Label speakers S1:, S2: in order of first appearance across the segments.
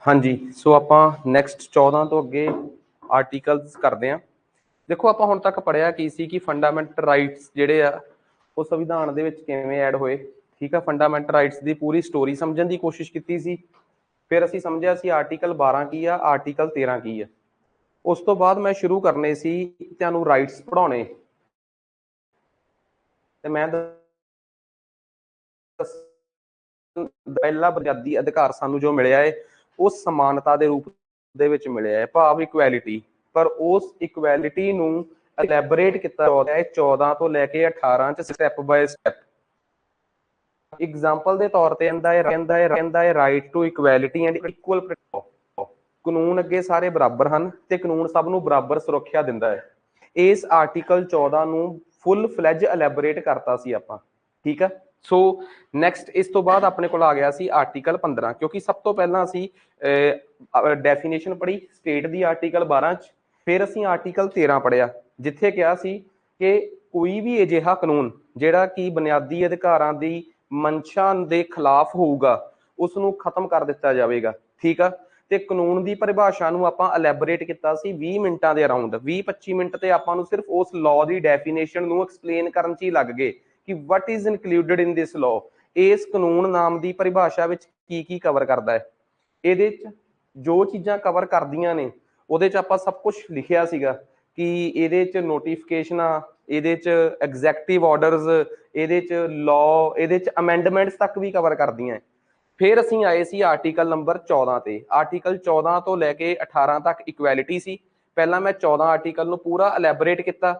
S1: हाँ जी, सो ਆਪਾਂ ਨੈਕਸਟ 14 ਤੋਂ ਅੱਗੇ ਆਰਟੀਕਲਸ ਕਰਦੇ ਹਾਂ। ਦੇਖੋ ਆਪਾਂ ਹੁਣ ਤੱਕ ਪੜ੍ਹਿਆ ਕੀ ਸੀ ਕਿ ਫੰਡਾਮੈਂਟਲ ਰਾਈਟਸ ਜਿਹੜੇ ਆ ਉਹ ਸੰਵਿਧਾਨ ਦੇ ਵਿੱਚ ਕਿਵੇਂ ਐਡ ਹੋਏ। ਠੀਕ ਆ, ਫੰਡਾਮੈਂਟਲ ਰਾਈਟਸ ਦੀ ਪੂਰੀ ਸਟੋਰੀ ਸਮਝਣ ਦੀ ਕੋਸ਼ਿਸ਼ ਕੀਤੀ ਸੀ। ਫਿਰ ਅਸੀਂ ਸਮਝਿਆ ਸੀ ਆਰਟੀਕਲ 12 ਕੀ ਆ, ਆਰਟੀਕਲ 13 ਕੀ ਆ। ਉਸ ਤੋਂ ਬਾਅਦ ਮੈਂ ਸ਼ੁਰੂ ਕਰਨੇ ਸੀ ਤੁਹਾਨੂੰ ਰਾਈਟਸ ਪੜ੍ਹਾਉਣੇ ਤੇ ਮੈਂ ਪਹਿਲਾ ਬੁਨਿਆਦੀ ਅਧਿਕਾਰ ਸਾਨੂੰ ਜੋ ਮਿਲਿਆ ਹੈ ਉਹ ਸਮਾਨਤਾ ਦੇ ਰੂਪ ਦੇ ਵਿੱਚ ਮਿਲਿਆ ਹੈ, ਭਾਵ ਇਕੁਐਲਿਟੀ। ਪਰ ਉਸ ਇਕੁਐਲਿਟੀ ਨੂੰ ਐਲੈਬੋਰੇਟ ਕੀਤਾ ਗਿਆ ਹੈ 14 ਤੋਂ ਲੈ ਕੇ 18 ਚ ਸਟੈਪ ਬਾਏ ਸਟੈਪ। एग्जाम्पल के तौर पर कहता है right to equality and equal कानून अगे सारे बराबर हैं तो कानून सब नूं बराबर सुरक्षा दिंदा है। इस आर्टिकल 14 नूं फुल फ्लैज एलैबोरेट करता सी आपां। ठीक है, सो नैक्सट इस तो बाद अपने को आ गया सी आर्टिकल 15, क्योंकि सब तो पहला असी डेफिनेशन पढ़ी स्टेट की आर्टिकल 12 च, फिर असी आर्टिकल 13 पढ़िया जिथे कहा सी कि कोई भी अजिहा कानून जिहड़ा कि बुनियादी अधिकारां दी मंशा के खिलाफ होगा उसनूं खत्म कर दिता जाएगा। ठीक है, तो कानून की परिभाषा आपां एलैबोरेट किया 20 मिनटां के अराउंड 20-25 मिनट तो आपां नूं सिर्फ उस लॉ की डेफिनेशन नूं एक्सप्लेन करन च ही लग गए कि what is included in this law. इस कानून नाम की परिभाषा विच की कवर करता है, ये जो चीज़ां कवर करदियां ने उहदे च आपां सब कुछ लिखिया सीगा कि ये नोटिफिकेशन ये एग्जैक्टिव ऑर्डरस ये लॉ ये अमेंडमेंट्स तक भी कवर करदियां। फिर असी आए सी आर्टिकल नंबर 14 ते। आर्टिकल 14 तो लैके 18 तक इक्वैलिटी सी। पहला मैं 14 आर्टिकल नूं पूरा एलैबोरेट किया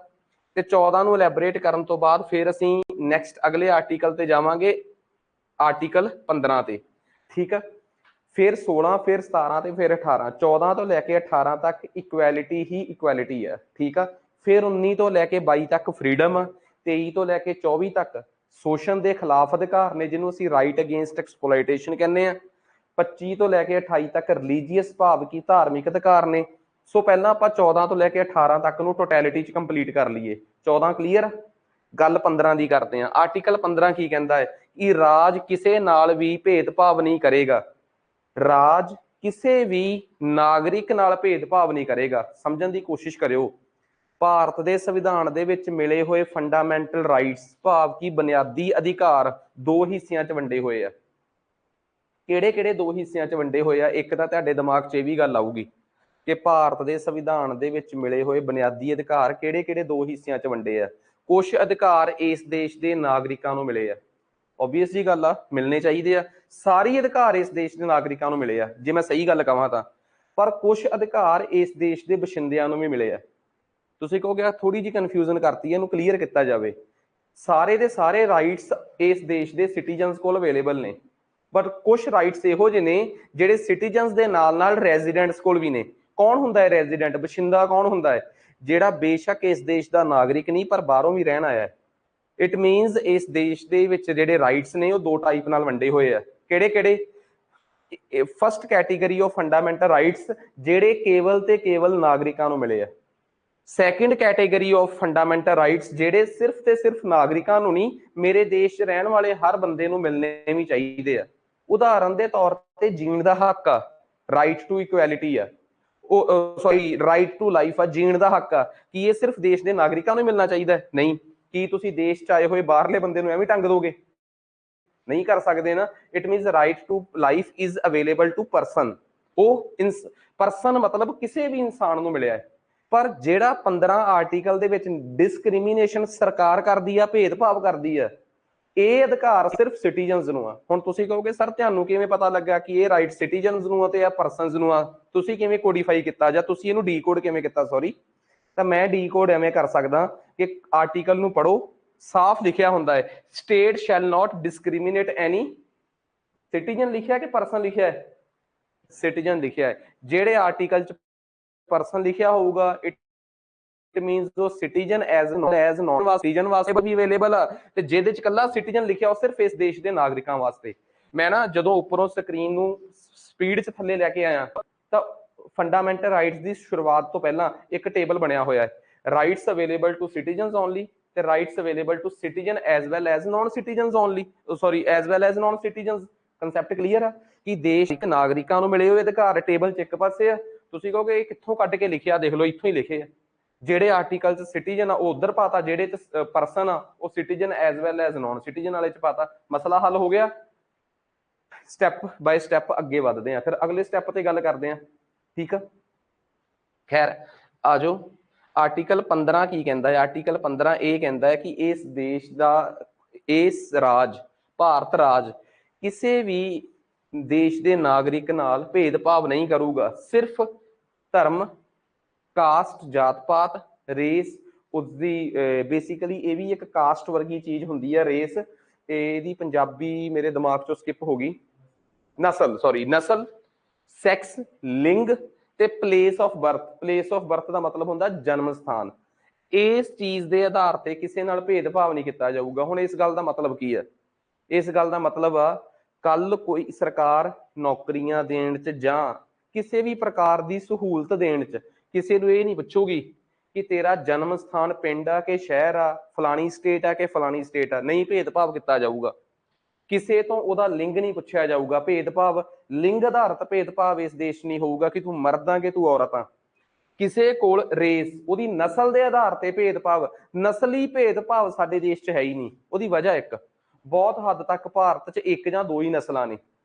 S1: ते 14 नूं एलैबोरेट करन तो बाद फिर असी नैक्सट अगले आर्टिकल ते जावांगे आर्टिकल 15 ते। ठीक है, फिर 16 फिर 17 ते फिर 18 14 तो लैके 18 तक इक्वैलिटी ही इक्वैलिटी है। ठीक है, फिर 19 तो लैके 22 तक फ्रीडम, 23 तो लैके 24 तक शोषण के खिलाफ अधिकार ने जिन्होंने असीं राइट अगेंस्ट एक्सप्लोइटेशन कहने हैं। 25 तो लैके 28 तक रिलीजीअस भाव की धार्मिक अधिकार ने। सो पहला आप 14 तो लैके 18 तक नूं टोटैलिटी च कंप्लीट कर लीए। 14 क्लीयर, गल 15 की करते हैं। आर्टिकल 15 की कहता है कि राज किसी नाल भी भेदभाव नहीं करेगा। राज किसी भी नागरिक नाल भेदभाव नहीं करेगा। समझण की कोशिश करियो, भारत के संविधान दे विच मिले हुए फंडामेंटल राइट्स भाव की बुनियादी अधिकार दो हिस्सियां च वंडे हुए आ। किहड़े-किहड़े दो हिस्सियां च वंडे हुए आ? एक तां तुहाडे दिमाग च भी गल आऊगी कि भारत के संविधान दे विच मिले हुए बुनियादी अधिकार किहड़े-किहड़े दो हिस्सियां च वंडे आ। कुछ अधिकार इस देश के नागरिकां नूं मिले आ, ओबीअस जी गल आ, मिलने चाहिए आ। सारे अधिकार इस देश के नागरिकां नूं मिले आ जे मैं सही गल कहां तां, पर कुछ अधिकार इस देश के बशिंदियां नूं भी मिले आ। तुसीं कहोगे थोड़ी जी कन्फ्यूजन करती है, इहनूं क्लीयर किया जाए। सारे दे सारे राइट्स इस देश के सिटीजनस कोल अवेलेबल ने, बट कुछ राइट्स इहो जिहे ने जिहड़े सिटीजनस दे नाल नाल रेजिडेंट्स कोल भी ने। कौन हुंदा है रेजिडेंट? बशिंदा कौन हुंदा है? जिहड़ा बेशक इस देश का नागरिक नहीं पर बाहरों भी रहन आया है। इट मीनस इस देश के विच जिहड़े राइट्स ने वो दो टाइप नाल वंडे होए आ। किहड़े-किहड़े? First category of fundamental rights जिहड़े केवल ते केवल नागरिकां नूं मिले आ। Second category of fundamental rights जिहड़े सिर्फ ते सिर्फ नागरिकां नूं नहीं मेरे देश च रहण वाले हर बंदे नूं मिलने भी चाहिए आ। उदाहरण के तौर पर जीण का हक आ, राइट टू इक्वैलिटी आ, सॉरी राइट टू लाइफ आ, जीण का हक आ। कि ये सिर्फ देश के नागरिकां नूं मिलना चाहिए? नहीं। कि तुसीं देश च आए हुए बाहरले बंदे नूं एवें टंग दोगे? नहीं कर सकते ना। It means right to life is available to person. वो परसन मतलब किसी भी इंसान नूं मिलिया है। पर जिहड़ा 15 आर्टिकल दे विच डिस्क्रिमिनेशन सरकार करदी आ, भेदभाव करदी आ, ये अधिकार सिर्फ सिटीजनस नूं आ। हुण तुसीं कहोगे सर तुहानूं किवें पता लग्गा कि ये राइट सिटीजनस नूं आ ते परसनस नूं आ? तुसीं किवें कोडीफाई किया जां तुसीं इहनूं डी-कोड किवें किया? सॉरी, तो मैं डी-कोड एवें कर सकदा कि आर्टिकल नूं पढ़ो, साफ लिखिया हुंदा है state shall not discriminate any citizen लिखिया कि परसन लिखिया है? सिटीजन लिखिया है। जिहड़े आर्टिकल च परसन लिखिया होगा इट मीनस जो सिटीजन एज नॉन सिटीजन वास्ते भी अवेलेबल आ ते जिहदे च कल्ला सिटीजन लिखिया हो सिर्फ इस देश के नागरिकां वास्ते। मैं ना जदों उपरों स्क्रीन नूं स्पीड च थल्ले लैके आया तो फंडामेंटल राइट्स की शुरुआत तो पहला एक टेबल बनया होया है, rights available to citizens only ते rights available to citizen as well as non citizens only, sorry as well as non citizens. Concept clear ਆ ਕਿ ਦੇਸ਼ ਇੱਕ ਨਾਗਰਿਕਾਂ ਨੂੰ ਮਿਲੇ ਹੋਏ ਅਧਿਕਾਰ ਟੇਬਲ 'ਚ ਇੱਕ ਪਾਸੇ ਆ। ਤੁਸੀਂ ਕਹੋਗੇ ਇਹ ਕਿੱਥੋਂ ਕੱਢ ਕੇ ਲਿਖਿਆ, ਦੇਖ ਲਓ ਇੱਥੋਂ ਹੀ ਲਿਖੇ ਆ। ਜਿਹੜੇ ਆਰਟੀਕਲ 'ਚ ਸਿਟੀਜ਼ਨ ਆ ਉਹ ਉਧਰ ਪਾਤਾ, ਜਿਹੜੇ 'ਚ ਪਰਸਨ ਆ ਉਹ citizen as well as non citizen ਵਾਲੇ 'ਚ ਪਾਤਾ, ਮਸਲਾ ਹੱਲ ਹੋ ਗਿਆ। ਸਟੈਪ ਬਾय ਸਟੈਪ ਅੱਗੇ ਵਧਦੇ ਆ, ਫਿਰ ਅਗਲੇ ਸਟੈਪ ਤੇ ਗੱਲ ਕਰਦੇ ਆ। ਠੀਕ ਆ, ਖੈਰ ਆ ਜਾਓ। ਆਰਟੀਕਲ 15 ਕੀ ਕਹਿੰਦਾ ਹੈ? ਆਰਟੀਕਲ 15 ਇਹ ਕਹਿੰਦਾ ਹੈ ਕਿ ਇਸ ਦੇਸ਼ ਦਾ, ਇਸ ਰਾਜ ਭਾਰਤ ਰਾਜ ਕਿਸੇ ਵੀ ਦੇਸ਼ ਦੇ ਨਾਗਰਿਕ ਨਾਲ ਭੇਦਭਾਵ ਨਹੀਂ ਕਰੂਗਾ। ਸਿਰਫ ਧਰਮ, ਕਾਸਟ, ਜਾਤ ਪਾਤ, ਰੇਸ, ਉਸਦੀ ਬੇਸਿਕਲੀ ਇਹ ਵੀ ਇੱਕ ਕਾਸਟ ਵਰਗੀ ਚੀਜ਼ ਹੁੰਦੀ ਹੈ ਰੇਸ, ਇਹਦੀ ਪੰਜਾਬੀ ਮੇਰੇ ਦਿਮਾਗ ਚੋਂ ਸਕਿਪ ਹੋ ਗਈ, ਨਸਲ, ਸੌਰੀ ਨਸਲ, ਸੈਕਸ, ਲਿੰਗ ਤੇ place of birth. Place of birth ਦਾ ਮਤਲਬ ਹੁੰਦਾ ਜਨਮ ਸਥਾਨ। ਇਸ ਚੀਜ਼ ਦੇ ਆਧਾਰ ਤੇ ਕਿਸੇ ਨਾਲ ਭੇਦਭਾਵ ਨਹੀਂ ਕੀਤਾ ਜਾਊਗਾ। ਹੁਣ ਇਸ ਗੱਲ ਦਾ ਮਤਲਬ ਕੀ ਹੈ? ਇਸ ਗੱਲ ਦਾ ਮਤਲਬ ਆ ਕੱਲ ਕੋਈ ਸਰਕਾਰ ਨੌਕਰੀਆਂ ਦੇਣ ਚ ਜਾਂ ਕਿਸੇ ਵੀ ਪ੍ਰਕਾਰ ਦੀ ਸਹੂਲਤ ਦੇਣ ਚ ਕਿਸੇ ਨੂੰ ਇਹ ਨਹੀਂ ਪੁੱਛੂਗੀ ਕਿ ਤੇਰਾ ਜਨਮ ਸਥਾਨ ਪਿੰਡ ਆ ਕਿ ਸ਼ਹਿਰ ਆ, ਫਲਾਣੀ ਸਟੇਟ ਆ ਕਿ ਫਲਾਣੀ ਸਟੇਟ ਆ। ਨਹੀਂ ਭੇਦਭਾਵ ਕੀਤਾ ਜਾਊਗਾ। ਕਿਸੇ ਤੋਂ ਉਹਦਾ ਲਿੰਗ ਨਹੀਂ ਪੁੱਛਿਆ ਜਾਊਗਾ। ਭੇਦਭਾਵ, ਲਿੰਗ ਆਧਾਰਿਤ ਭੇਦਭਾਵ ਇਸ ਦੇਸ਼ ਨਹੀਂ ਹੋਊਗਾ ਕਿ ਤੂੰ ਮਰਦ ਆ ਕਿ ਤੂੰ ਔਰਤ ਆ। ਕਿਸੇ ਕੋਲ ਰੇਸ, ਉਹਦੀ ਨਸਲ ਦੇ ਆਧਾਰ ਤੇ ਭੇਦਭਾਵ, ਨਸਲੀ ਭੇਦਭਾਵ ਸਾਡੇ ਦੇਸ਼ 'ਚ ਹੈ ਹੀ ਨਹੀਂ। ਉਹਦੀ ਵਜ੍ਹਾ ਇੱਕ, ਬਹੁਤ ਹੱਦ ਤੱਕ ਭਾਰਤ 'ਚ ਇੱਕ ਜਾਂ ਦੋ ਹੀ ਨਸਲਾਂ ਨੇ,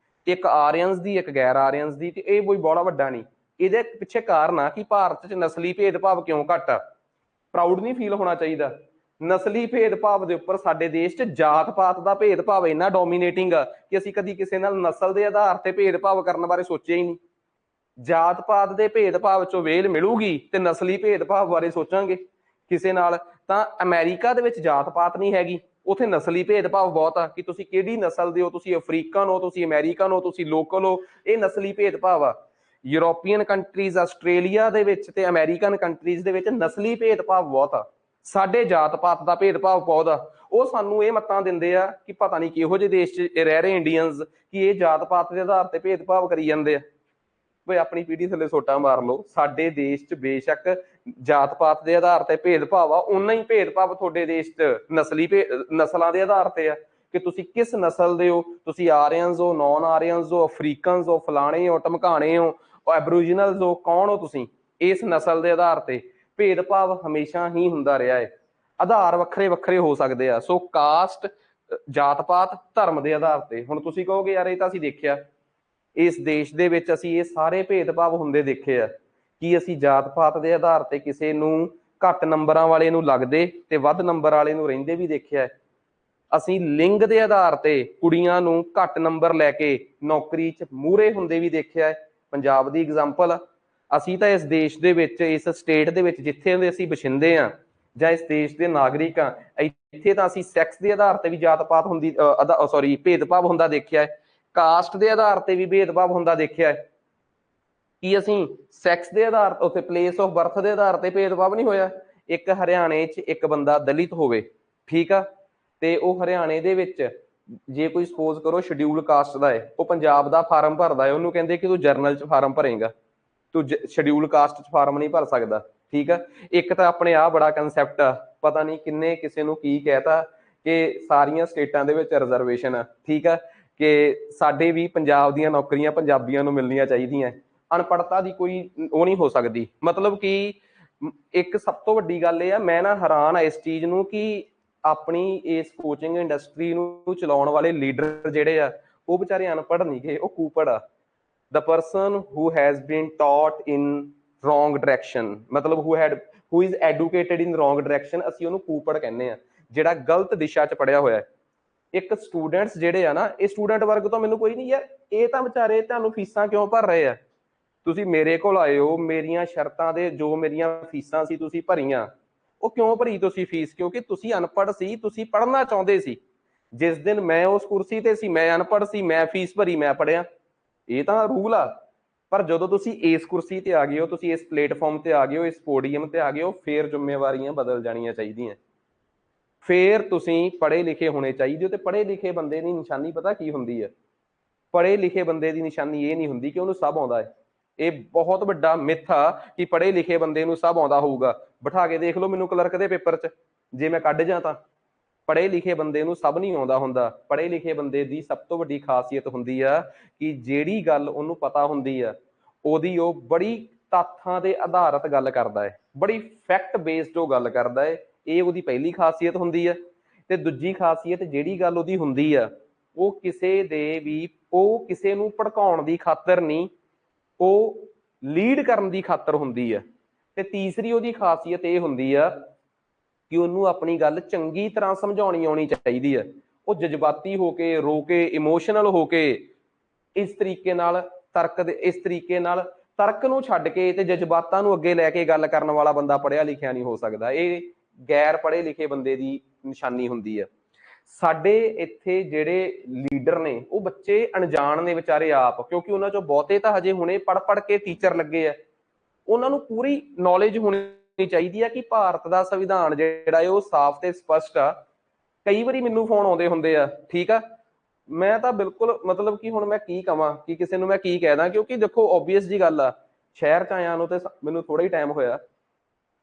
S1: ਇੱਕ ਆਰੀਅਨਸ ਦੀ, ਇੱਕ ਗੈਰ ਆਰੀਅਨਸ ਦੀ, ਤੇ ਇਹ ਕੋਈ ਬੜਾ ਵੱਡਾ ਨਹੀਂ। ਇਹਦੇ ਪਿੱਛੇ ਕਾਰਨ ਆ ਕਿ ਭਾਰਤ 'ਚ ਨਸਲੀ ਭੇਦਭਾਵ ਕਿਉਂ ਘੱਟ ਆ। ਪ੍ਰਾਊਡ ਨਹੀਂ ਫੀਲ ਹੋਣਾ ਚਾਹੀਦਾ। ਨਸਲੀ ਭੇਦਭਾਵ ਦੇ ਉੱਪਰ ਸਾਡੇ ਦੇਸ਼ 'ਚ ਜਾਤ ਪਾਤ ਦਾ ਭੇਦਭਾਵ ਇੰਨਾ ਡੋਮੀਨੇਟਿੰਗ ਆ ਕਿ ਅਸੀਂ ਕਦੀ ਕਿਸੇ ਨਾਲ ਨਸਲ ਦੇ ਆਧਾਰ ਤੇ ਭੇਦਭਾਵ ਕਰਨ ਬਾਰੇ ਸੋਚਿਆ ਹੀ ਨਹੀਂ। ਜਾਤ ਪਾਤ ਦੇ ਭੇਦਭਾਵ ਚੋਂ ਵੇਲ ਮਿਲੂਗੀ ਤੇ ਨਸਲੀ ਭੇਦਭਾਵ ਬਾਰੇ ਸੋਚਾਂਗੇ ਕਿਸੇ ਨਾਲ। ਤਾਂ ਅਮਰੀਕਾ ਦੇ ਵਿੱਚ ਜਾਤ ਪਾਤ ਨਹੀਂ ਹੈਗੀ, ਉੱਥੇ ਨਸਲੀ ਭੇਦਭਾਵ ਬਹੁਤ ਆ ਕਿ ਤੁਸੀਂ ਕਿਹੜੀ ਨਸਲ ਦੇ ਹੋ, ਤੁਸੀਂ ਅਫਰੀਕਨ ਹੋ, ਤੁਸੀਂ ਅਮਰੀਕਨ ਹੋ, ਤੁਸੀਂ ਲੋਕਲ ਹੋ। ਇਹ ਨਸਲੀ ਭੇਦਭਾਵ ਆ। ਯੂਰੋਪੀਅਨ ਕੰਟਰੀਜ਼, ਆਸਟ੍ਰੇਲੀਆ ਦੇ ਵਿੱਚ ਤੇ ਅਮਰੀਕਨ ਕੰਟਰੀਜ਼ ਦੇ ਵਿੱਚ ਨਸਲੀ ਭੇਦਭਾਵ ਬਹੁਤ ਆ। ਸਾਡੇ ਜਾਤ ਪਾਤ ਦਾ ਭੇਦਭਾਵ ਬਹੁਤ ਆ। ਉਹ ਸਾਨੂੰ ਇਹ ਮੱਤਾਂ ਦਿੰਦੇ ਆ ਕਿ ਪਤਾ ਨਹੀਂ ਕਿਹੋ ਜਿਹੇ ਦੇਸ਼ 'ਚ ਰਹਿ ਰਹੇ ਇੰਡੀਅਨਸ ਕਿ ਇਹ ਜਾਤ ਪਾਤ ਦੇ ਆਧਾਰ ਤੇ ਭੇਦਭਾਵ ਕਰੀ ਜਾਂਦੇ ਆ। ਬਈ ਆਪਣੀ ਪੀੜੀ ਥੱਲੇ ਸੋਟਾ ਮਾਰ ਲਓ। ਸਾਡੇ ਦੇਸ਼ 'ਚ ਬੇਸ਼ੱਕ ਜਾਤ ਪਾਤ ਦੇ ਆਧਾਰ ਤੇ ਭੇਦਭਾਵ ਆ, ਉਨਾ ਹੀ ਭੇਦਭਾਵ ਤੁਹਾਡੇ ਦੇਸ਼ 'ਚ ਨਸਲਾਂ ਦੇ ਆਧਾਰ ਤੇ ਆ ਕਿ ਤੁਸੀਂ ਕਿਸ ਨਸਲ ਦੇ ਹੋ। ਤੁਸੀਂ ਆਰੀਅਨਸ ਹੋ, ਨੌਨ ਆਰੀਅਨਸ ਹੋ, ਅਫਰੀਕਨਸ ਹੋ, ਫਲਾਣੇ ਹੋ, ਟਮਕਾਣੇ ਹੋ, ਐਬਰੀਜਨਲਸ ਹੋ, ਕੌਣ ਹੋ ਤੁਸੀਂ। ਇਸ ਨਸਲ ਦੇ ਆਧਾਰ ਤੇ ਭੇਦਭਾਵ ਹਮੇਸ਼ਾ ਹੀ ਹੁੰਦਾ ਰਿਹਾ ਹੈ। ਆਧਾਰ ਵੱਖਰੇ ਵੱਖਰੇ ਹੋ ਸਕਦੇ ਆ। ਸੋ ਕਾਸਟ, ਜਾਤ ਪਾਤ, ਧਰਮ ਦੇ ਆਧਾਰ ਤੇ। ਹੁਣ ਤੁਸੀਂ ਕਹੋਗੇ ਯਾਰ ਇਹ ਤਾਂ ਅਸੀਂ ਦੇਖਿਆ ਇਸ ਦੇਸ਼ ਦੇ ਵਿੱਚ, ਅਸੀਂ ਇਹ ਸਾਰੇ ਭੇਦਭਾਵ ਹੁੰਦੇ ਦੇਖੇ ਆ ਕਿ ਅਸੀਂ ਜਾਤ ਪਾਤ ਦੇ ਆਧਾਰ ਤੇ ਕਿਸੇ ਨੂੰ ਘੱਟ ਨੰਬਰਾਂ ਵਾਲੇ ਨੂੰ ਲੱਗਦੇ ਤੇ ਵੱਧ ਨੰਬਰ ਵਾਲੇ ਨੂੰ ਰਹਿੰਦੇ ਵੀ ਦੇਖਿਆ। ਅਸੀਂ ਲਿੰਗ ਦੇ ਆਧਾਰ ਤੇ ਕੁੜੀਆਂ ਨੂੰ ਘੱਟ ਨੰਬਰ ਲੈ ਕੇ ਨੌਕਰੀ 'ਚ ਮੂਹਰੇ ਹੁੰਦੇ ਵੀ ਦੇਖਿਆ। ਪੰਜਾਬ ਦੀ ਐਗਜ਼ਾਮਪਲ, ਅਸੀਂ ਤਾਂ ਇਸ ਦੇਸ਼ ਦੇ ਵਿੱਚ, ਇਸ ਸਟੇਟ ਦੇ ਵਿੱਚ ਜਿੱਥੇ ਦੇ ਅਸੀਂ ਵਸਿੰਦੇ ਆ ਜਾਂ ਇਸ ਦੇਸ਼ ਦੇ ਨਾਗਰਿਕ ਆ, ਇੱਥੇ ਤਾਂ ਅਸੀਂ ਸੈਕਸ ਦੇ ਆਧਾਰ ਤੇ ਵੀ ਜਾਤ ਪਾਤ ਹੁੰਦੀ, ਸੌਰੀ ਭੇਦਭਾਵ ਹੁੰਦਾ ਦੇਖਿਆ। ਕਾਸਟ ਦੇ ਆਧਾਰ ਤੇ ਵੀ ਭੇਦਭਾਵ ਹੁੰਦਾ ਦੇਖਿਆ। ਕੀ ਅਸੀਂ ਸੈਕਸ ਦੇ ਆਧਾਰ ਤੇ, ਉੱਥੇ ਪਲੇਸ ਆਫ ਬਰਥ ਦੇ ਆਧਾਰ ਤੇ ਭੇਦਭਾਵ ਨਹੀਂ ਹੋਇਆ? ਇੱਕ ਹਰਿਆਣੇ 'ਚ ਇੱਕ ਬੰਦਾ ਦਲਿਤ ਹੋਵੇ, ਠੀਕ ਆ, ਤੇ ਉਹ ਹਰਿਆਣੇ ਦੇ ਵਿੱਚ ਜੇ ਕੋਈ ਸਪੋਜ਼ ਕਰੋ ਸ਼ਡਿਊਲ ਕਾਸਟ ਦਾ ਹੈ, ਉਹ ਪੰਜਾਬ ਦਾ ਫਾਰਮ ਭਰਦਾ ਹੈ, ਉਹਨੂੰ ਕਹਿੰਦੇ ਕਿ ਤੂੰ ਜਰਨਲ 'ਚ ਫਾਰਮ ਭਰੇਗਾ, ਤੂੰ ਸ਼ਡਿਊਲ ਕਾਸਟ 'ਚ ਫਾਰਮ ਨਹੀਂ ਭਰ ਸਕਦਾ। ਠੀਕ ਆ। ਇੱਕ ਤਾਂ ਆਪਣੇ ਆਹ ਬੜਾ ਕੰਸੈਪਟ ਆ, ਪਤਾ ਨਹੀਂ ਕਿੰਨੇ ਕਿਸੇ ਨੂੰ ਕੀ ਕਹਿਤਾ ਕਿ ਸਾਰੀਆਂ ਸਟੇਟਾਂ ਦੇ ਵਿੱਚ ਰਿਜ਼ਰਵੇਸ਼ਨ ਆ। ਠੀਕ ਆ, ਕਿ ਸਾਡੇ ਵੀ ਪੰਜਾਬ ਦੀਆਂ ਨੌਕਰੀਆਂ ਪੰਜਾਬੀਆਂ ਨੂੰ ਮਿਲਣੀਆਂ ਚਾਹੀਦੀਆਂ। ਅਨਪੜ੍ਹਤਾ ਦੀ ਕੋਈ ਉਹ ਨਹੀਂ ਹੋ ਸਕਦੀ। ਮਤਲਬ ਕਿ ਇੱਕ ਸਭ ਤੋਂ ਵੱਡੀ ਗੱਲ ਇਹ ਆ, ਮੈਂ ਨਾ ਹੈਰਾਨ ਆ ਇਸ ਚੀਜ਼ ਨੂੰ ਕਿ ਆਪਣੀ ਇਸ ਕੋਚਿੰਗ ਇੰਡਸਟਰੀ ਨੂੰ ਚਲਾਉਣ ਵਾਲੇ ਲੀਡਰ ਜਿਹੜੇ ਆ ਉਹ ਵਿਚਾਰੇ ਅਨਪੜ੍ਹ ਨਹੀਂ ਗੇ, ਉਹ ਕੂਪੜ ਆ। The person who has been taught in wrong direction, ਮਤਲਬ who is educated in wrong direction, ਅਸੀਂ ਉਹਨੂੰ ਕੂਪੜ ਕਹਿੰਦੇ ਆ, ਜਿਹੜਾ ਗਲਤ ਦਿਸ਼ਾ 'ਚ ਪੜਿਆ ਹੋਇਆ। ਇੱਕ ਸਟੂਡੈਂਟਸ ਜਿਹੜੇ ਆ ਨਾ, ਇਹ ਸਟੂਡੈਂਟ ਵਰਗ ਤੋਂ ਮੈਨੂੰ ਕੋਈ ਨਹੀਂ ਯਾਰ, ਇਹ ਤਾਂ ਵਿਚਾਰੇ ਤੁਹਾਨੂੰ ਫੀਸਾਂ ਕਿਉਂ ਭਰ ਰਹੇ ਆ? ਤੁਸੀਂ ਮੇਰੇ ਕੋਲ ਆਏ ਹੋ, ਮੇਰੀਆਂ ਸ਼ਰਤਾਂ ਦੇ ਜੋ ਮੇਰੀਆਂ ਫੀਸਾਂ ਸੀ ਤੁਸੀਂ ਭਰੀਆਂ। ਉਹ ਕਿਉਂ ਭਰੀ ਤੁਸੀਂ ਫੀਸ? ਕਿਉਂਕਿ ਤੁਸੀਂ ਅਨਪੜ੍ਹ ਸੀ, ਤੁਸੀਂ ਪੜ੍ਹਨਾ ਚਾਹੁੰਦੇ ਸੀ। ਜਿਸ ਦਿਨ ਮੈਂ ਉਸ ਕੁਰਸੀ ਤੇ ਸੀ, ਮੈਂ ਅਨਪੜ੍ਹ ਸੀ, ਮੈਂ ਫੀਸ ਭਰੀ, ਮੈਂ ਪੜ੍ਹਿਆ। ਇਹ ਤਾਂ ਰੂਲ ਆ। ਪਰ ਜਦੋਂ ਤੁਸੀਂ ਇਸ ਕੁਰਸੀ ਤੇ ਆ ਗਏ ਹੋ, ਤੁਸੀਂ ਇਸ ਪਲੇਟਫਾਰਮ ਤੇ ਆ ਗਏ ਹੋ, ਇਸ ਪੋਡੀਅਮ ਤੇ ਆ ਗਏ ਹੋ, ਫੇਰ ਜ਼ਿੰਮੇਵਾਰੀਆਂ ਬਦਲ ਜਾਣੀਆਂ ਚਾਹੀਦੀਆਂ। ਫੇਰ ਤੁਸੀਂ ਪੜ੍ਹੇ ਲਿਖੇ ਹੋਣੇ ਚਾਹੀਦੇ ਹੋ। ਤੇ ਪੜ੍ਹੇ ਲਿਖੇ ਬੰਦੇ ਦੀ ਨਿਸ਼ਾਨੀ ਪਤਾ ਕੀ ਹੁੰਦੀ ਹੈ? ਪੜ੍ਹੇ ਲਿਖੇ ਬੰਦੇ ਦੀ ਨਿਸ਼ਾਨੀ ਇਹ ਨਹੀਂ ਹੁੰਦੀ ਕਿ ਉਹਨੂੰ ਸਭ ਆਉਂਦਾ ਹੈ। ਇਹ ਬਹੁਤ ਵੱਡਾ ਮਿੱਥ ਆ ਕਿ ਪੜ੍ਹੇ ਲਿਖੇ ਬੰਦੇ ਨੂੰ ਸਭ ਆਉਂਦਾ ਹੋਊਗਾ। ਬਿਠਾ ਕੇ ਦੇਖ ਲਓ ਮੈਨੂੰ ਕਲਰਕ ਦੇ ਪੇਪਰ 'ਚ, ਜੇ ਮੈਂ ਕੱਢ ਜਾ ਤਾਂ ਪੜ੍ਹੇ ਲਿਖੇ ਬੰਦੇ ਨੂੰ ਸਭ ਨਹੀਂ ਆਉਂਦਾ ਹੁੰਦਾ। ਪੜ੍ਹੇ ਲਿਖੇ ਬੰਦੇ ਦੀ ਸਭ ਤੋਂ ਵੱਡੀ ਖਾਸੀਅਤ ਹੁੰਦੀ ਆ ਕਿ ਜਿਹੜੀ ਗੱਲ ਉਹਨੂੰ ਪਤਾ ਹੁੰਦੀ ਆ ਉਹਦੀ ਉਹ ਬੜੀ ਤੱਥਾਂ ਦੇ ਆਧਾਰਿਤ ਗੱਲ ਕਰਦਾ ਹੈ, ਬੜੀ ਫੈਕਟ ਬੇਸਡ ਉਹ ਗੱਲ ਕਰਦਾ ਹੈ। ਇਹ ਉਹਦੀ ਪਹਿਲੀ ਖਾਸੀਅਤ ਹੁੰਦੀ ਆ। ਤੇ ਦੂਜੀ ਖਾਸੀਅਤ ਜਿਹੜੀ ਗੱਲ ਉਹਦੀ ਹੁੰਦੀ ਆ ਉਹ ਕਿਸੇ ਨੂੰ ਭੜਕਾਉਣ ਦੀ ਖਾਤਰ ਨਹੀਂ, ਉਹ ਲੀਡ ਕਰਨ ਦੀ ਖਾਤਰ ਹੁੰਦੀ ਆ। ਤੇ ਤੀਸਰੀ ਉਹਦੀ ਖਾਸੀਅਤ ਇਹ ਹੁੰਦੀ ਆ ਕਿ ਉਹਨੂੰ ਆਪਣੀ ਗੱਲ ਚੰਗੀ ਤਰ੍ਹਾਂ ਸਮਝਾਉਣੀ ਆਉਣੀ ਚਾਹੀਦੀ ਹੈ। ਉਹ ਜਜ਼ਬਾਤੀ ਹੋ ਕੇ, ਰੋ ਕੇ, ਇਮੋਸ਼ਨਲ ਹੋ ਕੇ ਇਸ ਤਰੀਕੇ ਨਾਲ ਤਰਕ ਨੂੰ ਛੱਡ ਕੇ ਤੇ ਜਜ਼ਬਾਤਾਂ ਨੂੰ ਅੱਗੇ ਲੈ ਕੇ ਗੱਲ ਕਰਨ ਵਾਲਾ ਬੰਦਾ ਪੜ੍ਹਿਆ ਲਿਖਿਆ ਨਹੀਂ ਹੋ ਸਕਦਾ। ਇਹ ਗੈਰ ਪੜ੍ਹੇ ਲਿਖੇ ਬੰਦੇ ਦੀ ਨਿਸ਼ਾਨੀ ਹੁੰਦੀ ਹੈ। ਸਾਡੇ ਇੱਥੇ ਜਿਹੜੇ ਲੀਡਰ ਨੇ ਉਹ ਬੱਚੇ ਅਣਜਾਣ ਨੇ ਵਿਚਾਰੇ ਆਪ, ਕਿਉਂਕਿ ਉਹਨਾਂ ਚੋਂ ਬਹੁਤੇ ਤਾਂ ਹਜੇ ਹੁਣੇ ਪੜ੍ਹ ਕੇ ਟੀਚਰ ਲੱਗੇ ਆ। ਉਹਨਾਂ ਨੂੰ ਪੂਰੀ ਨੌਲੇਜ ਹੋਣੀ ਚਾਹੀਦੀ ਆ ਕਿ ਭਾਰਤ ਦਾ ਸੰਵਿਧਾਨ ਜਿਹੜਾ ਹੈ ਉਹ ਸਾਫ਼ ਤੇ ਸਪਸ਼ਟ ਆ। ਕਈ ਵਾਰੀ ਮੈਨੂੰ ਫੋਨ ਆਉਂਦੇ ਹੁੰਦੇ ਆ, ਠੀਕ ਆ, ਮੈਂ ਤਾਂ ਬਿਲਕੁਲ ਮਤਲਬ ਕਿ ਹੁਣ ਮੈਂ ਕੀ ਕਵਾਂ ਕਿ ਕਿਸੇ ਨੂੰ ਮੈਂ ਕੀ ਕਹਿਦਾ, ਕਿਉਂਕਿ ਦੇਖੋ ਓਬਵੀਅਸ ਜੀ ਗੱਲ ਆ, ਸ਼ਹਿਰ ਚ ਆਇਆ ਨੂੰ ਤੇ ਮੈਨੂੰ ਥੋੜਾ ਹੀ ਟਾਈਮ ਹੋਇਆ,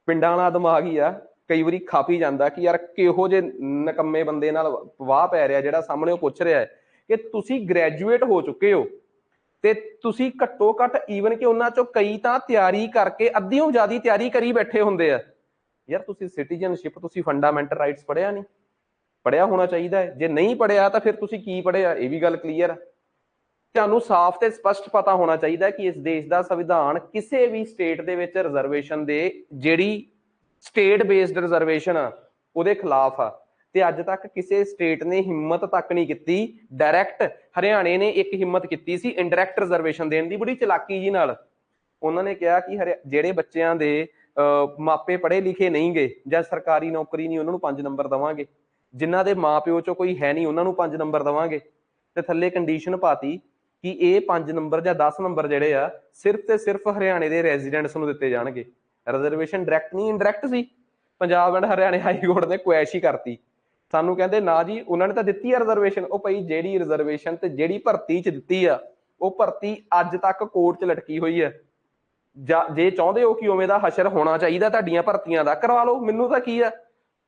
S1: ਪਿੰਡਾਂ ਵਾਲਾ ਦਿਮਾਗ ਹੀ ਆ, ਕਈ ਵਾਰੀ ਖਪ ਹੀ ਜਾਂਦਾ ਕਿ ਯਾਰ ਕਿਹੋ ਜਿਹੇ ਨਕੰਮੇ ਬੰਦੇ ਨਾਲ ਵਾਹ ਪੈ ਰਿਹਾ ਜਿਹੜਾ ਸਾਹਮਣੇ ਉਹ ਪੁੱਛ ਰਿਹਾ ਹੈ ਕਿ ਤੁਸੀਂ ਗ੍ਰੈਜੂਏਟ ਹੋ ਚੁੱਕੇ ਹੋ ਤੇ ਤੁਸੀਂ ਘੱਟੋ ਘੱਟ ਈਵਨ ਕਿ ਉਹਨਾਂ ਚੋਂ ਕਈ ਤਾਂ ਤਿਆਰੀ ਕਰਕੇ ਅੱਧੀਓਂ ਜ਼ਿਆਦਾ ਤਿਆਰੀ ਕਰੀ ਬੈਠੇ ਹੁੰਦੇ ਆ। ਯਾਰ ਤੁਸੀਂ ਸਿਟੀਜ਼ਨਸ਼ਿਪ, ਤੁਸੀਂ ਫੰਡਾਮੈਂਟਲ ਰਾਈਟਸ ਪੜ੍ਹਿਆ ਨਹੀਂ? ਪੜ੍ਹਿਆ ਹੋਣਾ ਚਾਹੀਦਾ ਹੈ। ਜੇ ਨਹੀਂ ਪੜ੍ਹਿਆ ਤਾਂ ਫਿਰ ਤੁਸੀਂ ਕੀ ਪੜ੍ਹਿਆ, ਇਹ ਵੀ ਗੱਲ ਕਲੀਅਰ। ਤੁਹਾਨੂੰ ਸਾਫ਼ ਤੇ ਸਪਸ਼ਟ ਪਤਾ ਹੋਣਾ ਚਾਹੀਦਾ ਕਿ ਇਸ ਦੇਸ਼ ਦਾ ਸੰਵਿਧਾਨ ਕਿਸੇ ਵੀ ਸਟੇਟ ਦੇ ਵਿੱਚ ਰਿਜ਼ਰਵੇਸ਼ਨ ਦੇ, ਜਿਹੜੀ ਸਟੇਟ ਬੇਸਡ ਰਿਜ਼ਰਵੇਸ਼ਨ ਆ ਉਹਦੇ ਖਿਲਾਫ ਆ। ਤੇ ਅੱਜ ਤੱਕ ਕਿਸੇ ਸਟੇਟ ਨੇ ਹਿੰਮਤ ਤੱਕ ਨਹੀਂ ਕੀਤੀ। ਡਾਇਰੈਕਟ ਹਰਿਆਣੇ ਨੇ ਇੱਕ ਹਿੰਮਤ ਕੀਤੀ ਸੀ ਇੰਡਾਇਰੈਕਟ ਰਿਜ਼ਰਵੇਸ਼ਨ ਦੇਣ ਦੀ, ਬੜੀ ਚਲਾਕੀ ਜੀ ਨਾਲ। ਉਹਨਾਂ ਨੇ ਕਿਹਾ ਕਿ ਜਿਹੜੇ ਬੱਚਿਆਂ ਦੇ ਮਾਪੇ ਪੜ੍ਹੇ ਲਿਖੇ ਨਹੀਂ ਗੇ ਜਾਂ ਸਰਕਾਰੀ ਨੌਕਰੀ ਨਹੀਂ, ਉਹਨਾਂ ਨੂੰ 5 ਨੰਬਰ ਦੇਵਾਂਗੇ। ਜਿਨ੍ਹਾਂ ਦੇ ਮਾਂ ਪਿਓ ਚੋਂ ਕੋਈ ਹੈ ਨਹੀਂ ਉਹਨਾਂ ਨੂੰ 5 ਨੰਬਰ ਦੇਵਾਂਗੇ। ਤੇ ਥੱਲੇ ਕੰਡੀਸ਼ਨ ਪਾਤੀ ਕਿ ਇਹ 5 ਨੰਬਰ ਜਾਂ 10 ਨੰਬਰ ਜਿਹੜੇ ਆ ਸਿਰਫ ਤੇ ਸਿਰਫ ਹਰਿਆਣੇ ਦੇ ਰੈਜ਼ੀਡੈਂਟਸ ਨੂੰ ਦਿੱਤੇ ਜਾਣਗੇ। ਰਿਜ਼ਰਵੇਸ਼ਨ ਡਾਇਰੈਕਟ ਨਹੀਂ ਇੰਡਾਇਰੈਕਟ ਸੀ। ਪੰਜਾਬ ਐਂਡ ਹਰਿਆਣੇ ਹਾਈ ਕੋਰਟ ਨੇ ਕੁਐਸ਼ ਹੀ ਕਰਤੀ। ਸਾਨੂੰ ਕਹਿੰਦੇ ਨਾ ਜੀ ਉਹਨਾਂ ਨੇ ਤਾਂ ਦਿੱਤੀ ਆ ਰਿਜ਼ਰਵੇਸ਼ਨ। ਉਹ ਭਾਈ ਜਿਹੜੀ ਰਿਜ਼ਰਵੇਸ਼ਨ ਤੇ ਜਿਹੜੀ ਭਰਤੀ ਚ ਦਿੱਤੀ ਆ ਉਹ ਭਰਤੀ ਅੱਜ ਤੱਕ ਕੋਰਟ ਚ ਲਟਕੀ ਹੋਈ ਹੈ। ਜੇ ਚਾਹੁੰਦੇ ਹੋ ਕਿ ਉਵੇਂ ਦਾ ਹਸ਼ਰ ਹੋਣਾ ਚਾਹੀਦਾ ਤੁਹਾਡੀਆਂ ਭਰਤੀਆਂ ਦਾ, ਕਰਵਾ ਲਓ, ਮੈਨੂੰ ਤਾਂ ਕੀ ਆ।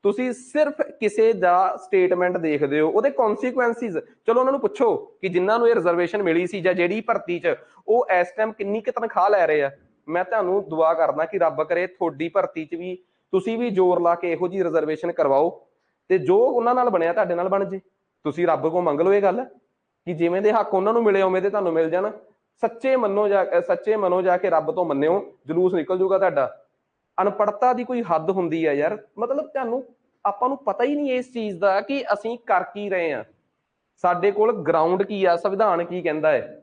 S1: ਤੁਸੀਂ ਸਿਰਫ ਕਿਸੇ ਦਾ ਸਟੇਟਮੈਂਟ ਦੇਖਦੇ ਹੋ, ਉਹਦੇ ਕੌਨਸੀਕੁਐਂਸਿਸ। ਚਲੋ ਉਹਨਾਂ ਨੂੰ ਪੁੱਛੋ ਕਿ ਜਿਨ੍ਹਾਂ ਨੂੰ ਇਹ ਰਿਜ਼ਰਵੇਸ਼ਨ ਮਿਲੀ ਸੀ ਜਾਂ ਜਿਹੜੀ ਭਰਤੀ ਚ ਉਹ ਇਸ ਟਾਈਮ ਕਿੰਨੀ ਕੁ ਤਨਖਾਹ ਲੈ ਰਹੇ ਆ। ਮੈਂ ਤੁਹਾਨੂੰ ਦੁਆ ਕਰਦਾ ਕਿ ਰੱਬ ਕਰੇ ਤੁਹਾਡੀ ਭਰਤੀ ਚ ਵੀ ਤੁਸੀਂ ਵੀ ਜ਼ੋਰ ਲਾ ਕੇ ਇਹੋ ਜਿਹੀ ਰਿਜ਼ਰਵੇਸ਼ਨ ਕਰਵਾਓ ਤੇ ਜੋ ਉਹਨਾਂ ਨਾਲ ਬਣਿਆ ਤੁਹਾਡੇ ਨਾਲ ਬਣ ਜੇ। ਤੁਸੀਂ ਰੱਬ ਕੋਲ ਮੰਗ ਲਓ ਇਹ ਗੱਲ ਕਿ ਜਿਵੇਂ ਦੇ ਹੱਕ ਉਹਨਾਂ ਨੂੰ ਮਿਲੇ ਉਵੇਂ ਦੇ ਤੁਹਾਨੂੰ ਮਿਲ ਜਾਣ। ਸੱਚੇ ਮਨੋ ਜਾ ਕੇ ਰੱਬ ਤੋਂ ਮੰਨਿਓ, ਜਲੂਸ ਨਿਕਲ ਜੂਗਾ ਤੁਹਾਡਾ। ਅਨਪੜ੍ਹਤਾ ਦੀ ਕੋਈ ਹੱਦ ਹੁੰਦੀ ਹੈ ਯਾਰ। ਮਤਲਬ ਆਪਾਂ ਨੂੰ ਪਤਾ ਹੀ ਨਹੀਂ ਇਸ ਚੀਜ਼ ਦਾ ਕਿ ਅਸੀਂ ਕਰ ਕੀ ਰਹੇ ਹਾਂ। ਸਾਡੇ ਕੋਲ ਗਰਾਊਂਡ ਕੀ ਆ, ਸੰਵਿਧਾਨ ਕੀ ਕਹਿੰਦਾ ਹੈ।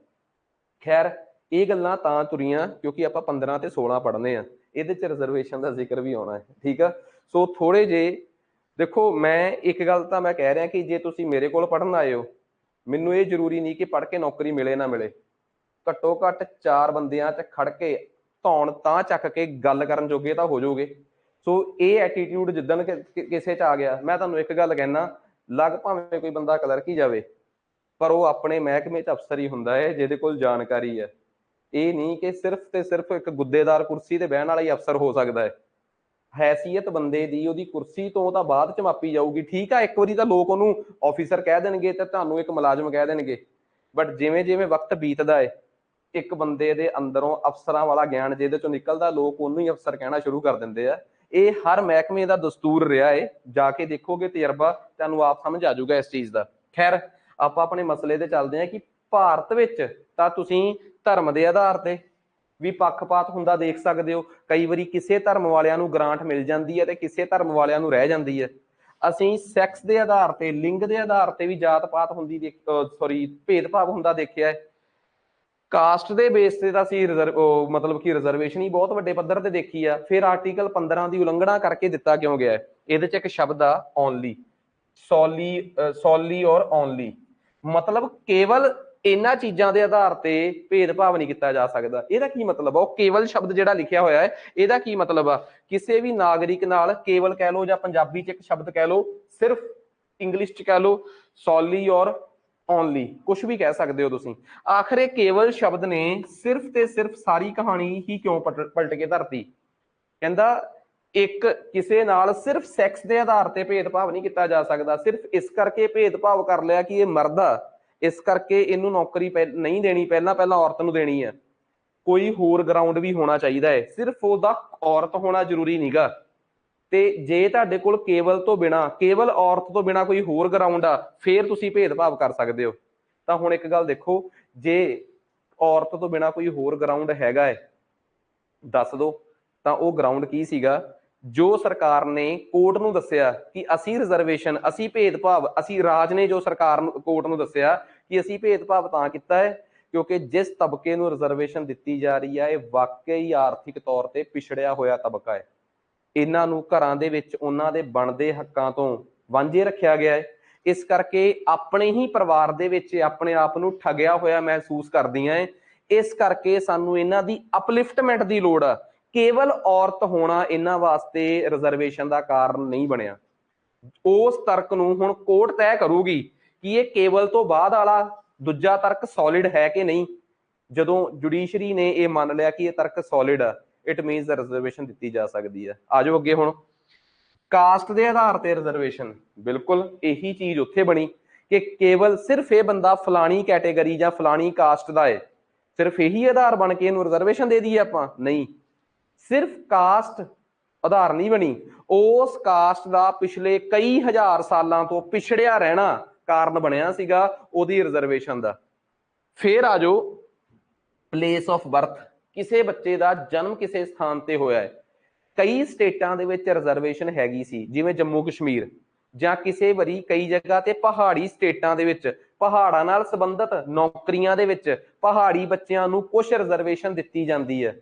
S1: ਖੈਰ ਇਹ ਗੱਲਾਂ ਤਾਂ ਤੁਰੀਆਂ ਕਿਉਂਕਿ ਆਪਾਂ 15 ਤੇ 16 ਪੜ੍ਹਨੇ ਆ, ਇਹਦੇ ਚ ਰਿਜ਼ਰਵੇਸ਼ਨ ਦਾ ਜ਼ਿਕਰ ਵੀ ਆਉਣਾ ਹੈ, ਠੀਕ ਆ। ਸੋ ਥੋੜੇ ਜਿਹੇ ਦੇਖੋ, ਮੈਂ ਇੱਕ ਗੱਲ ਤਾਂ ਮੈਂ ਕਹਿ ਰਿਹਾ ਕਿ ਜੇ ਤੁਸੀਂ ਮੇਰੇ ਕੋਲ ਪੜ੍ਹਨ ਆਏ ਹੋ, ਮੈਨੂੰ ਇਹ ਜ਼ਰੂਰੀ ਨਹੀਂ ਕਿ ਪੜ੍ਹ ਕੇ ਨੌਕਰੀ ਮਿਲੇ ਨਾ ਮਿਲੇ। ਘੱਟੋ ਘੱਟ 4 ਬੰਦਿਆਂ ਚ ਖੜ ਕੇ ਧੌਣ ਤਾਂ ਚੱਕ ਕੇ ਗੱਲ ਕਰਨ ਜੋਗੇ ਤਾਂ ਹੋ ਜਾਓਗੇ। ਸੋ ਇਹ ਐਟੀਟਿਊਡ ਜਿੱਦਣ ਕਿਸੇ ਚ ਆ ਗਿਆ, ਮੈਂ ਤੁਹਾਨੂੰ ਇੱਕ ਗੱਲ ਕਹਿਣਾ, ਲੱਗ ਭਾਵੇਂ ਕੋਈ ਬੰਦਾ ਕਲਰਕ ਹੀ ਜਾਵੇ ਪਰ ਉਹ ਆਪਣੇ ਮਹਿਕਮੇ ਚ ਅਫਸਰ ਹੀ ਹੁੰਦਾ ਹੈ ਜਿਹਦੇ ਕੋਲ ਜਾਣਕਾਰੀ ਹੈ। ਇਹ ਨਹੀਂ ਕਿ ਸਿਰਫ ਤੇ ਸਿਰਫ ਇੱਕ ਗੁੱਦੇਦਾਰ ਕੁਰਸੀ ਤੇ ਬਹਿਣ ਵਾਲਾ ਹੀ ਅਫਸਰ ਹੋ ਸਕਦਾ ਹੈ। ਹੈਸੀਅਤ ਬੰਦੇ ਦੀ ਉਹਦੀ ਕੁਰਸੀ ਤੋਂ ਤਾਂ ਬਾਅਦ ਚ ਮਾਪੀ ਜਾਊਗੀ। ਠੀਕ ਆ, ਇੱਕ ਵਾਰੀ ਤਾਂ ਲੋਕ ਉਹਨੂੰ ਆਫਿਸਰ ਕਹਿ ਦੇਣਗੇ ਤੇ ਤੁਹਾਨੂੰ ਇੱਕ ਮੁਲਾਜ਼ਮ ਕਹਿ ਦੇਣਗੇ, ਬਟ ਜਿਵੇਂ ਜਿਵੇਂ ਵਕਤ ਬੀਤਦਾ ਹੈ ਇੱਕ ਬੰਦੇ ਦੇ ਅੰਦਰੋਂ ਅਫਸਰਾਂ ਵਾਲਾ ਗਿਆਨ ਜਿਹਦੇ ਚੋਂ ਨਿਕਲਦਾ, ਲੋਕ ਉਹਨੂੰ ਹੀ ਅਫਸਰ ਕਹਿਣਾ ਸ਼ੁਰੂ ਕਰ ਦਿੰਦੇ ਆ। ਇਹ ਹਰ ਮਹਿਕਮੇ ਦਾ ਦਸਤੂਰ ਰਿਹਾ ਹੈ। ਜਾ ਕੇ ਦੇਖੋਗੇ ਤਜਰਬਾ, ਤੁਹਾਨੂੰ ਆਪ ਸਮਝ ਆ ਜਾਊਗਾ ਇਸ ਚੀਜ਼ ਦਾ। ਖੈਰ ਆਪਾਂ ਆਪਣੇ ਮਸਲੇ ਤੇ ਚੱਲਦੇ ਹਾਂ ਕਿ ਭਾਰਤ ਵਿੱਚ ਤਾਂ ਤੁਸੀਂ ਧਰਮ ਦੇ ਆਧਾਰ ਤੇ ਵੀ ਪੱਖਪਾਤ ਹੁੰਦਾ ਦੇਖ ਸਕਦੇ ਹੋ। ਕਈ ਵਾਰੀ ਕਿਸੇ ਧਰਮ ਵਾਲਿਆਂ ਨੂੰ ਗ੍ਰਾਂਟ ਮਿਲ ਜਾਂਦੀ ਹੈ ਤੇ ਕਿਸੇ ਧਰਮ ਵਾਲਿਆਂ ਨੂੰ ਰਹਿ ਜਾਂਦੀ ਹੈ। ਅਸੀਂ ਸੈਕਸ ਦੇ ਆਧਾਰ ਤੇ, ਲਿੰਗ ਦੇ ਆਧਾਰ ਤੇ ਵੀ ਜਾਤ ਪਾਤ ਹੁੰਦੀ ਭੇਦਭਾਵ ਹੁੰਦਾ ਦੇਖਿਆ ਹੈ। ਕਾਸਟ ਦੇ ਬੇਸ ਤੇ ਤਾਂ ਅਸੀਂ ਮਤਲਬ ਕਿ ਰਿਜ਼ਰਵੇਸ਼ਨ ਹੀ ਬਹੁਤ ਵੱਡੇ ਪੱਧਰ ਤੇ ਦੇਖੀ ਆ। ਫਿਰ ਆਰਟੀਕਲ 15 ਦੀ ਉਲੰਘਣਾ ਕਰਕੇ ਦਿੱਤਾ ਕਿਉਂ ਗਿਆ? ਇਹਦੇ ਚ ਇੱਕ ਸ਼ਬਦ ਆ ਓਨਲੀ, ਸੋਲੀ ਔਰ ਓਨਲੀ, ਮਤਲਬ ਕੇਵਲ ਇਹਨਾਂ ਚੀਜ਼ਾਂ ਦੇ ਆਧਾਰ ਤੇ ਭੇਦਭਾਵ ਨਹੀਂ ਕੀਤਾ ਜਾ ਸਕਦਾ। ਇਹਦਾ ਕੀ ਮਤਲਬ ਆ? ਉਹ ਕੇਵਲ ਸ਼ਬਦ ਜਿਹੜਾ ਲਿਖਿਆ ਹੋਇਆ ਹੈ ਇਹਦਾ ਕੀ ਮਤਲਬ ਆ? ਕਿਸੇ ਵੀ ਨਾਗਰਿਕ ਨਾਲ ਕੇਵਲ ਕਹਿ ਲਓ ਜਾਂ ਪੰਜਾਬੀ ਚ ਇੱਕ ਸ਼ਬਦ ਕਹਿ ਲਓ, ਸਿਰਫ ਇੰਗਲਿਸ਼ ਚ ਕਹਿ ਲਓ ਸੋਲੀ ਔਰ ਓਨਲੀ, ਕੁਛ ਵੀ ਕਹਿ ਸਕਦੇ ਹੋ ਤੁਸੀਂ। ਆਖਰ ਇਹ ਕੇਵਲ ਸ਼ਬਦ ਨੇ ਸਿਰਫ ਤੇ ਸਿਰਫ ਸਾਰੀ ਕਹਾਣੀ ਹੀ ਕਿਉਂ ਪਲਟ ਕੇ ਧਰਤੀ? ਕਹਿੰਦਾ ਇੱਕ ਕਿਸੇ ਨਾਲ ਸਿਰਫ ਸੈਕਸ ਦੇ ਆਧਾਰ ਤੇ ਭੇਦਭਾਵ ਨਹੀਂ ਕੀਤਾ ਜਾ ਸਕਦਾ। ਸਿਰਫ ਇਸ ਕਰਕੇ ਭੇਦਭਾਵ ਕਰ ਲਿਆ ਕਿ ਇਹ ਮਰਦ ਆ, ਇਸ ਕਰਕੇ ਇਹਨੂੰ ਨੌਕਰੀ ਨਹੀਂ ਦੇਣੀ, ਪਹਿਲਾਂ ਪਹਿਲਾਂ ਔਰਤ ਨੂੰ ਦੇਣੀ ਹੈ। ਕੋਈ ਹੋਰ ਗਰਾਊਂਡ ਵੀ ਹੋਣਾ ਚਾਹੀਦਾ ਹੈ, ਸਿਰਫ ਉਹਦਾ ਔਰਤ ਹੋਣਾ ਜ਼ਰੂਰੀ ਨਹੀਂਗਾ। ਤੇ ਜੇ ਤੁਹਾਡੇ ਕੋਲ ਕੇਵਲ ਤੋਂ ਬਿਨਾ, ਕੇਵਲ ਔਰਤ ਤੋਂ ਬਿਨਾ ਕੋਈ ਹੋਰ ਗਰਾਊਂਡ ਆ, ਫੇਰ ਤੁਸੀਂ ਭੇਦਭਾਵ ਕਰ ਸਕਦੇ ਹੋ। ਤਾਂ ਹੁਣ ਇੱਕ ਗੱਲ ਦੇਖੋ, ਜੇ ਔਰਤ ਤੋਂ ਬਿਨਾ ਕੋਈ ਹੋਰ ਗਰਾਊਂਡ ਹੈਗਾ ਹੈ ਦੱਸ ਦੋ, ਤਾਂ ਉਹ ਗਰਾਊਂਡ ਕੀ ਸੀਗਾ? ਜੋ ਸਰਕਾਰ ਨੇ ਕੋਰਟ ਨੂੰ ਦੱਸਿਆ ਕਿ ਅਸੀਂ ਰਿਜ਼ਰਵੇਸ਼ਨ, ਅਸੀਂ ਭੇਦਭਾਵ, ਅਸੀਂ ਰਾਜ ਨੇ ਜੋ ਸਰਕਾਰ ਨੂੰ, ਕੋਰਟ ਨੂੰ ਦੱਸਿਆ ਕਿ ਅਸੀਂ ਭੇਦਭਾਵ ਤਾਂ ਕੀਤਾ ਹੈ ਕਿਉਂਕਿ ਜਿਸ ਤਬਕੇ ਨੂੰ ਰਿਜ਼ਰਵੇਸ਼ਨ ਦਿੱਤੀ ਜਾ ਰਹੀ ਹੈ ਇਹ ਵਾਕਈ ਆਰਥਿਕ ਤੌਰ ਤੇ ਪਿਛੜਿਆ ਹੋਇਆ ਤਬਕਾ ਹੈ। ਇਹਨਾਂ ਨੂੰ ਘਰਾਂ ਦੇ ਵਿੱਚ ਉਹਨਾਂ ਦੇ ਬਣਦੇ ਹੱਕਾਂ ਤੋਂ ਵਾਂਝੇ ਰੱਖਿਆ ਗਿਆ ਹੈ। ਇਸ ਕਰਕੇ ਆਪਣੇ ਹੀ ਪਰਿਵਾਰ ਦੇ ਵਿੱਚ ਆਪਣੇ ਆਪ ਨੂੰ ਠੱਗਿਆ ਹੋਇਆ ਮਹਿਸੂਸ ਕਰਦੀਆਂ ਹੈ। ਇਸ ਕਰਕੇ ਸਾਨੂੰ ਇਹਨਾਂ ਦੀ ਅਪਲਿਫਟਮੈਂਟ ਦੀ ਲੋੜ ਆ। ਕੇਵਲ ਔਰਤ ਹੋਣਾ ਇਹਨਾਂ ਵਾਸਤੇ ਰਿਜ਼ਰਵੇਸ਼ਨ ਦਾ ਕਾਰਨ ਨਹੀਂ ਬਣਿਆ। ਉਸ ਤਰਕ ਨੂੰ ਹੁਣ ਕੋਰਟ ਤੈਅ ਕਰੂਗੀ ਕਿ ਇਹ ਕੇਵਲ ਤੋਂ ਬਾਅਦ ਵਾਲਾ ਦੂਜਾ ਤਰਕ ਸੋਲਿਡ ਹੈ ਕਿ ਨਹੀਂ। ਜਦੋਂ ਜੁਡੀਸ਼ਰੀ ਨੇ ਇਹ ਮੰਨ ਲਿਆ ਕਿ ਇਹ ਤਰਕ ਸੋਲਿਡ ਆ, ਇਟ ਮੀਨਸ ਰਿਜ਼ਰਵੇਸ਼ਨ ਦਿੱਤੀ ਜਾ ਸਕਦੀ ਹੈ। ਆ ਜਾਓ ਅੱਗੇ। ਹੁਣ ਕਾਸਟ ਦੇ ਆਧਾਰ ਤੇ ਰਿਜ਼ਰਵੇਸ਼ਨ, ਬਿਲਕੁਲ ਇਹੀ ਚੀਜ਼ ਉੱਥੇ ਬਣੀ ਕਿ ਕੇਵਲ ਸਿਰਫ ਇਹ ਬੰਦਾ ਫਲਾਣੀ ਕੈਟੇਗਰੀ ਜਾਂ ਫਲਾਣੀ ਕਾਸਟ ਦਾ ਹੈ, ਸਿਰਫ ਇਹੀ ਆਧਾਰ ਬਣ ਕੇ ਇਹਨੂੰ ਰਿਜ਼ਰਵੇਸ਼ਨ ਦੇ ਦਈਏ ਆਪਾਂ? ਨਹੀਂ, ਸਿਰਫ ਕਾਸਟ ਆਧਾਰ ਨਹੀਂ ਬਣੀ, ਉਸ ਕਾਸਟ ਦਾ ਪਿਛਲੇ ਕਈ ਹਜ਼ਾਰ ਸਾਲਾਂ ਤੋਂ ਪਿਛੜਿਆ ਰਹਿਣਾ ਕਾਰਨ ਬਣਿਆ ਸੀਗਾ ਉਹਦੀ ਰਿਜ਼ਰਵੇਸ਼ਨ ਦਾ। ਫੇਰ ਆ ਜਾਓ ਪਲੇਸ ਆਫ ਬਰਥ, ਕਿਸੇ ਬੱਚੇ ਦਾ ਜਨਮ ਕਿਸੇ ਸਥਾਨ ਤੇ ਹੋਇਆ ਹੈ। ਕਈ ਸਟੇਟਾਂ ਦੇ ਵਿੱਚ ਰਿਜ਼ਰਵੇਸ਼ਨ ਹੈਗੀ ਸੀ, ਜਿਵੇਂ ਜੰਮੂ ਕਸ਼ਮੀਰ, ਜਾਂ ਕਿਸੇ ਵਾਰੀ ਕਈ ਜਗ੍ਹਾ ਤੇ ਪਹਾੜੀ ਸਟੇਟਾਂ ਦੇ ਵਿੱਚ ਪਹਾੜਾਂ ਨਾਲ ਸੰਬੰਧਿਤ ਨੌਕਰੀਆਂ ਦੇ ਵਿੱਚ ਪਹਾੜੀ ਬੱਚਿਆਂ ਨੂੰ ਕੁਝ ਰਿਜ਼ਰਵੇਸ਼ਨ ਦਿੱਤੀ ਜਾਂਦੀ ਹੈ।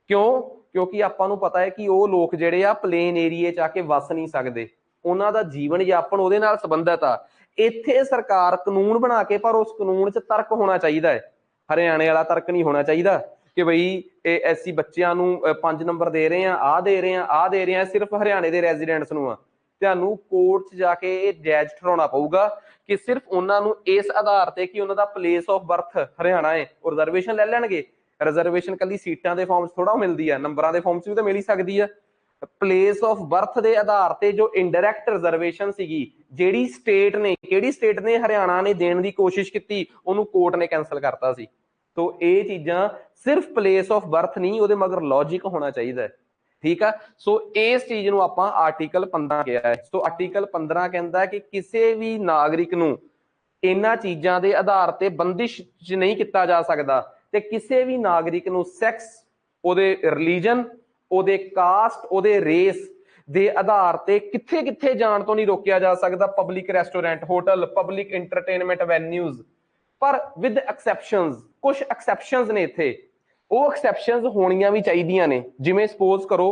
S1: ਕਿਉਂ? ਕਿਉਂਕਿ ਆਪਾਂ ਨੂੰ ਪਤਾ ਹੈ ਕਿ ਉਹ ਲੋਕ ਜਿਹੜੇ ਆ ਪਲੇਨ ਏਰੀਏ 'ਚ ਆ ਕੇ ਵਸ ਨਹੀਂ ਸਕਦੇ, ਉਹਨਾਂ ਦਾ ਜੀਵਨ ਯਾਪਨ ਉਹਦੇ ਨਾਲ ਸੰਬੰਧਿਤ ਆ। ਇੱਥੇ ਸਰਕਾਰ ਕਾਨੂੰਨ ਬਣਾ ਕੇ, ਪਰ ਉਸ ਕਾਨੂੰਨ 'ਚ ਤਰਕ ਹੋਣਾ ਚਾਹੀਦਾ ਹੈ। ਹਰਿਆਣੇ ਵਾਲਾ ਤਰਕ ਨਹੀਂ ਹੋਣਾ ਚਾਹੀਦਾ ਕਿ ਬਈ ਇਹ ਐਸੀ ਬੱਚਿਆਂ ਨੂੰ 5 ਨੰਬਰ ਦੇ ਰਹੇ ਆ, ਆਹ ਦੇ ਰਹੇ ਆ, ਆਹ ਦੇ ਰਹੇ ਆ, ਸਿਰਫ ਹਰਿਆਣੇ ਦੇ ਰੈਜ਼ੀਡੈਂਟਸ ਨੂੰ ਆ। ਤੁਹਾਨੂੰ ਕੋਰਟ 'ਚ ਜਾ ਕੇ ਇਹ ਜਾਇਜ਼ ਠਹਿਰਾਉਣਾ ਪਊਗਾ ਕਿ ਸਿਰਫ ਉਹਨਾਂ ਨੂੰ ਇਸ ਆਧਾਰ ਤੇ ਕਿ ਉਹਨਾਂ ਦਾ ਪਲੇਸ ਆਫ ਬਰਥ ਹਰਿਆਣਾ ਹੈ, ਉਹ ਰਿਜ਼ਰਵੇਸ਼ਨ ਲੈ ਲੈਣਗੇ। ਰਿਜ਼ਰਵੇਸ਼ਨ ਕੱਲੀ ਸੀਟਾਂ ਦੇ ਫਾਰਮ 'ਚ ਥੋੜਾ ਮਿਲਦੀ ਹੈ, ਨੰਬਰਾਂ ਦੇ ਫਾਰਮ 'ਚ ਵੀ ਤਾਂ ਮਿਲ ਹੀ ਸਕਦੀ ਹੈ। ਪਲੇਸ ਆਫ ਬਰਥ ਦੇ ਆਧਾਰ ਤੇ ਜੋ ਇਨਡਾਇਰੈਕਟ ਰਿਜ਼ਰਵੇਸ਼ਨ ਸੀਗੀ, ਜਿਹੜੀ ਸਟੇਟ ਨੇ, ਕਿਹੜੀ ਸਟੇਟ ਨੇ? ਹਰਿਆਣਾ ਨੇ ਦੇਣ ਦੀ ਕੋਸ਼ਿਸ਼ ਕੀਤੀ, ਉਹਨੂੰ ਕੋਰਟ ਨੇ ਕੈਂਸਲ ਕਰਤਾ ਸੀ। ਤੋ ਇਹ ਚੀਜ਼ਾਂ ਸਿਰਫ ਪਲੇਸ ਆਫ ਬਰਥ ਨਹੀਂ, ਉਹਦੇ ਮਗਰ ਲੌਜਿਕ ਹੋਣਾ ਚਾਹੀਦਾ ਹੈ। ਠੀਕ ਆ। ਸੋ ਇਸ ਚੀਜ਼ ਨੂੰ ਆਪਾਂ ਆਰਟੀਕਲ 15 ਕਿਹਾ ਹੈ। ਸੋ ਆਰਟੀਕਲ 15 ਕਹਿੰਦਾ ਕਿ ਕਿਸੇ ਵੀ ਨਾਗਰਿਕ ਨੂੰ ਇਹਨਾਂ ਚੀਜ਼ਾਂ ਦੇ ਆਧਾਰ ਤੇ ਬੰਦਿਸ਼ ਨਹੀਂ ਕੀਤਾ ਜਾ ਸਕਦਾ, ਤੇ ਕਿਸੇ ਵੀ ਨਾਗਰਿਕ ਨੂੰ ਸੈਕਸ, ਉਹਦੇ ਰਿਲੀਜਨ, ਉਹਦੇ ਕਾਸਟ, ਉਹਦੇ ਰੇਸ ਦੇ ਆਧਾਰ ਤੇ ਕਿੱਥੇ ਕਿੱਥੇ ਜਾਣ ਤੋਂ ਨਹੀਂ ਰੋਕਿਆ ਜਾ ਸਕਦਾ। Public restaurant, hotel, public entertainment venues, ਪਰ ਵਿਦ ਐਕਸੈਪਸ਼ਨਸ। ਕੁਝ ਐਕਸੈਪਸ਼ਨਸ ਨੇ ਇੱਥੇ, ਉਹ ਐਕਸੈਪਸ਼ਨਸ ਹੋਣੀਆਂ ਵੀ ਚਾਹੀਦੀਆਂ ਨੇ। ਜਿਵੇਂ ਸਪੋਜ਼ ਕਰੋ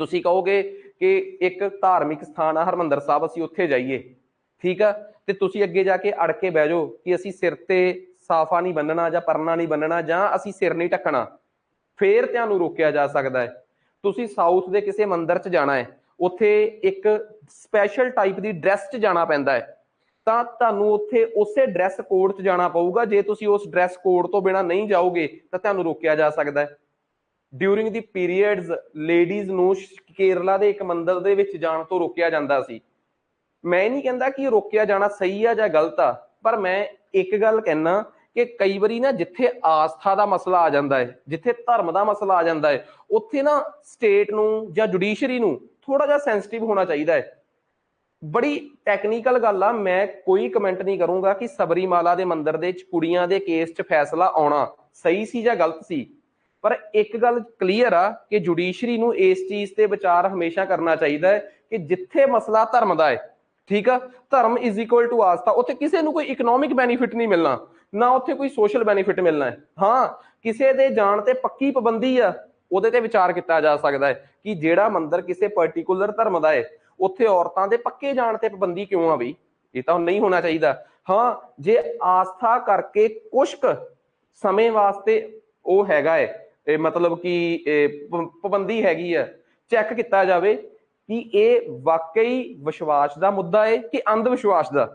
S1: ਤੁਸੀਂ ਕਹੋਗੇ ਕਿ ਇੱਕ ਧਾਰਮਿਕ ਸਥਾਨ ਆ ਹਰਿਮੰਦਰ ਸਾਹਿਬ, ਅਸੀਂ ਉੱਥੇ ਜਾਈਏ, ਠੀਕ ਆ, ਤੇ ਤੁਸੀਂ ਅੱਗੇ ਜਾ ਕੇ ਅੜ ਕੇ ਬਹਿ ਜਾਓ ਕਿ ਅਸੀਂ ਸਿਰ ਤੇ ਸਾਫਾ ਨਹੀਂ ਬੰਨਣਾ ਜਾਂ ਪਰਨਾ ਨਹੀਂ ਬੰਨਣਾ ਜਾਂ ਅਸੀਂ ਸਿਰ ਨਹੀਂ ਢੱਕਣਾ, ਫੇਰ ਤੁਹਾਨੂੰ ਰੋਕਿਆ ਜਾ ਸਕਦਾ ਹੈ। ਤੁਸੀਂ ਸਾਊਥ ਦੇ ਕਿਸੇ ਮੰਦਿਰ 'ਚ ਜਾਣਾ ਹੈ, ਉੱਥੇ ਇੱਕ ਸਪੈਸ਼ਲ ਟਾਈਪ ਦੀ ਡਰੈਸ 'ਚ ਜਾਣਾ ਪੈਂਦਾ ਹੈ, ਤਾਂ ਤੁਹਾਨੂੰ ਉੱਥੇ ਉਸੇ ਡਰੈਸ ਕੋਡ 'ਚ ਜਾਣਾ ਪਊਗਾ। ਜੇ ਤੁਸੀਂ ਉਸ ਡਰੈਸ ਕੋਡ ਤੋਂ ਬਿਨਾਂ ਨਹੀਂ ਜਾਓਗੇ ਤਾਂ ਤੁਹਾਨੂੰ ਰੋਕਿਆ ਜਾ ਸਕਦਾ ਹੈ। ਡਿਊਰਿੰਗ ਦੀ ਪੀਰੀਅਡਸ ਲੇਡੀਜ਼ ਨੂੰ ਕੇਰਲਾ ਦੇ ਇੱਕ ਮੰਦਿਰ ਦੇ ਵਿੱਚ ਜਾਣ ਤੋਂ ਰੋਕਿਆ ਜਾਂਦਾ ਸੀ। ਮੈਂ ਨਹੀਂ ਕਹਿੰਦਾ ਕਿ ਰੋਕਿਆ ਜਾਣਾ ਸਹੀ ਆ ਜਾਂ ਗਲਤ ਆ, ਪਰ ਮੈਂ ਇੱਕ ਗੱਲ ਕਹਿਣਾ ਕਿ ਕਈ ਵਾਰੀ ਨਾ ਜਿੱਥੇ ਆਸਥਾ ਦਾ ਮਸਲਾ ਆ ਜਾਂਦਾ ਹੈ, ਜਿੱਥੇ ਧਰਮ ਦਾ ਮਸਲਾ ਆ ਜਾਂਦਾ ਹੈ, ਉੱਥੇ ਨਾ ਸਟੇਟ ਨੂੰ ਜਾਂ ਜੁਡੀਸ਼ਰੀ ਨੂੰ ਥੋੜਾ ਜਿਹਾ ਸੈਂਸਿਟਿਵ ਹੋਣਾ ਚਾਹੀਦਾ ਹੈ। ਬੜੀ ਟੈਕਨੀਕਲ ਗੱਲ ਆ, ਮੈਂ ਕੋਈ ਕਮੈਂਟ ਨਹੀਂ ਕਰੂੰਗਾ ਕਿ ਸਬਰੀਮਾਲਾ ਦੇ ਮੰਦਿਰ ਦੇ ਵਿੱਚ ਕੁੜੀਆਂ ਦੇ ਕੇਸ 'ਚ ਫੈਸਲਾ ਆਉਣਾ ਸਹੀ ਸੀ ਜਾਂ ਗਲਤ ਸੀ, ਪਰ ਇੱਕ ਗੱਲ ਕਲੀਅਰ ਆ ਕਿ ਜੁਡੀਸ਼ਰੀ ਨੂੰ ਇਸ ਚੀਜ਼ ਤੇ ਵਿਚਾਰ ਹਮੇਸ਼ਾ ਕਰਨਾ ਚਾਹੀਦਾ ਹੈ ਕਿ ਜਿੱਥੇ ਮਸਲਾ ਧਰਮ ਦਾ ਹੈ, ਠੀਕ ਆ, ਧਰਮ ਇਜ਼ ਇਕੁਅਲ ਟੂ ਆਸਥਾ, ਉੱਥੇ ਕਿਸੇ ਨੂੰ ਕੋਈ ਇਕਨੋਮਿਕ ਬੈਨੀਫਿਟ ਨਹੀਂ ਮਿਲਣਾ, ਨਾ ਉੱਥੇ ਕੋਈ ਸੋਸ਼ਲ ਬੈਨੀਫਿਟ ਮਿਲਣਾ ਹੈ। ਹਾਂ, ਕਿਸੇ ਦੇ ਜਾਣ ਤੇ ਪੱਕੀ ਪਾਬੰਦੀ ਆ, ਉਹਦੇ ਤੇ ਵਿਚਾਰ ਕੀਤਾ ਜਾ ਸਕਦਾ ਹੈ ਕਿ ਜਿਹੜਾ ਮੰਦਿਰ ਕਿਸੇ ਪਾਰਟਿਕੂਲਰ ਧਰਮ ਦਾ ਹੈ, ਉੱਥੇ ਔਰਤਾਂ ਦੇ ਪੱਕੇ ਜਾਣ ਤੇ ਪਾਬੰਦੀ ਕਿਉਂ ਆ ਬਈ? ਇਹ ਤਾਂ ਨਹੀਂ ਹੋਣਾ ਚਾਹੀਦਾ। ਹਾਂ, ਜੇ ਆਸਥਾ ਕਰਕੇ ਕੁਛ ਕੁ ਸਮੇਂ ਵਾਸਤੇ ਉਹ ਹੈਗਾ ਹੈ, ਮਤਲਬ ਕਿ ਪਾਬੰਦੀ ਹੈਗੀ ਆ, ਚੈੱਕ ਕੀਤਾ ਜਾਵੇ ਕਿ ਇਹ ਵਾਕਈ ਵਿਸ਼ਵਾਸ ਦਾ ਮੁੱਦਾ ਹੈ ਕਿ ਅੰਧ ਵਿਸ਼ਵਾਸ ਦਾ।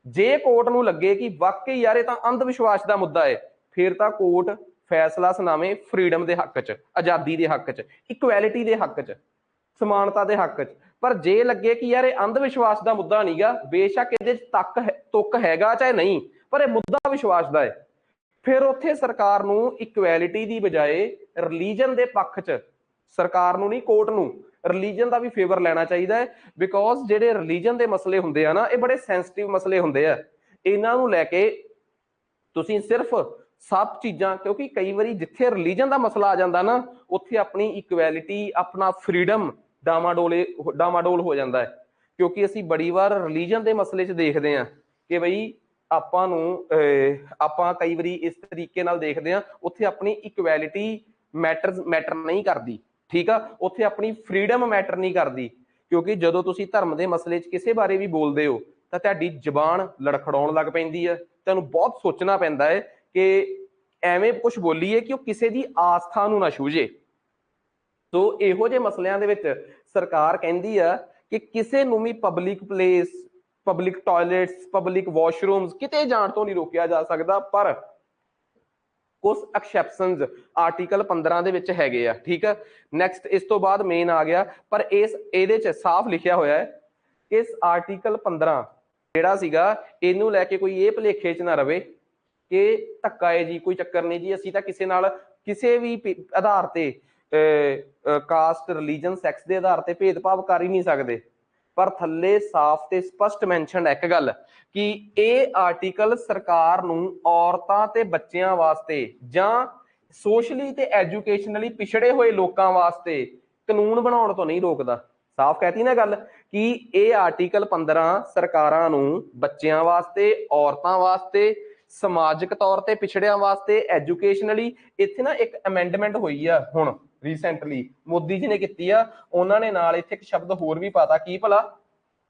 S1: ਜੇ ਕੋਰਟ ਨੂੰ ਲੱਗੇ ਕਿ ਵਾਕਈ ਯਾਰ ਇਹ ਤਾਂ ਅੰਧ ਵਿਸ਼ਵਾਸ ਦਾ ਮੁੱਦਾ ਹੈ, ਫਿਰ ਤਾਂ ਕੋਰਟ ਫੈਸਲਾ ਸੁਣਾਵੇ ਫਰੀडम ਦੇ ਹੱਕ 'ਚ, ਆਜ਼ਾਦੀ ਦੇ ਹੱਕ 'ਚ, ਇਕੁਐਲਿਟੀ ਦੇ ਹੱਕ 'ਚ। समानता के हक च। पर जे लगे कि यार अंध विश्वास का मुद्दा नहीं गा, बेशक ये तुक हैगा चाहे नहीं, पर यह मुद्दा विश्वास का है, फिर उत्थे सरकार नूं इक्वैलिटी की बजाय रिलीजन के पक्ष च, सरकार नूं नहीं कोर्ट नूं रिलीजन का भी फेवर लेना चाहिए है। बिकॉज जेडे रिलीजन के मसले हुंदे आ ना, ये बड़े सेंसिटिव मसले हुंदे आ, इन्हां नूं लैके तुसीं सिर्फ सब चीज़ां, क्योंकि कई बार जिथे रिलीजन का मसला आ जाता ना, उत्थे अपनी इक्वैलिटी अपना फ्रीडम डामाडोल हो जाता है। क्योंकि असीं बड़ी बार रिलीजन के मसले च देखते हैं कि बई ਆਪਾਂ कई बार इस तरीके नाल देखते हैं, उत्थे अपनी इक्वैलिटी मैटर नहीं करती, ठीक है, उत्थे अपनी फ्रीडम मैटर नहीं करती। क्योंकि जदों तुसीं धर्म के मसले च किसी बारे भी बोलते हो तो तुहाडी जबान लड़खड़ाउण लग पैंदी है, तुहानूं बहुत सोचना पैंदा है कि एवें कुछ बोलीए कि वह किसी की आस्था नूं ना छूजे। तो इहो जे मसलिਆਂ ਦੇ ਵਿੱਚ सरकार कहती है कि किसी नूं भी public place, public toilets, public washrooms किते जाण तो नहीं रोकिया जा सकता। पर कुछ एक्सैप्शनस आर्टिकल 15 ਦੇ ਵਿੱਚ ਹੈਗੇ ਆ, ठीक है। नैक्सट इस तो बाद मेन आ गया, पर इस ਇਹਦੇ ਚ साफ लिखिया होया है कि इस आर्टिकल 15 ਜਿਹੜਾ ਸੀਗਾ ਇਹਨੂੰ ਲੈ ਕੇ ਕੋਈ ਇਹ ਭੁਲੇਖੇ ਚ ਨਾ ਰਵੇ कि ਧੱਕਾ है जी, कोई चक्कर नहीं जी, ਅਸੀਂ ਤਾਂ ਕਿਸੇ ਨਾਲ ਕਿਸੇ ਵੀ ਆਧਾਰ ਤੇ ਕਾਸਟ, ਰਿਲੀਜਨ, ਸੈਕਸ ਦੇ ਆਧਾਰ ਤੇ ਭੇਦਭਾਵ ਕਰ ਹੀ ਨਹੀਂ ਸਕਦੇ। पर थल्ले साफ ते स्पष्ट मैंशन एक गल कि यह आर्टिकल सरकार नूं औरतां ते बच्चियां वास्ते जां सोशली ते एजुकेशनली पिछड़े हुए लोकां वास्ते कानून बनाउण तो नहीं रोकदा। साफ कहती ना गल कि यह आर्टिकल 15 सरकारां नूं बच्चियां वास्ते, औरतां वास्ते, समाजिक तौर ते पिछड़ियां वास्ते, एजुकेशनली इत्थे ना एक अमेंडमेंट हुई है हुण रीसेंटली मोदी जी ने की आ, उन्होंने नाल इत्थे एक शब्द होर भी पाता की भला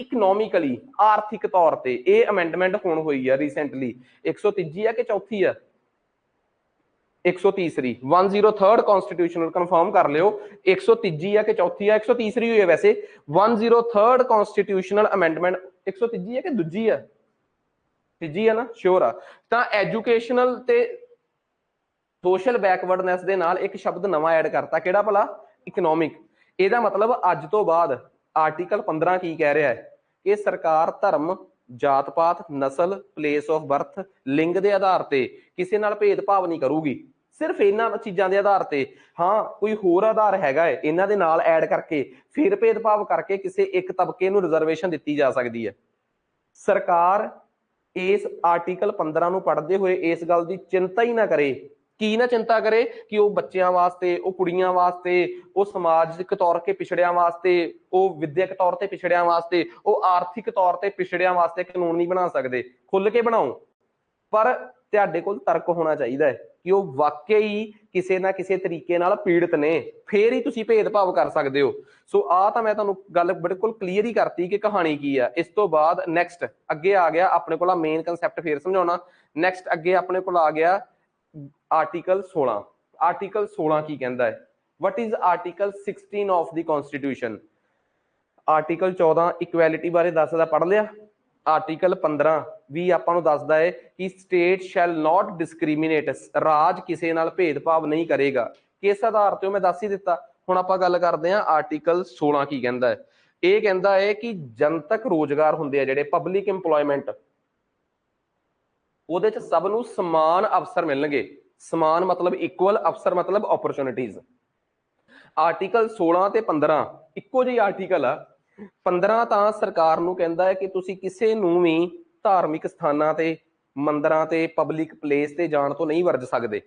S1: इकनॉमिकली, आर्थिक तौर पे ये अमेंडमेंट हुण हुई है रीसेंटली। 130 है कि चौथी है? 130वीं 103rd कॉन्स्टिट्यूशनल, कंफर्म कर लियो 130 है कि चौथी है? 130वीं हुई है वैसे। 103rd कॉन्स्टिट्यूशनल अमेंडमेंट 130 है कि दूजी है? तीजी है ना, श्योर आ। तो एजुकेशनल ते सोशल बैकवर्डनैस दे नाल एक शब्द नवा ऐड करता, किहड़ा भला? इकनॉमिक। ਇਹਦਾ मतलब ਅੱਜ ਤੋਂ ਬਾਅਦ आर्टिकल 15 की कह रहा है कि सरकार धर्म, जात पात, नस्ल, प्लेस ऑफ बर्थ, लिंग के आधार पर किसी नाल भेदभाव नहीं करूगी, सिर्फ इन्हां चीज़ों के आधार पर। हाँ कोई होर आधार हैगा है इन्हां दे नाल ऐड करके फिर भेदभाव करके किसी एक तबके नूं रिजर्वेशन दी जा सकती है। सरकार इस आर्टिकल 15 नूं पढ़दे हुए इस गल की चिंता ही ना करे, की ना चिंता करे कि वो बच्चों वास्ते, वो कुड़ियां वास्ते, वो समाजिक तौर के पिछड़ियां वास्ते, वो विद्यक तौर पर पिछड़ियां वास्ते, वो आर्थिक तौर पर पिछड़ियां वास्ते कानून नहीं बना सकते। खुल के बनाओ, पर तुहाडे कोल तर्क होना चाहिए है कि वो वाकई किसी ना किसी तरीके नाल पीड़ित ने, फिर ही तुसीं भेदभाव कर सकते हो। सो आ तां मैं तुहानूं गल बिल्कुल क्लीयर ही करती कि कहानी की है। इस तो बाद नैक्सट अगे आ गया अपने कोल मेन कंसैप्ट फिर समझाउणा। नैक्सट अगे अपने कोल आ गया आर्टिकल 16। आर्टिकल 16 की कहता है? What is article 16 of the constitution? Article 14 equality बारे दसदा, पढ़ लिया। आर्टिकल 15 भी आपां नूं दसदा है कि स्टेट शैल नॉट डिस्क्रिमिनेट, राज किसी नाल भेदभाव नहीं करेगा। किस आधार ते मैं दस ही दिता। हुण आपां गल करदे हां आर्टिकल 16 की कहता है। यह कहता है कि जनतक रोजगार हुंदे आ जिहड़े पब्लिक इंप्लॉयमेंट, ਉਹਦੇ ਚ सब ਨੂੰ समान अवसर मिलणगे। समान मतलब इक्वल, अवसर मतलब अपॉर्चुनिटीज। आर्टिकल 16 ਤੇ 15 ਇੱਕੋ ਜਿਹੀ आर्टिकल आ। 15 ਤਾਂ ਸਰਕਾਰ ਨੂੰ ਕਹਿੰਦਾ ਹੈ ਕਿ ਤੁਸੀਂ ਕਿਸੇ ਨੂੰ ਵੀ ਧਾਰਮਿਕ ਸਥਾਨਾਂ ਤੇ, ਮੰਦਰਾਂ ਤੇ, ਪਬਲਿਕ ਪਲੇਸ ਤੇ ਜਾਣ ਤੋਂ ਨਹੀਂ ਵਰਜ ਸਕਦੇ।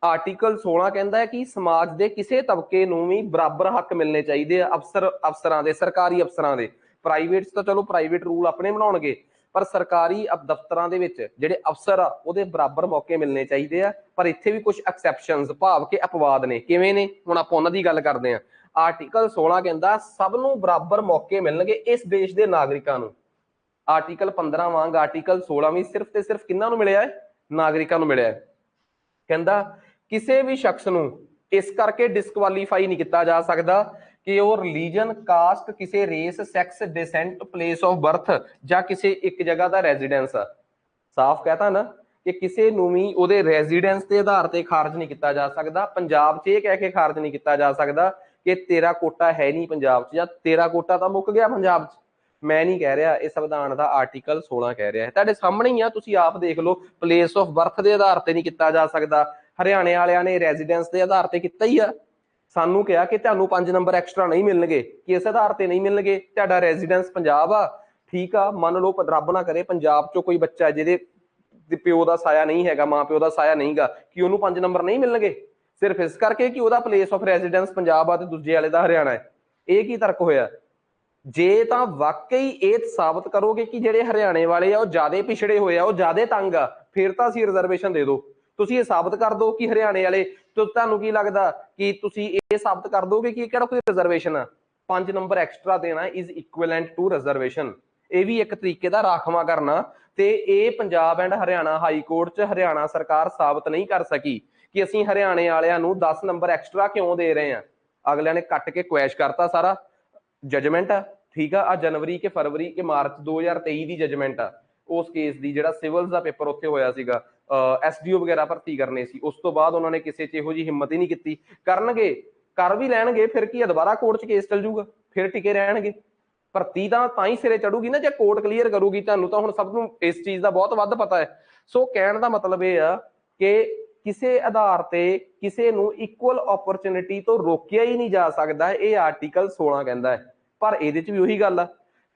S1: ਆਰਟੀਕਲ 16 ਕਹਿੰਦਾ ਹੈ ਕਿ ਸਮਾਜ ਦੇ ਕਿਸੇ ਤਬਕੇ ਨੂੰ ਵੀ ਬਰਾਬਰ ਹੱਕ ਮਿਲਣੇ ਚਾਹੀਦੇ ਆ, ਅਫਸਰਾਂ ਦੇ, ਸਰਕਾਰੀ ਅਫਸਰਾਂ ਦੇ। ਪ੍ਰਾਈਵੇਟ ਤਾਂ ਚਲੋ ਪ੍ਰਾਈਵੇਟ ਰੂਲ ਆਪਣੇ ਬਣਾਉਣਗੇ, पर सरकारी दफ्तरां दे विच जिहड़े अफसर आ उहदे बराबर मौके मिलने चाहिए आ। पर इत्थे भी कुछ एक्सैप्शनस, भाव के अपवाद ने। किवें ने? हुण आपां उहनां दी गल करदे हां। आर्टिकल 16 कहंदा सब नूं बराबर मौके मिलणगे इस देश दे नागरिकां नूं। आर्टिकल 15 वांग आर्टिकल 16 भी सिर्फ ते सिर्फ किन्हां नूं मिलिआ है? नागरिकां नूं मिलिआ है। कहंदा किसी भी शख्स नूं इस करके डिसकुआलीफाई नहीं किया जा सकता कि वो रिलीजन, कास्ट, किसी race, sex, descent, place of birth या किसी एक जगह का रेजिडेंस। साफ कहता ना कि किसी नूं भी उहदे रेजिडेंस के आधार पर खारज नहीं किया जा सकता। पंजाब च यह कह के खारज नहीं किया जा सकता कि तेरा कोटा है नहीं पंजाब च, या तेरा कोटा तो मुक गया पंजाब च। मैं नहीं कह रहा, ये संविधान का आर्टिकल 16 कह रहा है, तुहाडे सामने ही आ, तुसीं आप देख लो। प्लेस ऑफ बर्थ के आधार पर नहीं किया जा सकता, हरियाणे वालियां ने रेजिडेंस के आधार पर किया ही आ। सानू कहा कि तुहानू 5 नंबर एक्सट्रा नहीं मिलणगे, किस आधार पर नहीं मिलणगे, तुहाडा रेजिडेंस पंजाब आ, ठीक आ। मान लो रब ना करे पंजाब चो कोई बच्चा जिहदे प्यो का साया नहीं है, मां प्यो का साया नहीं गा, कि उन्होंने 5 नंबर नहीं मिलणगे सिर्फ इस करके कि वह प्लेस ऑफ रेजिडेंस पंजाब आ ते दूजे वाले का हरियाणा है। ये की तर्क होया? जे तो वाकई ये साबित करोगे कि जेडे हरियाणे वाले आ ज्यादा पिछड़े हुए आ, ज्यादा तंग आ, फिर तो असीं रिजर्वेशन दे दो। तुसीं ये साबित कर दो कि हरियाणे वाले, तो तुहानू की लगदा कि तुसीं ये साबित कर दोगे कि किहड़ा कोई रिजर्वेशन आ? 5 नंबर एक्सट्रा देना इज इक्विवेलेंट टू रिजर्वेशन। ये भी एक तरीके का राखवा करना। ते ये Punjab and Haryana high court च हरियाणा सरकार साबित नहीं कर सकी कि असीं हरियाणे वालियां नू 10 नंबर एक्सट्रा क्यों दे रहे हैं। अगलियां ने कट के क्वैश करता सारा जजमेंट आ, ठीक आ। जनवरी के फरवरी के मार्च 2023 की जजमेंट आ उस केस की, जिहड़ा सिविल्स का पेपर उत्थे होया सीगा, SDO वगैरह भर्ती करने सी। उस तो बाद उन्होंने किसी च इहो जी हिम्मत ही नहीं की। करनगे, कर भी लैणगे, फिर की दोबारा कोर्ट च केस चल जूगा, फिर टिके रहणगे। भर्ती ਤਾਂ ਹੀ सिरे चढ़ूगी ना जे कोर्ट क्लीयर करूगी। ਤੁਹਾਨੂੰ ਤਾਂ ਹੁਣ ਸਭ ਨੂੰ ਇਸ ਚੀਜ਼ ਦਾ ਬਹੁਤ ਵੱਧ ਪਤਾ ਹੈ। ਸੋ ਕਹਿਣ ਦਾ ਮਤਲਬ ਇਹ ਆ ਕਿ ਕਿਸੇ ਆਧਾਰ ਤੇ ਕਿਸੇ ਨੂੰ ਇਕੁਅਲ ਓਪਰਚੁਨਿਟੀ ਤੋਂ ਰੋਕਿਆ ਹੀ ਨਹੀਂ ਜਾ ਸਕਦਾ, ਇਹ ਆਰਟੀਕਲ 16 ਕਹਿੰਦਾ ਹੈ। ਪਰ ਇਹਦੇ ਚ ਵੀ ਉਹੀ ਗੱਲ ਆ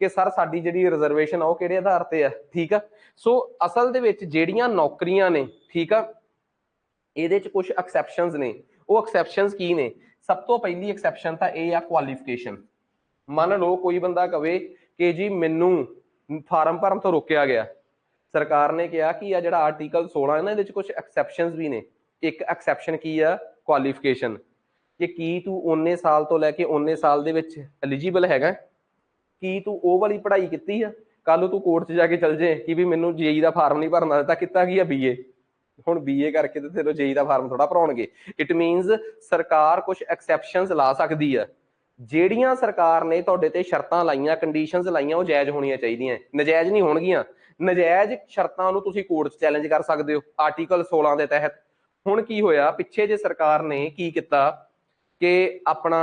S1: ਕਿ ਸਰ ਸਾਡੀ ਜਿਹੜੀ ਰਿਜ਼ਰਵੇਸ਼ਨ ਆ ਉਹ ਕਿਹੜੇ ਆਧਾਰ ਤੇ ਆ, ਠੀਕ ਆ। ਸੋ ਅਸਲ ਦੇ ਵਿੱਚ ਜਿਹੜੀਆਂ ਨੌਕਰੀਆਂ ਨੇ, ਠੀਕ ਆ, ਇਹਦੇ ਚ ਕੁਝ ਐਕਸੈਪਸ਼ਨਸ ਨੇ। ਉਹ ਐਕਸੈਪਸ਼ਨਸ ਕੀ ਨੇ? ਸਭ ਤੋਂ ਪਹਿਲੀ ਐਕਸੈਪਸ਼ਨ ਤਾਂ ਇਹ ਆ ਕੁਆਲੀਫਿਕੇਸ਼ਨ। ਮੰਨ ਲਓ ਕੋਈ ਬੰਦਾ ਕਵੇ ਕਿ ਜੀ ਮੈਨੂੰ ਫਾਰਮ ਭਰਨ ਤੋਂ ਰੋਕਿਆ ਗਿਆ, ਸਰਕਾਰ ਨੇ ਕਿਹਾ ਕਿ ਆ ਜਿਹੜਾ ਆਰਟੀਕਲ 16 ਹੈ ਨਾ, ਇਹਦੇ ਚ ਕੁਝ ਐਕਸੈਪਸ਼ਨਸ ਵੀ ਨੇ। ਇੱਕ ਐਕਸੈਪਸ਼ਨ ਕੀ ਆ? ਕੁਆਲੀਫਿਕੇਸ਼ਨ, ਕਿ ਕੀ ਤੂੰ ਉਨੇ ਸਾਲ ਤੋਂ ਲੈ ਕੇ ਉਨੇ ਸਾਲ ਦੇ ਵਿੱਚ ਐਲੀਜੀਬਲ ਹੈਗਾ, ਕੀ ਤੂੰ ਉਹ ਵਾਲੀ ਪੜ੍ਹਾਈ ਕੀਤੀ ਆ। ਕੱਲ ਨੂੰ ਤੂੰ ਕੋਰਟ 'ਚ ਜਾ ਕੇ ਚੱਲ ਜੇ ਕਿ ਵੀ ਮੈਨੂੰ ਜੇਈ ਦਾ ਫਾਰਮ ਨਹੀਂ ਭਰਨਾ ਦਿੱਤਾ, ਕੀਤਾ ਕੀ ਆ? BA। ਹੁਣ BA ਕਰਕੇ ਤੇ ਤੈਨੂੰ ਜੇਈ ਦਾ ਫਾਰਮ ਥੋੜਾ ਭਰਾਉਣਗੇ। ਇਟ ਮੀਨਸ ਸਰਕਾਰ ਕੁਝ ਐਕਸੈਪਸ਼ਨਸ ਲਾ ਸਕਦੀ ਆ। ਜਿਹੜੀਆਂ ਸਰਕਾਰ ਨੇ ਤੁਹਾਡੇ ਤੇ ਸ਼ਰਤਾਂ ਲਾਈਆਂ, ਕੰਡੀਸ਼ਨਸ ਲਾਈਆਂ, ਉਹ ਜਾਇਜ਼ ਹੋਣੀਆਂ ਚਾਹੀਦੀਆਂ, ਨਜਾਇਜ਼ ਨਹੀਂ ਹੋਣਗੀਆਂ। ਨਜਾਇਜ਼ ਸ਼ਰਤਾਂ ਨੂੰ ਤੁਸੀਂ ਕੋਰਟ 'ਚ ਚੈਲੰਜ ਕਰ ਸਕਦੇ ਹੋ ਆਰਟੀਕਲ 16 ਦੇ ਤਹਿਤ। ਹੁਣ ਕੀ ਹੋਇਆ ਪਿੱਛੇ ਜੇ ਸਰਕਾਰ ਨੇ ਕੀ ਕੀਤਾ ਕਿ ਆਪਣਾ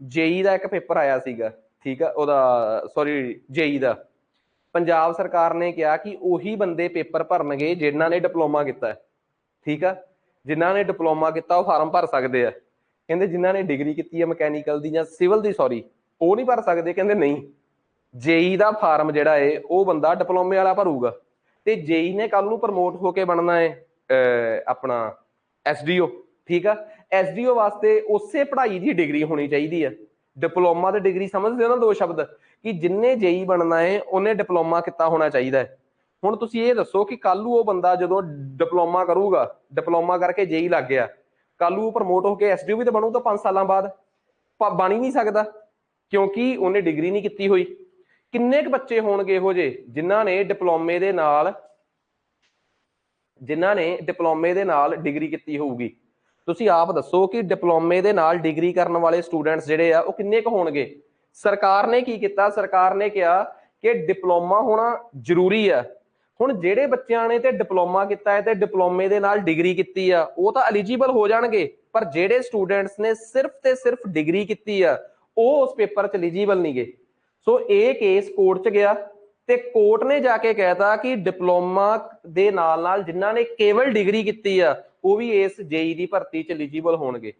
S1: ਜੇਈ ਦਾ ਇੱਕ ਪੇਪਰ ਆਇਆ ਸੀਗਾ, ਠੀਕ ਆ, ਉਹਦਾ ਸੌਰੀ ਜੇਈ ਦਾ, ਪੰਜਾਬ ਸਰਕਾਰ ਨੇ ਕਿਹਾ ਕਿ ਉਹੀ ਬੰਦੇ ਪੇਪਰ ਭਰਨਗੇ ਜਿਨ੍ਹਾਂ ਨੇ ਡਿਪਲੋਮਾ ਕੀਤਾ, ਠੀਕ ਆ। ਜਿਨ੍ਹਾਂ ਨੇ ਡਿਪਲੋਮਾ ਕੀਤਾ ਉਹ ਫਾਰਮ ਭਰ ਸਕਦੇ ਆ। ਕਹਿੰਦੇ ਜਿਨ੍ਹਾਂ ਨੇ ਡਿਗਰੀ ਕੀਤੀ ਹੈ ਮਕੈਨੀਕਲ ਦੀ ਜਾਂ ਸਿਵਲ ਦੀ, ਸੌਰੀ, ਉਹ ਨਹੀਂ ਭਰ ਸਕਦੇ। ਕਹਿੰਦੇ ਨਹੀਂ, ਜੇਈ ਦਾ ਫਾਰਮ ਜਿਹੜਾ ਹੈ ਉਹ ਬੰਦਾ ਡਿਪਲੋਮੇ ਵਾਲਾ ਭਰੂਗਾ। ਤੇ ਜੇਈ ਨੇ ਕੱਲ ਨੂੰ ਪ੍ਰਮੋਟ ਹੋ ਕੇ ਬਣਨਾ ਹੈ ਆਪਣਾ SDO, ਠੀਕ ਆ। SDO ਵਾਸਤੇ ਉਸੇ ਪੜ੍ਹਾਈ ਦੀ ਡਿਗਰੀ ਹੋਣੀ ਚਾਹੀਦੀ ਹੈ। ਡਿਪਲੋਮਾ ਤੇ ਡਿਗਰੀ ਸਮਝਦੇ ਹੋ ਨਾ, ਦੋ ਸ਼ਬਦ, ਕਿ ਜਿੰਨੇ ਜੇਈ ਬਣਨਾ ਹੈ ਉਹਨੇ ਡਿਪਲੋਮਾ ਕੀਤਾ ਹੋਣਾ ਚਾਹੀਦਾ ਹੈ। ਹੁਣ ਤੁਸੀਂ ਇਹ ਦੱਸੋ ਕਿ ਕੱਲ ਨੂੰ ਉਹ ਬੰਦਾ ਜਦੋਂ ਡਿਪਲੋਮਾ ਕਰੂਗਾ, ਡਿਪਲੋਮਾ ਕਰਕੇ ਜੇਈ ਲੱਗ ਗਿਆ, ਕੱਲ ਨੂੰ ਪ੍ਰਮੋਟ ਹੋ ਕੇ SDO ਵੀ ਤਾਂ ਬਣੂਗਾ 5 ਸਾਲਾਂ ਬਾਅਦ? ਬਣ ਹੀ ਨਹੀਂ ਸਕਦਾ ਕਿਉਂਕਿ ਉਹਨੇ ਡਿਗਰੀ ਨਹੀਂ ਕੀਤੀ ਹੋਈ। ਕਿੰਨੇ ਕੁ ਬੱਚੇ ਹੋਣਗੇ ਇਹੋ ਜਿਹੇ ਜਿਨ੍ਹਾਂ ਨੇ ਡਿਪਲੋਮੇ ਦੇ ਨਾਲ ਡਿਗਰੀ ਕੀਤੀ ਹੋਊਗੀ? ਤੁਸੀਂ ਆਪ ਦੱਸੋ ਕਿ ਡਿਪਲੋਮੇ ਦੇ ਨਾਲ ਡਿਗਰੀ ਕਰਨ ਵਾਲੇ ਸਟੂਡੈਂਟਸ ਜਿਹੜੇ ਆ ਉਹ ਕਿੰਨੇ ਕੁ ਹੋਣਗੇ? ਸਰਕਾਰ ਨੇ ਕੀ ਕੀਤਾ? ਸਰਕਾਰ ਨੇ ਕਿਹਾ ਕਿ ਡਿਪਲੋਮਾ ਹੋਣਾ ਜ਼ਰੂਰੀ ਆ। ਹੁਣ ਜਿਹੜੇ ਬੱਚਿਆਂ ਨੇ ਤੇ ਡਿਪਲੋਮਾ ਕੀਤਾ ਹੈ ਤੇ ਡਿਪਲੋਮੇ ਦੇ ਨਾਲ ਡਿਗਰੀ ਕੀਤੀ ਆ ਉਹ ਤਾਂ ਐਲੀਜੀਬਲ ਹੋ ਜਾਣਗੇ, ਪਰ ਜਿਹੜੇ ਸਟੂਡੈਂਟਸ ਨੇ ਸਿਰਫ ਤੇ ਸਿਰਫ ਡਿਗਰੀ ਕੀਤੀ ਆ ਉਹ ਉਸ ਪੇਪਰ 'ਚ ਐਲੀਜੀਬਲ ਨਹੀਂ ਗੇ। ਸੋ ਇਹ ਕੇਸ ਕੋਰਟ 'ਚ ਗਿਆ ਤੇ ਕੋਰਟ ਨੇ ਜਾ ਕੇ ਕਹਿਤਾ ਕਿ ਡਿਪਲੋਮਾ ਦੇ ਨਾਲ ਜਿਨ੍ਹਾਂ ਨੇ ਕੇਵਲ ਡਿਗਰੀ ਕੀਤੀ ਆ ਉਹ ਵੀ ਇਸ ਜੇਈ ਦੀ ਭਰਤੀ 'ਚ ਐਲੀਜੀਬਲ ਹੋਣਗੇ।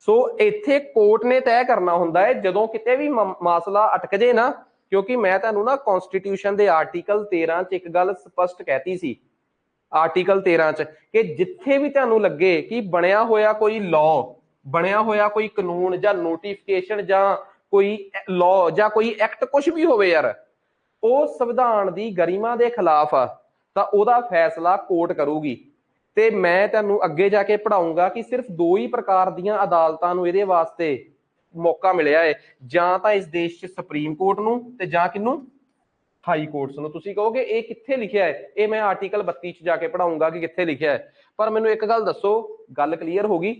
S1: ਸੋ ਇੱਥੇ ਕੋਰਟ ਨੇ ਤੈਅ ਕਰਨਾ ਹੁੰਦਾ ਹੈ ਜਦੋਂ ਕਿਤੇ ਵੀ ਮਾਸਲਾ ਅਟਕ ਜੇ ਨਾ, ਕਿਉਂਕਿ ਮੈਂ ਤੁਹਾਨੂੰ ਨਾ ਕਨਸਟੀਟਿਊਸ਼ਨ ਦੇ ਆਰਟੀਕਲ 13 ਚ ਇੱਕ ਗੱਲ ਸਪਸ਼ਟ ਕਹਿਤੀ ਸੀ, ਆਰਟੀਕਲ 13 ਚ, ਕਿ ਜਿੱਥੇ ਵੀ ਤੁਹਾਨੂੰ ਲੱਗੇ ਕਿ ਬਣਿਆ ਹੋਇਆ ਕੋਈ ਲਾਅ, ਬਣਿਆ ਹੋਇਆ ਕੋਈ ਕਾਨੂੰਨ ਜਾਂ ਨੋਟੀਫਿਕੇਸ਼ਨ ਜਾਂ ਕੋਈ ਲਾਅ ਜਾਂ ਕੋਈ ਐਕਟ ਕੁਝ ਵੀ ਹੋਵੇ ਯਾਰ, ਉਹ ਸੰਵਿਧਾਨ ਦੀ ਗਰਿਮਾ ਦੇ ਖਿਲਾਫ ਆ ਤਾਂ ਉਹਦਾ ਫੈਸਲਾ ਕੋਰਟ ਕਰੂਗੀ। ਤੇ ਮੈਂ ਤੁਹਾਨੂੰ ਅੱਗੇ ਜਾ ਕੇ ਪੜਾਉਂਗਾ ਕਿ ਸਿਰਫ 2 ਹੀ ਪ੍ਰਕਾਰ ਦੀਆਂ ਅਦਾਲਤਾਂ ਨੂੰ ਇਹਦੇ ਵਾਸਤੇ ਮੌਕਾ ਮਿਲਿਆ ਹੈ, ਜਾਂ ਤਾਂ ਇਸ ਦੇਸ਼ 'ਚ ਸੁਪਰੀਮ ਕੋਰਟ ਨੂੰ ਤੇ ਜਾਂ ਕਿਹਨੂੰ? ਹਾਈ ਕੋਰਟਸ ਨੂੰ। ਤੁਸੀਂ ਕਹੋਗੇ ਇਹ ਕਿੱਥੇ ਲਿਖਿਆ ਹੈ? ਇਹ ਮੈਂ ਆਰਟੀਕਲ 32 ਚ ਜਾ ਕੇ ਪੜਾਉਂਗਾ ਕਿ ਕਿੱਥੇ ਲਿਖਿਆ ਹੈ। ਪਰ ਮੈਨੂੰ ਇੱਕ ਗੱਲ ਦੱਸੋ, ਗੱਲ ਕਲੀਅਰ ਹੋ ਗਈ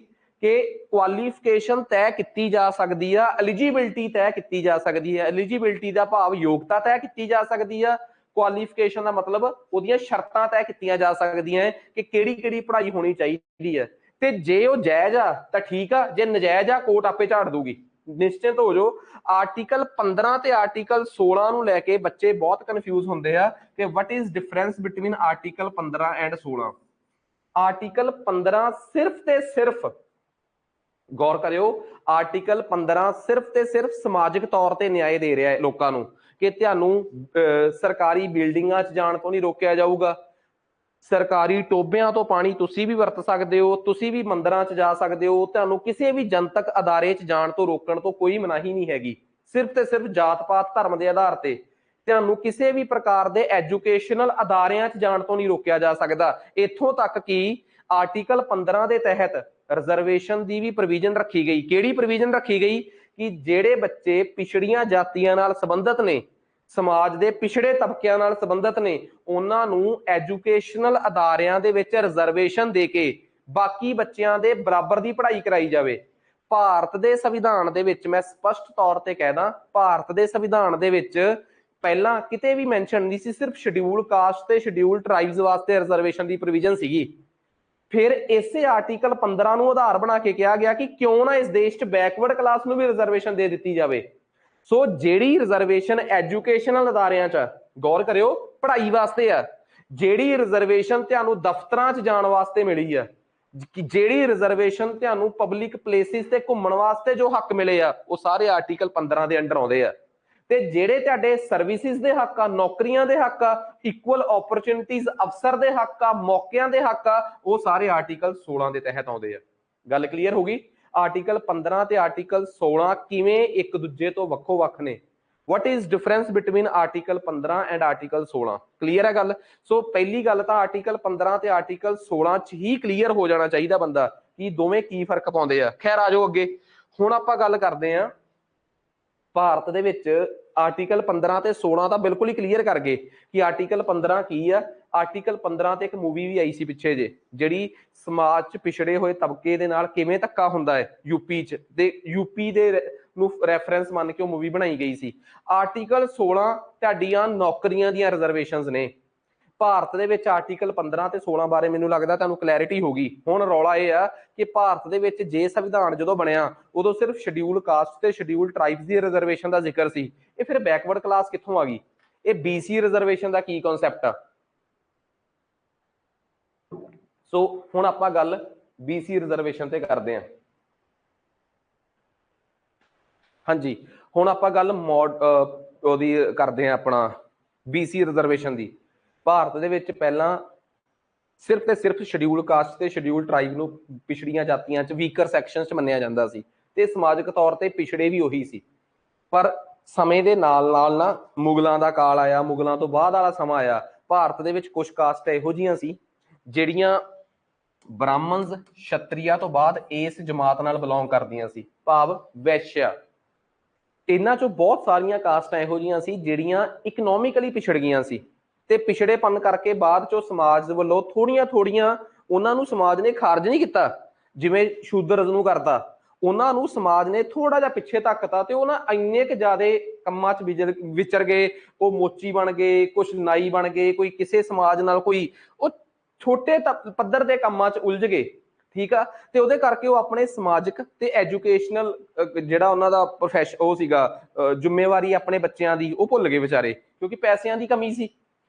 S1: ਕਿ ਕੁਆਲੀਫਿਕੇਸ਼ਨ ਤੈਅ ਕੀਤੀ ਜਾ ਸਕਦੀ ਆ, ਐਲੀਜੀਬਿਲਟੀ ਤੈਅ ਕੀਤੀ ਜਾ ਸਕਦੀ ਹੈ। ਐਲੀਜੀਬਿਲਟੀ ਦਾ ਭਾਵ ਯੋਗਤਾ ਤੈਅ ਕੀਤੀ ਜਾ ਸਕਦੀ ਆ, ਕੁਆਲੀਫਿਕੇਸ਼ਨ ਦਾ ਮਤਲਬ ਉਹਦੀਆਂ ਸ਼ਰਤਾਂ ਤੈਅ ਕੀਤੀਆਂ ਜਾ ਸਕਦੀਆਂ ਕਿ ਕਿਹੜੀ ਕਿਹੜੀ ਪੜ੍ਹਾਈ ਹੋਣੀ ਚਾਹੀਦੀ ਹੈ। ਤੇ ਜੇ ਉਹ ਜਾਇਜ਼ ਆ ਤਾਂ ਠੀਕ ਆ, ਜੇ ਨਜਾਇਜ਼ ਆ ਕੋਰਟ ਆਪੇ ਝਾੜ ਦੂਗੀ। ਨਿਸ਼ਚਿਤ ਹੋ ਜਾਓ, ਆਰਟੀਕਲ 15 ਤੇ ਆਰਟੀਕਲ 16 ਨੂੰ ਲੈ ਕੇ ਬੱਚੇ ਬਹੁਤ ਕਨਫਿਊਜ਼ ਹੁੰਦੇ ਆ ਕਿ what is difference between article 15 and 16। Article 15 ਸਿਰਫ ਤੇ ਸਿਰਫ, ਗੌਰ ਕਰਿਓ, ਆਰਟੀਕਲ 15 ਸਿਰਫ ਤੇ ਸਿਰਫ ਸਮਾਜਿਕ ਤੌਰ ਤੇ ਨਿਆਂ ਦੇ ਰਿਹਾ ਹੈ ਲੋਕਾਂ ਨੂੰ ਕਿ ਤੁਹਾਨੂੰ ਸਰਕਾਰੀ ਬਿਲਡਿੰਗਾਂ 'ਚ ਜਾਣ ਤੋਂ ਨਹੀਂ ਰੋਕਿਆ ਜਾਊਗਾ, ਸਰਕਾਰੀ ਟੋਬਿਆਂ ਤੋਂ ਪਾਣੀ ਤੁਸੀਂ ਵੀ ਵਰਤ ਸਕਦੇ ਹੋ, ਤੁਸੀਂ ਵੀ ਮੰਦਿਰਾਂ 'ਚ ਜਾ ਸਕਦੇ ਹੋ, ਤੁਹਾਨੂੰ ਕਿਸੇ ਵੀ ਜਨਤਕ ਅਦਾਰੇ 'ਚ ਜਾਣ ਤੋਂ ਰੋਕਣ ਤੋਂ ਕੋਈ ਮਨਾਹੀ ਨਹੀਂ ਹੈਗੀ। ਸਿਰਫ ਤੇ ਸਿਰਫ ਜਾਤ ਪਾਤ ਧਰਮ ਦੇ ਆਧਾਰ ਤੇ ਤੁਹਾਨੂੰ ਕਿਸੇ ਵੀ ਪ੍ਰਕਾਰ ਦੇ ਐਜੂਕੇਸ਼ਨਲ ਅਦਾਰਿਆਂ 'ਚ ਜਾਣ ਤੋਂ ਨਹੀਂ ਰੋਕਿਆ ਜਾ ਸਕਦਾ। ਇੱਥੋਂ ਤੱਕ ਕਿ ਆਰਟੀਕਲ 15 ਦੇ ਤਹਿਤ ਰਿਜ਼ਰਵੇਸ਼ਨ ਦੀ ਵੀ ਪ੍ਰੋਵੀਜ਼ਨ ਰੱਖੀ ਗਈ। ਕਿਹੜੀ ਪ੍ਰੋਵੀਜ਼ਨ ਰੱਖੀ ਗਈ ਕਿ ਜਿਹੜੇ ਬੱਚੇ ਪਿਛੜੀਆਂ ਜਾਤੀਆਂ ਨਾਲ ਸੰਬੰਧਿਤ ਨੇ, ਸਮਾਜ ਦੇ ਪਿਛੜੇ ਤਬਕਿਆਂ ਨਾਲ ਸੰਬੰਧਿਤ ਨੇ, ਉਹਨਾਂ ਨੂੰ ਐਜੂਕੇਸ਼ਨਲ ਅਦਾਰਿਆਂ ਦੇ ਵਿੱਚ ਰਿਜ਼ਰਵੇਸ਼ਨ ਦੇ ਕੇ ਬਾਕੀ ਬੱਚਿਆਂ ਦੇ ਬਰਾਬਰ ਦੀ ਪੜ੍ਹਾਈ ਕਰਾਈ ਜਾਵੇ। ਭਾਰਤ ਦੇ ਸੰਵਿਧਾਨ ਦੇ ਵਿੱਚ, ਮੈਂ ਸਪਸ਼ਟ ਤੌਰ ਤੇ ਕਹਿਦਾ, ਭਾਰਤ ਦੇ ਸੰਵਿਧਾਨ ਦੇ ਵਿੱਚ ਪਹਿਲਾਂ ਕਿਤੇ ਵੀ ਮੈਂਸ਼ਨ ਨਹੀਂ ਸੀ, ਸਿਰਫ ਸ਼ਡਿਊਲ ਕਾਸਟ ਤੇ ਸ਼ਡਿਊਲ ਟ੍ਰਾਈਬਸ ਵਾਸਤੇ ਰਿਜ਼ਰਵੇਸ਼ਨ ਦੀ ਪ੍ਰੋਵੀਜ਼ਨ ਸੀਗੀ। ਫਿਰ ਇਸੇ ਆਰਟੀਕਲ 15 ਨੂੰ ਆਧਾਰ ਬਣਾ ਕੇ ਕਿਹਾ ਗਿਆ ਕਿ ਕਿਉਂ ਨਾ ਇਸ ਦੇਸ਼ 'ਚ ਬੈਕਵਰਡ ਕਲਾਸ ਨੂੰ ਵੀ ਰਿਜ਼ਰਵੇਸ਼ਨ ਦੇ ਦਿੱਤੀ ਜਾਵੇ। ਸੋ ਜਿਹੜੀ ਰਿਜ਼ਰਵੇਸ਼ਨ ਐਜੂਕੇਸ਼ਨਲ ਅਦਾਰਿਆਂ 'ਚ, ਗੌਰ ਕਰਿਓ, ਪੜ੍ਹਾਈ ਵਾਸਤੇ ਆ, ਜਿਹੜੀ ਰਿਜ਼ਰਵੇਸ਼ਨ ਤੁਹਾਨੂੰ ਦਫ਼ਤਰਾਂ 'ਚ ਜਾਣ ਵਾਸਤੇ ਮਿਲੀ ਆ, ਜਿਹੜੀ ਰਿਜ਼ਰਵੇਸ਼ਨ ਤੁਹਾਨੂੰ ਪਬਲਿਕ ਪਲੇਸਿਸ ਤੇ ਘੁੰਮਣ ਵਾਸਤੇ ਜੋ ਹੱਕ ਮਿਲੇ ਆ, ਉਹ ਸਾਰੇ ਆਰਟੀਕਲ 15 ਦੇ ਅੰਡਰ ਆਉਂਦੇ ਆ। ਤੇ ਜਿਹੜੇ ਤੁਹਾਡੇ ਸਰਵਿਸਿਜ਼ ਦੇ ਹੱਕ ਆ, ਨੌਕਰੀਆਂ ਦੇ ਹੱਕ ਆ, ਇਕੁਅਲ ਓਪਰਚੁਨਿਟੀਜ਼, ਅਫਸਰ ਦੇ ਹੱਕ ਆ, ਮੌਕਿਆਂ ਦੇ ਹੱਕ ਆ, ਉਹ ਸਾਰੇ ਆਰਟੀਕਲ 16 ਦੇ ਤਹਿਤ ਆਉਂਦੇ ਆ। ਗੱਲ ਕਲੀਅਰ ਹੋ ਗਈ? ਆਰਟੀਕਲ 15 ਤੇ ਆਰਟੀਕਲ 16 ਕਿਵੇਂ ਇੱਕ ਦੂਜੇ ਤੋਂ ਵੱਖੋ ਵੱਖ ਨੇ। what is difference between article 15 and article 16? Clear ਹੈ ਗੱਲ? ਸੋ ਪਹਿਲੀ ਗੱਲ ਤਾਂ ਆਰਟੀਕਲ 15 ਤੇ ਆਰਟੀਕਲ 16 ਚ ਹੀ ਕਲੀਅਰ ਹੋ ਜਾਣਾ ਚਾਹੀਦਾ ਬੰਦਾ ਕਿ ਦੋਵੇਂ ਕੀ ਫਰਕ ਪਾਉਂਦੇ ਆ। ਖੈਰ ਆ ਜਾਓ ਅੱਗੇ। ਹੁਣ ਆਪਾਂ ਗੱਲ ਕਰਦੇ ਆ ਭਾਰਤ ਦੇ ਵਿੱਚ ਆਰਟੀਕਲ 15 ਤੇ 16 ਤਾਂ ਬਿਲਕੁਲ ਹੀ ਕਲੀਅਰ ਕਰ ਗਏ ਕਿ ਆਰਟੀਕਲ 15 ਕੀ ਆ। ਆਰਟੀਕਲ 15 ਤੇ ਇੱਕ ਮੂਵੀ ਵੀ ਆਈ ਸੀ ਪਿੱਛੇ ਜੇ, ਜਿਹੜੀ ਸਮਾਜ 'ਚ ਪਿਛੜੇ ਹੋਏ ਤਬਕੇ ਦੇ ਨਾਲ ਕਿਵੇਂ ਧੱਕਾ ਹੁੰਦਾ ਹੈ ਯੂਪੀ 'ਚ, ਤੇ ਯੂਪੀ ਦੇ ਨੂੰ ਰੈਫਰੈਂਸ ਮੰਨ ਕੇ ਉਹ ਮੂਵੀ ਬਣਾਈ ਗਈ ਸੀ। ਆਰਟੀਕਲ 16 ਤੁਹਾਡੀਆਂ ਨੌਕਰੀਆਂ ਦੀਆਂ ਰਿਜ਼ਰਵੇਸ਼ਨਸ ਨੇ। ਭਾਰਤ ਦੇ ਵਿੱਚ ਆਰਟੀਕਲ 15 ਤੇ 16 ਬਾਰੇ ਮੈਨੂੰ ਲੱਗਦਾ ਤੁਹਾਨੂੰ ਕਲੈਰਿਟੀ ਹੋ ਗਈ। ਹੁਣ ਰੌਲਾ ਇਹ ਆ ਕਿ ਭਾਰਤ ਦੇ ਵਿੱਚ ਜੇ ਸੰਵਿਧਾਨ ਜਦੋਂ ਬਣਿਆ ਉਦੋਂ ਸਿਰਫ ਸ਼ਡਿਊਲ ਕਾਸਟ ਤੇ ਸ਼ਡਿਊਲ ਟ੍ਰਾਈਬਸ ਦੀ ਰਿਜ਼ਰਵੇਸ਼ਨ ਦਾ ਜ਼ਿਕਰ ਸੀ। ਇਹ ਫਿਰ ਬੈਕਵਰਡ ਕਲਾਸ ਕਿੱਥੋਂ ਆ ਗਈ? ਇਹ BC ਰਿਜ਼ਰਵੇਸ਼ਨ ਦਾ ਕੀ ਕਨਸੈਪਟ ਆ? ਸੋ ਹੁਣ ਆਪਾਂ ਗੱਲ BC ਰਿਜ਼ਰਵੇਸ਼ਨ ਤੇ ਕਰਦੇ ਹਾਂ। ਹਾਂਜੀ, ਹੁਣ ਆਪਾਂ ਗੱਲ ਉਹਦੀ ਕਰਦੇ ਹਾਂ, ਆਪਣਾ BC ਰਿਜ਼ਰਵੇਸ਼ਨ ਦੀ। ਭਾਰਤ ਦੇ ਵਿੱਚ ਪਹਿਲਾਂ ਸਿਰਫ ਤੇ ਸਿਰਫ ਸ਼ਡਿਊਲ ਕਾਸਟ ਤੇ ਸ਼ਡਿਊਲ ਟ੍ਰਾਈਬ ਨੂੰ ਪਿਛੜੀਆਂ ਜਾਤੀਆਂ 'ਚ, ਵੀਕਰ ਸੈਕਸ਼ਨ 'ਚ ਮੰਨਿਆ ਜਾਂਦਾ ਸੀ ਤੇ ਸਮਾਜਿਕ ਤੌਰ ਤੇ ਪਿਛੜੇ ਵੀ ਉਹੀ ਸੀ। ਪਰ ਸਮੇਂ ਦੇ ਨਾਲ ਨਾਲ ਨਾ ਮੁਗਲਾਂ ਦਾ ਕਾਲ ਆਇਆ, ਮੁਗਲਾਂ ਤੋਂ ਬਾਅਦ ਵਾਲਾ ਸਮਾਂ ਆਇਆ, ਭਾਰਤ ਦੇ ਵਿੱਚ ਕੁਝ ਕਾਸਟ ਇਹੋ ਜਿਹੀਆਂ ਸੀ ਜਿਹੜੀਆਂ ਬ੍ਰਾਹਮਣਸ, ਛਤਰੀਆ ਤੋਂ ਬਾਅਦ ਇਸ ਜਮਾਤ ਨਾਲ ਬਿਲੋਂਗ ਕਰਦੀਆਂ ਸੀ, ਭਾਵ ਵੈਸ਼ਿਆ। ਇਹਨਾਂ ਚੋਂ ਬਹੁਤ ਸਾਰੀਆਂ ਕਾਸਟਾਂ ਇਹੋ ਜਿਹੀਆਂ ਸੀ ਜਿਹੜੀਆਂ ਇਕਨੋਮਿਕਲੀ ਪਿਛੜ ਗਈਆਂ ਸੀ ਤੇ ਪਿਛੜੇਪਨ ਕਰਕੇ ਬਾਅਦ ਚੋਂ ਸਮਾਜ ਵੱਲੋਂ ਥੋੜੀਆਂ ਥੋੜੀਆਂ ਉਹਨਾਂ ਨੂੰ ਸਮਾਜ ਨੇ ਖਾਰਜ ਨਹੀਂ ਕੀਤਾ, ਜਿਵੇਂ ਸ਼ੂਦਰਸ ਨੂੰ ਕਰਤਾ। ਉਹਨਾਂ ਨੂੰ ਸਮਾਜ ਨੇ ਥੋੜਾ ਜਿਹਾ ਪਿੱਛੇ ਧੱਕਤਾ ਤੇ ਉਹਨਾਂ ਇੰਨੇ ਕੁ ਜ਼ਿਆਦੇ ਕੰਮਾਂ 'ਚ ਵਿਚਰ ਗਏ, ਉਹ ਮੋਚੀ ਬਣ ਗਏ, ਕੁਛ ਨਾਈ ਬਣ ਗਏ, ਕੋਈ ਕਿਸੇ ਸਮਾਜ ਨਾਲ ਕੋਈ ਉਹ ਛੋਟੇ ਪੱਧਰ ਦੇ ਕੰਮਾਂ 'ਚ ਉਲਝ ਗਏ, ਠੀਕ ਆ। ਤੇ ਉਹਦੇ ਕਰਕੇ ਉਹ ਆਪਣੇ ਸਮਾਜਿਕ ਤੇ ਐਜੂਕੇਸ਼ਨਲ ਜਿਹੜਾ ਉਹਨਾਂ ਦਾ ਪ੍ਰੋਫੈਸ਼ਨ ਉਹ ਸੀਗਾ, ਜ਼ਿੰਮੇਵਾਰੀ ਆਪਣੇ ਬੱਚਿਆਂ ਦੀ, ਉਹ ਭੁੱਲ ਗਏ ਵਿਚਾਰੇ, ਕਿਉਂਕਿ ਪੈਸਿਆਂ ਦੀ ਕਮੀ ਸੀ।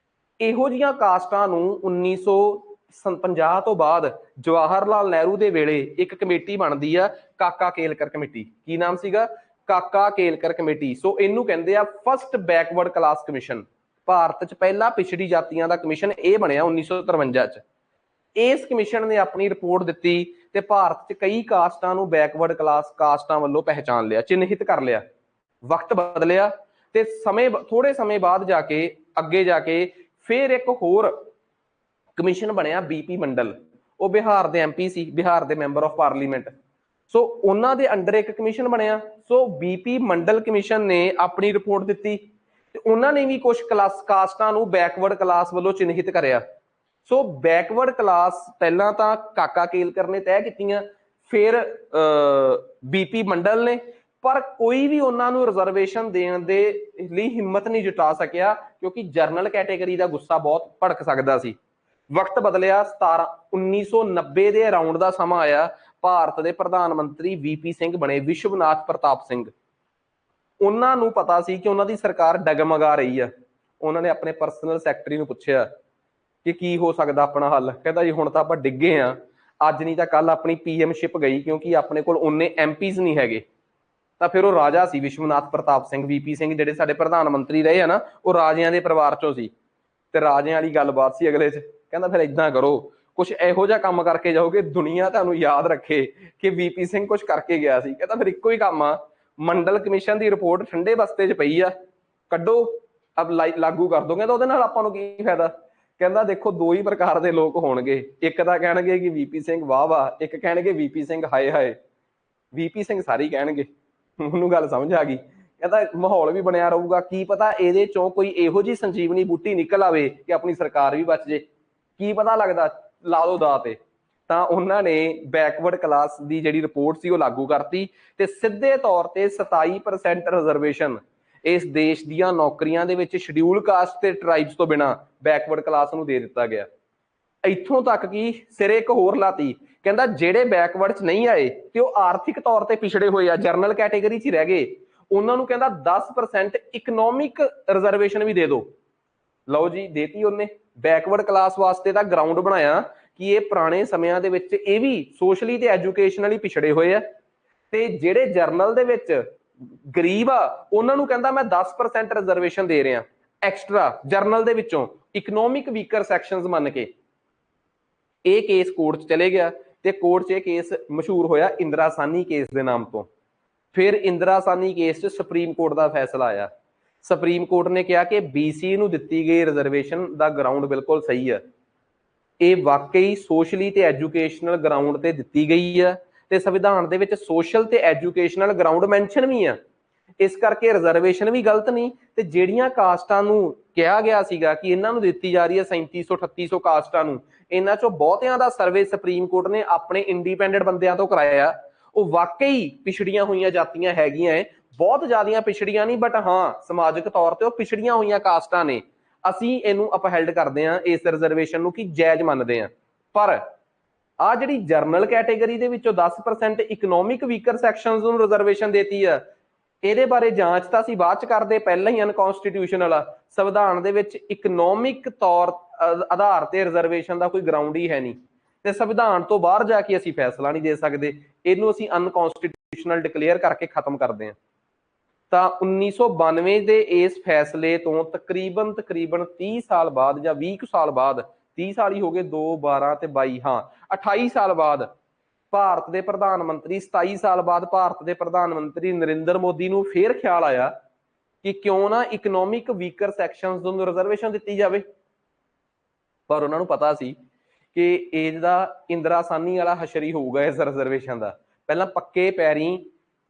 S1: ਇਹੋ ਜਿਹੀਆਂ ਕਾਸਟਾਂ ਨੂੰ 1950 ਤੋਂ ਬਾਅਦ ਜਵਾਹਰ ਲਾਲ ਨਹਿਰੂ ਦੇ ਵੇਲੇ ਇੱਕ ਕਮੇਟੀ ਬਣਦੀ ਆ, ਕਾਕਾ ਕੇਲਕਰ ਕਮੇਟੀ। ਕੀ ਨਾਮ ਸੀਗਾ? ਕਾਕਾ ਕੇਲਕਰ ਕਮੇਟੀ। ਸੋ ਇਹਨੂੰ ਕਹਿੰਦੇ ਆ first backward class commission. Bharat 'ਚ ਪਹਿਲਾ ਪਿਛੜੀ ਜਾਤੀਆਂ ਦਾ ਕਮਿਸ਼ਨ ਇਹ ਬਣਿਆ 1953 'ਚ। ਇਸ ਕਮਿਸ਼ਨ ਨੇ ਆਪਣੀ ਰਿਪੋਰਟ ਦਿੱਤੀ ਤੇ ਭਾਰਤ 'ਚ ਕਈ ਕਾਸਟਾਂ ਨੂੰ ਬੈਕਵਰਡ ਕਲਾਸ ਕਾਸਟਾਂ ਵੱਲੋਂ ਪਹਿਚਾਨ ਲਿਆ, ਚਿੰਨ੍ਹਿਤ ਕਰ ਲਿਆ। ਵਕਤ ਬਦਲਿਆ ਤੇ ਥੋੜੇ ਸਮੇਂ ਬਾਅਦ ਜਾ ਕੇ ਅੱਗੇ ਜਾ ਕੇ ਫਿਰ ਇੱਕ ਹੋਰ ਕਮਿਸ਼ਨ ਬਣਿਆ BP ਮੰਡਲ। ਉਹ ਬਿਹਾਰ ਦੇ MP ਸੀ, ਬਿਹਾਰ ਦੇ ਮੈਂਬਰ ਆਫ ਪਾਰਲੀਮੈਂਟ। ਸੋ ਉਹਨਾਂ ਦੇ ਅੰਡਰ ਇੱਕ ਕਮਿਸ਼ਨ ਬਣਿਆ। ਸੋ BP ਮੰਡਲ ਕਮਿਸ਼ਨ ਨੇ ਆਪਣੀ ਰਿਪੋਰਟ ਦਿੱਤੀ ਤੇ ਉਹਨਾਂ ਨੇ ਵੀ ਕੁਝ ਕਾਸਟਾਂ ਨੂੰ ਬੈਕਵਰਡ ਕਲਾਸ ਵੱਲੋਂ ਚਿੰਨ੍ਹਿਤ ਕਰਿਆ। ਸੋ ਬੈਕਵਰਡ ਕਲਾਸ ਪਹਿਲਾਂ ਤਾਂ ਕਾਕਾ ਕੇਲਕਰ ਨੇ ਤੈਅ ਕੀਤੀਆਂ, ਫਿਰ BP ਮੰਡਲ ਨੇ, ਪਰ ਕੋਈ ਵੀ ਉਹਨਾਂ ਨੂੰ ਰਿਜ਼ਰਵੇਸ਼ਨ ਦੇਣ ਦੇ ਲਈ ਹਿੰਮਤ ਨਹੀਂ ਜੁਟਾ ਸਕਿਆ ਕਿਉਂਕਿ ਜਰਨਲ ਕੈਟੇਗਰੀ ਦਾ ਗੁੱਸਾ ਬਹੁਤ ਭੜਕ ਸਕਦਾ ਸੀ। ਵਕਤ ਬਦਲਿਆ, 1990 ਦੇ ਅਰਾਊਂਡ ਦਾ ਸਮਾਂ ਆਇਆ, ਭਾਰਤ ਦੇ ਪ੍ਰਧਾਨ ਮੰਤਰੀ ਵੀਪੀ ਸਿੰਘ ਬਣੇ, ਵਿਸ਼ਵਨਾਥ ਪ੍ਰਤਾਪ ਸਿੰਘ। ਉਹਨਾਂ ਨੂੰ ਪਤਾ ਸੀ ਕਿ ਉਹਨਾਂ ਦੀ ਸਰਕਾਰ ਡਗਮਗਾ ਰਹੀ ਆ। ਉਹਨਾਂ ਨੇ ਆਪਣੇ ਪਰਸਨਲ ਸੈਕਟਰੀ ਨੂੰ ਪੁੱਛਿਆ ਕਿ ਕੀ ਹੋ ਸਕਦਾ ਆਪਣਾ ਹੱਲ। ਕਹਿੰਦਾ ਜੀ ਹੁਣ ਤਾਂ ਆਪਾਂ ਡਿੱਗੇ ਆ, ਅੱਜ ਨਹੀਂ ਤਾਂ ਕੱਲ ਆਪਣੀ ਪੀਐਮਸ਼ਿਪ ਗਈ, ਕਿਉਂਕਿ ਆਪਣੇ ਕੋਲ ਉਹਨੇ ਐਮਪੀਜ਼ ਨਹੀਂ ਹੈਗੇ। ਤਾਂ ਫਿਰ ਉਹ ਰਾਜਾ ਸੀ ਵਿਸ਼ਵਨਾਥ ਪ੍ਰਤਾਪ ਸਿੰਘ। ਵੀਪੀ ਸਿੰਘ ਜਿਹੜੇ ਸਾਡੇ ਪ੍ਰਧਾਨ ਮੰਤਰੀ ਰਹੇ ਆ ਨਾ, ਉਹ ਰਾਜਿਆਂ ਦੇ ਪਰਿਵਾਰ ਚੋਂ ਸੀ, ਤੇ ਰਾਜਿਆਂ ਵਾਲੀ ਗੱਲਬਾਤ ਸੀ ਅਗਲੇ 'ਚ। ਕਹਿੰਦਾ ਫਿਰ ਏਦਾਂ ਕਰੋ, ਕੁਛ ਇਹੋ ਜਿਹਾ ਕੰਮ ਕਰਕੇ ਜਾਓਗੇ ਦੁਨੀਆ ਤੁਹਾਨੂੰ ਯਾਦ ਰੱਖੇ ਕਿ ਵੀਪੀ ਸਿੰਘ ਕੁਛ ਕਰਕੇ ਗਿਆ ਸੀ। ਕਹਿੰਦਾ ਫਿਰ ਇੱਕੋ ਹੀ ਕੰਮ ਆ, ਮੰਡਲ ਕਮਿਸ਼ਨ ਦੀ ਰਿਪੋਰਟ ਠੰਡੇ ਬਸਤੇ 'ਚ ਪਈ ਆ, ਕੱਢੋ, ਅਬ ਲਾਗੂ ਕਰ ਦੋ। ਕਹਿੰਦਾ ਉਹਦੇ ਨਾਲ ਆਪਾਂ ਨੂੰ ਕੀ ਫਾਇਦਾ। ਕਹਿੰਦਾ ਦੇਖੋ ਦੋ ਹੀ ਪ੍ਰਕਾਰ ਦੇ ਲੋਕ ਹੋਣਗੇ, ਇੱਕ ਤਾਂ ਕਹਿਣਗੇ ਕਿ ਵੀਪੀ ਸਿੰਘ ਵਾਹ ਵਾਹ, ਇੱਕ ਕਹਿਣਗੇ ਵੀਪੀ ਸਿੰਘ ਹਾਏ ਹਾਏ। ਵੀਪੀ ਸਿੰਘ ਸਾਰੇ ਕਹਿਣਗੇ। ਉਹਨੂੰ ਗੱਲ ਸਮਝ ਆ ਗਈ। ਕਹਿੰਦਾ ਮਾਹੌਲ ਵੀ ਬਣਿਆ ਰਹੂਗਾ, ਕੀ ਪਤਾ ਇਹਦੇ ਚੋਂ ਕੋਈ ਇਹੋ ਜਿਹੀ ਸੰਜੀਵਨੀ ਬੂਟੀ ਨਿਕਲ ਆਵੇ ਕਿ ਆਪਣੀ ਸਰਕਾਰ ਵੀ ਬਚ ਜੇ, ਕੀ ਪਤਾ ਲੱਗਦਾ, ਲਾ ਲਓ ਦਾ ਤੇ। ਤਾਂ ਉਹਨਾਂ ਨੇ ਬੈਕਵਰਡ ਕਲਾਸ ਦੀ ਜਿਹੜੀ ਰਿਪੋਰਟ ਸੀ ਉਹ ਲਾਗੂ ਕਰਤੀ, ਤੇ ਸਿੱਧੇ ਤੌਰ ਤੇ 27% ਰਿਜ਼ਰਵੇਸ਼ਨ ਇਸ ਦੇਸ਼ ਦੀਆਂ ਨੌਕਰੀਆਂ ਦੇ ਵਿੱਚ ਸ਼ਡਿਊਲ ਕਾਸਟ ਤੇ ਟ੍ਰਾਈਬਸ ਤੋਂ ਬਿਨਾਂ ਬੈਕਵਰਡ ਕਲਾਸ ਨੂੰ ਦੇ ਦਿੱਤਾ ਗਿਆ। ਇੱਥੋਂ ਤੱਕ ਕਿ ਸਿਰੇ ਇੱਕ ਹੋਰ ਲਾਤੀ, ਕਹਿੰਦਾ ਜਿਹੜੇ ਬੈਕਵਰਡ 'ਚ ਨਹੀਂ ਆਏ ਤੇ ਉਹ ਆਰਥਿਕ ਤੌਰ ਤੇ ਪਿਛੜੇ ਹੋਏ ਆ, ਜਰਨਲ ਕੈਟੇਗਰੀ 'ਚ ਹੀ ਰਹਿ ਗਏ, ਉਹਨਾਂ ਨੂੰ ਕਹਿੰਦਾ 10% ਇਕਨੋਮਿਕ ਰਿਜ਼ਰਵੇਸ਼ਨ ਵੀ ਦੇ ਦਿਓ। ਲਓ ਜੀ, ਦੇਤੀ ਉਹਨੇ। ਬੈਕਵਰਡ ਕਲਾਸ ਵਾਸਤੇ ਤਾਂ ਗਰਾਊਂਡ ਬਣਾਇਆ ਕਿ ਇਹ ਪੁਰਾਣੇ ਸਮਿਆਂ ਦੇ ਵਿੱਚ ਇਹ ਵੀ ਸੋਸ਼ਲੀ ਤੇ ਐਜੂਕੇਸ਼ਨਲੀ ਪਿਛੜੇ ਹੋਏ ਆ, ਤੇ ਜਿਹੜੇ ਜਰਨਲ ਦੇ ਵਿੱਚ ਗਰੀਬ ਆ ਉਹਨਾਂ ਨੂੰ ਕਹਿੰਦਾ ਮੈਂ 10% ਰਿਜ਼ਰਵੇਸ਼ਨ ਦੇ ਰਿਹਾ ਐਕਸਟਰਾ ਜਰਨਲ ਦੇ ਵਿੱਚੋਂ, ਇਕਨੋਮਿਕ ਵੀਕਰ ਸੈਕਸ਼ਨਸ ਮੰਨ ਕੇ। ਇਹ ਕੇਸ ਕੋਰਟ 'ਚ ਚਲੇ ਗਿਆ, ਤੇ ਕੋਰਟ 'ਚ ਇਹ ਕੇਸ ਮਸ਼ਹੂਰ ਹੋਇਆ ਇੰਦਰਾ ਸਾਹਨੀ ਕੇਸ ਦੇ ਨਾਮ ਤੋਂ। ਫਿਰ ਇੰਦਰਾ ਸਾਹਨੀ ਕੇਸ 'ਚ ਸੁਪਰੀਮ ਕੋਰਟ ਦਾ ਫੈਸਲਾ ਆਇਆ। ਸੁਪਰੀਮ ਕੋਰਟ ਨੇ ਕਿਹਾ ਕਿ ਬੀਸੀ ਨੂੰ ਦਿੱਤੀ ਗਈ ਰਿਜ਼ਰਵੇਸ਼ਨ ਦਾ ਗਰਾਊਂਡ ਬਿਲਕੁਲ ਸਹੀ ਹੈ, ਇਹ ਵਾਕਈ ਸੋਸ਼ਲੀ ਤੇ ਐਜੂਕੇਸ਼ਨਲ ਗਰਾਊਂਡ ਤੇ ਦਿੱਤੀ ਗਈ ਆ, ਤੇ ਸੰਵਿਧਾਨ ਦੇ ਵਿੱਚ ਸੋਸ਼ਲ ਤੇ ਐਜੂਕੇਸ਼ਨਲ ਗਰਾਊਂਡ ਮੈਂਸ਼ਨ ਵੀ ਆ, ਇਸ ਕਰਕੇ ਰਿਜ਼ਰਵੇਸ਼ਨ ਵੀ ਗਲਤ ਨਹੀਂ। ਤੇ ਜਿਹੜੀਆਂ ਕਾਸਟਾਂ ਨੂੰ ਕਿਹਾ ਗਿਆ ਸੀਗਾ ਕਿ ਇਹਨਾਂ ਨੂੰ ਦਿੱਤੀ ਜਾ ਰਹੀ ਹੈ 3700 3800 ਕਾਸਟਾਂ ਨੂੰ, ਇਹਨਾਂ ਚੋਂ ਬਹੁਤਿਆਂ ਦਾ ਸਰਵੇ ਸੁਪਰੀਮ ਕੋਰਟ ਨੇ ਆਪਣੇ ਇੰਡੀਪੈਂਡੈਂਟ ਬੰਦਿਆਂ ਤੋਂ ਕਰਾਇਆ। ਉਹ ਵਾਕਈ ਪਿਛੜੀਆਂ ਹੋਈਆਂ ਜਾਤੀਆਂ ਹੈਗੀਆਂ ਹੈ, ਬਹੁਤ ਜ਼ਿਆਦੀਆਂ ਪਿਛੜੀਆਂ ਨਹੀਂ, ਬਟ ਹਾਂ ਸਮਾਜਿਕ ਤੌਰ ਤੇ ਉਹ ਪਿਛੜੀਆਂ ਹੋਈਆਂ ਕਾਸਟਾਂ ਨੇ। ਅਸੀਂ ਇਹਨੂੰ ਅਪਹੈਲਡ ਕਰਦੇ ਹਾਂ ਇਸ ਰਿਜ਼ਰਵੇਸ਼ਨ ਨੂੰ, ਕਿ ਜਾਇਜ਼ ਮੰਨਦੇ ਹਾਂ। ਪਰ ਆ ਜਿਹੜੀ ਜਰਨਲ ਕੈਟੇਗਰੀ ਦੇ ਵਿੱਚੋਂ 10% ਇਕਨੋਮਿਕ ਵੀਕਰ ਸੈਕਸ਼ਨਸ ਨੂੰ ਰਿਜ਼ਰਵੇਸ਼ਨ ਦੇਤੀ ਆ, ਇਹਦੇ ਬਾਰੇ ਜਾਂਚ ਤਾਂ ਅਸੀਂ ਬਾਅਦ ਚ ਕਰਦੇ, ਪਹਿਲਾਂ ਹੀ ਅਨਕਨਸਟੀਟਿਊਸ਼ਨਲ ਆ। ਸੰਵਿਧਾਨ ਦੇ ਵਿੱਚ ਇਕਨੋਮਿਕ ਤੌਰ ਆਧਾਰ ਤੇ ਰਿਜ਼ਰਵੇਸ਼ਨ ਦਾ ਕੋਈ ਗਰਾਊਂਡ ਹੀ ਹੈ ਨਹੀਂ, ਤੇ ਸੰਵਿਧਾਨ ਤੋਂ ਬਾਹਰ ਜਾ ਕੇ ਅਸੀਂ ਫੈਸਲਾ ਨਹੀਂ ਦੇ ਸਕਦੇ, ਇਹਨੂੰ ਅਸੀਂ ਅਨਕਨਸਟੀਟਿਊਸ਼ਨਲ ਡਿਕਲੇਅਰ ਕਰਕੇ ਖਤਮ ਕਰਦੇ ਹਾਂ। ਤਾਂ 1992 ਦੇ ਇਸ ਫੈਸਲੇ ਤੋਂ ਤਕਰੀਬਨ 30 ਸਾਲ ਬਾਅਦ ਜਾਂ 20 ਸਾਲ ਬਾਅਦ, 30 ਸਾਲ ਹੀ ਹੋ ਗਏ, 2 12 ਤੇ 22, ਹਾਂ 28 ਸਾਲ ਬਾਅਦ ਭਾਰਤ ਦੇ ਪ੍ਰਧਾਨ ਮੰਤਰੀ, 27 ਸਾਲ ਬਾਅਦ ਭਾਰਤ ਦੇ ਪ੍ਰਧਾਨ ਮੰਤਰੀ ਨਰਿੰਦਰ ਮੋਦੀ ਨੂੰ ਫੇਰ ਖਿਆਲ ਆਇਆ ਕਿ ਕਿਉਂ ਨਾ ਇਕਨੋਮਿਕ ਵੀਕਰ ਸੈਕਸ਼ਨਸ ਨੂੰ ਰਿਜ਼ਰਵੇਸ਼ਨ ਦਿੱਤੀ ਜਾਵੇ। ਪਰ ਉਹਨਾਂ ਨੂੰ ਪਤਾ ਸੀ ਕਿ ਇਹਦਾ ਇੰਦਰਾ ਸਾਹਨੀ ਵਾਲਾ ਹਸ਼ਰ ਹੋਊਗਾ ਇਸ ਰਿਜ਼ਰਵੇਸ਼ਨ ਦਾ। ਪਹਿਲਾਂ ਪੱਕੇ ਪੈਰੀਂ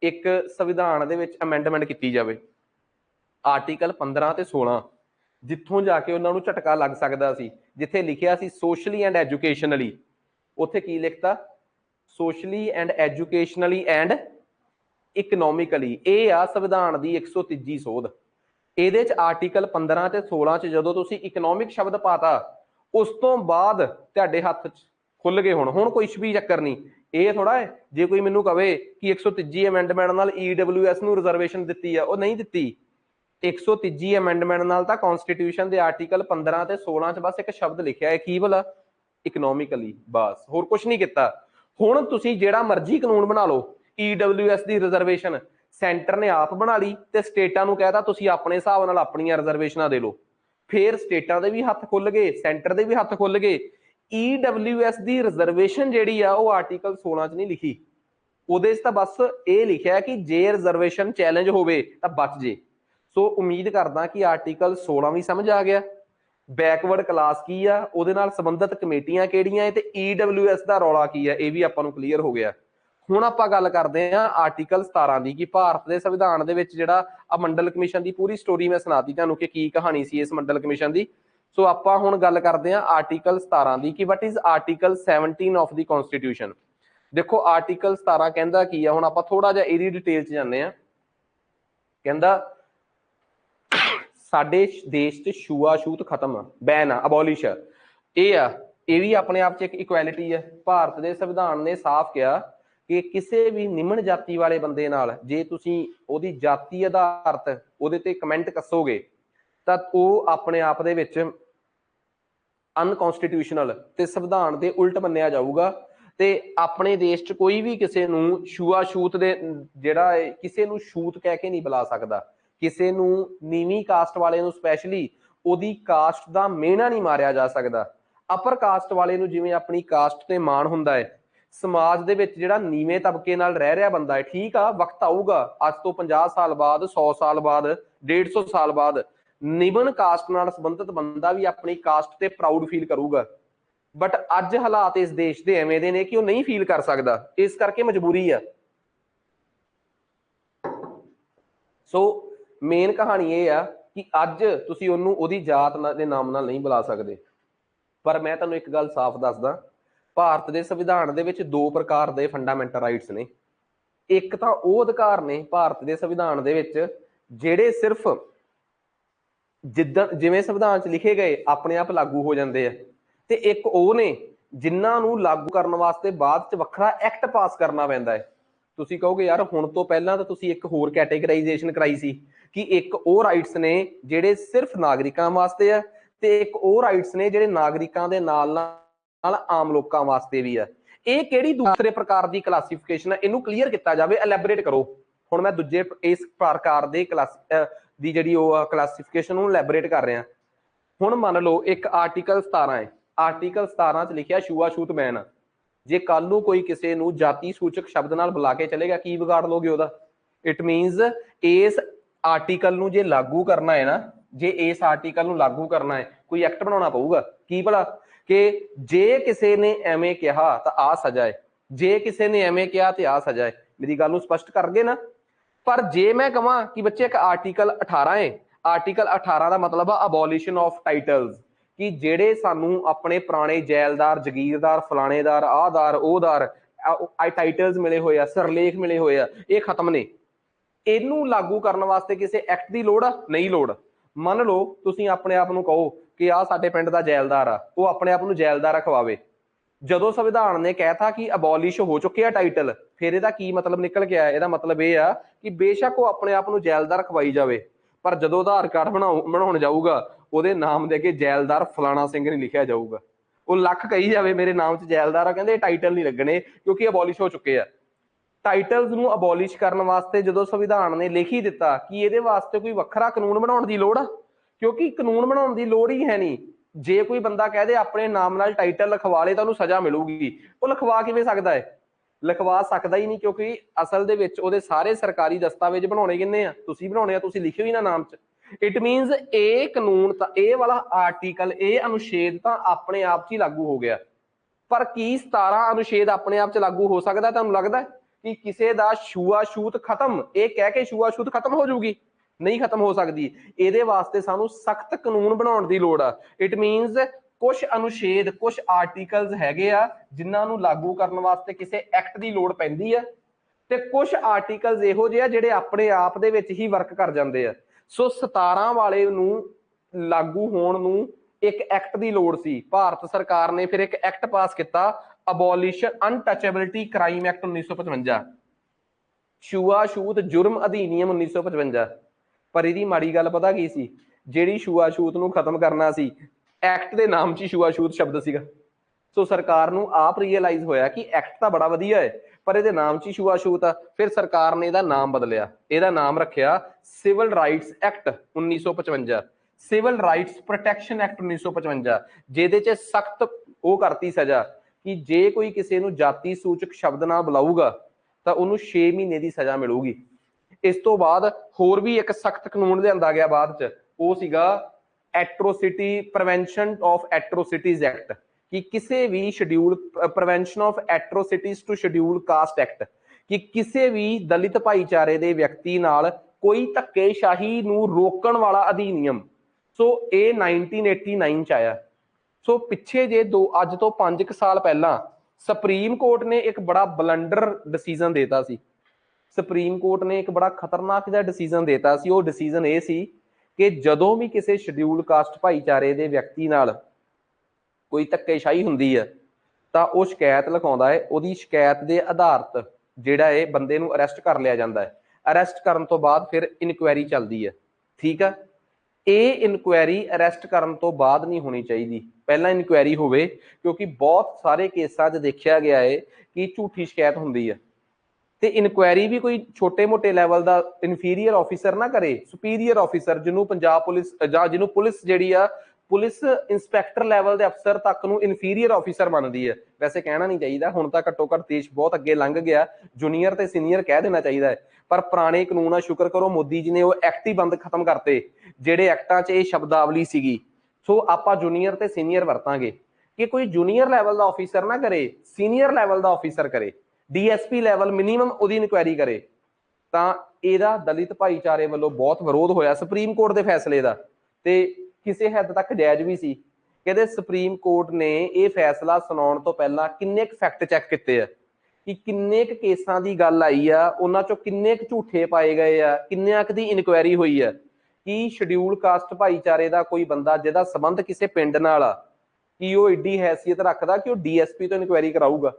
S1: ਇੱਕ ਸੰਵਿਧਾਨ ਦੇ ਵਿੱਚ ਅਮੈਂਡਮੈਂਟ ਕੀਤੀ ਜਾਵੇ, ਆਰਟੀਕਲ 15 ਤੇ 16, ਜਿੱਥੋਂ ਜਾ ਕੇ ਉਹਨਾਂ ਨੂੰ ਝਟਕਾ ਲੱਗ ਸਕਦਾ ਸੀ। ਜਿੱਥੇ ਲਿਖਿਆ ਸੀ ਸੋਸ਼ਲੀ ਐਂਡ ਐਜੂਕੇਸ਼ਨਲੀ, ਉੱਥੇ ਕੀ ਲਿਖਤਾ, ਸੋਸ਼ਲੀ ਐਂਡ ਐਜੂਕੇਸ਼ਨਲੀ ਐਂਡ ਇਕਨੋਮਿਕਲੀ। ਇਹ ਆ ਸੰਵਿਧਾਨ ਦੀ 103 ਸੋਧ। ਇਹਦੇ ਚ ਆਰਟੀਕਲ 15 ਤੇ 16 ਚ ਜਦੋਂ ਤੁਸੀਂ ਇਕਨੋਮਿਕ ਸ਼ਬਦ ਪਾਤਾ, ਉਸ ਤੋਂ ਬਾਅਦ ਤੁਹਾਡੇ ਹੱਥ ਚ ਖੁੱਲ ਗਏ। ਹੁਣ ਕੋਈ ਵੀ ਚੱਕਰ ਨਹੀਂ। ਇਹ ਥੋੜਾ ਹੈ ਜੇ ਕੋਈ ਮੈਨੂੰ ਕਵੇ ਕਿ 103 ਅਮੈਂਡਮੈਂਟ ਨਾਲ EWS ਨੂੰ ਰਿਜ਼ਰਵੇਸ਼ਨ ਦਿੱਤੀ ਆ, ਉਹ ਨਹੀਂ ਦਿੱਤੀ। 103 ਅਮੈਂਡਮੈਂਟ ਨਾਲ ਤਾਂ ਕਨਸਟੀਟਿਊਸ਼ਨ ਦੇ ਆਰਟੀਕਲ 15 ਤੇ 16 ਚ ਬਸ ਇੱਕ ਸ਼ਬਦ ਲਿਖਿਆ ਹੈ, ਕੀ ਭਲਾ, ਇਕਨੋਮਿਕਲੀ, ਬਸ ਹੋਰ ਕੁਝ ਨਹੀਂ ਕੀਤਾ। ਹੁਣ ਤੁਸੀਂ ਜਿਹੜਾ ਮਰਜ਼ੀ ਕਾਨੂੰਨ ਬਣਾ ਲਓ, EWS ਦੀ ਰਿਜ਼ਰਵੇਸ਼ਨ ਸੈਂਟਰ ਨੇ ਆਪ ਬਣਾ ਲਈ ਤੇ ਸਟੇਟਾਂ ਨੂੰ ਕਹਿਤਾ ਤੁਸੀਂ ਆਪਣੇ ਹਿਸਾਬ ਨਾਲ ਆਪਣੀਆਂ ਰਿਜ਼ਰਵੇਸ਼ਨਾਂ ਦੇ ਲਓ। ਫਿਰ ਸਟੇਟਾਂ ਦੇ ਵੀ ਹੱਥ ਖੁੱਲ ਗਏ, ਸੈਂਟਰ ਦੇ ਵੀ ਹੱਥ ਖੁੱਲ ਗਏ। EWS ਦੀ ਰਿਜ਼ਰਵੇਸ਼ਨ ਜਿਹੜੀ ਆ ਉਹ ਆਰਟੀਕਲ 16 ਚ ਨਹੀਂ ਲਿਖੀ, ਉਹਦੇ 'ਚ ਤਾਂ ਬਸ ਇਹ ਲਿਖਿਆ ਕਿ ਜੇ ਰਿਜ਼ਰਵੇਸ਼ਨ ਚੈਲੰਜ ਹੋਵੇ ਤਾਂ ਬਚ ਜੇ। ਸੋ ਉਮੀਦ ਕਰਦਾ ਕਿ ਆਰਟੀਕਲ 16 ਵੀ ਸਮਝ ਆ ਗਿਆ, ਬੈਕਵਰਡ ਕਲਾਸ ਕੀ ਆ, ਉਹਦੇ ਨਾਲ ਸੰਬੰਧਿਤ ਕਮੇਟੀਆਂ ਕਿਹੜੀਆਂ ਹੈ, ਤੇ EWS ਦਾ ਰੌਲਾ ਕੀ ਆ, ਇਹ ਵੀ ਆਪਾਂ ਨੂੰ ਕਲੀਅਰ ਹੋ ਗਿਆ। ਹੁਣ ਆਪਾਂ ਗੱਲ ਕਰਦੇ ਹਾਂ ਆਰਟੀਕਲ 17 ਦੀ, ਕਿ ਭਾਰਤ ਦੇ ਸੰਵਿਧਾਨ ਦੇ ਵਿੱਚ ਜਿਹੜਾ ਆ ਮੰਡਲ ਕਮਿਸ਼ਨ ਦੀ ਪੂਰੀ ਸਟੋਰੀ ਮੈਂ ਸੁਣਾਤੀ ਤੁਹਾਨੂੰ ਕਿ ਕੀ ਕਹਾਣੀ ਸੀ ਇਸ ਮੰਡਲ ਕਮਿਸ਼ਨ ਦੀ। ਸੋ ਆਪਾਂ ਹੁਣ ਗੱਲ ਕਰਦੇ ਹਾਂ ਆਰਟੀਕਲ 17 ਦੀ, ਕਿ what is article 17 of the constitution. ਦੇਖੋ ਆਰਟੀਕਲ 17 ਕਹਿੰਦਾ ਕੀ ਆ, ਹੁਣ ਆਪਾਂ ਥੋੜਾ ਜਿਹਾ ਇਹਦੀ ਡਿਟੇਲ 'ਚ ਜਾਂਦੇ ਹਾਂ। ਕਹਿੰਦਾ ਸਾਡੇ ਦੇਸ਼ 'ਚ ਛੂਆ-ਛੂਤ ਖਤਮ ਆ, ਬੈਨ ਆ, ਅਬੋਲਿਸ਼ ਆ। ਇਹ ਵੀ ਆਪਣੇ ਆਪ 'ਚ ਇੱਕ ਇਕੁਐਲਿਟੀ ਹੈ। ਭਾਰਤ ਦੇ ਸੰਵਿਧਾਨ ਨੇ ਸਾਫ਼ ਕਿਹਾ कि किसी भी निम्न जाति वाले बंदे नाल जे तुसी ओदी जाति आधारित ओदे ते कमेंट कसोगे तां ओह अपने आप दे विच अनकॉन्स्टिट्यूशनल ते संविधान दे उल्ट मन्निया जाऊगा ते अपने देश च कोई भी किसी नूं छूआ-छूत दे जिहड़ा किसी नूं छूत कह के नहीं बुला सकदा, किसी नूं नीवीं कास्ट वाले नूं स्पैशली ओदी कास्ट दा मेहना नहीं मारिया जा सकदा। अपर कास्ट वाले नूं जिवें अपनी कास्ट ते माण हुंदा है, समाज दे विच जिहड़ा नीवें तबके नाल रह रहा बंदा है, ठीक आ वक्त आऊगा अज तो 50 साल बाद 100 साल बाद 150 साल बाद निम्न कास्ट नाल संबंधित बंदा भी अपनी कास्ट ते प्राउड फील करूगा, बट अज हालात इस देश दे एवें दे ने कि वो नहीं फील कर सकता, इस करके मजबूरी है। सो मेन कहानी ये आ कि अज तुसीं ओनू ओहदी जात दे नाम नाल नहीं बुला सकते। पर मैं तुहानूं एक गल साफ दसदा, भारत के संविधान दे विच दो प्रकार के फंडामेंटल राइट्स ने। एक तो वो अधिकार ने भारत के संविधान दे विच जिहड़े सिर्फ जिद्दां जिवें संविधान च लिखे गए अपने आप लागू हो जाते हैं, ते एक वो ने जिन्होंने लागू करने वास्ते बाद च वखरा एक्ट पास करना पैंदा है। तुसीं कहोगे यार हुण तो पहलां तां तुसीं एक होर कैटेगराइजेशन कराई सी कि एक वो राइट्स ने जिहड़े सिर्फ नागरिकां वास्ते आ ते एक वो राइट्स ने जिहड़े नागरिकां दे नाल नाल आम लोकां वास्ते भी आ। ਇਹ ਕਿਹੜੀ दूसरे प्रकार की क्लासिफिकेशन है, इनू क्लीयर किया जाए, एलैबोरेट करो। हुण मैं दूजे इस प्रकार के क्लास दी जिहड़ी क्लासिफिकेशन नूं एलैबोरेट कर रहा। हुण मान लो एक आर्टिकल 17 है, आर्टिकल 17 च लिखिया छूआ-छूत बैन। जे कल नूं कोई किसी नूं जाति सूचक शब्द नाल बुला के चलेगा की बिगाड़ लोगे ओहदा? इट मीनस इस आर्टिकल नूं जे लागू करना है ना, जे इस आर्टिकल नूं लागू करना है कोई एक्ट बनाना पऊगा की भला कि जे किसी ने एवें कहा तो आ सजा है, जे किसी ने एवें कहा तो आ सजा है। मेरी गल नूं स्पष्ट कर गए ना। पर जे मैं कहां कि बच्चे एक आर्टिकल 18 है, आर्टिकल 18 का मतलब है अबॉलिशन ऑफ टाइटल्स, कि जेड़े सानू अपने पुराने जैलदार जगीरदार फलानेदार आदार ओदार टाइटल्स मिले हुए आ, सिरलेख मिले हुए आ, ये खत्म ने। इनू लागू करने वास्ते किसी एक्ट की लोड़ नहीं लोड़। मन लो तुसीं अपने आप नूं कहो कि आ साडे पिंड दा जैलदार आ, वो अपने आप नूं जैलदार रखवावे। जदों संविधान ने कहता कि अबॉलिश हो चुके हैं टाइटल, फिर इहदा की मतलब निकल के आया? इहदा मतलब यह आ कि बेशक वो अपने आप नूं जैलदार रखवाई जावे, पर जदों आधार कार्ड बनाउण जाऊगा ਉਹਦੇ नाम दे के जैलदार फलाना सिंह नहीं लिखिया जाऊगा। वो लख कही जावे मेरे नाम च जैलदार आ, कहंदे टाइटल नहीं लगने क्योंकि अबॉलिश हो चुके हैं। टाइटल्स नूं अबॉलिश करने वास्ते जदों संविधान ने लिख ही दिता कि ये वास्ते कोई वखरा कानून बनाउण दी लोड़ आ, क्योंकि कानून बनाउण दी लोड़ ही है नहीं। जे कोई बंदा कह दे अपने नाम नाल टाइटल लिखवा ले तो उन्हें सजा मिलूगी, वो लिखवा किवें सकदा है? लिखवा सकदा ही नहीं, क्योंकि असल दे विच उहदे सारे सरकारी दस्तावेज बनाउणे किन्ने आ? तुसीं बनाउणे आ, तुसीं लिखिओ ही ना नाम च। इट मीनस ये कानून तां ये वाला आर्टिकल ये अनुच्छेद तां अपने आप च ही लागू हो गया। पर की 17 अनुच्छेद अपने आप च लागू हो सकता? तुहानूं लगदा है कि किसी का छूआ-छूत खत्म ये कह के छूआ-छूत खत्म हो जाऊगी? नहीं खत्म हो सकती। ये वास्ते सानू सख्त कानून बनाउण दी लोड़ आ। इट मीनस कुछ अनुच्छेद कुछ आर्टिकल्स हैगे आ जिन्हां नूं लागू करने वास्ते किसी एक्ट की लोड़ पैंदी है, ते कुछ आर्टिकल्स इहो जिहे जिहड़े अपने आप दे विच ही वर्क कर जांदे आ। सो 17 वाले नूं लागू होण नूं एक एक्ट की लोड़ सी। भारत सरकार ने फिर एक एक्ट पास किया, अबॉलिशन अनटचेबिलिटी क्राइम एक्ट 1955, छूआ-छूत जुर्म अधिनियम 1955। पर इहदी माड़ी गल पता की सी? जिहड़ी छूआ-छूत नूं खत्म करना सी, एक्ट दे नाम च छूआ-छूत शब्द सीगा। सो सरकार नूं आप रियलाइज होया कि एक्ट तां बड़ा वधिया है पर इहदे नाम च ही छूआ-छूत आ। फिर सरकार ने इहदा नाम बदलिया, इहदा नाम रखिया civil rights act 1955, civil rights protection act 1955, जिहदे च सख्त वो करती सजा कि जे कोई किसी नूं जाति सूचक शब्द नाल बुलाऊगा तो उन्होंने 6 महीने की सजा मिलूगी। इस तो बाद होर भी एक सख्त कानून लिआंदा गया बाद च, वो सीगा atrocity prevention of atrocities act, कि किसी भी schedule prevention of atrocities to schedule caste act, कि किसी भी दलित भाईचारे के व्यक्ति नाल कोई धक्केशाही नूं रोकण वाला अधिनियम। सो ये 1989 च आया। सो पिछे जे दो अज तो 5 साल पहला सुप्रीम कोर्ट ने एक बड़ा बलंडर डिसीजन देता सी। सुप्रीम कोर्ट ने एक बड़ा खतरनाक जिहा डिसीजन देता सी। वो डिसीजन ये सी कि जदों भी किसी शेड्यूल कास्ट भाईचारे के व्यक्ति नाल कोई धक्केशाही हुंदी है तां वो शिकायत लिखाउंदा है, उहदी शिकायत के आधारित ਜਿਹੜਾ ਇਹ ਬੰਦੇ ਨੂੰ ਅਰੈਸਟ ਕਰ ਲਿਆ ਜਾਂਦਾ ਹੈ। ਅਰੈਸਟ ਕਰਨ ਤੋਂ ਬਾਅਦ ਫਿਰ ਇਨਕੁਆਇਰੀ ਚੱਲਦੀ ਹੈ। ਠੀਕ ਆ, ਇਹ ਇਨਕੁਆਇਰੀ ਅਰੈਸਟ ਕਰਨ ਤੋਂ ਬਾਅਦ ਨਹੀਂ ਹੋਣੀ ਚਾਹੀਦੀ, ਪਹਿਲਾਂ ਇਨਕੁਆਇਰੀ ਹੋਵੇ, ਕਿਉਂਕਿ ਬਹੁਤ ਸਾਰੇ ਕੇਸਾਂ 'ਚ ਦੇਖਿਆ ਗਿਆ ਹੈ ਕਿ ਝੂਠੀ ਸ਼ਿਕਾਇਤ ਹੁੰਦੀ ਹੈ। ਤੇ ਇਨਕੁਆਇਰੀ ਵੀ ਕੋਈ ਛੋਟੇ ਮੋਟੇ ਲੈਵਲ ਦਾ ਇਨਫੀਰੀਅਰ ਆਫੀਸਰ ਨਾ ਕਰੇ, ਸੁਪੀਰੀਅਰ ਆਫੀਸਰ, ਜਿਹਨੂੰ ਪੰਜਾਬ ਪੁਲਿਸ ਜਾਂ ਜਿਹਨੂੰ ਪੁਲਿਸ ਜਿਹੜੀ ਆ ਪੁਲਿਸ ਇੰਸਪੈਕਟਰ ਲੈਵਲ ਦੇ ਅਫਸਰ ਤੱਕ ਨੂੰ ਇਨਫੀਰੀਅਰ ਆਫੀਸਰ ਮੰਨਦੀ ਹੈ। ਵੈਸੇ ਕਹਿਣਾ ਨਹੀਂ ਚਾਹੀਦਾ, ਹੁਣ ਤਾਂ ਘੱਟੋ ਘੱਟ ਦੇਸ਼ ਬਹੁਤ ਅੱਗੇ ਲੰਘ ਗਿਆ, ਜੂਨੀਅਰ ਤੇ ਸੀਨੀਅਰ ਕਹਿ ਦੇਣਾ ਚਾਹੀਦਾ ਹੈ। ਪਰ ਪੁਰਾਣੇ ਕਾਨੂੰਨ ਆ, ਸ਼ੁਕਰ ਕਰੋ ਮੋਦੀ ਜੀ ਨੇ ਉਹ ਐਕਟ ਹੀ ਬੰਦ ਖਤਮ ਕਰਤੇ ਜਿਹੜੇ ਐਕਟਾਂ 'ਚ ਇਹ ਸ਼ਬਦਾਵਲੀ ਸੀਗੀ। ਸੋ ਆਪਾਂ ਜੂਨੀਅਰ ਤੇ ਸੀਨੀਅਰ ਵਰਤਾਂਗੇ ਕਿ ਕੋਈ ਜੂਨੀਅਰ ਲੈਵਲ ਦਾ ਆਫੀਸਰ ਨਾ ਕਰੇ, ਸੀਨੀਅਰ ਲੈਵਲ ਦਾ ਆਫੀਸਰ ਕਰੇ, ਡੀਐਸਪੀ ਲੈਵਲ ਮਿਨੀਮਮ ਉਹਦੀ ਇਨਕੁਆਇਰੀ ਕਰੇ। ਤਾਂ ਇਹਦਾ ਦਲਿਤ ਭਾਈਚਾਰੇ ਵੱਲੋਂ ਬਹੁਤ ਵਿਰੋਧ ਹੋਇਆ ਸੁਪਰੀਮ ਕੋਰਟ ਦੇ ਫੈਸਲੇ ਦਾ, ਤੇ ਕਿਸੇ ਹੱਦ ਤੱਕ ਜਾਇਜ਼ ਵੀ ਸੀ। ਕਹਿੰਦੇ ਸੁਪਰੀਮ ਕੋਰਟ ਨੇ ਇਹ ਫੈਸਲਾ ਸੁਣਾਉਣ ਤੋਂ ਪਹਿਲਾਂ ਕਿੰਨੇ ਕੁ ਫੈਕਟ ਚੈੱਕ ਕੀਤੇ ਆ ਕਿ ਕਿੰਨੇ ਕੁ ਕੇਸਾਂ ਦੀ ਗੱਲ ਆਈ ਆ, ਉਹਨਾਂ ਚੋਂ ਕਿੰਨੇ ਕੁ ਝੂਠੇ ਪਾਏ ਗਏ ਆ, ਕਿੰਨਿਆਂ ਕੁ ਦੀ ਇਨਕੁਆਇਰੀ ਹੋਈ ਆ, ਕਿ ਸ਼ਡਿਊਲ ਕਾਸਟ ਭਾਈਚਾਰੇ ਦਾ ਕੋਈ ਬੰਦਾ ਜਿਹਦਾ ਸੰਬੰਧ ਕਿਸੇ ਪਿੰਡ ਨਾਲ ਆ, ਕਿ ਉਹ ਏਡੀ ਹੈਸੀਅਤ ਰੱਖਦਾ ਕਿ ਉਹ ਡੀਐਸਪੀ ਤੋਂ ਇਨਕੁਆਇਰੀ ਕਰਾਊਗਾ।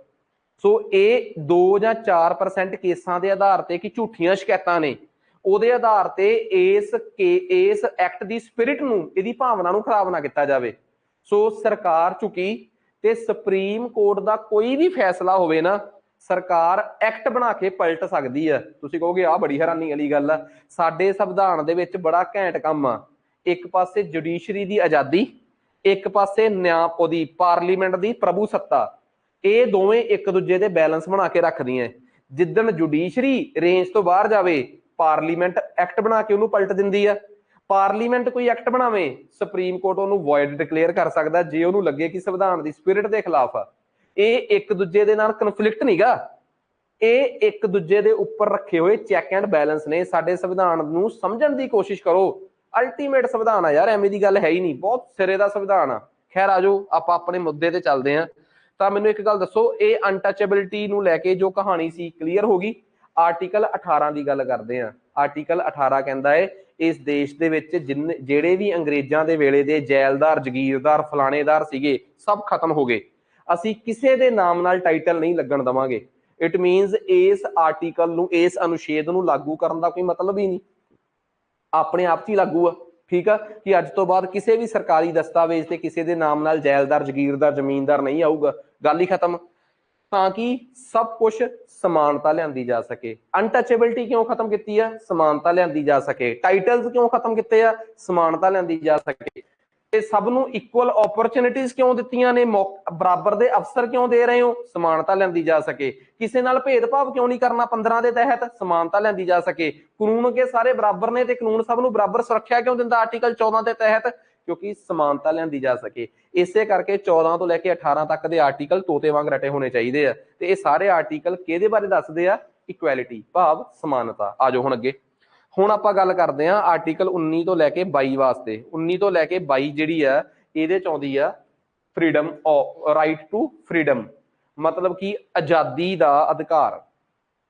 S1: ਸੋ ਇਹ 2 ਜਾਂ 4% ਕੇਸਾਂ ਦੇ ਆਧਾਰ ਤੇ ਕਿ ਝੂਠੀਆਂ ਸ਼ਿਕਾਇਤਾਂ ਨੇ, ਉਹਦੇ ਆਧਾਰ ਤੇ ਇਸ ਐਕਟ ਦੀ ਸਪਿਰਿਟ ਨੂੰ, ਇਹਦੀ ਭਾਵਨਾ ਨੂੰ ਖਰਾਬ ਨਾ ਕੀਤਾ ਜਾਵੇ। ਸੋ ਸਰਕਾਰ ਝੁਕੀ ਤੇ ਸੁਪਰੀਮ ਕੋਰਟ ਦਾ ਕੋਈ ਵੀ ਫੈਸਲਾ ਹੋਵੇ ਨਾ, ਸਰਕਾਰ ਐਕਟ ਬਣਾ ਕੇ ਪਲਟ ਸਕਦੀ ਆ। ਤੁਸੀਂ ਕਹੋਗੇ ਆਹ ਬੜੀ ਹੈਰਾਨੀ ਵਾਲੀ ਗੱਲ ਆ, ਸਾਡੇ ਸੰਵਿਧਾਨ ਦੇ ਵਿੱਚ ਬੜਾ ਘੈਂਟ ਕੰਮ ਆ। ਇੱਕ ਪਾਸੇ ਜੁਡੀਸ਼ਰੀ ਦੀ ਆਜ਼ਾਦੀ, ਇੱਕ ਪਾਸੇ ਨਿਆਂ ਉਹਦੀ ਪਾਰਲੀਮੈਂਟ ਦੀ ਪ੍ਰਭੂ ਸੱਤਾ, ਇਹ ਦੋਵੇਂ ਇੱਕ ਦੂਜੇ ਦੇ ਬੈਲੈਂਸ ਬਣਾ ਕੇ ਰੱਖਦੀਆਂ। ਜਿੱਦਣ ਜੁਡੀਸ਼ਰੀ ਰੇਂਜ ਤੋਂ ਬਾਹਰ ਜਾਵੇ, ਪਾਰਲੀਮੈਂਟ ਐਕਟ ਬਣਾ ਕੇ ਉਹਨੂੰ ਪਲਟ ਦਿੰਦੀ ਆ। ਪਾਰਲੀਮੈਂਟ ਕੋਈ ਐਕਟ ਬਣਾਵੇ, ਸੁਪਰੀਮ ਕੋਰਟ ਉਹਨੂੰ ਵੋਇਡ ਡਿਕਲੇਅਰ ਕਰ ਸਕਦਾ ਜੇ ਉਹਨੂੰ ਲੱਗੇ ਕਿ ਸੰਵਿਧਾਨ ਦੀ ਸਪਿਰਿਟ ਦੇ ਖਿਲਾਫ ਆ। ਇਹ ਇੱਕ ਦੂਜੇ ਦੇ ਨਾਲ ਕਨਫਲਿਕਟ ਨਹੀਂਗਾ, ਇਹ ਇੱਕ ਦੂਜੇ ਦੇ ਉੱਪਰ ਰੱਖੇ ਹੋਏ ਚੈੱਕ ਐਂਡ ਬੈਲੈਂਸ ਨੇ। ਸਾਡੇ ਸੰਵਿਧਾਨ ਨੂੰ ਸਮਝਣ ਦੀ ਕੋਸ਼ਿਸ਼ ਕਰੋ, ਅਲਟੀਮੇਟ ਸੰਵਿਧਾਨ ਆ ਯਾਰ, ਐਵੇਂ ਦੀ ਗੱਲ ਹੈ ਹੀ ਨਹੀਂ, ਬਹੁਤ ਸਿਰੇ ਦਾ ਸੰਵਿਧਾਨ ਆ। ਖੈਰ ਆਜੋ ਆਪਾਂ ਆਪਣੇ ਮੁੱਦੇ ਤੇ ਚੱਲਦੇ ਹਾਂ। ਤਾਂ ਮੈਨੂੰ ਇੱਕ ਗੱਲ ਦੱਸੋ, ਇਹ ਅਨਟੱਚੇਬਿਲਿਟੀ ਨੂੰ ਲੈ ਕੇ ਜੋ ਕਹਾਣੀ ਸੀ ਕਲੀਅਰ ਹੋ ਗਈ? ਆਰਟੀਕਲ 18 ਦੀ ਗੱਲ ਕਰਦੇ ਹਾਂ। ਆਰਟੀਕਲ 18 ਕਹਿੰਦਾ ਹੈ ਇਸ ਦੇਸ਼ ਦੇ ਵਿੱਚ ਜਿਹੜੇ ਵੀ ਅੰਗਰੇਜ਼ਾਂ ਦੇ ਵੇਲੇ ਦੇ ਜੈਲਦਾਰ, ਜਗੀਰਦਾਰ, ਫਲਾਣੇਦਾਰ ਸੀਗੇ, ਸਭ ਖਤਮ ਹੋ ਗਏ। ਅਸੀਂ ਕਿਸੇ ਦੇ ਨਾਮ ਨਾਲ ਟਾਈਟਲ ਨਹੀਂ ਲੱਗਣ ਦੇਵਾਂਗੇ। ਇਟ ਮੀਨਸ ਇਸ ਆਰਟੀਕਲ ਨੂੰ, ਇਸ ਅਨੁਛੇਦ ਨੂੰ ਲਾਗੂ ਕਰਨ ਦਾ ਕੋਈ ਮਤਲਬ ਹੀ ਨਹੀਂ, ਆਪਣੇ ਆਪ 'ਚ ਹੀ ਲਾਗੂ ਆ। ਠੀਕ ਆ, ਕਿ ਅੱਜ ਤੋਂ ਬਾਅਦ ਕਿਸੇ ਵੀ ਸਰਕਾਰੀ ਦਸਤਾਵੇਜ਼ ਤੇ ਕਿਸੇ ਦੇ ਨਾਮ ਨਾਲ ਜੈਲਦਾਰ, ਜਗੀਰਦਾਰ, ਜ਼ਮੀਨਦਾਰ ਨਹੀਂ ਆਊਗਾ, ਗੱਲ ਹੀ ਖਤਮ। ਤਾਂ ਕਿ ਸਭ ਕੁਝ ਸਮਾਨਤਾ ਲਿਆਂਦੀ ਜਾ ਸਕੇ। ਅਨਟੱਚੇਬਿਲਿਟੀ ਕਿਉਂ ਖਤਮ ਕੀਤੀ ਆ? ਸਮਾਨਤਾ ਲਿਆਂਦੀ ਜਾ ਸਕੇ। ਟਾਈਟਲਸ ਕਿਉਂ ਖਤਮ ਕੀਤੇ ਆ? ਸਮਾਨਤਾ ਲਿਆਂਦੀ ਜਾ ਸਕੇ। ਤੇ ਸਭ ਨੂੰ ਇਕੁਅਲ ਓਪਰਚੁਨਿਟੀਜ਼ ਕਿਉਂ ਦਿੱਤੀਆਂ ਨੇ? ਬਰਾਬਰ ਦੇ ਅਫਸਰ ਕਿਉਂ ਦੇ ਰਹੇ ਹੋ? ਸਮਾਨਤਾ ਲਿਆਂਦੀ ਜਾ ਸਕੇ। ਕਿਸੇ ਨਾਲ ਭੇਦਭਾਵ ਕਿਉਂ ਨਹੀਂ ਕਰਨਾ 15 ਦੇ ਤਹਿਤ? ਸਮਾਨਤਾ ਲਿਆਂਦੀ ਜਾ ਸਕੇ। ਕਾਨੂੰਨ ਅੱਗੇ ਸਾਰੇ ਬਰਾਬਰ ਨੇ ਤੇ ਕਾਨੂੰਨ ਸਭ ਨੂੰ ਬਰਾਬਰ ਸੁਰੱਖਿਆ ਕਿਉਂ ਦਿੰਦਾ ਆਰਟੀਕਲ 14 ਦੇ ਤਹਿਤ? ਕਿਉਂਕਿ ਸਮਾਨਤਾ ਲਿਆਂਦੀ ਜਾ ਸਕੇ। ਇਸੇ ਕਰਕੇ 14 ਤੋਂ ਲੈ ਕੇ 18 ਤੱਕ ਦੇ ਆਰਟੀਕਲ ਤੋਤੇ ਵਾਂਗ ਰਟੇ ਹੋਣੇ ਚਾਹੀਦੇ ਆ। ਤੇ ਇਹ ਸਾਰੇ ਆਰਟੀਕਲ ਕਿਹਦੇ ਬਾਰੇ ਦੱਸਦੇ ਆ? ਇਕੁਐਲਿਟੀ, ਭਾਵ ਸਮਾਨਤਾ। ਆਜੋ ਹੁਣ ਅੱਗੇ। ਹੁਣ ਆਪਾਂ ਗੱਲ ਕਰਦੇ ਹਾਂ ਆਰਟੀਕਲ 19 ਤੋਂ ਲੈ ਕੇ 22 ਵਾਸਤੇ। 19 ਤੋਂ ਲੈ ਕੇ 22 ਜਿਹੜੀ ਆ, ਇਹਦੇ ਚ ਆਉਂਦੀ ਆ ਫਰੀडम, ਰਾਈਟ ਟੂ ਫਰੀडम, ਮਤਲਬ ਕਿ ਆਜ਼ਾਦੀ ਦਾ ਅਧਿਕਾਰ।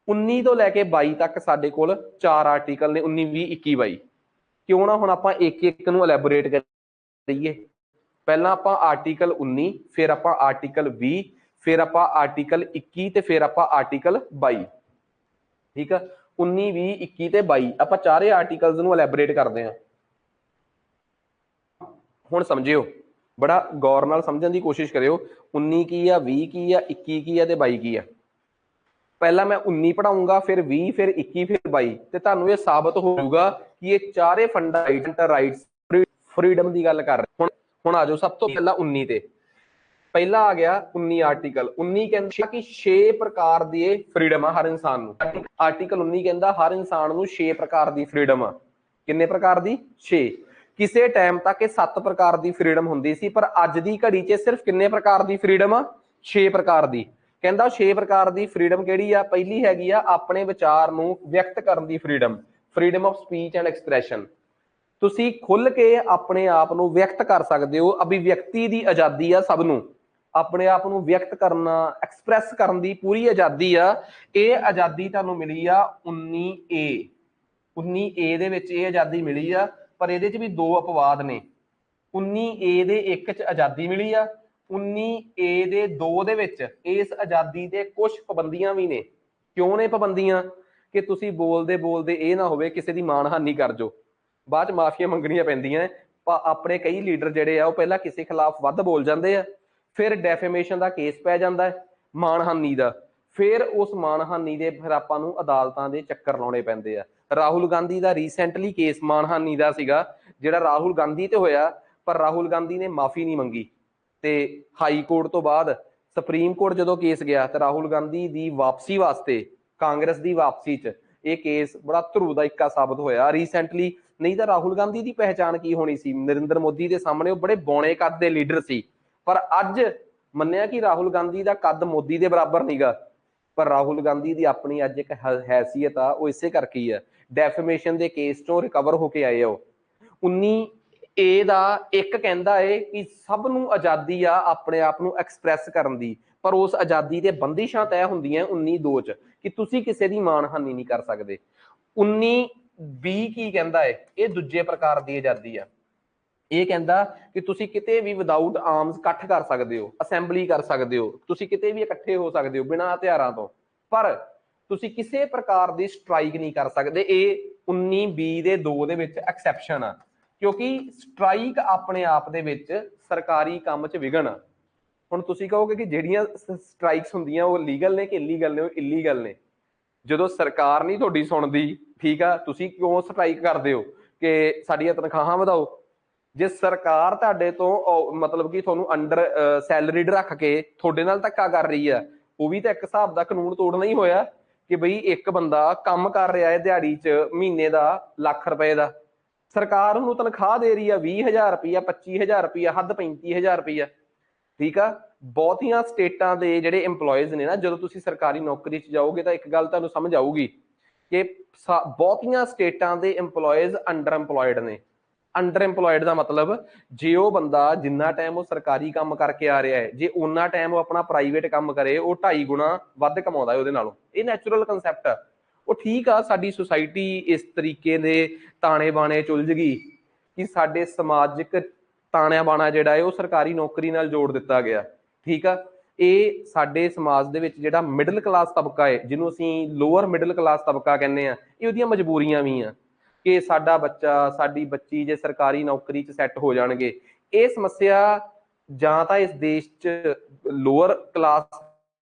S1: 19 ਤੋਂ ਲੈ ਕੇ 22 ਤੱਕ ਸਾਡੇ ਕੋਲ 4 ਆਰਟੀਕਲ ਨੇ, 19, 20, 21, 22। ਕਿਉਂ ਨਾ ਹੁਣ ਆਪਾਂ ਇੱਕ ਇੱਕ ਨੂੰ ਐਲੈਬੋਰੇਟ ਕਰੀਏ। ਪਹਿਲਾਂ ਆਪਾਂ ਆਰਟੀਕਲ 19, ਫਿਰ ਆਪਾਂ ਆਰਟੀਕਲ 20, ਫਿਰ ਆਪਾਂ ਆਰਟੀਕਲ 21 ਤੇ ਫਿਰ ਆਪਾਂ ਆਰਟੀਕਲ 22। ਠੀਕ ਆ, 19, 20, 21 ਤੇ 22 ਆਪਾਂ ਚਾਰੇ ਆਰਟੀਕਲਸ ਨੂੰ ਐਲੈਬੋਰੇਟ ਕਰਦੇ ਹਾਂ। ਹੁਣ ਸਮਝਿਓ, ਬੜਾ ਗੌਰ ਨਾਲ ਸਮਝਣ ਦੀ ਕੋਸ਼ਿਸ਼ ਕਰਿਓ। 19 ਕੀ ਆ, 20 ਕੀ ਆ, 21 ਕੀ ਆ ਤੇ 22 ਕੀ ਆ। ਪਹਿਲਾਂ ਮੈਂ 19 ਪੜਾਉਂਗਾ, ਫਿਰ 20, ਫਿਰ 21, ਫਿਰ 22, ਤੇ ਤੁਹਾਨੂੰ ਇਹ ਸਾਬਤ ਹੋ ਜਾਊਗਾ ਕਿ ਇਹ ਚਾਰੇ ਫੰਡਾਮੈਂਟਲ ਰਾਈਟਸ, ਫਰੀडम ਦੀ ਗੱਲ ਕਰ ਰਹੇ। ਹੁਣ ਆ ਜਾਓ ਸਭ ਤੋਂ ਪਹਿਲਾਂ 19 ਤੇ। ਪਹਿਲਾ ਆ ਗਿਆ 19 ਆਰਟੀਕਲ। 19 ਕਹਿੰਦਾ ਕਿ 6 ਪ੍ਰਕਾਰ ਦੀ ਫਰੀडम ਆ ਹਰ ਇਨਸਾਨ ਨੂੰ। ਆਰਟੀਕਲ 19 ਕਹਿੰਦਾ ਹਰ ਇਨਸਾਨ ਨੂੰ 6 ਪ੍ਰਕਾਰ ਦੀ ਫਰੀडम ਆ। ਕਿੰਨੇ ਪ੍ਰਕਾਰ ਦੀ? 6। ਕਿਸੇ ਟਾਈਮ ਤੱਕ ਇਹ 7 ਪ੍ਰਕਾਰ ਦੀ ਫਰੀडम ਹੁੰਦੀ ਸੀ, ਪਰ ਅੱਜ ਦੀ ਘੜੀ 'ਚ ਸਿਰਫ ਕਿੰਨੇ ਪ੍ਰਕਾਰ ਦੀ ਫਰੀडम ਆ? 6 ਪ੍ਰਕਾਰ ਦੀ। ਕਹਿੰਦਾ 6 ਪ੍ਰਕਾਰ ਦੀ ਫਰੀडम ਕਿਹੜੀ ਆ? ਪਹਿਲੀ ਹੈਗੀ ਆ ਆਪਣੇ ਵਿਚਾਰ ਨੂੰ ਵਿਅਕਤ ਕਰਨ ਦੀ freedom, freedom of speech and expression. ਤੁਸੀਂ ਖੁੱਲ ਕੇ ਆਪਣੇ ਆਪ ਨੂੰ ਵਿਅਕਤ ਕਰ ਸਕਦੇ ਹੋ। ਅਭਿਵਿਅਕਤੀ ਦੀ ਆਜ਼ਾਦੀ ਆ ਸਭ ਨੂੰ, ਆਪਣੇ ਆਪ ਨੂੰ ਵਿਅਕਤ ਕਰਨਾ, ਐਕਸਪ੍ਰੈਸ ਕਰਨ ਦੀ ਪੂਰੀ ਆਜ਼ਾਦੀ ਆ। ਇਹ ਆਜ਼ਾਦੀ ਤੁਹਾਨੂੰ ਮਿਲੀ ਆ 19A। 19A ਦੇ ਵਿੱਚ ਇਹ ਆਜ਼ਾਦੀ ਮਿਲੀ ਆ, ਪਰ ਇਹਦੇ ਚ ਵੀ 2 ਅਪਵਾਦ ਨੇ। 19A ਦੇ 1 ਚ ਆਜ਼ਾਦੀ ਮਿਲੀ ਆ, 19A ਦੇ 2 ਦੇ ਵਿੱਚ ਇਸ ਆਜ਼ਾਦੀ ਦੇ ਕੁਝ ਪਾਬੰਦੀਆਂ ਵੀ ਨੇ। ਕਿਉਂ ਨੇ ਪਾਬੰਦੀਆਂ ਕਿ ਤੁਸੀਂ ਬੋਲਦੇ ਬੋਲਦੇ ਇਹ ਨਾ ਹੋਵੇ ਕਿਸੇ ਦੀ ਮਾਣਹਾਨੀ ਕਰ ਜੋ, ਬਾਅਦ ਚ ਮਾਫੀਆਂ ਮੰਗਣੀਆਂ ਪੈਂਦੀਆਂ। ਆਪਣੇ ਕਈ ਲੀਡਰ ਜਿਹੜੇ ਆ ਉਹ ਪਹਿਲਾਂ ਕਿਸੇ ਖਿਲਾਫ ਵੱਧ ਬੋਲ ਜਾਂਦੇ ਆ, ਫਿਰ ਡੈਫੇਮੇਸ਼ਨ ਦਾ ਕੇਸ ਪੈ ਜਾਂਦਾ ਹੈ, ਮਾਣਹਾਨੀ ਦਾ, ਫਿਰ ਉਸ ਮਾਣਹਾਨੀ ਦੇ ਫਿਰ ਆਪਾਂ ਨੂੰ ਅਦਾਲਤਾਂ ਦੇ ਚੱਕਰ ਲਾਉਣੇ ਪੈਂਦੇ ਆ। ਰਾਹੁਲ ਗਾਂਧੀ ਦਾ ਰੀਸੈਂਟਲੀ ਕੇਸ ਮਾਣਹਾਨੀ ਦਾ ਸੀਗਾ, ਜਿਹੜਾ ਰਾਹੁਲ ਗਾਂਧੀ ਤੇ ਹੋਇਆ, ਪਰ ਰਾਹੁਲ ਗਾਂਧੀ ਨੇ ਮਾਫੀ ਨਹੀਂ ਮੰਗੀ, ਤੇ ਹਾਈ ਕੋਰਟ ਤੋਂ ਬਾਅਦ ਸੁਪਰੀਮ ਕੋਰਟ ਜਦੋਂ ਕੇਸ ਗਿਆ ਤੇ ਰਾਹੁਲ ਗਾਂਧੀ ਦੀ ਵਾਪਸੀ ਵਾਸਤੇ, ਕਾਂਗਰਸ ਦੀ ਵਾਪਸੀ 'ਚ ਇਹ ਕੇਸ ਬੜਾ ਧਰੂ ਦਾ ਇੱਕਾ ਸਾਬਤ ਹੋਇਆ ਰੀਸੈਂਟਲੀ। ਨਹੀਂ ਤਾਂ ਰਾਹੁਲ ਗਾਂਧੀ ਦੀ ਪਹਿਚਾਣ ਕੀ ਹੋਣੀ ਸੀ? ਨਰਿੰਦਰ ਮੋਦੀ ਦੇ ਸਾਹਮਣੇ ਉਹ ਬੜੇ ਬੌਣੇ ਕੱਦ ਦੇ ਲੀਡਰ ਸੀ, ਪਰ ਅੱਜ ਮੰਨਿਆ ਕਿ ਰਾਹੁਲ ਗਾਂਧੀ ਦਾ ਕੱਦ ਮੋਦੀ ਦੇ ਬਰਾਬਰ ਨਹੀਂਗਾ, ਪਰ ਰਾਹੁਲ ਗਾਂਧੀ ਦੀ ਆਪਣੀ ਅੱਜ ਇੱਕ ਹੈਸੀਅਤ ਆ, ਉਹ ਇਸੇ ਕਰਕੇ ਹੀ ਆ, ਡੈਫੇਮੇਸ਼ਨ ਦੇ ਕੇਸ ਚੋਂ ਰਿਕਵਰ ਹੋ ਕੇ ਆਏ। ਉਹ 19A ਦਾ ਇੱਕ ਕਹਿੰਦਾ ਹੈ ਕਿ ਸਭ ਨੂੰ ਆਜ਼ਾਦੀ ਆ ਆਪਣੇ ਆਪ ਨੂੰ ਐਕਸਪ੍ਰੈਸ ਕਰਨ ਦੀ, ਪਰ ਉਸ ਆਜ਼ਾਦੀ ਦੇ ਬੰਦਿਸ਼ਾਂ ਤੈਅ ਹੁੰਦੀਆਂ 19-2 ਚ ਕਿ ਤੁਸੀਂ ਕਿਸੇ ਦੀ ਮਾਣਹਾਨੀ ਨਹੀਂ ਕਰ ਸਕਦੇ। 19B ਕੀ ਕਹਿੰਦਾ ਹੈ? ਇਹ ਦੂਜੇ ਪ੍ਰਕਾਰ ਦੀ ਆਜ਼ਾਦੀ ਆ। ਇਹ ਕਹਿੰਦਾ ਕਿ ਤੁਸੀਂ ਕਿਤੇ ਵੀ ਵਿਦਾਊਟ ਆਰਮਸ ਇਕੱਠ ਕਰ ਸਕਦੇ ਹੋ, ਅਸੈਂਬਲੀ ਕਰ ਸਕਦੇ ਹੋ, ਤੁਸੀਂ ਕਿਤੇ ਵੀ ਇਕੱਠੇ ਹੋ ਸਕਦੇ ਹੋ ਬਿਨਾਂ ਹਥਿਆਰਾਂ ਤੋਂ, ਪਰ ਤੁਸੀਂ ਕਿਸੇ ਪ੍ਰਕਾਰ ਦੀ ਸਟ੍ਰਾਈਕ ਨਹੀਂ ਕਰ ਸਕਦੇ। ਇਹ 19B ਦੇ 2 ਦੇ ਵਿੱਚ ਐਕਸੈਪਸ਼ਨ ਆ, ਕਿਉਂਕਿ ਸਟ੍ਰਾਈਕ ਆਪਣੇ ਆਪ ਦੇ ਵਿੱਚ ਸਰਕਾਰੀ ਕੰਮ 'ਚ ਵਿਘਨ ਆ। ਹੁਣ ਤੁਸੀਂ ਕਹੋਗੇ ਕਿ ਜਿਹੜੀਆਂ ਸਟ੍ਰਾਈਕਸ ਹੁੰਦੀਆਂ ਉਹ ਲੀਗਲ ਨੇ ਕਿ ਇਲੀਗਲ ਨੇ? ਉਹ ਇਲੀਗਲ ਨੇ। ਜਦੋਂ ਸਰਕਾਰ ਨਹੀਂ ਤੁਹਾਡੀ ਸੁਣਦੀ, ਠੀਕ ਆ, ਤੁਸੀਂ ਕਿਉਂ ਸਟ੍ਰਾਈਕ ਕਰਦੇ ਹੋ ਕਿ ਸਾਡੀਆਂ ਤਨਖਾਹਾਂ ਵਧਾਓ? ਜੇ ਸਰਕਾਰ ਤੁਹਾਡੇ ਤੋਂ ਮਤਲਬ ਕਿ ਤੁਹਾਨੂੰ ਅੰਡਰ ਸੈਲਰੀਡ ਰੱਖ ਕੇ ਤੁਹਾਡੇ ਨਾਲ ਧੱਕਾ ਕਰ ਰਹੀ ਆ, ਉਹ ਵੀ ਤਾਂ ਇੱਕ ਹਿਸਾਬ ਦਾ ਕਾਨੂੰਨ ਤੋੜਨਾ ਹੀ ਹੋਇਆ ਕਿ ਬਈ ਇੱਕ ਬੰਦਾ ਕੰਮ ਕਰ ਰਿਹਾ ਹੈ ਦਿਹਾੜੀ 'ਚ ਮਹੀਨੇ ਦਾ ਲੱਖ ਰੁਪਏ ਦਾ, ਸਰਕਾਰ ਉਹਨੂੰ ਤਨਖਾਹ ਦੇ ਰਹੀ ਆ 20,000 ਰੁਪਈਆ, 25,000 ਰੁਪਈਆ, ਹੱਦ 35,000 ਰੁਪਈਆ, ਠੀਕ ਆ। ਬਹੁਤੀਆਂ ਸਟੇਟਾਂ ਦੇ ਜਿਹੜੇ ਇੰਪਲੋਇਜ਼ ਨੇ ਨਾ, ਜਦੋਂ ਤੁਸੀਂ ਸਰਕਾਰੀ ਨੌਕਰੀ 'ਚ ਜਾਓਗੇ ਤਾਂ ਇੱਕ ਗੱਲ ਤੁਹਾਨੂੰ ਸਮਝ ਆਊਗੀ ਕਿ ਬਹੁਤੀਆਂ ਸਟੇਟਾਂ ਦੇ ਇੰਪਲੋਇਜ਼ ਅੰਡਰ ਇੰਪਲੋਇਡ ਨੇ। ਅੰਡਰ ਇੰਪਲੋਇਡ ਦਾ ਮਤਲਬ ਜੇ ਉਹ ਬੰਦਾ ਜਿੰਨਾ ਟਾਈਮ ਉਹ ਸਰਕਾਰੀ ਕੰਮ ਕਰਕੇ ਆ ਰਿਹਾ ਹੈ, ਜੇ ਉਹਨਾਂ ਟਾਈਮ ਉਹ ਆਪਣਾ ਪ੍ਰਾਈਵੇਟ ਕੰਮ ਕਰੇ, ਉਹ 2.5 ਗੁਣਾ ਵੱਧ ਕਮਾਉਂਦਾ ਉਹਦੇ ਨਾਲੋਂ। ਇਹ ਨੈਚੁਰਲ ਕੰਸੈਪਟ ਆ। ਉਹ ਠੀਕ ਆ, ਸਾਡੀ ਸੁਸਾਇਟੀ ਇਸ ਤਰੀਕੇ ਦੇ ਤਾਣੇ ਬਾਣੇ ਚੁਲਝ ਗਈ ਕਿ ਸਾਡੇ ਸਮਾਜਿਕ ਤਾਣਿਆ ਬਾਣਾ ਜਿਹੜਾ ਹੈ ਉਹ ਸਰਕਾਰੀ ਨੌਕਰੀ ਨਾਲ ਜੋੜ ਦਿੱਤਾ ਗਿਆ, ਠੀਕ ਆ। ਇਹ ਸਾਡੇ ਸਮਾਜ ਦੇ ਵਿੱਚ ਜਿਹੜਾ ਮਿਡਲ ਕਲਾਸ ਤਬਕਾ ਹੈ, ਜਿਹਨੂੰ ਅਸੀਂ ਲੋਅਰ ਮਿਡਲ ਕਲਾਸ ਤਬਕਾ ਕਹਿੰਦੇ ਆ, ਇਹ ਉਹਦੀਆਂ ਮਜਬੂਰੀਆਂ ਵੀ ਆ ਕਿ ਸਾਡਾ ਬੱਚਾ, ਸਾਡੀ ਬੱਚੀ ਜੇ ਸਰਕਾਰੀ ਨੌਕਰੀ 'ਚ ਸੈੱਟ ਹੋ ਜਾਣਗੇ। ਇਹ ਸਮੱਸਿਆ ਜਾਂ ਤਾਂ ਇਸ ਦੇਸ਼ 'ਚ ਲੋਅਰ ਕਲਾਸ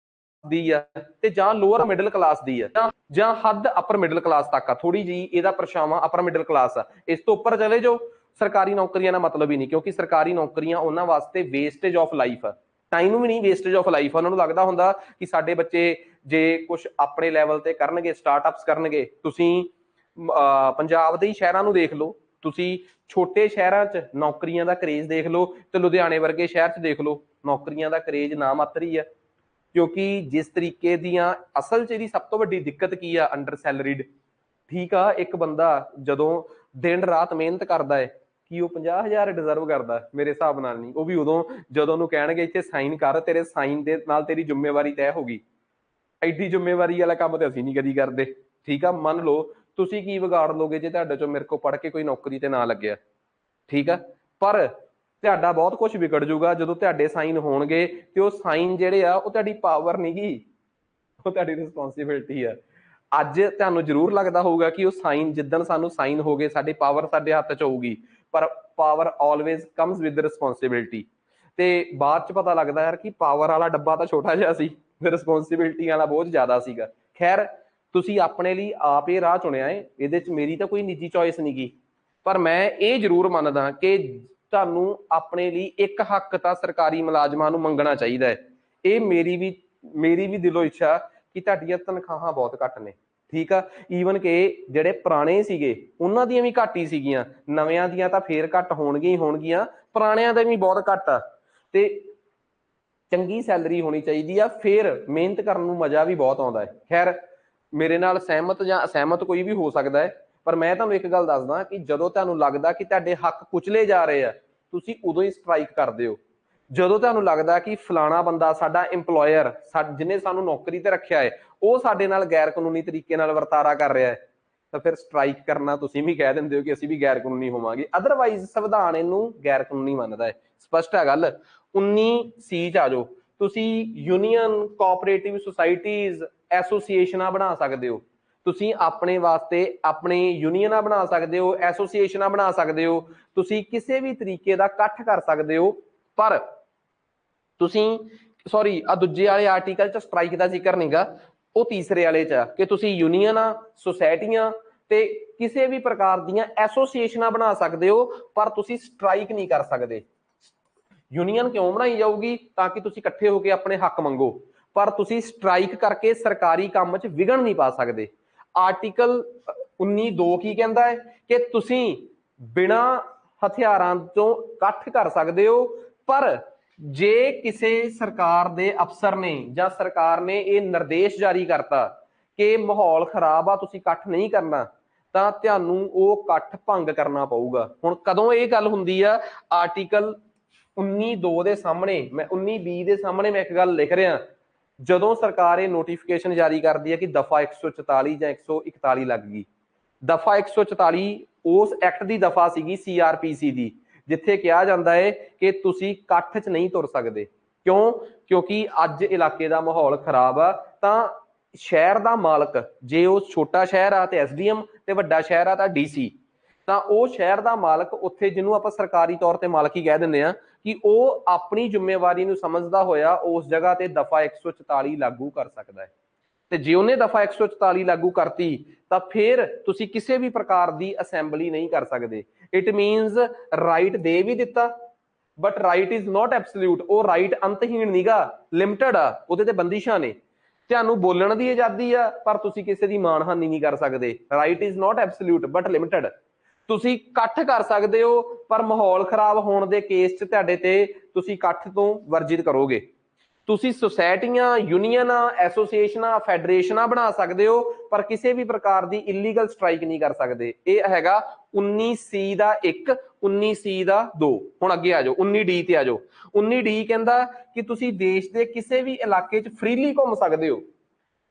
S1: ਦੀ ਆ ਤੇ ਜਾਂ ਲੋਅਰ ਮਿਡਲ ਕਲਾਸ ਦੀ ਆ, ਜਾਂ ਹੱਦ ਅਪਰ ਮਿਡਲ ਕਲਾਸ ਤੱਕ ਆ, ਥੋੜੀ ਜੀ ਇਹਦਾ ਪਰਛਾਵਾਂ ਅਪਰ ਮਿਡਲ ਕਲਾਸ ਆ। ਇਸ ਤੋਂ ਉੱਪਰ ਚਲੇ ਜਾਓ, ਸਰਕਾਰੀ ਨੌਕਰੀਆਂ ਦਾ ਮਤਲਬ ਹੀ ਨਹੀਂ, ਕਿਉਂਕਿ ਸਰਕਾਰੀ ਨੌਕਰੀਆਂ ਉਹਨਾਂ ਵਾਸਤੇ ਵੇਸਟੇਜ ਆਫ ਲਾਈਫ ਆ, ਟਾਈਮ ਵੀ ਨਹੀਂ, ਵੇਸਟੇਜ ਆਫ ਲਾਈਫ ਆ। ਉਹਨਾਂ ਨੂੰ ਲੱਗਦਾ ਹੁੰਦਾ ਕਿ ਸਾਡੇ ਬੱਚੇ ਜੇ ਕੁਝ ਆਪਣੇ ਲੈਵਲ ਤੇ ਕਰਨਗੇ, ਸਟਾਰਟਅਪਸ ਕਰਨਗੇ। ਤੁਸੀਂ ਪੰਜਾਬ ਦੇ ਹੀ ਸ਼ਹਿਰਾਂ ਨੂੰ ਦੇਖ ਲਓ, ਤੁਸੀਂ ਛੋਟੇ ਸ਼ਹਿਰਾਂ 'ਚ ਨੌਕਰੀਆਂ ਦਾ ਕਰੇਜ਼ ਦੇਖ ਲਓ ਤੇ ਲੁਧਿਆਣੇ ਵਰਗੇ ਸ਼ਹਿਰ 'ਚ ਦੇਖ ਲਓ, ਨੌਕਰੀਆਂ ਦਾ ਕਰੇਜ਼ ਨਾ ਮਾਤਰ ਹੀ ਆ। ਕਿਉਂਕਿ ਜਿਸ ਤਰੀਕੇ ਦੀਆਂ ਅਸਲ 'ਚ ਇਹਦੀ ਸਭ ਤੋਂ ਵੱਡੀ ਦਿੱਕਤ ਕੀ ਆ? ਅੰਡਰ ਸੈਲਰੀਡ, ਠੀਕ ਆ। ਇੱਕ ਬੰਦਾ ਜਦੋਂ ਦਿਨ ਰਾਤ ਮਿਹਨਤ ਕਰਦਾ ਹੈ, ਕੀ ਉਹ 50,000 ਡਿਜ਼ਰਵ ਕਰਦਾ? ਮੇਰੇ ਹਿਸਾਬ ਨਾਲ ਨਹੀਂ। ਉਹ ਵੀ ਉਦੋਂ ਜਦੋਂ ਉਹਨੂੰ ਕਹਿਣਗੇ ਇੱਥੇ ਸਾਈਨ ਕਰ, ਤੇਰੇ ਸਾਈਨ ਦੇ ਨਾਲ ਤੇਰੀ ਜ਼ਿੰਮੇਵਾਰੀ ਤੈਅ ਹੋ ਗਈ। ਐਡੀ ਜ਼ਿੰਮੇਵਾਰੀ ਵਾਲਾ ਕੰਮ ਤੇ ਅਸੀਂ ਨਹੀਂ ਕਦੀ ਕਰਦੇ, ਠੀਕ ਆ। ਮੰਨ ਲਓ ਤੁਸੀਂ ਕੀ ਵਿਗਾੜ ਲੋਗੇ ਜੇ ਤੁਹਾਡੇ ਚੋਂ ਮੇਰੇ ਕੋਲ ਪੜ੍ਹ ਕੇ ਕੋਈ ਨੌਕਰੀ ਤੇ ਨਾ ਲੱਗਿਆ, ਠੀਕ ਆ, ਪਰ ਤੁਹਾਡਾ ਬਹੁਤ ਕੁਝ ਵਿਗੜ ਜੂਗਾ ਜਦੋਂ ਤੁਹਾਡੇ ਸਾਈਨ ਹੋਣਗੇ। ਤੇ ਉਹ ਸਾਈਨ ਜਿਹੜੇ ਆ ਉਹ ਤੁਹਾਡੀ ਪਾਵਰ ਨਹੀਂ ਗੀ, ਉਹ ਤੁਹਾਡੀ ਰਿਸਪੌਂਸਿਬਿਲਟੀ ਆ। ਅੱਜ ਤੁਹਾਨੂੰ ਜ਼ਰੂਰ ਲੱਗਦਾ ਹੋਊਗਾ ਕਿ ਉਹ ਸਾਈਨ, ਜਿੱਦਣ ਸਾਨੂੰ ਸਾਈਨ ਹੋ ਗਏ ਸਾਡੀ ਪਾਵਰ ਸਾਡੇ ਹੱਥ 'ਚ ਹੋਊਗੀ, ਪਰ power always comes with responsibility. ਤੇ ਬਾਅਦ 'ਚ ਪਤਾ ਲੱਗਦਾ ਯਾਰ ਕਿ ਪਾਵਰ ਵਾਲਾ ਡੱਬਾ ਤਾਂ ਛੋਟਾ ਜਿਹਾ ਸੀ, ਰਿਸਪੌਂਸਿਬਿਲਟੀ ਵਾਲਾ ਬਹੁਤ ਜ਼ਿਆਦਾ ਸੀਗਾ। ਖੈਰ, ਤੁਸੀਂ ਆਪਣੇ ਲਈ ਆਪ ਇਹ ਰਾਹ ਚੁਣਿਆ ਹੈ, ਇਹਦੇ 'ਚ ਮੇਰੀ ਤਾਂ ਕੋਈ ਨਿੱਜੀ ਚੋਇਸ ਨਹੀਂ ਗੀ, ਪਰ ਮੈਂ ਇਹ ਜ਼ਰੂਰ ਮੰਨਦਾ ਕਿ ਤੁਹਾਨੂੰ ਆਪਣੇ ਲਈ ਇੱਕ ਹੱਕ ਤਾਂ ਸਰਕਾਰੀ ਮੁਲਾਜ਼ਮਾਂ ਨੂੰ ਮੰਗਣਾ ਚਾਹੀਦਾ ਹੈ। ਇਹ ਮੇਰੀ ਵੀ ਦਿਲੋਂ ਇੱਛਾ ਕਿ ਤੁਹਾਡੀਆਂ ਤਨਖਾਹਾਂ ਬਹੁਤ ਘੱਟ ਨੇ, ਠੀਕ ਆ। ਈਵਨ ਕਿ ਜਿਹੜੇ ਪੁਰਾਣੇ ਸੀਗੇ ਉਹਨਾਂ ਦੀਆਂ ਵੀ ਘੱਟ ਹੀ ਸੀਗੀਆਂ, ਨਵਿਆਂ ਦੀਆਂ ਤਾਂ ਫੇਰ ਘੱਟ ਹੋਣਗੀਆਂ ਹੀ ਹੋਣਗੀਆਂ, ਪੁਰਾਣਿਆਂ ਦੇ ਵੀ ਬਹੁਤ ਘੱਟ ਆ। ਤੇ ਚੰਗੀ ਸੈਲਰੀ ਹੋਣੀ ਚਾਹੀਦੀ ਆ, ਫੇਰ ਮਿਹਨਤ ਕਰਨ ਨੂੰ ਮਜ਼ਾ ਵੀ ਬਹੁਤ ਆਉਂਦਾ ਹੈ। ਖੈਰ, ਮੇਰੇ ਨਾਲ ਸਹਿਮਤ ਜਾਂ ਅਸਹਿਮਤ ਕੋਈ ਵੀ ਹੋ ਸਕਦਾ ਹੈ, ਪਰ ਮੈਂ ਤੁਹਾਨੂੰ ਇੱਕ ਗੱਲ ਦੱਸਦਾ ਕਿ ਜਦੋਂ ਤੁਹਾਨੂੰ ਲੱਗਦਾ ਕਿ ਤੁਹਾਡੇ ਹੱਕ ਕੁਚਲੇ ਜਾ ਰਹੇ ਆ, ਤੁਸੀਂ ਉਦੋਂ ਹੀ ਸਟ੍ਰਾਈਕ ਕਰਦੇ ਹੋ। ਜਦੋਂ ਤੁਹਾਨੂੰ ਲੱਗਦਾ ਕਿ ਫਲਾਣਾ ਬੰਦਾ ਸਾਡਾ ਇੰਪਲੋਇਰ, ਜਿਹਨੇ ਸਾਨੂੰ ਨੌਕਰੀ ਤੇ ਰੱਖਿਆ ਹੈ, ਉਹ ਸਾਡੇ ਨਾਲ ਗੈਰ ਕਾਨੂੰਨੀ ਤਰੀਕੇ ਨਾਲ ਵਰਤਾਰਾ ਕਰ ਰਿਹਾ ਹੈ, ਤਾਂ ਫਿਰ ਸਟ੍ਰਾਈਕ ਕਰਨਾ ਤੁਸੀਂ ਵੀ ਕਹਿ ਦਿੰਦੇ ਹੋ ਕਿ ਅਸੀਂ ਵੀ ਗੈਰ ਕਾਨੂੰਨੀ ਹੋਵਾਂਗੇ। ਅਦਰਵਾਈਜ਼ ਸੰਵਿਧਾਨ ਇਹਨੂੰ ਗੈਰ ਕਾਨੂੰਨੀ ਮੰਨਦਾ ਹੈ, ਸਪਸ਼ਟ ਹੈ ਗੱਲ। 19C 'ਚ ਆ ਜਾਓ ਤੁਸੀਂ, ਯੂਨੀਅਨ, ਕੋਆਪਰੇਟਿਵ ਸੁਸਾਇਟੀਜ਼, ਐਸੋਸੀਏਸ਼ਨਾਂ ਬਣਾ ਸਕਦੇ ਹੋ, ਤੁਸੀਂ ਆਪਣੇ ਵਾਸਤੇ ਆਪਣੀ ਯੂਨੀਅਨਾਂ ਬਣਾ ਸਕਦੇ ਹੋ, ਐਸੋਸੀਏਸ਼ਨਾਂ ਬਣਾ ਸਕਦੇ ਹੋ, ਤੁਸੀਂ ਕਿਸੇ ਵੀ ਤਰੀਕੇ ਦਾ ਇਕੱਠ ਕਰ ਸਕਦੇ ਹੋ। ਪਰ ਤੁਸੀਂ ਸੌਰੀ ਆ ਦੂਜੇ ਵਾਲੇ ਆਰਟੀਕਲ 'ਚ ਸਟ੍ਰਾਈਕ ਦਾ ਜ਼ਿਕਰ ਨਹੀਂਗਾ, ਉਹ ਤੀਸਰੇ ਵਾਲੇ 'ਚ ਆ ਕਿ ਤੁਸੀਂ ਯੂਨੀਅਨਾਂ, ਸੁਸਾਇਟੀਆਂ ਤੇ ਕਿਸੇ ਵੀ ਪ੍ਰਕਾਰ ਦੀਆਂ ਐਸੋਸੀਏਸ਼ਨਾਂ ਬਣਾ ਸਕਦੇ ਹੋ, ਪਰ ਤੁਸੀਂ ਸਟ੍ਰਾਈਕ ਨਹੀਂ ਕਰ ਸਕਦੇ। ਯੂਨੀਅਨ ਕਿਉਂ ਬਣਾਈ ਜਾਊਗੀ? ਤਾਂ ਕਿ ਤੁਸੀਂ ਇਕੱਠੇ ਹੋ ਕੇ ਆਪਣੇ ਹੱਕ ਮੰਗੋ, ਪਰ ਤੁਸੀਂ ਸਟ੍ਰਾਈਕ ਕਰਕੇ ਸਰਕਾਰੀ ਕੰਮ 'ਚ ਵਿਘਨ ਨਹੀਂ ਪਾ ਸਕਦੇ। ਆਰਟੀਕਲ 19(2) ਕੀ ਕਹਿੰਦਾ ਹੈ ਕਿ ਤੁਸੀਂ ਬਿਨਾਂ ਹਥਿਆਰਾਂ ਤੋਂ ਇਕੱਠ ਕਰ ਸਕਦੇ ਹੋ, ਪਰ ਜੇ ਕਿਸੇ ਸਰਕਾਰ ਦੇ ਅਫਸਰ ਨੇ ਜਾਂ ਸਰਕਾਰ ਨੇ ਇਹ ਨਿਰਦੇਸ਼ ਜਾਰੀ ਕਰਤਾ ਕਿ ਮਾਹੌਲ ਖਰਾਬ ਆ, ਤੁਸੀਂ ਇਕੱਠ ਨਹੀਂ ਕਰਨਾ, ਤਾਂ ਤੁਹਾਨੂੰ ਉਹ ਇਕੱਠ ਭੰਗ ਕਰਨਾ ਪਊਗਾ। ਹੁਣ ਕਦੋਂ ਇਹ ਗੱਲ ਹੁੰਦੀ ਆ? ਆਰਟੀਕਲ 19(2) ਦੇ ਸਾਹਮਣੇ, ਮੈਂ 19(b) ਦੇ ਸਾਹਮਣੇ ਮੈਂ ਇੱਕ ਗੱਲ ਲਿਖ ਰਿਹਾ, ਜਦੋਂ ਸਰਕਾਰ ਇਹ ਨੋਟੀਫਿਕੇਸ਼ਨ ਜਾਰੀ ਕਰਦੀ ਹੈ ਕਿ ਦਫਾ 144 ਜਾਂ 141 ਲੱਗ ਗਈ। ਦਫਾ 144 ਉਸ ਐਕਟ ਦੀ ਦਫਾ ਸੀਗੀ CRPC ਦੀ, ਜਿੱਥੇ ਕਿਹਾ ਜਾਂਦਾ ਹੈ ਕਿ ਤੁਸੀਂ ਇਕੱਠ 'ਚ ਨਹੀਂ ਤੁਰ ਸਕਦੇ। ਕਿਉਂ? ਕਿਉਂਕਿ ਅੱਜ ਇਲਾਕੇ ਦਾ ਮਾਹੌਲ ਖਰਾਬ ਆ, ਤਾਂ ਸ਼ਹਿਰ ਦਾ ਮਾਲਕ, ਜੇ ਉਹ ਛੋਟਾ ਸ਼ਹਿਰ ਆ ਤੇ SDM, ਤੇ ਵੱਡਾ ਸ਼ਹਿਰ ਆ ਤਾਂ DC, ਤਾਂ ਉਹ ਸ਼ਹਿਰ ਦਾ ਮਾਲਕ ਉੱਥੇ, ਜਿਹਨੂੰ ਆਪਾਂ ਸਰਕਾਰੀ ਤੌਰ ਤੇ ਮਾਲਕ ਹੀ ਕਹਿ ਦਿੰਦੇ ਆ, ਕਿ ਉਹ ਆਪਣੀ ਜ਼ਿੰਮੇਵਾਰੀ ਨੂੰ ਸਮਝਦਾ ਹੋਇਆ ਉਸ ਜਗ੍ਹਾ ਤੇ ਦਫਾ 144 ਲਾਗੂ ਕਰ ਸਕਦਾ ਹੈ। ਤੇ ਜੇ ਉਹਨੇ ਦਫਾ 144 ਲਾਗੂ ਕਰਤੀ ਤਾਂ ਫਿਰ ਤੁਸੀਂ ਕਿਸੇ ਵੀ ਪ੍ਰਕਾਰ ਦੀ ਅਸੈਂਬਲੀ ਨਹੀਂ ਕਰ ਸਕਦੇ। ਇਟ ਮੀਨਸ ਰਾਈਟ ਦੇ ਵੀ ਦਿੱਤਾ, but right is not absolute. ਉਹ ਰਾਈਟ ਅੰਤਹੀਣ ਨੀਗਾ, ਲਿਮਟਿਡ ਆ, ਉਹਦੇ ਤੇ ਬੰਦਿਸ਼ਾਂ ਨੇ। ਤੁਹਾਨੂੰ ਬੋਲਣ ਦੀ ਆਜ਼ਾਦੀ ਆ, ਪਰ ਤੁਸੀਂ ਕਿਸੇ ਦੀ ਮਾਣਹਾਨੀ ਨਹੀਂ ਕਰ ਸਕਦੇ। Right is not absolute but limited. ਤੁਸੀਂ ਇਕੱਠ ਕਰ ਸਕਦੇ ਹੋ, ਪਰ ਮਾਹੌਲ ਖਰਾਬ ਹੋਣ ਦੇ ਕੇਸ 'ਚ ਤੁਹਾਡੇ ਤੇ ਤੁਸੀਂ ਇਕੱਠ ਤੋਂ ਵਰਜਿਤ ਕਰੋਗੇ। ਤੁਸੀਂ ਸੁਸਾਇਟੀਆਂ, ਯੂਨੀਅਨਾਂ, ਐਸੋਸੀਏਸ਼ਨਾਂ, ਫੈਡਰੇਸ਼ਨਾਂ ਬਣਾ ਸਕਦੇ ਹੋ, ਪਰ ਕਿਸੇ ਵੀ ਪ੍ਰਕਾਰ ਦੀ ਇਲੀਗਲ ਸਟ੍ਰਾਈਕ ਨਹੀਂ ਕਰ ਸਕਦੇ। ਇਹ ਹੈਗਾ 19C ਦਾ 1, 19C ਦਾ 2। ਹੁਣ ਅੱਗੇ ਆ ਜਾਓ, 19D ਤੇ ਆ ਜਾਓ। 19D ਕਹਿੰਦਾ ਕਿ ਤੁਸੀਂ ਦੇਸ਼ ਦੇ ਕਿਸੇ ਵੀ ਇਲਾਕੇ 'ਚ ਫ੍ਰੀਲੀ ਘੁੰਮ ਸਕਦੇ ਹੋ।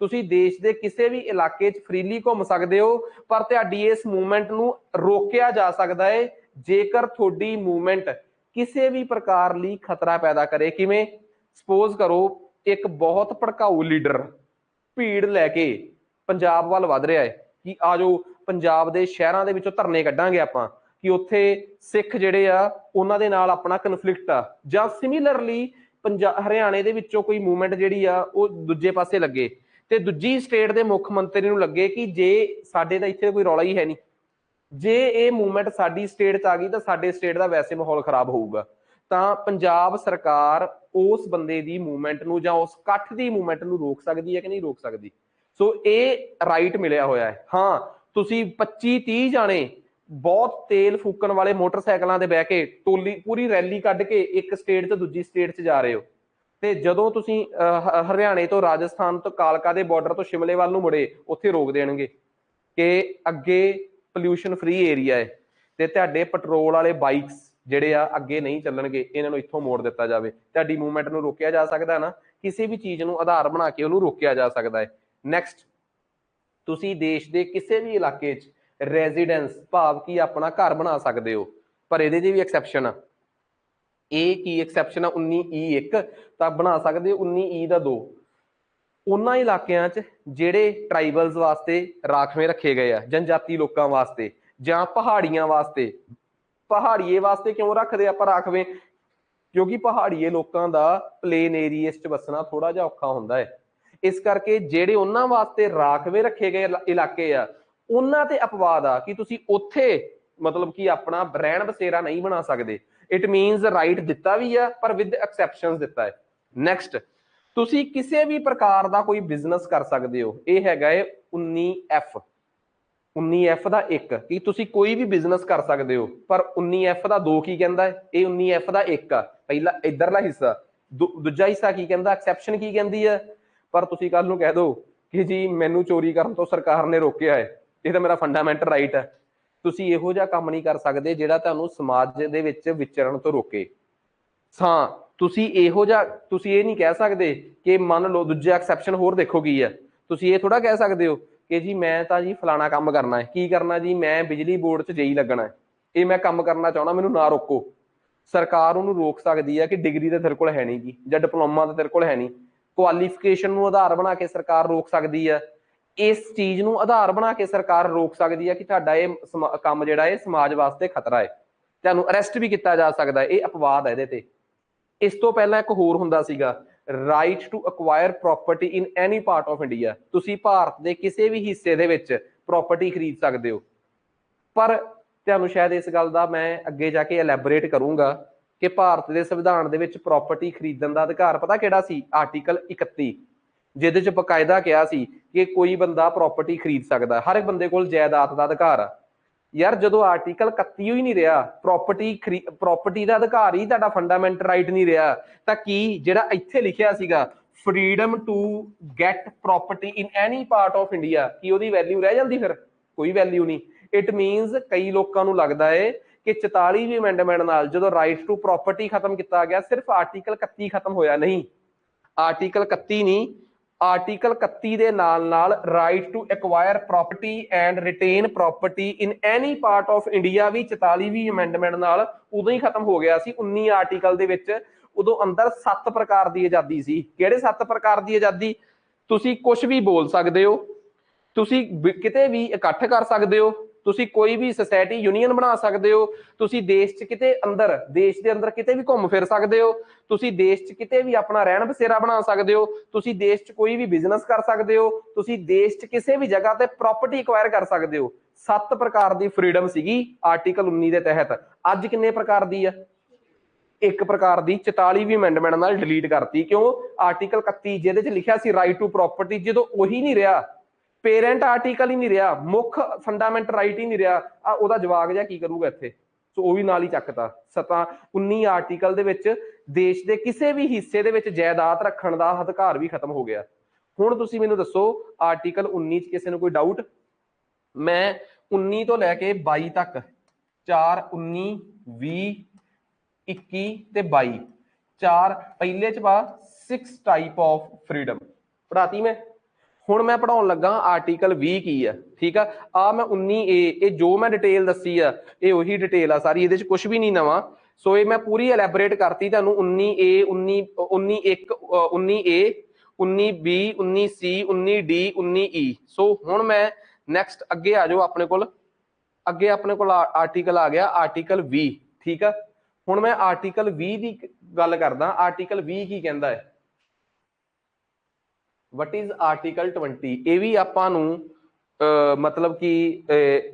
S1: ਤੁਸੀਂ ਦੇਸ਼ ਦੇ ਕਿਸੇ ਵੀ ਇਲਾਕੇ 'ਚ ਫ੍ਰੀਲੀ ਘੁੰਮ ਸਕਦੇ ਹੋ, ਪਰ ਤੁਹਾਡੀ ਇਸ ਮੂਵਮੈਂਟ ਨੂੰ ਰੋਕਿਆ ਜਾ ਸਕਦਾ ਹੈ ਜੇਕਰ ਤੁਹਾਡੀ ਮੂਵਮੈਂਟ ਕਿਸੇ ਵੀ ਪ੍ਰਕਾਰ ਲਈ ਖਤਰਾ ਪੈਦਾ ਕਰੇ। ਕਿਵੇਂ? ਸਪੋਜ਼ ਕਰੋ ਇੱਕ ਬਹੁਤ ਭੜਕਾਊ ਲੀਡਰ ਭੀੜ ਲੈ ਕੇ ਪੰਜਾਬ ਵੱਲ ਵੱਧ ਰਿਹਾ ਹੈ ਕਿ ਆ ਜਾਓ ਪੰਜਾਬ ਦੇ ਸ਼ਹਿਰਾਂ ਦੇ ਵਿੱਚੋਂ ਧਰਨੇ ਕੱਢਾਂਗੇ ਆਪਾਂ, ਕਿ ਉੱਥੇ ਸਿੱਖ ਜਿਹੜੇ ਆ ਉਹਨਾਂ ਦੇ ਨਾਲ ਆਪਣਾ ਕਨਫਲਿਕਟ ਆ, ਜਾਂ ਸਿਮਿਲਰਲੀ ਹਰਿਆਣੇ ਦੇ ਵਿੱਚੋਂ ਕੋਈ ਮੂਵਮੈਂਟ ਜਿਹੜੀ ਆ ਉਹ ਦੂਜੇ ਪਾਸੇ ਲੱਗੇ, ਤੇ ਦੂਜੀ ਸਟੇਟ ਦੇ ਮੁੱਖ ਮੰਤਰੀ ਨੂੰ ਲੱਗੇ ਕਿ ਜੇ ਸਾਡੇ ਤਾਂ ਇੱਥੇ ਕੋਈ ਰੌਲਾ ਹੀ ਹੈ ਨਹੀਂ, ਜੇ ਇਹ ਮੂਵਮੈਂਟ ਸਾਡੀ ਸਟੇਟ 'ਚ ਆ ਗਈ ਤਾਂ ਸਾਡੇ ਸਟੇਟ ਦਾ ਵੈਸੇ ਮਾਹੌਲ ਖਰਾਬ ਹੋਊਗਾ, ਤਾਂ ਪੰਜਾਬ ਸਰਕਾਰ ਉਸ ਬੰਦੇ ਦੀ ਮੂਵਮੈਂਟ ਨੂੰ ਜਾਂ ਉਸ ਇਕੱਠ ਦੀ ਮੂਵਮੈਂਟ ਨੂੰ ਰੋਕ ਸਕਦੀ ਹੈ ਕਿ ਨਹੀਂ ਰੋਕ ਸਕਦੀ। ਸੋ ਇਹ ਰਾਈਟ ਮਿਲਿਆ ਹੋਇਆ ਹੈ। ਹਾਂ, ਤੁਸੀਂ 25-30 ਜਾਣੇ ਬਹੁਤ ਤੇਲ ਫੂਕਣ ਵਾਲੇ ਮੋਟਰਸਾਈਕਲਾਂ ਤੇ ਬਹਿ ਕੇ ਟੋਲੀ ਪੂਰੀ ਰੈਲੀ ਕੱਢ ਕੇ ਇੱਕ ਸਟੇਟ ਤੋਂ ਦੂਜੀ ਸਟੇਟ 'ਚ ਜਾ ਰਹੇ ਹੋ, ਤੇ ਜਦੋਂ ਤੁਸੀਂ ਹਰਿਆਣੇ ਤੋਂ, ਰਾਜਸਥਾਨ ਤੋਂ, ਕਾਲਕਾ ਦੇ ਬਾਰਡਰ ਤੋਂ ਸ਼ਿਮਲੇ ਵੱਲ ਨੂੰ ਮੁੜੇ, ਉੱਥੇ ਰੋਕ ਦੇਣਗੇ ਕਿ ਅੱਗੇ ਪੋਲਿਊਸ਼ਨ ਫ੍ਰੀ ਏਰੀਆ ਹੈ ਤੇ ਤੁਹਾਡੇ ਪੈਟਰੋਲ ਵਾਲੇ ਬਾਈਕਸ ਜਿਹੜੇ ਆ ਅੱਗੇ ਨਹੀਂ ਚੱਲਣਗੇ, ਇਹਨਾਂ ਨੂੰ ਇੱਥੋਂ ਮੋੜ ਦਿੱਤਾ ਜਾਵੇ। ਤੁਹਾਡੀ ਮੂਵਮੈਂਟ ਨੂੰ ਰੋਕਿਆ ਜਾ ਸਕਦਾ ਨਾ, ਕਿਸੇ ਵੀ ਚੀਜ਼ ਨੂੰ ਆਧਾਰ ਬਣਾ ਕੇ ਉਹਨੂੰ ਰੋਕਿਆ ਜਾ ਸਕਦਾ ਹੈ। ਨੈਕਸਟ, ਤੁਸੀਂ ਦੇਸ਼ ਦੇ ਕਿਸੇ ਵੀ ਇਲਾਕੇ 'ਚ ਰੈਜ਼ੀਡੈਂਸ ਭਾਵ ਕਿ ਆਪਣਾ ਘਰ ਬਣਾ ਸਕਦੇ ਹੋ, ਪਰ ਇਹਦੇ 'ਚ ਵੀ ਐਕਸੈਪਸ਼ਨ ਆ। ਇਹ ਕੀ ਐਕਸੈਪਸ਼ਨ ਆ? 19E1 ਤਾਂ ਬਣਾ ਸਕਦੇ ਹੋ, 19E ਦਾ 2 ਉਹਨਾਂ ਇਲਾਕਿਆਂ 'ਚ ਜਿਹੜੇ ਟਰਾਈਬਲਸ ਵਾਸਤੇ ਰਾਖਵੇਂ ਰੱਖੇ ਗਏ ਆ, ਜਨਜਾਤੀ ਲੋਕਾਂ ਵਾਸਤੇ ਜਾਂ ਪਹਾੜੀਆਂ ਵਾਸਤੇ। ਪਹਾੜੀਏ ਵਾਸਤੇ ਕਿਉਂ ਰੱਖਦੇ ਆਪਾਂ ਰਾਖਵੇਂ? ਕਿਉਂਕਿ ਪਹਾੜੀਏ ਲੋਕਾਂ ਦਾ ਪਲੇਨ ਏਰੀਏ 'ਚ ਵਸਣਾ ਥੋੜਾ ਜਿਹਾ ਔਖਾ ਹੁੰਦਾ ਹੈ, ਇਸ ਕਰਕੇ ਜਿਹੜੇ ਉਹਨਾਂ ਵਾਸਤੇ ਰਾਖਵੇਂ ਰੱਖੇ ਗਏ ਇਲਾਕੇ ਆ, ਉਹਨਾਂ ਤੇ ਅਪਵਾਦ ਆ ਕਿ ਤੁਸੀਂ ਉੱਥੇ ਮਤਲਬ ਕਿ ਆਪਣਾ ਰਹਿਣ ਬਸੇਰਾ ਨਹੀਂ ਬਣਾ ਸਕਦੇ। ਇਟ ਮੀਨਸ ਰਾਈਟ ਦਿੱਤਾ ਵੀ ਆ, ਪਰ ਵਿਦ ਐਕਸੈਪਸ਼ਨਸ ਦਿੱਤਾ ਹੈ। ਨੈਕਸਟ, ਤੁਸੀਂ ਕਿਸੇ ਵੀ ਪ੍ਰਕਾਰ ਦਾ ਕੋਈ ਬਿਜ਼ਨਸ ਕਰ ਸਕਦੇ ਹੋ। ਇਹ ਹੈਗਾ ਹੈ 19F, 19F ਦਾ 1 ਕਿ ਤੁਸੀਂ ਕੋਈ ਵੀ ਬਿਜ਼ਨਸ ਕਰ ਸਕਦੇ ਹੋ, ਪਰ 19F ਦਾ 2 ਕੀ ਕਹਿੰਦਾ ਹੈ? ਇਹ 19F ਦਾ 1 ਆ ਪਹਿਲਾ ਇਧਰਲਾ ਹਿੱਸਾ। ਦੂਜਾ ਹਿੱਸਾ ਕੀ ਕਹਿੰਦਾ? ਐਕਸੈਪਸ਼ਨ ਕੀ ਕਹਿੰਦੀ ਹੈ? ਪਰ ਤੁਸੀਂ ਕੱਲ ਨੂੰ ਕਹਿ ਦੋ ਕਿ ਜੀ ਮੈਨੂੰ ਚੋਰੀ ਕਰਨ ਤੋਂ ਸਰਕਾਰ ਨੇ ਰੋਕਿਆ ਹੈ, ਇਹ ਤਾਂ ਮੇਰਾ ਫੰਡਾਮੈਂਟਲ ਰਾਈਟ ਹੈ। ਤੁਸੀਂ ਇਹੋ ਜਿਹਾ ਕੰਮ ਨਹੀਂ ਕਰ ਸਕਦੇ ਜਿਹੜਾ ਤੁਹਾਨੂੰ ਸਮਾਜ ਦੇ ਵਿੱਚ ਵਿਚਰਨ ਤੋਂ ਰੋਕੇ। ਹਾਂ, ਤੁਸੀਂ ਇਹੋ ਜਿਹਾ, ਤੁਸੀਂ ਇਹ ਨਹੀਂ ਕਹਿ ਸਕਦੇ ਕਿ ਮੰਨ ਲਓ ਦੂਜਾ ਐਕਸੈਪਸ਼ਨ ਹੋਰ ਦੇਖੋ ਕੀ ਹੈ। ਤੁਸੀਂ ਇਹ ਥੋੜਾ ਕਹਿ ਸਕਦੇ ਹੋ ਕਿ ਜੀ ਮੈਂ ਤਾਂ ਜੀ ਫਲਾਣਾ ਕੰਮ ਕਰਨਾ ਹੈ। ਕੀ ਕਰਨਾ ਜੀ? ਮੈਂ ਬਿਜਲੀ ਬੋਰਡ 'ਚ JE ਲੱਗਣਾ ਹੈ, ਇਹ ਮੈਂ ਕੰਮ ਕਰਨਾ ਚਾਹੁੰਦਾ, ਮੈਨੂੰ ਨਾ ਰੋਕੋ। ਸਰਕਾਰ ਉਹਨੂੰ ਰੋਕ ਸਕਦੀ ਹੈ ਕਿ ਡਿਗਰੀ ਤਾਂ ਤੇਰੇ ਕੋਲ ਹੈ ਨਹੀਂ ਗੀ, ਜਾਂ ਡਿਪਲੋਮਾ ਤਾਂ ਤੇਰੇ ਕੋਲ ਹੈ ਨਹੀਂ, ਕੁਆਲੀਫਿਕੇਸ਼ਨ ਨੂੰ ਆਧਾਰ ਬਣਾ ਕੇ ਸਰਕਾਰ ਰੋਕ ਸਕਦੀ ਹੈ, ਇਸ ਚੀਜ਼ ਨੂੰ ਆਧਾਰ ਬਣਾ ਕੇ ਸਰਕਾਰ ਰੋਕ ਸਕਦੀ ਹੈ ਕਿ ਤੁਹਾਡਾ ਇਹ ਕੰਮ ਜਿਹੜਾ ਹੈ ਸਮਾਜ ਵਾਸਤੇ ਖਤਰਾ ਹੈ, ਤੁਹਾਨੂੰ ਅਰੈਸਟ ਵੀ ਕੀਤਾ ਜਾ ਸਕਦਾ ਹੈ, ਇਹ ਅਪਵਾਦ ਹੈ ਇਹਦੇ ਤੇ। ਇਸ ਤੋਂ ਪਹਿਲਾਂ ਇੱਕ ਹੋਰ ਹੁੰਦਾ ਸੀਗਾ, right to acquire property in any part of India, ਤੁਸੀਂ ਭਾਰਤ ਦੇ ਕਿਸੇ ਵੀ ਹਿੱਸੇ ਦੇ ਵਿੱਚ ਪ੍ਰੋਪਰਟੀ ਖਰੀਦ ਸਕਦੇ ਹੋ। ਪਰ ਤੁਹਾਨੂੰ ਸ਼ਾਇਦ ਇਸ ਗੱਲ ਦਾ ਮੈਂ ਅੱਗੇ ਜਾ ਕੇ ਐਲੈਬੋਰੇਟ ਕਰੂੰਗਾ ਕਿ ਭਾਰਤ ਦੇ ਸੰਵਿਧਾਨ ਦੇ ਵਿੱਚ ਪ੍ਰੋਪਰਟੀ ਖਰੀਦਣ ਦਾ ਅਧਿਕਾਰ ਪਤਾ ਕਿਹੜਾ ਸੀ? ਆਰਟੀਕਲ 31, ਜਿਹਦੇ ਚ ਬਕਾਇਦਾ ਕਿਹਾ ਸੀ ਕਿ ਕੋਈ ਬੰਦਾ ਪ੍ਰੋਪਰਟੀ ਖਰੀਦ ਸਕਦਾ, ਹਰ ਇੱਕ ਬੰਦੇ ਕੋਲ ਜਾਇਦਾਦ ਦਾ ਅਧਿਕਾਰ ਆ। ਯਾਰ ਜਦੋਂ ਆਰਟੀਕਲ 31 ਹੀ ਨਹੀਂ ਰਿਹਾ, ਪ੍ਰੋਪਰਟੀ ਦਾ ਅਧਿਕਾਰ ਹੀ ਤੁਹਾਡਾ ਫੰਡਾਮੈਂਟਲ ਰਾਈਟ ਨਹੀਂ ਰਿਹਾ, ਤਾਂ ਕੀ ਜਿਹੜਾ ਇੱਥੇ ਲਿਖਿਆ ਸੀਗਾ freedom to get property in any part of India, ਕੀ ਉਹਦੀ ਵੈਲਿਊ ਰਹਿ ਜਾਂਦੀ? ਫਿਰ ਕੋਈ ਵੈਲਿਊ ਨਹੀਂ। ਇਟ ਮੀਨਸ ਕਈ ਲੋਕਾਂ ਨੂੰ ਲੱਗਦਾ ਹੈ ਕਿ 44ਵੀਂ ਅਮੈਂਡਮੈਂਟ ਨਾਲ ਜਦੋਂ ਰਾਈਟ ਟੂ ਪ੍ਰੋਪਰਟੀ ਖਤਮ ਕੀਤਾ ਗਿਆ, ਸਿਰਫ ਆਰਟੀਕਲ 31 ਖਤਮ ਹੋਇਆ, ਨਹੀਂ। ਆਰਟੀਕਲ 31 ਨਹੀਂ, ਆਰਟੀਕਲ 31 ਦੇ ਨਾਲ right to acquire property and retain property in any part of India ਵੀ 44ਵੀਂ ਅਮੈਂਡਮੈਂਟ ਨਾਲ ਉਦੋਂ ਹੀ ਖਤਮ ਹੋ ਗਿਆ ਸੀ। 19 ਆਰਟੀਕਲ ਦੇ ਵਿੱਚ ਉਦੋਂ ਅੰਦਰ 7 ਪ੍ਰਕਾਰ ਦੀ ਆਜ਼ਾਦੀ ਸੀ। ਕਿਹੜੇ 7 ਪ੍ਰਕਾਰ ਦੀ ਆਜ਼ਾਦੀ? ਤੁਸੀਂ ਕੁਝ ਵੀ ਬੋਲ ਸਕਦੇ ਹੋ, ਤੁਸੀਂ ਕਿਤੇ ਵੀ ਇਕੱਠ ਕਰ ਸਕਦੇ ਹੋ, ਤੁਸੀਂ ਕੋਈ ਵੀ ਸੁਸਾਇਟੀ ਯੂਨੀਅਨ ਬਣਾ ਸਕਦੇ ਹੋ, ਤੁਸੀਂ ਦੇਸ਼ 'ਚ ਕਿਤੇ ਅੰਦਰ, ਦੇਸ਼ ਦੇ ਅੰਦਰ ਕਿਤੇ ਵੀ ਘੁੰਮ ਫਿਰ ਸਕਦੇ ਹੋ, ਤੁਸੀਂ ਦੇਸ਼ 'ਚ ਕਿਤੇ ਵੀ ਆਪਣਾ ਰਹਿਣ ਬਸੇਰਾ ਬਣਾ ਸਕਦੇ ਹੋ, ਤੁਸੀਂ ਦੇਸ਼ 'ਚ ਕੋਈ ਵੀ ਬਿਜ਼ਨਸ ਕਰ ਸਕਦੇ ਹੋ, ਤੁਸੀਂ ਦੇਸ਼ 'ਚ ਕਿਸੇ ਵੀ ਜਗ੍ਹਾ ਤੇ ਪ੍ਰਾਪਰਟੀ ਐਕਵਾਇਰ ਕਰ ਸਕਦੇ ਹੋ। 7 ਪ੍ਰਕਾਰ ਦੀ ਫਰੀडम ਸੀਗੀ ਆਰਟੀਕਲ 19 ਦੇ ਤਹਿਤ। ਅੱਜ ਕਿੰਨੇ ਪ੍ਰਕਾਰ ਦੀ ਆ? 1 ਪ੍ਰਕਾਰ ਦੀ 44ਵੀਂ ਅਮੈਂਡਮੈਂਟ ਨਾਲ ਡਿਲੀਟ ਕਰਤੀ। ਕਿਉਂ? ਆਰਟੀਕਲ 31 ਜਿਹਦੇ 'ਚ ਲਿਖਿਆ ਸੀ ਰਾਈਟ ਟੂ ਪ੍ਰੋਪਰਟੀ, ਜਦੋਂ ਉਹੀ ਨਹੀਂ ਰਿਹਾ, ਪੇਰੈਂਟ ਆਰਟੀਕਲ ਹੀ ਨਹੀਂ ਰਿਹਾ, ਮੁੱਖ ਫੰਡਾਮੈਂਟਲ ਰਾਈਟ ਹੀ ਨਹੀਂ ਰਿਹਾ, ਆ ਉਹਦਾ ਜਵਾਕ ਜਿਹਾ ਕੀ ਕਰੂਗਾ ਇੱਥੇ? ਸੋ ਉਹ ਵੀ ਨਾਲ ਹੀ ਚੱਕਤਾ। 19 ਆਰਟੀਕਲ ਦੇ ਵਿੱਚ ਦੇਸ਼ ਦੇ ਕਿਸੇ ਵੀ ਹਿੱਸੇ ਦੇ ਵਿੱਚ ਜਾਇਦਾਦ ਰੱਖਣ ਦਾ ਅਧਿਕਾਰ ਵੀ ਖਤਮ ਹੋ ਗਿਆ। ਹੁਣ ਤੁਸੀਂ ਮੈਨੂੰ ਦੱਸੋ ਆਰਟੀਕਲ 19 ਚ ਕਿਸੇ ਨੂੰ ਕੋਈ ਡਾਊਟ? ਮੈਂ 19 ਤੋਂ ਲੈ ਕੇ 22 ਤੱਕ 4, 19, 20, 21 ਤੇ 22 4 ਪਹਿਲੇ ਚ ਪਾ 6 ਟਾਈਪ ਆਫ ਫਰੀडम ਪੜਾਤੀ ਮੈਂ। ਹੁਣ ਮੈਂ ਪੜਾਉਣ ਲੱਗਾ ਆਰਟੀਕਲ 20 ਕੀ ਆ, ਠੀਕ ਆ ਮੈਂ 19A, ਇਹ ਜੋ ਮੈਂ ਡਿਟੇਲ ਦੱਸੀ ਆ ਇਹ ਉਹੀ ਡਿਟੇਲ ਆ ਸਾਰੀ, ਇਹਦੇ ਚ ਕੁਝ ਵੀ ਨਹੀਂ ਨਵਾਂ। ਸੋ ਇਹ ਮੈਂ ਪੂਰੀ ਐਲੈਬੋਰੇਟ ਕਰਤੀ ਤੁਹਾਨੂੰ। 19A, 19A, 19B, 19C, 19D, 19E। ਸੋ ਹੁਣ ਮੈਂ ਨੈਕਸਟ ਅੱਗੇ ਆ ਜਾਓ ਆਪਣੇ ਕੋਲ, ਅੱਗੇ ਆਪਣੇ ਕੋਲ ਆਰਟੀਕਲ ਆ ਗਿਆ ਆਰਟੀਕਲ 20, ਠੀਕ ਆ। ਹੁਣ ਮੈਂ ਆਰਟੀਕਲ 20 ਦੀ ਗੱਲ ਕਰਦਾ। ਆਰਟੀਕਲ 20 ਕੀ ਕਹਿੰਦਾ ਹੈ? ਵਟ ਇਜ਼ ਆਰਟੀਕਲ 20? ਇਹ ਵੀ ਆਪਾਂ ਨੂੰ ਮਤਲਬ ਕਿ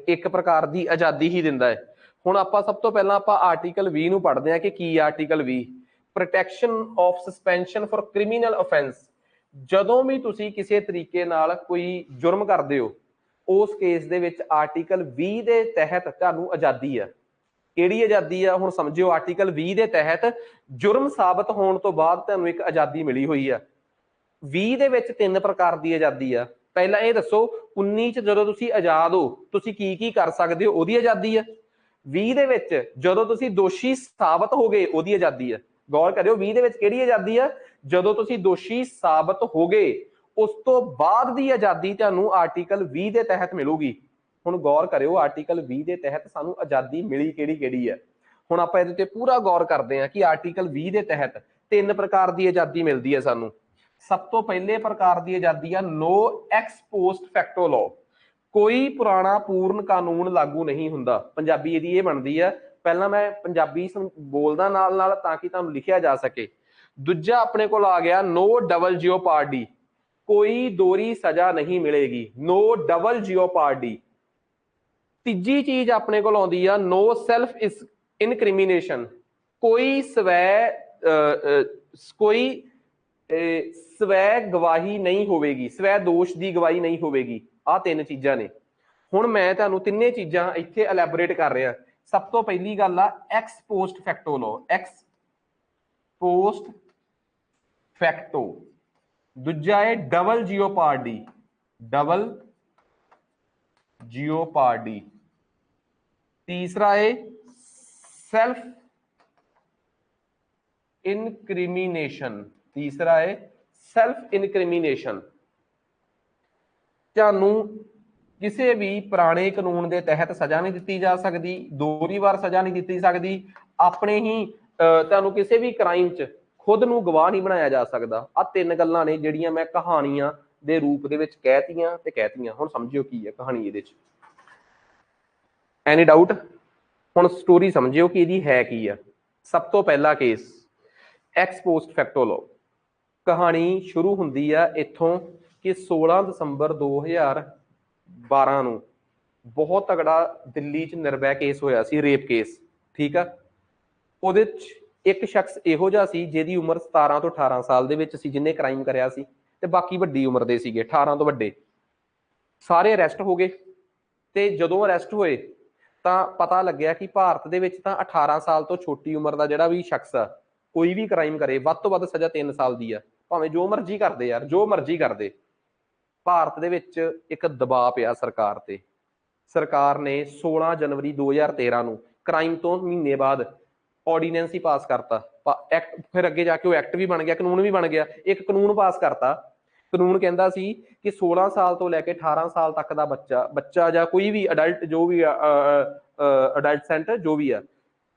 S1: ਇੱਕ ਪ੍ਰਕਾਰ ਦੀ ਆਜ਼ਾਦੀ ਹੀ ਦਿੰਦਾ ਹੈ। ਹੁਣ ਆਪਾਂ ਸਭ ਤੋਂ ਪਹਿਲਾਂ ਆਪਾਂ ਆਰਟੀਕਲ 20 ਨੂੰ ਪੜ੍ਹਦੇ ਹਾਂ ਕਿ ਕੀ article 20? Protection of suspension for criminal offence. ਜਦੋਂ ਵੀ ਤੁਸੀਂ ਕਿਸੇ ਤਰੀਕੇ ਨਾਲ ਕੋਈ ਜੁਰਮ ਕਰਦੇ ਹੋ, ਉਸ ਕੇਸ ਦੇ ਵਿੱਚ ਆਰਟੀਕਲ 20 ਦੇ ਤਹਿਤ ਤੁਹਾਨੂੰ ਆਜ਼ਾਦੀ ਆ। ਕਿਹੜੀ ਆਜ਼ਾਦੀ ਆ? ਹੁਣ ਸਮਝਿਓ, ਆਰਟੀਕਲ 20 ਦੇ ਤਹਿਤ ਜੁਰਮ ਸਾਬਤ ਹੋਣ ਤੋਂ ਬਾਅਦ ਤੁਹਾਨੂੰ ਇੱਕ ਆਜ਼ਾਦੀ ਮਿਲੀ ਹੋਈ ਆ। 20 ਦੇ ਵਿੱਚ 3 ਪ੍ਰਕਾਰ ਦੀ ਆਜ਼ਾਦੀ ਆ। ਪਹਿਲਾਂ ਇਹ ਦੱਸੋ 19 ਚ ਜਦੋਂ ਤੁਸੀਂ ਆਜ਼ਾਦ ਹੋ ਤੁਸੀਂ ਕੀ ਕੀ ਕਰ ਸਕਦੇ ਹੋ, ਉਹਦੀ ਆਜ਼ਾਦੀ ਆ। 20 ਦੇ ਵਿੱਚ ਜਦੋਂ ਤੁਸੀਂ ਦੋਸ਼ੀ ਸਾਬਤ ਹੋ ਗਏ, ਉਹਦੀ ਆਜ਼ਾਦੀ ਆ। ਗੌਰ ਕਰਿਓ 20 ਦੇ ਵਿੱਚ ਕਿਹੜੀ ਆਜ਼ਾਦੀ ਆ? ਜਦੋਂ ਤੁਸੀਂ ਦੋਸ਼ੀ ਸਾਬਤ ਹੋ ਗਏ ਉਸ ਤੋਂ ਬਾਅਦ ਦੀ ਆਜ਼ਾਦੀ ਤੁਹਾਨੂੰ ਆਰਟੀਕਲ 20 ਦੇ ਤਹਿਤ ਮਿਲੂਗੀ। ਹੁਣ ਗੌਰ ਕਰਿਓ ਆਰਟੀਕਲ 20 ਦੇ ਤਹਿਤ ਸਾਨੂੰ ਆਜ਼ਾਦੀ ਮਿਲੀ ਕਿਹੜੀ ਕਿਹੜੀ ਆ। ਹੁਣ ਆਪਾਂ ਇਹਦੇ ਤੇ ਪੂਰਾ ਗੌਰ ਕਰਦੇ ਹਾਂ ਕਿ ਆਰਟੀਕਲ 20 ਦੇ ਤਹਿਤ 3 ਪ੍ਰਕਾਰ ਦੀ ਆਜ਼ਾਦੀ ਮਿਲਦੀ ਹੈ ਸਾਨੂੰ। ਸਭ ਤੋਂ ਪਹਿਲੇ ਪ੍ਰਕਾਰ ਦੀ ਆਜ਼ਾਦੀ ਆ ਨੋ ਐਕਸ ਪੋਸਟ ਫੈਕਟੋ ਲਾਅ। ਕੋਈ ਪੁਰਾਣਾ ਪੂਰਨ ਕਾਨੂੰਨ ਲਾਗੂ ਨਹੀਂ ਹੁੰਦਾ। ਪੰਜਾਬੀ ਇਹਦੀ ਇਹ ਬਣਦੀ ਆ। ਪਹਿਲਾਂ ਮੈਂ ਪੰਜਾਬੀ ਬੋਲਦਾ ਨਾਲ ਨਾਲ ਤਾਂ ਕਿ ਤੁਹਾਨੂੰ ਲਿਖਿਆ ਜਾ ਸਕੇ। ਦੂਜਾ ਆਪਣੇ ਕੋਲ ਆ ਗਿਆ ਨੋ ਡਬਲ ਜਿਓਪਾਰਡੀ। ਕੋਈ ਦੋਹਰੀ ਸਜ਼ਾ ਨਹੀਂ ਮਿਲੇਗੀ, ਨੋ ਡਬਲ ਜਿਓਪਾਰਡੀ। ਤੀਜੀ ਚੀਜ਼ ਆਪਣੇ ਕੋਲ ਆਉਂਦੀ ਆ ਨੋ ਸੈਲਫ ਇਨਕ੍ਰਿਮੀਨੇਸ਼ਨ। ਕੋਈ ਸਵੈ ਗਵਾਹੀ ਨਹੀਂ ਹੋਵੇਗੀ, ਸਵੈ ਦੋਸ਼ ਦੀ ਗਵਾਹੀ ਨਹੀਂ ਹੋਵੇਗੀ। ਆਹ 3 ਚੀਜ਼ਾਂ ਨੇ। ਹੁਣ ਮੈਂ ਤੁਹਾਨੂੰ ਤਿੰਨੇ ਚੀਜ਼ਾਂ ਇੱਥੇ ਐਲੈਬੋਰੇਟ ਕਰ ਰਿਹਾ। ਸਭ ਤੋਂ ਪਹਿਲੀ ਗੱਲ ਆ ex post facto law, ex post facto. ਦੂਜਾ ਹੈ ਡਬਲ ਜਿਓਪਾਰਡੀ, ਡਬਲ ਜਿਓਪਾਰਡੀ। ਤੀਸਰਾ ਹੈ ਸੈਲਫ ਇਨਕ੍ਰਿਮੀਨੇਸ਼ਨ, ਤੀਸਰਾ ਹੈ ਸੈਲਫ ਇਨਕ੍ਰਿਮੀਨੇਸ਼ਨ। ਤੁਹਾਨੂੰ ਕਿਸੇ ਵੀ ਪੁਰਾਣੇ ਕਾਨੂੰਨ ਦੇ ਤਹਿਤ ਸਜ਼ਾ ਨਹੀਂ ਦਿੱਤੀ ਜਾ ਸਕਦੀ, ਦੋਹਰੀ ਵਾਰ ਸਜ਼ਾ ਨਹੀਂ ਦਿੱਤੀ ਸਕਦੀ। ਆਪਣੇ ਹੀ ਤੁਹਾਨੂੰ ਕਿਸੇ ਵੀ ਕ੍ਰਾਈਮ 'ਚ खुद ਨੂੰ ਗਵਾਹ ਨਹੀਂ ਬਣਾਇਆ ਜਾ ਸਕਦਾ। ਆ ਤਿੰਨ ਗੱਲਾਂ ਨੇ ਜਿਹੜੀਆਂ ਮੈਂ ਕਹਾਣੀਆਂ ਦੇ ਰੂਪ ਦੇ ਵਿੱਚ ਕਹਿਤੀਆਂ ਤੇ ਕਹਿਤੀਆਂ। ਹੁਣ ਸਮਝਿਓ ਕੀ ਹੈ ਕਹਾਣੀ ਇਹਦੇ ਚ। ਐਨੀ ਡਾਊਟ? ਹੁਣ ਸਟੋਰੀ ਸਮਝਿਓ ਕਿ ਇਹਦੀ ਹੈ ਕੀ ਆ। ਸਭ ਤੋਂ ਪਹਿਲਾ ਕੇਸ ਐਕਸ ਪੋਸਟ ਫੈਕਟੋ ਲੋ। ਕਹਾਣੀ ਸ਼ੁਰੂ ਹੁੰਦੀ ਆ ਇੱਥੋਂ ਕਿ 16 ਦਸੰਬਰ 2012 ਨੂੰ ਬਹੁਤ ਤਗੜਾ ਦਿੱਲੀ 'ਚ ਨਿਰਭੈ ਕੇਸ ਹੋਇਆ ਸੀ, ਰੇਪ ਕੇਸ। ਠੀਕ ਆ। ਉਹਦੇ 'ਚ ਇੱਕ ਸ਼ਖਸ ਇਹੋ ਜਿਹਾ ਸੀ ਜਿਹਦੀ ਉਮਰ 17 ਤੋਂ 18 ਸਾਲ ਦੇ ਵਿੱਚ ਸੀ, ਜਿਹਨੇ ਕ੍ਰਾਈਮ ਕਰਿਆ ਸੀ, ਤੇ ਬਾਕੀ ਵੱਡੀ ਉਮਰ ਦੇ ਸੀਗੇ, 18 ਤੋਂ ਵੱਡੇ। ਸਾਰੇ ਅਰੈਸਟ ਹੋ ਗਏ। ਤੇ ਜਦੋਂ ਅਰੈਸਟ ਹੋਏ ਤਾਂ ਪਤਾ ਲੱਗਿਆ ਕਿ ਭਾਰਤ ਦੇ ਵਿੱਚ ਤਾਂ 18 ਸਾਲ ਤੋਂ ਛੋਟੀ ਉਮਰ ਦਾ ਜਿਹੜਾ ਵੀ ਸ਼ਖਸ ਆ, ਕੋਈ ਵੀ ਕ੍ਰਾਈਮ ਕਰੇ, ਵੱਧ ਤੋਂ ਵੱਧ ਸਜ਼ਾ 3 ਸਾਲ ਦੀ ਆ, ਭਾਵੇਂ ਜੋ ਮਰਜ਼ੀ ਕਰਦੇ ਯਾਰ, ਜੋ ਮਰਜ਼ੀ ਕਰਦੇ। ਭਾਰਤ ਦੇ ਵਿੱਚ ਇੱਕ ਦਬਾਅ ਪਿਆ ਸਰਕਾਰ ਤੇ। ਸਰਕਾਰ ਨੇ 16 ਜਨਵਰੀ 2013 ਨੂੰ ਕ੍ਰਾਈਮ ਤੋਂ ਮਹੀਨੇ ਬਾਅਦ ਆਰਡੀਨੈਂਸ ਹੀ ਪਾਸ ਕਰਤਾ। ਐਕਟ ਫਿਰ ਅੱਗੇ ਜਾ ਕੇ ਉਹ ਐਕਟ ਵੀ ਬਣ ਗਿਆ, ਕਾਨੂੰਨ ਵੀ ਬਣ ਗਿਆ। ਇੱਕ ਕਾਨੂੰਨ ਪਾਸ ਕਰਤਾ। ਕਾਨੂੰਨ ਕਹਿੰਦਾ ਸੀ ਕਿ 16 ਸਾਲ ਤੋਂ ਲੈ ਕੇ 18 ਸਾਲ ਤੱਕ ਦਾ ਬੱਚਾ ਜਾਂ ਕੋਈ ਵੀ ਅਡਲਟ, ਜੋ ਵੀ ਅਡਲਟਸੈਂਟ ਜੋ ਵੀ ਆ,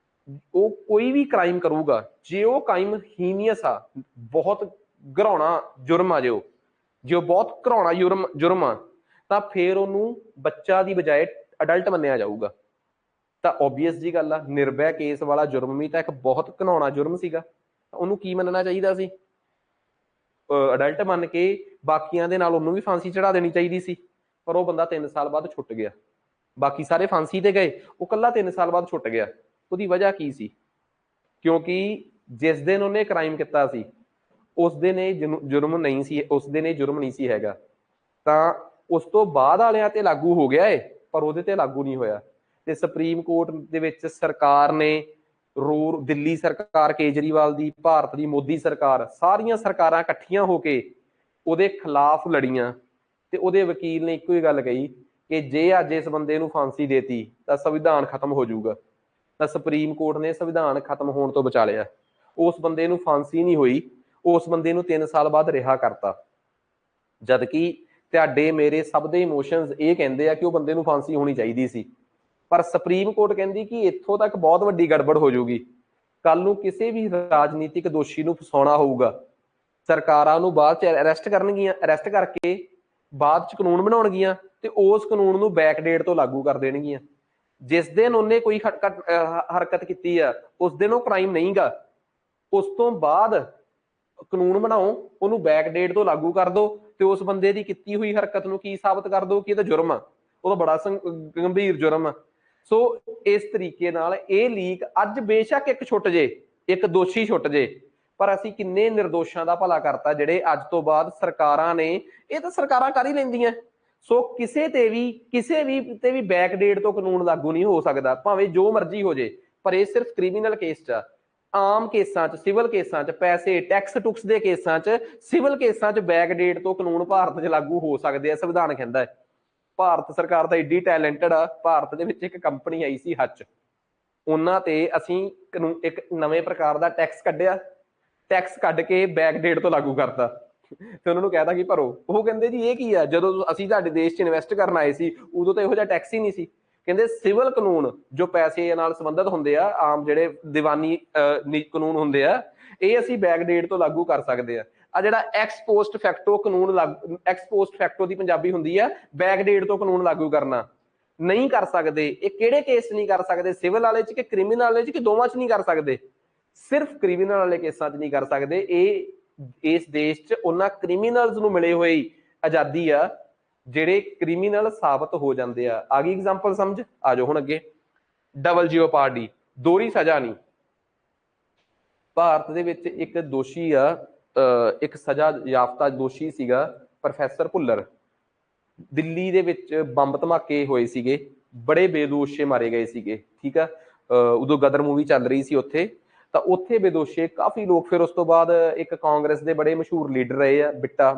S1: ਉਹ ਕੋਈ ਵੀ ਕ੍ਰਾਈਮ ਕਰੂਗਾ, ਜੇ ਉਹ ਕ੍ਰਾਈਮ ਹੀਨੀਅਸ ਆ, ਬਹੁਤ ਘਰਾਉਣਾ ਜੁਰਮ ਆ, ਜੇ ਉਹ ਬਹੁਤ ਘਰਾਉਣਾ ਜੁਰਮ ਆ, ਤਾਂ ਫਿਰ ਉਹਨੂੰ ਬੱਚਾ ਦੀ ਬਜਾਏ ਅਡਲਟ ਮੰਨਿਆ ਜਾਊਗਾ। ਤਾਂ ਓਬਵੀਅਸ ਜੀ ਗੱਲ ਆ, ਨਿਰਭੈ ਕੇਸ ਵਾਲਾ ਜੁਰਮ ਵੀ ਤਾਂ ਇੱਕ ਬਹੁਤ ਘਿਨਾਉਣਾ ਜੁਰਮ ਸੀਗਾ। ਉਹਨੂੰ ਕੀ ਮੰਨਣਾ ਚਾਹੀਦਾ ਸੀ? ਅਡਲਟ ਮੰਨ ਕੇ ਬਾਕੀਆਂ ਦੇ ਨਾਲ ਉਹਨੂੰ ਵੀ ਫਾਂਸੀ ਚੜਾ ਦੇਣੀ ਚਾਹੀਦੀ ਸੀ। ਪਰ ਉਹ ਬੰਦਾ 3 ਸਾਲ ਬਾਅਦ ਛੁੱਟ ਗਿਆ। ਬਾਕੀ ਸਾਰੇ ਫਾਂਸੀ ਤੇ ਗਏ, ਉਹ ਕੱਲਾ 3 ਸਾਲ ਬਾਅਦ ਛੁੱਟ ਗਿਆ। ਉਹਦੀ ਵਜ੍ਹਾ ਕੀ ਸੀ? ਕਿਉਂਕਿ ਜਿਸ ਦਿਨ ਉਹਨੇ ਕ੍ਰਾਈਮ ਕੀਤਾ ਸੀ ਉਸ ਦਿਨ ਇਹ ਜੁਰਮ ਨਹੀਂ ਸੀ, ਉਸ ਦਿਨ ਇਹ ਜੁਰਮ ਨਹੀਂ ਸੀ ਹੈਗਾ। ਤਾਂ ਉਸ ਤੋਂ ਬਾਅਦ ਵਾਲਿਆਂ ਤੇ ਲਾਗੂ ਹੋ ਗਿਆ ਏ, ਪਰ ਉਹਦੇ ਤੇ ਲਾਗੂ ਨਹੀਂ ਹੋਇਆ। ਤੇ ਸੁਪਰੀਮ ਕੋਰਟ ਦੇ ਵਿੱਚ ਸਰਕਾਰ ਨੇ ਦਿੱਲੀ ਸਰਕਾਰ, ਕੇਜਰੀਵਾਲ ਦੀ, ਭਾਰਤ ਦੀ ਮੋਦੀ ਸਰਕਾਰ, ਸਾਰੀਆਂ ਸਰਕਾਰਾਂ ਇਕੱਠੀਆਂ ਹੋ ਕੇ ਉਹਦੇ ਖਿਲਾਫ ਲੜੀਆਂ। ਤੇ ਉਹਦੇ ਵਕੀਲ ਨੇ ਇੱਕੋ ਹੀ ਗੱਲ ਕਹੀ ਕਿ ਜੇ ਅੱਜ ਇਸ ਬੰਦੇ ਨੂੰ ਫਾਂਸੀ ਦੇਤੀ ਤਾਂ ਸੰਵਿਧਾਨ ਖਤਮ ਹੋ ਜਾਊਗਾ। ਤਾਂ ਸੁਪਰੀਮ ਕੋਰਟ ਨੇ ਸੰਵਿਧਾਨ ਖਤਮ ਹੋਣ ਤੋਂ ਬਚਾ ਲਿਆ। ਉਸ ਬੰਦੇ ਨੂੰ ਫਾਂਸੀ ਨਹੀਂ ਹੋਈ, ਉਸ ਬੰਦੇ ਨੂੰ 3 ਸਾਲ ਬਾਅਦ ਰਿਹਾ ਕਰਤਾ। ਜਦਕਿ ਤੁਹਾਡੇ ਮੇਰੇ ਸਭ ਦੇ ਇਮੋਸ਼ਨਸ ਇਹ ਕਹਿੰਦੇ ਆ ਕਿ ਉਹ ਬੰਦੇ ਨੂੰ ਫਾਂਸੀ ਹੋਣੀ ਚਾਹੀਦੀ ਸੀ। ਪਰ ਸੁਪਰੀਮ ਕੋਰਟ ਕਹਿੰਦੀ ਕਿ ਇੱਥੋਂ ਤੱਕ ਬਹੁਤ ਵੱਡੀ ਗੜਬੜ ਹੋ ਜਾਊਗੀ। ਕੱਲ ਨੂੰ ਕਿਸੇ ਵੀ ਰਾਜਨੀਤਿਕ ਦੋਸ਼ੀ ਨੂੰ ਫਸਾਉਣਾ ਹੋਊਗਾ, ਸਰਕਾਰਾਂ ਨੂੰ ਬਾਅਦ ਚ ਅਰੈਸਟ ਕਰਨਗੀਆਂ, ਅਰੈਸਟ ਕਰਕੇ ਬਾਅਦ ਚ ਕਾਨੂੰਨ ਬਣਾਉਣਗੀਆਂ ਤੇ ਉਸ ਕਾਨੂੰਨ ਨੂੰ ਬੈਕ ਡੇਟ ਤੋਂ ਲਾਗੂ ਕਰ ਦੇਣਗੀਆਂ। ਜਿਸ ਦਿਨ ਉਹਨੇ ਕੋਈ ਹਰਕਤ ਕੀਤੀ ਆ ਉਸ ਦਿਨ ਉਹ ਕ੍ਰਾਈਮ ਨਹੀਂਗਾ। ਉਸ ਤੋਂ ਬਾਅਦ ਕਾਨੂੰਨ ਬਣਾਓ, ਉਹਨੂੰ ਬੈਕ ਡੇਟ ਤੋਂ ਲਾਗੂ ਕਰ ਦੋ ਤੇ ਉਸ ਬੰਦੇ ਦੀ ਕੀਤੀ ਹੋਈ ਹਰਕਤ ਨੂੰ ਕੀ ਸਾਬਤ ਕਰ ਦੋ ਕਿ ਇਹ ਤਾਂ ਜੁਰਮ ਆ, ਉਹ ਤਾਂ ਬੜਾ ਗੰਭੀਰ ਜੁਰਮ ਆ। ਸੋ ਇਸ ਤਰੀਕੇ ਨਾਲ ਇਹ ਲੀਕ ਅੱਜ ਬੇਸ਼ੱਕ ਇੱਕ ਛੁੱਟ ਜੇ, ਇੱਕ ਦੋਸ਼ੀ ਛੁੱਟ ਜੇ, ਪਰ ਅਸੀਂ ਕਿੰਨੇ ਨਿਰਦੋਸ਼ਾਂ ਦਾ ਭਲਾ ਕਰਤਾ ਜਿਹੜੇ ਅੱਜ ਤੋਂ ਬਾਅਦ ਸਰਕਾਰਾਂ ਨੇ, ਇਹ ਤਾਂ ਸਰਕਾਰਾਂ ਕਰ ਹੀ ਲੈਂਦੀਆਂ। ਸੋ ਕਿਸੇ ਵੀ ਬੈਕ ਡੇਟ ਤੋਂ ਕਾਨੂੰਨ ਲਾਗੂ ਨਹੀਂ ਹੋ ਸਕਦਾ, ਭਾਵੇਂ ਜੋ ਮਰਜ਼ੀ ਹੋ ਜੇ। ਪਰ ਇਹ ਸਿਰਫ ਕ੍ਰਿਮੀਨਲ ਕੇਸ 'ਚ, ਆਮ ਕੇਸਾਂ 'ਚ, ਸਿਵਲ ਕੇਸਾਂ 'ਚ, ਪੈਸੇ ਟੈਕਸ ਟੁਕਸ ਦੇ ਕੇਸਾਂ 'ਚ, ਸਿਵਲ ਕੇਸਾਂ 'ਚ ਬੈਕ ਡੇਟ ਤੋਂ ਕਾਨੂੰਨ ਭਾਰਤ 'ਚ ਲਾਗੂ ਹੋ ਸਕਦੇ ਆ, ਸੰਵਿਧਾਨ ਕਹਿੰਦਾ ਹੈ। ਭਾਰਤ ਸਰਕਾਰ ਤਾਂ ਏਡੀ ਟੈਲੈਂਟਡ ਆ। ਭਾਰਤ ਦੇ ਵਿੱਚ ਇੱਕ ਕੰਪਨੀ ਆਈ ਸੀ ਹੱਚ, ਉਹਨਾਂ ਤੇ ਅਸੀਂ ਇੱਕ ਨਵੇਂ ਪ੍ਰਕਾਰ ਦਾ ਟੈਕਸ ਕੱਢਿਆ, ਟੈਕਸ ਕੱਢ ਕੇ ਬੈਕ ਡੇਟ ਤੋਂ ਲਾਗੂ ਕਰਤਾ ਤੇ ਉਹਨਾਂ ਨੂੰ ਕਹਿਤਾ ਕਿ ਭਰੋ। ਉਹ ਕਹਿੰਦੇ ਜੀ ਇਹ ਕੀ ਆ, ਜਦੋਂ ਅਸੀਂ ਤੁਹਾਡੇ ਦੇਸ਼ 'ਚ ਇਨਵੈਸਟ ਕਰਨ ਆਏ ਸੀ ਉਦੋਂ ਤਾਂ ਇਹੋ ਜਿਹਾ ਟੈਕਸ ਹੀ ਨਹੀਂ ਸੀ। ਕਹਿੰਦੇ ਸਿਵਲ ਕਾਨੂੰਨ ਜੋ ਪੈਸੇ ਨਾਲ ਸੰਬੰਧਿਤ ਹੁੰਦੇ ਆ, ਆਮ ਜਿਹੜੇ ਦੀਵਾਨੀ ਕਾਨੂੰਨ ਹੁੰਦੇ ਆ, ਇਹ ਅਸੀਂ ਬੈਕ ਡੇਟ ਤੋਂ ਲਾਗੂ ਕਰ ਸਕਦੇ ਆ। ਆ ਜਿਹੜਾ ਐਕਸ ਪੋਸਟ ਫੈਕਟੋ ਕਾਨੂੰਨ, ਐਕਸ ਪੋਸਟ ਫੈਕਟੋ ਦੀ ਪੰਜਾਬੀ ਹੁੰਦੀ ਆ ਬੈਕ ਡੇਟ ਤੋਂ ਕਾਨੂੰਨ ਲਾਗੂ ਕਰਨਾ, ਨਹੀਂ ਕਰ ਸਕਦੇ। ਇਹ ਕਿਹੜੇ ਕੇਸ ਨਹੀਂ ਕਰ ਸਕਦੇ? ਸਿਵਲ ਵਾਲੇ 'ਚ ਕਿ ਕ੍ਰਿਮੀਨਲ ਵਾਲੇ 'ਚ, ਕਿ ਦੋਵਾਂ 'ਚ ਨਹੀਂ ਕਰ ਸਕਦੇ? ਸਿਰਫ ਕ੍ਰਿਮੀਨਲ ਵਾਲੇ ਕੇਸਾਂ 'ਚ ਨਹੀਂ ਕਰ ਸਕਦੇ। ਇਹ ਇਸ ਦੇਸ਼ 'ਚ ਉਹਨਾਂ ਕ੍ਰਿਮੀਨਲਸ ਨੂੰ ਮਿਲੇ ਹੋਏ ਆਜ਼ਾਦੀ ਆ ਜਿਹੜੇ ਕ੍ਰਿਮੀਨਲ ਸਾਬਤ ਹੋ ਜਾਂਦੇ ਆ। ਆ ਗਈ ਐਗਜ਼ਾਮਪਲ ਸਮਝ? ਆ ਜਾਓ ਹੁਣ ਅੱਗੇ। ਡਬਲ ਜਿਓਪਾਰਡੀ, ਦੋਹਰੀ ਸਜ਼ਾ ਨਹੀਂ। ਭਾਰਤ ਦੇ ਵਿੱਚ ਇੱਕ ਦੋਸ਼ੀ ਆ, ਇੱਕ ਸਜ਼ਾ ਯਾਫਤਾ ਦੋਸ਼ੀ ਸੀਗਾ ਪ੍ਰੋਫੈਸਰ ਭੁੱਲਰ। ਦਿੱਲੀ ਦੇ ਵਿੱਚ ਬੰਬ ਧਮਾਕੇ ਹੋਏ ਸੀਗੇ, ਬੜੇ ਬੇਦੋਸ਼ੇ ਮਾਰੇ ਗਏ ਸੀਗੇ। ਠੀਕ ਆ, ਉਦੋਂ ਗਦਰ ਮੂਵੀ ਚੱਲ ਰਹੀ ਸੀ ਉੱਥੇ, ਤਾਂ ਉੱਥੇ ਬੇਦੋਸ਼ੇ ਕਾਫੀ ਲੋਕ। ਫਿਰ ਉਸ ਤੋਂ ਬਾਅਦ ਇੱਕ ਕਾਂਗਰਸ ਦੇ ਬੜੇ ਮਸ਼ਹੂਰ ਲੀਡਰ ਰਹੇ ਆ,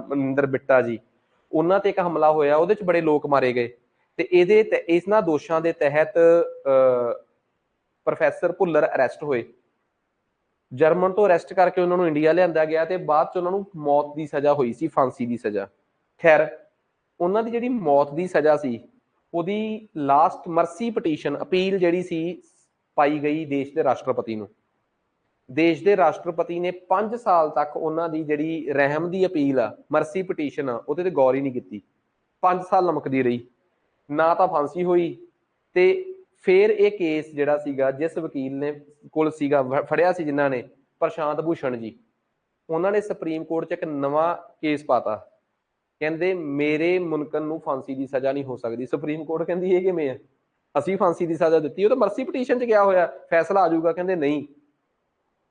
S1: ਮਨਿੰਦਰ ਬਿੱਟਾ ਜੀ, ਉਹਨਾਂ ਤੇ ਇੱਕ ਹਮਲਾ ਹੋਇਆ, ਉਹਦੇ 'ਚ ਬੜੇ ਲੋਕ ਮਾਰੇ ਗਏ। ਤੇ ਇਹਨਾਂ ਦੋਸ਼ਾਂ ਦੇ ਤਹਿਤ ਪ੍ਰੋਫੈਸਰ ਭੁੱਲਰ ਅਰੈਸਟ ਹੋਏ। ਜਰਮਨ ਤੋਂ ਅਰੈਸਟ ਕਰਕੇ ਉਹਨਾਂ ਨੂੰ ਇੰਡੀਆ ਲਿਆਂਦਾ ਗਿਆ ਤੇ ਬਾਅਦ 'ਚ ਉਹਨਾਂ ਨੂੰ ਮੌਤ ਦੀ ਸਜ਼ਾ ਹੋਈ ਸੀ, ਫਾਂਸੀ ਦੀ ਸਜ਼ਾ। ਖੈਰ, ਉਹਨਾਂ ਦੀ ਜਿਹੜੀ ਮੌਤ ਦੀ ਸਜ਼ਾ ਸੀ, ਉਹਦੀ ਲਾਸਟ ਮਰਸੀ ਪਟੀਸ਼ਨ, ਅਪੀਲ ਜਿਹੜੀ ਸੀ, ਪਾਈ ਗਈ ਦੇਸ਼ ਦੇ ਰਾਸ਼ਟਰਪਤੀ ਨੂੰ। ਦੇਸ਼ ਦੇ ਰਾਸ਼ਟਰਪਤੀ ਨੇ 5 ਸਾਲ ਤੱਕ ਉਹਨਾਂ ਦੀ ਜਿਹੜੀ ਰਹਿਮ ਦੀ ਅਪੀਲ ਆ, ਮਰਸੀ ਪਟੀਸ਼ਨ ਆ, ਉਹਦੇ ਤੇ ਗੌਰ ਹੀ ਨਹੀਂ ਕੀਤੀ। 5 ਸਾਲ ਲਮਕਦੀ ਰਹੀ, ਨਾ ਤਾਂ ਫਾਂਸੀ ਹੋਈ। ਤੇ ਫਿਰ ਇਹ ਕੇਸ ਜਿਹੜਾ ਸੀਗਾ, ਜਿਸ ਵਕੀਲ ਨੇ ਕੋਲ ਸੀਗਾ ਫੜਿਆ ਸੀ ਜਿਨ੍ਹਾਂ ਨੇ, ਪ੍ਰਸ਼ਾਂਤ ਭੂਸ਼ਣ ਜੀ, ਉਹਨਾਂ ਨੇ ਸੁਪਰੀਮ ਕੋਰਟ 'ਚ ਇੱਕ ਨਵਾਂ ਕੇਸ ਪਾਤਾ। ਕਹਿੰਦੇ ਮੇਰੇ ਮੁਨਕਨ ਨੂੰ ਫਾਂਸੀ ਦੀ ਸਜ਼ਾ ਨਹੀਂ ਹੋ ਸਕਦੀ। ਸੁਪਰੀਮ ਕੋਰਟ ਕਹਿੰਦੀ ਇਹ ਕਿਵੇਂ ਆ, ਅਸੀਂ ਫਾਂਸੀ ਦੀ ਸਜ਼ਾ ਦਿੱਤੀ, ਉਹ ਤਾਂ ਮਰਸੀ ਪਟੀਸ਼ਨ 'ਚ ਗਿਆ ਹੋਇਆ, ਫੈਸਲਾ ਆ ਜਾਊਗਾ। ਕਹਿੰਦੇ ਨਹੀਂ,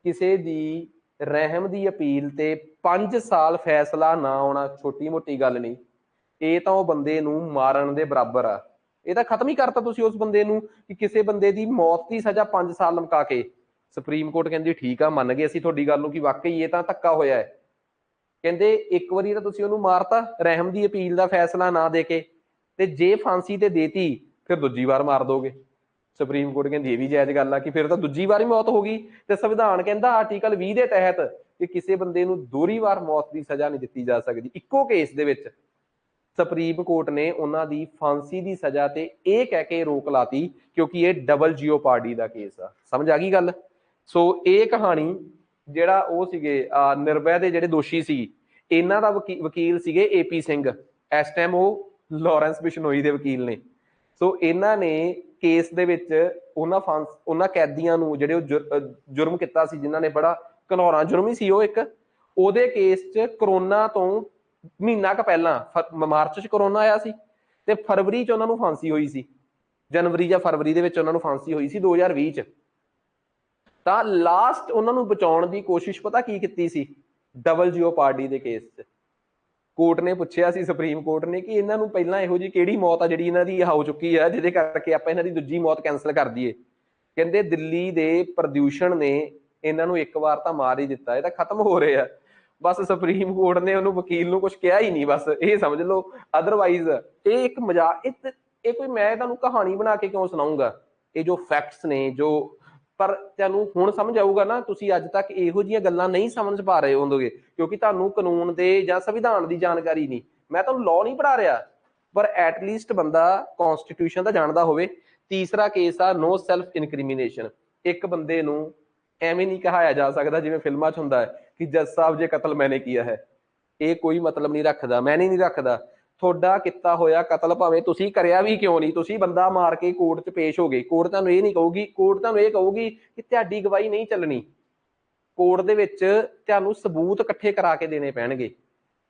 S1: ਕਿਸੇ ਦੀ ਰਹਿਮ ਦੀ ਅਪੀਲ ਤੇ 5 ਸਾਲ ਫੈਸਲਾ ਨਾ ਆਉਣਾ ਛੋਟੀ ਮੋਟੀ ਗੱਲ ਨਹੀਂ, ਇਹ ਤਾਂ ਉਹ ਬੰਦੇ ਨੂੰ ਮਾਰਨ ਦੇ ਬਰਾਬਰ ਆ। ਇਹ ਤਾਂ ਖਤਮ ਹੀ ਕਰਤਾ ਤੁਸੀਂ ਉਸ ਬੰਦੇ ਨੂੰ, ਕਿ ਕਿਸੇ ਬੰਦੇ ਦੀ ਮੌਤ ਦੀ ਸਜ਼ਾ 5 ਸਾਲ ਲਮਕਾ ਕੇ। ਸੁਪਰੀਮ ਕੋਰਟ ਕਹਿੰਦੀ ਠੀਕ ਆ, ਮੰਨ ਗਏ ਅਸੀਂ ਤੁਹਾਡੀ ਗੱਲ ਨੂੰ ਕਿ ਵਾਕਈ ਇਹ ਤਾਂ ਧੱਕਾ ਹੋਇਆ ਹੈ। ਕਹਿੰਦੇ ਇੱਕ ਵਾਰੀ ਤਾਂ ਤੁਸੀਂ ਉਹਨੂੰ ਮਾਰਤਾ ਰਹਿਮ ਦੀ ਅਪੀਲ ਦਾ ਫੈਸਲਾ ਨਾ ਦੇ ਕੇ, ਤੇ ਜੇ ਫਾਂਸੀ ਤੇ ਦੇਤੀ ਫਿਰ ਦੂਜੀ ਵਾਰ ਮਾਰ ਦੋਗੇ। ਸੁਪਰੀਮ ਕੋਰਟ ਕਹਿੰਦੀ ਇਹ ਵੀ ਜਾਇਜ਼ ਗੱਲ ਆ, ਕਿ ਫਿਰ ਤਾਂ ਦੂਜੀ ਵਾਰ ਹੀ ਮੌਤ ਹੋ ਗਈ। ਤੇ ਸੰਵਿਧਾਨ ਕਹਿੰਦਾ ਆਰਟੀਕਲ 20 ਦੇ ਤਹਿਤ ਕਿ ਕਿਸੇ ਬੰਦੇ ਨੂੰ ਦੋਹਰੀ ਵਾਰ ਮੌਤ ਦੀ ਸਜ਼ਾ ਨਹੀਂ ਦਿੱਤੀ ਜਾ ਸਕਦੀ। ਇੱਕੋ ਕੇਸ ਦੇ ਵਿੱਚ ਸੁਪਰੀਮ ਕੋਰਟ ਨੇ ਉਹਨਾਂ ਦੀ ਫਾਂਸੀ ਦੀ ਸਜ਼ਾ ਤੇ ਇਹ ਕਹਿ ਕੇ ਰੋਕ ਲਾਤੀ ਕਿਉਂਕਿ ਇਹ ਡਬਲ ਜਿਓਪਾਰਡੀ ਦਾ ਕੇਸ ਆ। ਸਮਝ ਆ ਗਈ ਗੱਲ? ਸੋ ਇਹ ਕਹਾਣੀ ਜਿਹੜਾ ਉਹ ਸੀਗੇ ਨਿਰਭੈ ਦੇ ਜਿਹੜੇ ਦੋਸ਼ੀ ਸੀ, ਇਹਨਾਂ ਦਾ ਵਕੀਲ ਸੀਗੇ ਏਪੀ ਸਿੰਘ, ਇਸ ਟਾਈਮ ਉਹ ਲਾਰੈਂਸ ਬਿਸ਼ਨੋਈ ਦੇ ਵਕੀਲ ਨੇ। ਸੋ ਇਹਨਾਂ ਨੇ ਕੇਸ ਦੇ ਵਿੱਚ ਉਹਨਾਂ ਕੈਦੀਆਂ ਨੂੰ ਜਿਹੜੇ ਉਹ ਜੁਰਮ ਕੀਤਾ ਸੀ, ਜਿਨ੍ਹਾਂ ਨੇ ਬੜਾ ਘਨੌਰਾ ਜੁਰਮ ਹੀ ਸੀ ਉਹ ਇੱਕ, ਉਹਦੇ ਕੇਸ 'ਚ ਕਰੋਨਾ ਤੋਂ ਮਹੀਨਾ ਕੁ ਪਹਿਲਾਂ ਮਾਰਚ 'ਚ ਕਰੋਨਾ ਆਇਆ ਸੀ ਤੇ ਫਰਵਰੀ 'ਚ ਉਹਨਾਂ ਨੂੰ ਫਾਂਸੀ ਹੋਈ ਸੀ। ਜਨਵਰੀ ਜਾਂ ਫਰਵਰੀ ਦੇ ਵਿੱਚ ਉਹਨਾਂ ਨੂੰ ਫਾਂਸੀ ਹੋਈ ਸੀ 2020 'ਚ। ਤਾਂ ਲਾਸਟ ਉਹਨਾਂ ਨੂੰ ਬਚਾਉਣ ਦੀ ਕੋਸ਼ਿਸ਼ ਪਤਾ ਕੀ ਕੀਤੀ ਸੀ? ਡਬਲ ਜਿਓਪਾਰਡੀ ਦੇ ਕੇਸ 'ਚ ਕੋਰਟ ਨੇ ਪੁੱਛਿਆ ਸੀ, ਸੁਪਰੀਮ ਕੋਰਟ ਨੇ, ਕਿ ਇਹਨਾਂ ਨੂੰ ਪਹਿਲਾਂ ਇਹੋ ਜਿਹੀ ਕਿਹੜੀ ਮੌਤ ਆ ਜਿਹੜੀ ਇਹਨਾਂ ਦੀ ਹੋ ਚੁੱਕੀ ਆ ਜਿਹਦੇ ਕਰਕੇ ਆਪਾਂ ਇਹਨਾਂ ਦੀ ਦੂਜੀ ਮੌਤ ਕੈਂਸਲ ਕਰ ਦਈਏ। ਕਹਿੰਦੇ ਦਿੱਲੀ ਦੇ ਪ੍ਰਦੂਸ਼ਣ ਨੇ ਇਹਨਾਂ ਨੂੰ ਇੱਕ ਵਾਰ ਤਾਂ ਮਾਰ ਹੀ ਦਿੱਤਾ, ਇਹ ਤਾਂ ਖਤਮ ਹੋ ਰਹੇ ਆ। ਬਸ ਸੁਪਰੀਮ ਕੋਰਟ ਨੇ ਉਹਨੂੰ ਵਕੀਲ ਨੂੰ ਕੁਝ ਕਿਹਾ ਹੀ ਨਹੀਂ, ਬਸ ਇਹ ਸਮਝ ਲਓ। ਅਦਰਵਾਈਜ਼ ਇਹ ਇੱਕ ਮਜ਼ਾਕ, ਇਹ ਕੋਈ ਮੈਂ ਤੁਹਾਨੂੰ ਕਹਾਣੀ ਬਣਾ ਕੇ ਕਿਉਂ ਸੁਣਾਉਂਗਾ? ਇਹ ਜੋ ਫੈਕਟਸ ਨੇ, ਜੋ ਪਰ ਤੁਹਾਨੂੰ ਹੁਣ ਸਮਝ ਆਊਗਾ ਨਾ। ਤੁਸੀਂ ਅੱਜ ਤੱਕ ਇਹੋ ਜਿਹੀਆਂ ਗੱਲਾਂ ਨਹੀਂ ਸਮਝ ਪਾ ਰਹੇ ਹੋਵੋਗੇ ਕਿਉਂਕਿ ਤੁਹਾਨੂੰ ਕਾਨੂੰਨ ਦੇ ਜਾਂ ਸੰਵਿਧਾਨ ਦੀ ਜਾਣਕਾਰੀ ਨਹੀਂ। ਮੈਂ ਤੁਹਾਨੂੰ ਲਾਅ ਨਹੀਂ ਪੜ੍ਹਾ ਰਿਹਾ, ਪਰ ਐਟਲੀਸਟ ਬੰਦਾ ਕਨਸਟੀਟਿਊਸ਼ਨ ਦਾ ਜਾਣਦਾ ਹੋਵੇ। ਤੀਸਰਾ ਕੇਸ ਆ ਨੋ ਸੈਲਫ ਇਨਕ੍ਰਿਮੀਨੇਸ਼ਨ। ਇੱਕ ਬੰਦੇ ਨੂੰ ਐਵੇਂ ਨਹੀਂ ਕਹਾਇਆ ਜਾ ਸਕਦਾ ਜਿਵੇਂ ਫਿਲਮਾਂ 'ਚ ਹੁੰਦਾ ਹੈ ਕਿ ਜੱਜ ਸਾਹਿਬ ਜੇ ਕਤਲ ਮੈਨੇ ਕੀਤਾ ਹੈ। ਇਹ ਕੋਈ ਮਤਲਬ ਨਹੀਂ ਰੱਖਦਾ, ਮੈਨੇ ਨਹੀਂ ਰੱਖਦਾ। ਤੁਹਾਡਾ ਕੀਤਾ ਹੋਇਆ ਕਤਲ ਭਾਵੇਂ ਤੁਸੀਂ ਕਰਿਆ ਵੀ ਕਿਉਂ ਨਹੀਂ, ਤੁਸੀਂ ਬੰਦਾ ਮਾਰ ਕੇ ਕੋਰਟ 'ਚ ਪੇਸ਼ ਹੋ ਗਏ, ਕੋਰਟ ਤੁਹਾਨੂੰ ਇਹ ਨਹੀਂ ਕਹੂਗੀ, ਕੋਰਟ ਤੁਹਾਨੂੰ ਇਹ ਕਹੂਗੀ ਕਿ ਤੁਹਾਡੀ ਗਵਾਹੀ ਨਹੀਂ ਚੱਲਣੀ। ਕੋਰਟ ਦੇ ਵਿੱਚ ਤੁਹਾਨੂੰ ਸਬੂਤ ਇਕੱਠੇ ਕਰਾ ਕੇ ਦੇਣੇ ਪੈਣਗੇ,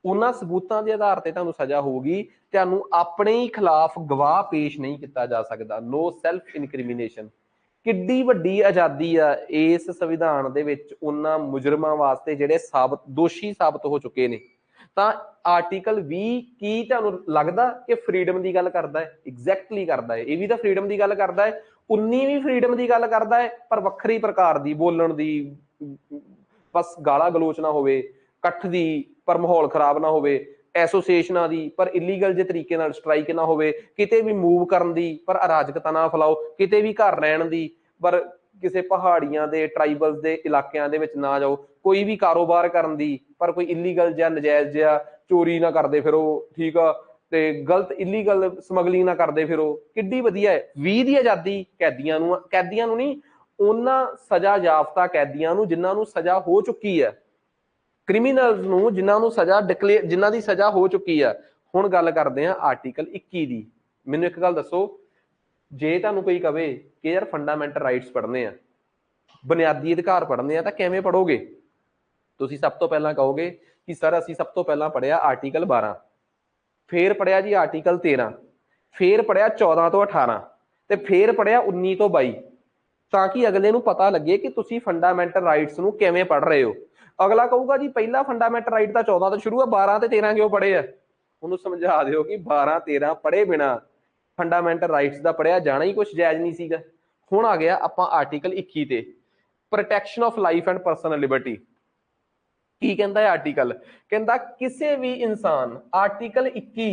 S1: ਉਹਨਾਂ ਸਬੂਤਾਂ ਦੇ ਆਧਾਰ ਤੇ ਤੁਹਾਨੂੰ ਸਜ਼ਾ ਹੋਊਗੀ। ਤੁਹਾਨੂੰ ਆਪਣੇ ਹੀ ਖਿਲਾਫ ਗਵਾਹ ਪੇਸ਼ ਨਹੀਂ ਕੀਤਾ ਜਾ ਸਕਦਾ। ਨੋ ਸੈਲਫ ਇਨਕ੍ਰਿਮੀਨੇਸ਼ਨ। ਕਿੱਡੀ ਵੱਡੀ ਆਜ਼ਾਦੀ ਆ ਇਸ ਸੰਵਿਧਾਨ ਦੇ ਵਿੱਚ ਉਹਨਾਂ ਮੁਜਰਮਾਂ ਵਾਸਤੇ ਜਿਹੜੇ ਦੋਸ਼ੀ ਸਾਬਤ ਹੋ ਚੁੱਕੇ ਨੇ। ਤਾਂ ਆਰਟੀਕਲ 20 ਕੀ ਤੁਹਾਨੂੰ ਲੱਗਦਾ ਕਿ ਫਰੀਡਮ ਦੀ ਗੱਲ ਕਰਦਾ ਹੈ? ਐਗਜ਼ੈਕਟਲੀ ਕਰਦਾ ਹੈ। ਇਹ ਵੀ ਤਾਂ ਫਰੀਡਮ ਦੀ ਗੱਲ ਕਰਦਾ ਹੈ, 19 ਵੀ ਫਰੀਡਮ ਦੀ ਗੱਲ ਕਰਦਾ ਹੈ, ਪਰ ਵੱਖਰੀ ਪ੍ਰਕਾਰ ਦੀ, ਬੋਲਣ ਦੀ, ਬਸ ਗਾਲਾਂ ਗਲੋਚ ਨਾ ਹੋਵੇ, ਇਕੱਠ ਦੀ ਪਰ ਮਾਹੌਲ ਖਰਾਬ ਨਾ ਹੋਵੇ, ਐਸੋਸੀਏਸ਼ਨਾਂ ਦੀ ਪਰ ਇਲੀਗਲ ਜੇ ਤਰੀਕੇ ਨਾਲ ਸਟ੍ਰਾਈਕ ਨਾ ਹੋਵੇ, ਕਿਤੇ ਵੀ ਮੂਵ ਕਰਨ ਦੀ ਪਰ ਅਰਾਜਕਤਾ ਨਾ ਫੈਲਾਓ, ਕਿਤੇ ਵੀ ਘਰ ਰਹਿਣ ਦੀ ਪਰ ਕਿਸੇ ਪਹਾੜੀਆਂ ਦੇ ਟਰਾਈਬਲਸ ਦੇ ਇਲਾਕਿਆਂ ਦੇ ਵਿੱਚ ਨਾ ਜਾਓ, ਕੋਈ ਵੀ ਕਾਰੋਬਾਰ ਕਰਨ ਦੀ ਪਰ ਕੋਈ ਇਲੀਗਲ ਜਾਂ ਨਜਾਇਜ਼ ਜਿਹਾ ਚੋਰੀ ਨਾ ਕਰਦੇ ਫਿਰੋ, ਠੀਕ ਆ, ਤੇ ਗਲਤ ਇਲੀਗਲ ਸਮਗਲਿੰਗ ਨਾ ਕਰਦੇ ਫਿਰੋ। ਕਿੱਡੀ ਵਧੀਆ ਹੈ। 20 ਦੀ ਆਜ਼ਾਦੀ ਕੈਦੀਆਂ ਨੂੰ ਨਹੀਂ, ਉਹਨਾਂ ਸਜ਼ਾ ਯਾਫਤਾ ਕੈਦੀਆਂ ਨੂੰ ਜਿਨ੍ਹਾਂ ਨੂੰ ਸਜ਼ਾ ਹੋ ਚੁੱਕੀ ਹੈ, ਕ੍ਰਿਮੀਨਲਸ ਨੂੰ ਜਿਨ੍ਹਾਂ ਨੂੰ ਸਜ਼ਾ ਡਿਕਲੇਅਰ, ਜਿਨ੍ਹਾਂ ਦੀ ਸਜ਼ਾ ਹੋ ਚੁੱਕੀ ਆ। ਹੁਣ ਗੱਲ ਕਰਦੇ ਆ ਆਰਟੀਕਲ 21 ਦੀ। ਮੈਨੂੰ ਇੱਕ ਗੱਲ ਦੱਸੋ, ਜੇ ਤੁਹਾਨੂੰ ਕੋਈ ਕਵੇ ਕਿ ਯਾਰ ਫੰਡਾਮੈਂਟਲ ਰਾਈਟਸ ਪੜ੍ਹਨੇ ਆ, ਬੁਨਿਆਦੀ ਅਧਿਕਾਰ ਪੜ੍ਹਨੇ ਆ, ਤਾਂ ਕਿਵੇਂ ਪੜ੍ਹੋਗੇ? ਤੁਸੀਂ ਸਭ ਤੋਂ ਪਹਿਲਾਂ ਕਹੋਗੇ ਕਿ ਸਰ ਅਸੀਂ ਸਭ ਤੋਂ ਪਹਿਲਾਂ ਪੜ੍ਹਿਆ ਆਰਟੀਕਲ 12, ਫੇਰ ਪੜ੍ਹਿਆ ਜੀ ਆਰਟੀਕਲ 13, ਫੇਰ ਪੜ੍ਹਿਆ 14 ਤੋਂ 18, ਤੇ ਫੇਰ ਪੜ੍ਹਿਆ 19 ਤੋਂ 22, ਤਾਂ ਕਿ ਅਗਲੇ ਨੂੰ ਪਤਾ ਲੱਗੇ ਕਿ ਤੁਸੀਂ ਫੰਡਾਮੈਂਟਲ ਰਾਈਟਸ ਨੂੰ ਕਿਵੇਂ ਪੜ੍ਹ ਰਹੇ ਹੋ। ਅਗਲਾ ਕਹੂਗਾ ਜੀ ਪਹਿਲਾ ਫੰਡਾਮੈਂਟਲ ਰਾਈਟ ਤਾਂ 14 ਤੋਂ ਸ਼ੁਰੂ ਆ, 12 ਤੇ 13 ਕਿਉਂ ਪੜ੍ਹੇ ਆ? ਉਹਨੂੰ ਸਮਝਾ ਦਿਓ ਕਿ 12 13 ਪੜ੍ਹੇ ਬਿਨਾ ਫੰਡਾਮੈਂਟਲ ਰਾਈਟਸ ਦਾ ਪੜ੍ਹਿਆ ਜਾਣਾ ਹੀ ਕੁਛ ਜਾਇਜ਼ ਨਹੀਂ ਸੀਗਾ। ਹੁਣ ਆ ਗਿਆ ਆਪਾਂ ਆਰਟੀਕਲ 21 ਤੇ, protection of life and personal liberty. ਕੀ ਕਹਿੰਦਾ ਹੈ ਆਰਟੀਕਲ? ਕਹਿੰਦਾ ਕਿਸੇ ਵੀ ਇਨਸਾਨ, ਆਰਟੀਕਲ 21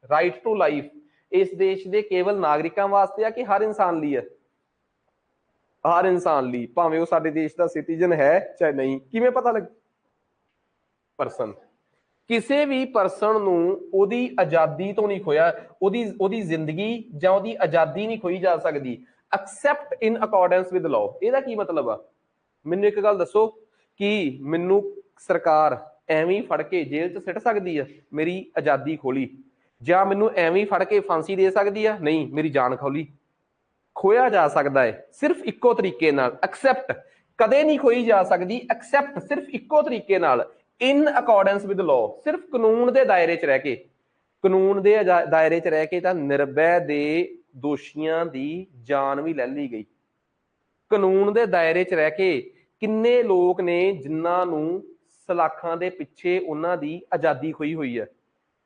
S1: ਰਾਈਟ ਟੂ ਲਾਈਫ ਇਸ ਦੇਸ਼ ਦੇ ਕੇਵਲ ਨਾਗਰਿਕਾਂ ਵਾਸਤੇ ਆ ਕਿ ਹਰ ਇਨਸਾਨ ਲਈ ਹੈ? ਹਰ ਇਨਸਾਨ ਲਈ, ਭਾਵੇਂ ਉਹ ਸਾਡੇ ਦੇਸ਼ ਦਾ ਸਿਟੀਜ਼ਨ ਹੈ ਚਾਹੇ ਨਹੀਂ। ਕਿਵੇਂ ਪਤਾ ਲੱਗ? ਪਰਸਨ, ਕਿਸੇ ਵੀ ਪਰਸਨ ਨੂੰ ਉਹਦੀ ਆਜ਼ਾਦੀ ਤੋਂ ਨਹੀਂ ਖੋਇਆ, ਉਹਦੀ ਜ਼ਿੰਦਗੀ ਜਾਂ ਉਹਦੀ ਆਜ਼ਾਦੀ ਨਹੀਂ ਖੋਈ ਜਾ ਸਕਦੀ accept in accordance with law. ਇਹਦਾ ਕੀ ਮਤਲਬ ਆ? ਮੈਨੂੰ ਇੱਕ ਗੱਲ ਦੱਸੋ कि ਮੈਨੂੰ ਸਰਕਾਰ ਐਵੇਂ ਹੀ ਫੜ ਕੇ ਜੇਲ੍ਹ 'ਚ ਸਿੱਟ ਸਕਦੀ ਆ ਮੇਰੀ ਆਜ਼ਾਦੀ ਖੋਲੀ, ਜਾਂ ਮੈਨੂੰ ਐਵੇਂ ਹੀ ਫੜ ਕੇ ਫਾਂਸੀ ਦੇ ਸਕਦੀ ਆ? ਨਹੀਂ, ਮੇਰੀ ਜਾਨ ਖੋਲੀ। ਖੋਇਆ ਜਾ ਸਕਦਾ ਹੈ ਸਿਰਫ ਇੱਕੋ ਤਰੀਕੇ ਨਾਲ, ਐਕਸੈਪਟ ਕਦੇ ਨਹੀਂ ਖੋਈ ਜਾ ਸਕਦੀ, ਐਕਸੈਪਟ ਸਿਰਫ ਇੱਕੋ ਤਰੀਕੇ ਨਾਲ, ਇਨ ਅਕੋਰਡੈਂਸ ਵਿਦ ਲਾਅ, ਸਿਰਫ ਕਾਨੂੰਨ ਦੇ ਦਾਇਰੇ 'ਚ ਰਹਿ ਕੇ। ਕਾਨੂੰਨ ਦੇ ਦਾਇਰੇ 'ਚ ਰਹਿ ਕੇ ਤਾਂ ਨਿਰਭੈ ਦੇ ਦੋਸ਼ੀਆਂ ਦੀ ਜਾਨ ਵੀ ਲੈ ਲਈ ਗਈ। ਕਾਨੂੰਨ ਦੇ ਦਾਇਰੇ 'ਚ ਰਹਿ ਕੇ ਕਿੰਨੇ ਲੋਕ ਨੇ ਜਿਨ੍ਹਾਂ ਨੂੰ ਸਲਾਖਾਂ ਦੇ ਪਿੱਛੇ ਉਹਨਾਂ ਦੀ ਆਜ਼ਾਦੀ ਖੋਈ ਹੋਈ ਹੈ,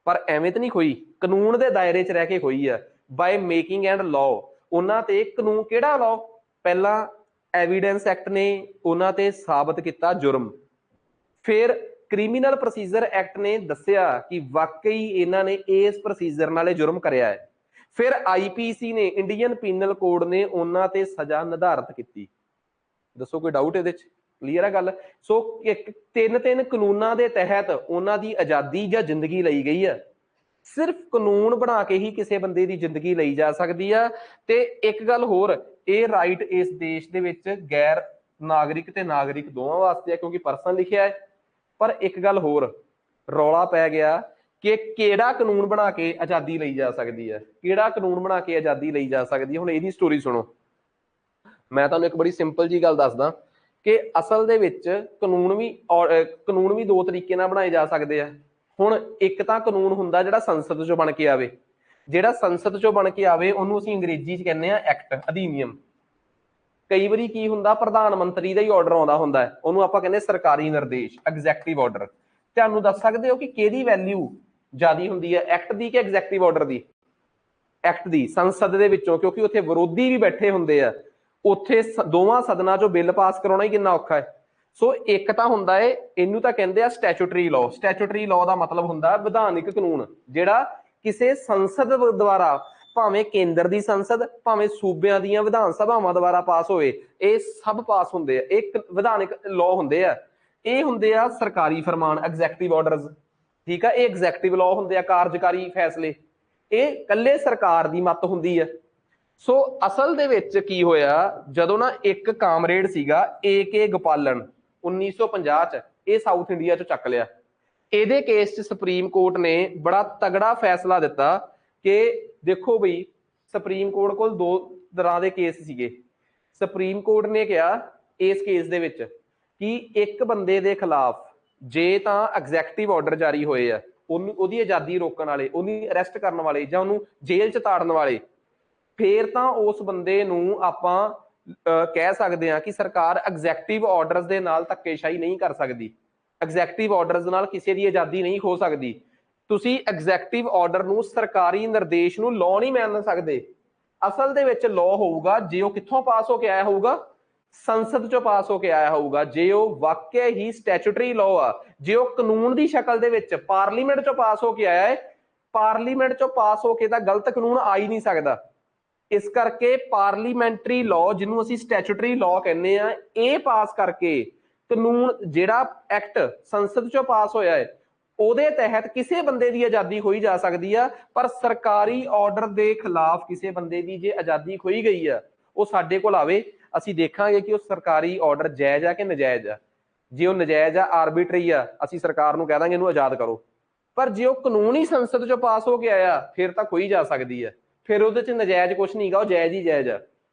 S1: ਪਰ ਐਵੇਂ ਤਾਂ ਨਹੀਂ ਖੋਈ, ਕਾਨੂੰਨ ਦੇ ਦਾਇਰੇ 'ਚ ਰਹਿ ਕੇ ਖੋਈ ਹੈ, ਬਾਏ ਮੇਕਿੰਗ ਐਂਡ ਲਾਅ। ਉਹਨਾਂ ਤੇ ਕਾਨੂੰਨ ਕਿਹੜਾ ਲਾਅ? ਪਹਿਲਾਂ ਐਵੀਡੈਂਸ ਐਕਟ ਨੇ ਉਹਨਾਂ ਤੇ ਸਾਬਤ ਕੀਤਾ ਜੁਰਮ, ਫਿਰ ਕ੍ਰਿਮੀਨਲ ਪ੍ਰੋਸੀਜਰ ਐਕਟ ਨੇ ਦੱਸਿਆ ਕਿ ਵਾਕਈ ਇਹਨਾਂ ਨੇ ਇਸ ਪ੍ਰੋਸੀਜਰ ਨਾਲ ਇਹ ਜੁਰਮ ਕਰਿਆ ਹੈ, ਫਿਰ ਆਈਪੀਸੀ ਨੇ, ਇੰਡੀਅਨ ਪੀਨਲ ਕੋਡ ਨੇ ਉਹਨਾਂ ਤੇ ਸਜ਼ਾ ਨਿਰਧਾਰਿਤ ਕੀਤੀ। ਦੱਸੋ ਕੋਈ ਡਾਊਟ ਇਹਦੇ 'ਚ? ਕਲੀਅਰ ਹੈ ਗੱਲ? ਸੋ ਇੱਕ ਤਿੰਨ ਕਾਨੂੰਨਾਂ ਦੇ ਤਹਿਤ ਉਹਨਾਂ ਦੀ ਆਜ਼ਾਦੀ ਜਾਂ ਜ਼ਿੰਦਗੀ ਲਈ ਗਈ ਹੈ। ਸਿਰਫ ਕਾਨੂੰਨ ਬਣਾ ਕੇ ਹੀ ਕਿਸੇ ਬੰਦੇ ਦੀ ਜ਼ਿੰਦਗੀ ਲਈ ਜਾ ਸਕਦੀ ਆ। ਤੇ ਇੱਕ ਗੱਲ ਹੋਰ, ਇਹ ਰਾਈਟ ਇਸ ਦੇਸ਼ ਦੇ ਵਿੱਚ ਗੈਰ ਨਾਗਰਿਕ ਤੇ ਨਾਗਰਿਕ ਦੋਵਾਂ ਵਾਸਤੇ ਆ, ਕਿਉਂਕਿ ਪਰਸਨ ਲਿਖਿਆ ਹੈ। ਪਰ ਇੱਕ ਗੱਲ ਹੋਰ, ਰੌਲਾ ਪੈ ਗਿਆ ਕਿ ਕਿਹੜਾ ਕਾਨੂੰਨ ਬਣਾ ਕੇ ਆਜ਼ਾਦੀ ਲਈ ਜਾ ਸਕਦੀ ਹੈ, ਕਿਹੜਾ ਕਾਨੂੰਨ ਬਣਾ ਕੇ ਆਜ਼ਾਦੀ ਲਈ ਜਾ ਸਕਦੀ ਹੈ। ਹੁਣ ਇਹਦੀ ਸਟੋਰੀ ਸੁਣੋ। ਮੈਂ ਤੁਹਾਨੂੰ ਇੱਕ ਬੜੀ ਸਿੰਪਲ ਜੀ ਗੱਲ ਦੱਸਦਾ ਕਿ ਅਸਲ ਦੇ ਵਿੱਚ ਕਾਨੂੰਨ ਵੀ ਦੋ ਤਰੀਕੇ ਨਾਲ ਬਣਾਏ ਜਾ ਸਕਦੇ ਆ। ਹੁਣ ਇੱਕ ਤਾਂ ਕਾਨੂੰਨ ਹੁੰਦਾ ਜਿਹੜਾ ਸੰਸਦ ਚੋਂ ਬਣ ਕੇ ਆਵੇ, ਜਿਹੜਾ ਸੰਸਦ ਚੋਂ ਬਣ ਕੇ ਆਵੇ ਉਹਨੂੰ ਅਸੀਂ ਅੰਗਰੇਜ਼ੀ 'ਚ ਕਹਿੰਦੇ ਆ ਐਕਟ, ਅਧੀਨੀਅਮ। ਕਈ ਵਾਰੀ ਕੀ ਹੁੰਦਾ, ਪ੍ਰਧਾਨ ਮੰਤਰੀ ਦਾ ਹੀ ਆਰਡਰ ਆਉਂਦਾ ਹੁੰਦਾ ਹੈ, ਉਹਨੂੰ ਆਪਾਂ ਕਹਿੰਦੇ ਸਰਕਾਰੀ ਨਿਰਦੇਸ਼, ਐਗਜ਼ੈਕਟਿਵ ਆਰਡਰ। ਤੁਹਾਨੂੰ ਦੱਸ ਸਕਦੇ ਹੋ ਕਿ ਕਿਹਦੀ ਵੈਲਿਊ ਜ਼ਿਆਦਾ ਹੁੰਦੀ ਹੈ, ਐਕਟ ਦੀ ਕਿ ਐਗਜ਼ੈਕਟਿਵ ਆਰਡਰ ਦੀ? ਐਕਟ ਦੀ, ਸੰਸਦ ਦੇ ਵਿੱਚੋਂ, ਕਿਉਂਕਿ ਉੱਥੇ ਵਿਰੋਧੀ ਵੀ ਬੈਠੇ ਹੁੰਦੇ ਆ। ਉੱਥੇ ਦੋਵਾਂ ਸਦਨਾਂ ਚੋਂ ਬਿੱਲ ਪਾਸ ਕਰਾਉਣਾ ਹੀ ਕਿੰਨਾ ਔਖਾ ਹੈ। ਸੋ ਇੱਕ ਤਾਂ ਹੁੰਦਾ ਹੈ, ਇਹਨੂੰ ਤਾਂ ਕਹਿੰਦੇ ਆ ਸਟੈਚੂਟਰੀ ਲਾਅ। ਸਟੈਚੂਟਰੀ ਲਾਅ ਦਾ ਮਤਲਬ ਹੁੰਦਾ ਵਿਧਾਨਿਕ ਕਾਨੂੰਨ, ਜਿਹੜਾ ਕਿਸੇ ਸੰਸਦ ਦੁਆਰਾ, ਭਾਵੇਂ ਕੇਂਦਰ ਦੀ ਸੰਸਦ, ਭਾਵੇਂ ਸੂਬਿਆਂ ਦੀਆਂ ਵਿਧਾਨ ਸਭਾਵਾਂ ਦੁਆਰਾ ਪਾਸ ਹੋਏ, ਇਹ ਸਭ ਪਾਸ ਹੁੰਦੇ ਆ, ਇਹ ਵਿਧਾਨਿਕ ਲਾਅ ਹੁੰਦੇ ਆ। ਇਹ ਹੁੰਦੇ ਆ ਸਰਕਾਰੀ ਫਰਮਾਨ, ਐਗਜ਼ੈਕਟਿਵ ਆਰਡਰਸ। ਠੀਕ ਆ, ਇਹ ਐਗਜ਼ੈਕਟਿਵ ਲਾਅ ਹੁੰਦੇ ਆ, ਕਾਰਜਕਾਰੀ ਫੈਸਲੇ। ਇਹ ਇਕੱਲੇ ਸਰਕਾਰ ਦੀ ਮੱਤ ਹੁੰਦੀ ਹੈ। ਸੋ ਅਸਲ ਦੇ ਵਿੱਚ ਕੀ ਹੋਇਆ, ਜਦੋਂ ਨਾ ਇੱਕ ਕਾਮਰੇਡ ਸੀਗਾ AK ਗੋਪਾਲਨ, 1950 ਚ ਇਹ ਸਾਊਥ ਇੰਡੀਆ ਚੋਂ ਚੱਕ ਲਿਆ। ਇਹਦੇ ਕੇਸ ਚ ਸੁਪਰੀਮ ਕੋਰਟ ਨੇ ਬੜਾ ਤਗੜਾ ਫੈਸਲਾ ਦਿੱਤਾ ਕਿ ਦੇਖੋ ਬਈ, ਸੁਪਰੀਮ ਕੋਰਟ ਕੋਲ ਦੋ ਤਰ੍ਹਾਂ ਦੇ ਕੇਸ ਸੀਗੇ। ਸੁਪਰੀਮ ਕੋਰਟ ਨੇ ਕਿਹਾ ਇਸ ਕੇਸ ਦੇ ਵਿੱਚ ਕਿ ਇੱਕ ਬੰਦੇ ਦੇ ਖਿਲਾਫ ਜੇ ਤਾਂ ਐਗਜ਼ੈਕਟਿਵ ਆਰਡਰ ਜਾਰੀ ਹੋਏ ਆ, ਉਹਨੂੰ, ਉਹਦੀ ਆਜ਼ਾਦੀ ਰੋਕਣ ਵਾਲੇ, ਉਹਨੂੰ ਅਰੈਸਟ ਕਰਨ ਵਾਲੇ ਜਾਂ ਉਹਨੂੰ ਜੇਲ੍ਹ ਚ ਤਾੜਨ ਵਾਲੇ, ਫੇਰ ਤਾਂ ਉਸ ਬੰਦੇ ਨੂੰ ਆਪਾਂ ਕਹਿ ਸਕਦੇ ਹਾਂ ਕਿ ਸਰਕਾਰ ਐਗਜ਼ੈਕਟਿਵ ਆਰਡਰਸ ਦੇ ਨਾਲ ਧੱਕੇਸ਼ਾਹੀ ਨਹੀਂ ਕਰ ਸਕਦੀ, ਐਗਜ਼ੈਕਟਿਵ ਆਰਡਰਸ ਨਾਲ ਕਿਸੇ ਦੀ ਆਜ਼ਾਦੀ ਨਹੀਂ ਖੋ ਸਕਦੀ। ਤੁਸੀਂ ਐਗਜ਼ੈਕਟਿਵ ਆਰਡਰ ਨੂੰ, ਸਰਕਾਰੀ ਨਿਰਦੇਸ਼ ਨੂੰ ਲਾਅ ਨਹੀਂ ਮੰਨ ਸਕਦੇ। ਅਸਲ ਦੇ ਵਿੱਚ ਲਾਅ ਹੋਊਗਾ ਜੇ ਉਹ ਕਿੱਥੋਂ ਪਾਸ ਹੋ ਕੇ ਆਇਆ ਹੋਊਗਾ, ਸੰਸਦ ਚੋਂ ਪਾਸ ਹੋ ਕੇ ਆਇਆ ਹੋਊਗਾ, ਜੇ ਉਹ ਵਾਕਿਆ ਹੀ ਸਟੈਚੂਟਰੀ ਲਾਅ ਆ, ਜੇ ਉਹ ਕਾਨੂੰਨ ਦੀ ਸ਼ਕਲ ਦੇ ਵਿੱਚ ਪਾਰਲੀਮੈਂਟ ਚੋਂ ਪਾਸ ਹੋ ਕੇ ਆਇਆ ਹੈ। ਪਾਰਲੀਮੈਂਟ ਚੋਂ ਪਾਸ ਹੋ ਕੇ ਤਾਂ ਗਲਤ ਕਾਨੂੰਨ ਆ ਹੀ ਨਹੀਂ ਸਕਦਾ। ਇਸ ਕਰਕੇ ਪਾਰਲੀਮੈਂਟਰੀ ਲਾਅ, ਜਿਹਨੂੰ ਅਸੀਂ ਸਟੈਚੂਟਰੀ ਲਾਅ ਕਹਿੰਦੇ ਆ, ਇਹ ਪਾਸ ਕਰਕੇ ਕਾਨੂੰਨ, ਜਿਹੜਾ ਐਕਟ ਸੰਸਦ ਚੋਂ ਪਾਸ ਹੋਇਆ ਹੈ, ਉਹਦੇ ਤਹਿਤ ਕਿਸੇ ਬੰਦੇ ਦੀ ਆਜ਼ਾਦੀ ਖੋਈ ਜਾ ਸਕਦੀ ਆ। ਪਰ ਸਰਕਾਰੀ ਆਰਡਰ ਦੇ ਖਿਲਾਫ ਕਿਸੇ ਬੰਦੇ ਦੀ ਜੇ ਆਜ਼ਾਦੀ ਖੋਈ ਗਈ ਆ, ਉਹ ਸਾਡੇ ਕੋਲ ਆਵੇ, ਅਸੀਂ ਦੇਖਾਂਗੇ ਕਿ ਉਹ ਸਰਕਾਰੀ ਆਰਡਰ ਜਾਇਜ਼ ਆ ਕਿ ਨਜਾਇਜ਼ ਆ। ਜੇ ਉਹ ਨਜਾਇਜ਼ ਆ, ਆਰਬਿਟਰੀ ਆ, ਅਸੀਂ ਸਰਕਾਰ ਨੂੰ ਕਹਿ ਦਾਂਗੇ ਇਹਨੂੰ ਆਜ਼ਾਦ ਕਰੋ। ਪਰ ਜੇ ਉਹ ਕਾਨੂੰਨ ਹੀ ਸੰਸਦ ਚੋਂ ਪਾਸ ਹੋ ਕੇ ਆਇਆ, ਫਿਰ ਤਾਂ ਖੋਈ ਜਾ ਸਕਦੀ ਹੈ। ਫਿਰ ਉਹਦੇ ਚ ਨਜਾਇਜ਼ ਕੁਛ ਨਹੀਂ ਗਾ, ਉਹ ਜਾਇਜ਼ ਹੀ ਜਾਇਜ਼ ਆ।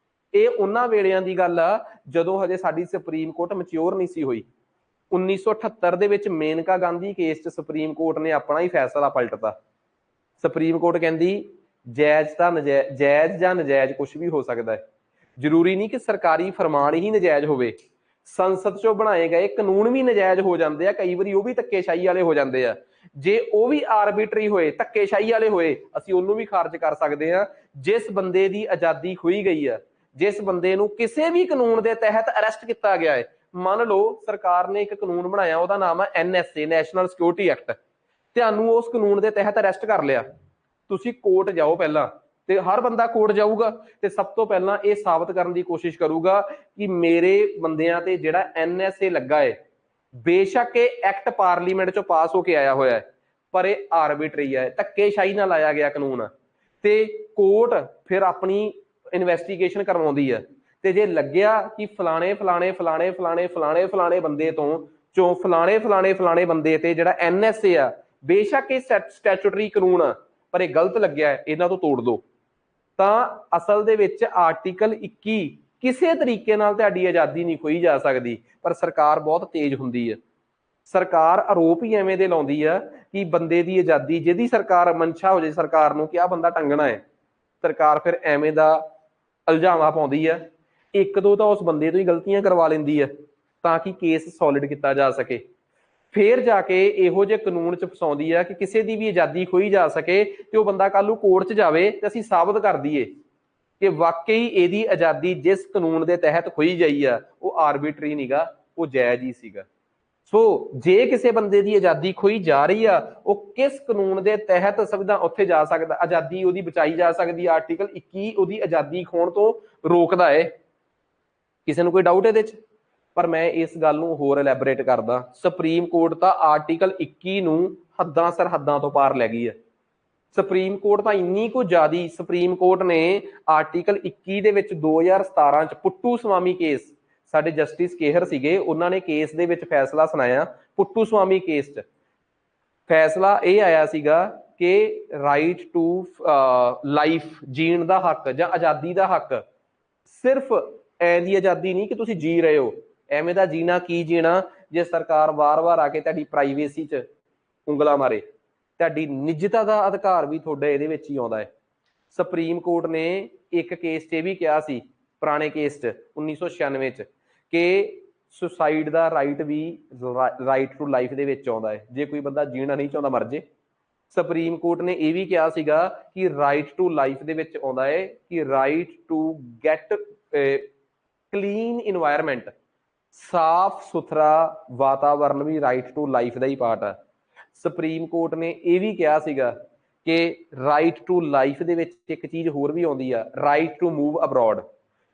S1: ਇਹ ਉਹਨਾਂ ਵੇਲਿਆਂ ਦੀ ਗੱਲ ਆ ਜਦੋਂ ਹਜੇ ਸਾਡੀ ਸੁਪਰੀਮ ਕੋਰਟ ਮੈਚਿਓਰ ਨਹੀਂ ਸੀ ਹੋਈ। 1978 ਦੇ ਵਿੱਚ ਮੇਨਕਾ ਗਾਂਧੀ ਕੇਸ ਚ ਸੁਪਰੀਮ ਕੋਰਟ ਨੇ ਆਪਣਾ ਹੀ ਫੈਸਲਾ ਪਲਟਤਾ। ਸੁਪਰੀਮ ਕੋਰਟ ਕਹਿੰਦੀ ਜਾਇਜ਼ ਤਾਂ ਜਾਇਜ਼ ਜਾਂ ਨਜਾਇਜ਼ ਕੁਛ ਵੀ ਹੋ ਸਕਦਾ ਹੈ, ਜ਼ਰੂਰੀ ਨਹੀਂ ਕਿ ਸਰਕਾਰੀ ਫਰਮਾਨ ਹੀ ਨਜਾਇਜ਼ ਹੋਵੇ। ਸੰਸਦ ਚੋਂ ਬਣਾਏ ਗਏ ਕਾਨੂੰਨ ਵੀ ਨਜਾਇਜ਼ ਹੋ ਜਾਂਦੇ ਆ, ਕਈ ਵਾਰੀ ਉਹ ਵੀ ਧੱਕੇਸ਼ਾਹੀ ਵਾਲੇ ਹੋ ਜਾਂਦੇ ਆ। ਜੇ ਉਹ ਵੀ ਆਰਬਿਟਰੀ ਹੋਏ, ਧੱਕੇਸ਼ਾਹੀ ਵਾਲੇ ਹੋਏ, ਅਸੀਂ ਉਹਨੂੰ ਵੀ ਖਾਰਜ ਕਰ ਸਕਦੇ ਹਾਂ। ਜਿਸ ਬੰਦੇ ਦੀ ਆਜ਼ਾਦੀ ਖੋਈ ਗਈ ਆ, ਜਿਸ ਬੰਦੇ ਨੂੰ ਕਿਸੇ ਵੀ ਕਾਨੂੰਨ ਦੇ ਤਹਿਤ ਅਰੈਸਟ ਕੀਤਾ ਗਿਆ ਹੈ, ਮੰਨ ਲਓ ਸਰਕਾਰ ਨੇ ਇੱਕ ਕਾਨੂੰਨ ਬਣਾਇਆ, ਉਹਦਾ ਨਾਮ ਹੈ NSA, ਨੈਸ਼ਨਲ ਸਿਕਿਉਰਿਟੀ ਐਕਟ। ਤੁਹਾਨੂੰ ਉਸ ਕਾਨੂੰਨ ਦੇ ਤਹਿਤ ਅਰੈਸਟ ਕਰ ਲਿਆ, ਤੁਸੀਂ ਕੋਰਟ ਜਾਓ ਪਹਿਲਾਂ, ਤੇ ਹਰ ਬੰਦਾ ਕੋਰਟ ਜਾਊਗਾ ਤੇ ਸਭ ਤੋਂ ਪਹਿਲਾਂ ਇਹ ਸਾਬਤ ਕਰਨ ਦੀ ਕੋਸ਼ਿਸ਼ ਕਰੂਗਾ ਕਿ ਮੇਰੇ ਬੰਦਿਆਂ ਤੇ ਜਿਹੜਾ NSA ਲੱਗਾ ਹੈ, ਬੇਸ਼ੱਕ ਇਹ ਐਕਟ ਪਾਰਲੀਮੈਂਟ ਚੋਂ ਪਾਸ ਹੋ ਕੇ ਆਇਆ ਹੋਇਆ ਹੈ, ਪਰ ਇਹ ਆਰਬਿਟਰੀ ਹੈ, ਧੱਕੇਸ਼ਾਹੀ ਨਾਲ ਲਾਇਆ ਗਿਆ ਕਾਨੂੰਨ। ਤੇ ਕੋਰਟ ਫਿਰ ਆਪਣੀ ਇਨਵੈਸਟੀਗੇਸ਼ਨ ਕਰਵਾਉਂਦੀ ਹੈ। ਤੇ ਜੇ ਲੱਗਿਆ ਕਿ ਫਲਾਣੇ ਫਲਾਣੇ ਫਲਾਣੇ ਫਲਾਣੇ ਫਲਾਣੇ ਫਲਾਣੇ ਬੰਦੇ ਤੋਂ ਚੋਂ ਫਲਾਣੇ ਫਲਾਣੇ ਫਲਾਣੇ ਬੰਦੇ ਤੇ ਜਿਹੜਾ NSA ਆ, ਬੇਸ਼ੱਕ ਇਹ ਸਟੈਚੂਟਰੀ ਕਾਨੂੰਨ ਆ, ਪਰ ਇਹ ਗਲਤ ਲੱਗਿਆ, ਇਹਨਾਂ ਤੋਂ ਤੋੜ ਦੋ। ਤਾਂ ਅਸਲ ਦੇ ਵਿੱਚ ਆਰਟੀਕਲ 21 ਕਿਸੇ ਤਰੀਕੇ ਨਾਲ ਤੁਹਾਡੀ ਆਜ਼ਾਦੀ ਨਹੀਂ ਖੋਈ ਜਾ ਸਕਦੀ, ਪਰ ਸਰਕਾਰ ਬਹੁਤ ਤੇਜ਼ ਹੁੰਦੀ ਹੈ। ਸਰਕਾਰ ਆਰੋਪ ਹੀ ਐਵੇਂ ਦੇ ਲਾਉਂਦੀ ਆ ਕਿ ਬੰਦੇ ਦੀ ਆਜ਼ਾਦੀ, ਜਿਹਦੀ ਸਰਕਾਰ ਮਨਸ਼ਾ ਹੋ ਜਾਏ ਸਰਕਾਰ ਨੂੰ ਕਿ ਆਹ ਬੰਦਾ ਟੰਗਣਾ ਹੈ, ਸਰਕਾਰ ਫਿਰ ਐਵੇਂ ਦਾ ਇਲਜ਼ਾਮਾਂ ਪਾਉਂਦੀ ਆ। ਇੱਕ ਦੋ ਤਾਂ ਉਸ ਬੰਦੇ ਤੋਂ ਹੀ ਗਲਤੀਆਂ ਕਰਵਾ ਲੈਂਦੀ ਆ ਤਾਂ ਕਿ ਕੇਸ ਸੋਲਿਡ ਕੀਤਾ ਜਾ ਸਕੇ। ਫਿਰ ਜਾ ਕੇ ਇਹੋ ਜਿਹੇ ਕਾਨੂੰਨ ਚ ਫਸਾਉਂਦੀ ਆ ਕਿ ਕਿਸੇ ਦੀ ਵੀ ਆਜ਼ਾਦੀ ਖੋਈ ਜਾ ਸਕੇ ਤੇ ਉਹ ਬੰਦਾ ਕੱਲ ਨੂੰ ਕੋਰਟ ਚ ਜਾਵੇ ਤੇ ਅਸੀਂ ਸਾਬਤ ਕਰ ਦਈਏ ਕਿ ਵਾਕਈ ਇਹਦੀ ਆਜ਼ਾਦੀ ਜਿਸ ਕਾਨੂੰਨ ਦੇ ਤਹਿਤ ਖੋਈ ਗਈ ਆ ਉਹ ਆਰਬਿਟਰੀ ਨਹੀਂਗਾ, ਉਹ ਜਾਇਜ਼ ਹੀ ਸੀਗਾ। ਸੋ ਜੇ ਕਿਸੇ ਬੰਦੇ ਦੀ ਆਜ਼ਾਦੀ ਖੋਈ ਜਾ ਰਹੀ ਆ, ਉਹ ਕਿਸ ਕਾਨੂੰਨ ਦੇ ਤਹਿਤ ਸੰਵਿਧਾਨ ਉੱਥੇ ਜਾ ਸਕਦਾ, ਆਜ਼ਾਦੀ ਉਹਦੀ ਬਚਾਈ ਜਾ ਸਕਦੀ। ਆਰਟੀਕਲ 21 ਉਹਦੀ ਆਜ਼ਾਦੀ ਖੋਣ ਤੋਂ ਰੋਕਦਾ ਹੈ। ਕਿਸੇ ਨੂੰ ਕੋਈ ਡਾਊਟ ਇਹਦੇ ਚ? ਪਰ ਮੈਂ ਇਸ ਗੱਲ ਨੂੰ ਹੋਰ ਐਲੈਬੋਰੇਟ ਕਰਦਾ। ਸੁਪਰੀਮ ਕੋਰਟ ਤਾਂ ਆਰਟੀਕਲ 21 ਨੂੰ ਹੱਦਾਂ ਸਰਹੱਦਾਂ ਤੋਂ ਪਾਰ ਲੈ ਗਈ ਹੈ। ਸੁਪਰੀਮ ਕੋਰਟ ਤਾਂ ਇੰਨੀ ਕੁ ਜ਼ਿਆਦੀ, ਸੁਪਰੀਮ ਕੋਰਟ ਨੇ ਆਰਟੀਕਲ 21 ਦੇ ਵਿੱਚ 2017 ਚ ਪੁੱਟੂ ਸਵਾਮੀ ਕੇਸ, ਸਾਡੇ ਜਸਟਿਸ ਕੇਹਰ ਸੀਗੇ, ਉਹਨਾਂ ਨੇ ਕੇਸ ਦੇ ਵਿੱਚ ਫੈਸਲਾ ਸੁਣਾਇਆ। ਪੁੱਟੂ ਸਵਾਮੀ ਕੇਸ ਚ ਫੈਸਲਾ ਇਹ ਆਇਆ ਸੀਗਾ ਕਿ ਰਾਈਟ ਟੂ ਲਾਈਫ, ਜੀਣ ਦਾ ਹੱਕ ਜਾਂ ਆਜ਼ਾਦੀ ਦਾ ਹੱਕ, ਸਿਰਫ ਐ ਦੀ ਆਜ਼ਾਦੀ ਨਹੀਂ ਕਿ ਤੁਸੀਂ ਜੀ ਰਹੇ ਹੋ, ਐਵੇਂ ਦਾ ਜੀਣਾ ਕੀ ਜੀਣਾ ਜੇ ਸਰਕਾਰ ਵਾਰ-ਵਾਰ ਆ ਕੇ ਤੁਹਾਡੀ ਪ੍ਰਾਈਵੇਸੀ ਚ ਉਂਗਲਾਂ ਮਾਰੇ। ਤੁਹਾਡੀ ਨਿੱਜਤਾ ਦਾ ਅਧਿਕਾਰ ਵੀ ਤੁਹਾਡਾ ਇਹਦੇ ਵਿੱਚ ਹੀ ਆਉਂਦਾ ਹੈ। ਸੁਪਰੀਮ ਕੋਰਟ ਨੇ ਇੱਕ ਕੇਸ 'ਚ ਇਹ ਵੀ ਕਿਹਾ ਸੀ, ਪੁਰਾਣੇ ਕੇਸ 'ਚ 1996 ਚ, ਕਿ ਸੁਸਾਈਡ ਦਾ ਰਾਈਟ ਵੀ ਰਾਈਟ ਟੂ ਲਾਈਫ ਦੇ ਵਿੱਚ ਆਉਂਦਾ ਹੈ। ਜੇ ਕੋਈ ਬੰਦਾ ਜੀਣਾ ਨਹੀਂ ਚਾਹੁੰਦਾ ਮਰ ਜੇ। ਸੁਪਰੀਮ ਕੋਰਟ ਨੇ ਇਹ ਵੀ ਕਿਹਾ ਸੀਗਾ ਕਿ ਰਾਈਟ ਟੂ ਲਾਈਫ ਦੇ ਵਿੱਚ ਆਉਂਦਾ ਹੈ ਕਿ right to get clean environment, ਸਾਫ ਸੁਥਰਾ ਵਾਤਾਵਰਨ ਵੀ ਰਾਈਟ ਟੂ ਲਾਈਫ ਦਾ ਹੀ ਪਾਰਟ ਆ। ਸੁਪਰੀਮ ਕੋਰਟ ਨੇ ਇਹ ਵੀ ਕਿਹਾ ਸੀਗਾ ਕਿ ਰਾਈਟ ਟੂ ਲਾਈਫ ਦੇ ਵਿੱਚ ਇੱਕ ਚੀਜ਼ ਹੋਰ ਵੀ ਆਉਂਦੀ ਆ, ਰਾਈਟ ਟੂ ਮੂਵ ਅਬਰੋਡ।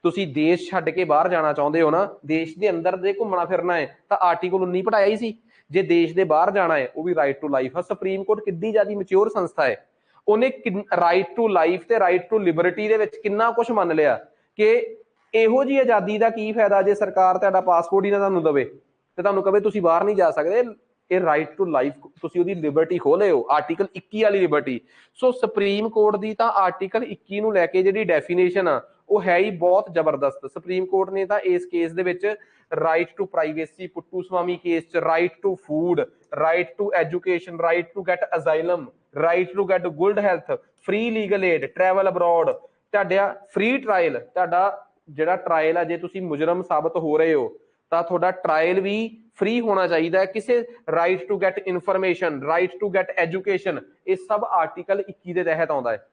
S1: ਤੁਸੀਂ ਦੇਸ਼ ਛੱਡ ਕੇ ਬਾਹਰ ਜਾਣਾ ਚਾਹੁੰਦੇ ਹੋ ਨਾ, ਦੇਸ਼ ਦੇ ਅੰਦਰ ਦੇ ਘੁੰਮਣਾ ਫਿਰਨਾ ਹੈ ਤਾਂ ਆਰਟੀਕਲ 19 ਪੜਾਇਆ ਹੀ ਸੀ। ਜੇ ਦੇਸ਼ ਦੇ ਬਾਹਰ ਜਾਣਾ ਹੈ ਉਹ ਵੀ ਰਾਈਟ ਟੂ ਲਾਈਫ ਆ। ਸੁਪਰੀਮ ਕੋਰਟ ਕਿੰਨੀ ਜ਼ਿਆਦਾ ਮੈਚੁਰ ਸੰਸਥਾ ਹੈ, ਉਹਨੇ ਰਾਈਟ ਟੂ ਲਾਈਫ ਤੇ ਰਾਈਟ ਟੂ ਲਿਬਰਟੀ ਦੇ ਵਿੱਚ ਕਿੰਨਾ ਕੁਝ ਮੰਨ ਲਿਆ ਕਿ ਇਹੋ ਜਿਹੀ ਆਜ਼ਾਦੀ ਦਾ ਕੀ ਫਾਇਦਾ ਜੇ ਸਰਕਾਰ ਤੁਹਾਡਾ ਪਾਸਪੋਰਟ ਹੀ ਨਾ ਤੁਹਾਨੂੰ ਦੇਵੇ ਤੇ ਤੁਹਾਨੂੰ ਕਹੇ ਤੁਸੀਂ ਬਾਹਰ ਨਹੀਂ ਜਾ ਸਕਦੇ। ਇਹ ਰਾਈਟ ਟੂ ਲਾਈਫ, ਤੁਸੀਂ ਉਹਦੀ ਲਿਬਰਟੀ ਖੋਹ ਲਿਓ, ਆਰਟੀਕਲ 21 ਵਾਲੀ ਲਿਬਰਟੀ। ਸੋ ਸੁਪਰੀਮ ਕੋਰਟ ਦੀ ਤਾਂ ਆਰਟੀਕਲ 21 ਨੂੰ ਲੈ ਕੇ ਜਿਹੜੀ ਡੈਫੀਨੇਸ਼ਨ ਆ ਉਹ ਹੈ ਹੀ ਬਹੁਤ ਜ਼ਬਰਦਸਤ। ਸੁਪਰੀਮ ਕੋਰਟ ਨੇ ਤਾਂ ਇਸ ਕੇਸ ਦੇ ਵਿੱਚ right to privacy, Puttaswamy case ਚ right to food, right to education, right to get asylum, right to get good health, free legal aid, travel abroad, ਤੁਹਾਡਾ ਫ੍ਰੀ ਟਰਾਇਲ, ਤੁਹਾਡਾ ਜਿਹੜਾ ਟਰਾਇਲ ਆ ਜੇ ਤੁਸੀਂ ਮੁਜਰਮ ਸਾਬਤ ਹੋ ਰਹੇ ਹੋ ਤਾਂ ਤੁਹਾਡਾ ਟਰਾਇਲ ਵੀ ਫ੍ਰੀ ਹੋਣਾ ਚਾਹੀਦਾ ਹੈ। ਕਿਸੇ right to get information, right to get education, ਇਹ ਸਭ ਆਰਟੀਕਲ 21 ਦੇ ਤਹਿਤ ਆਉਂਦਾ ਹੈ।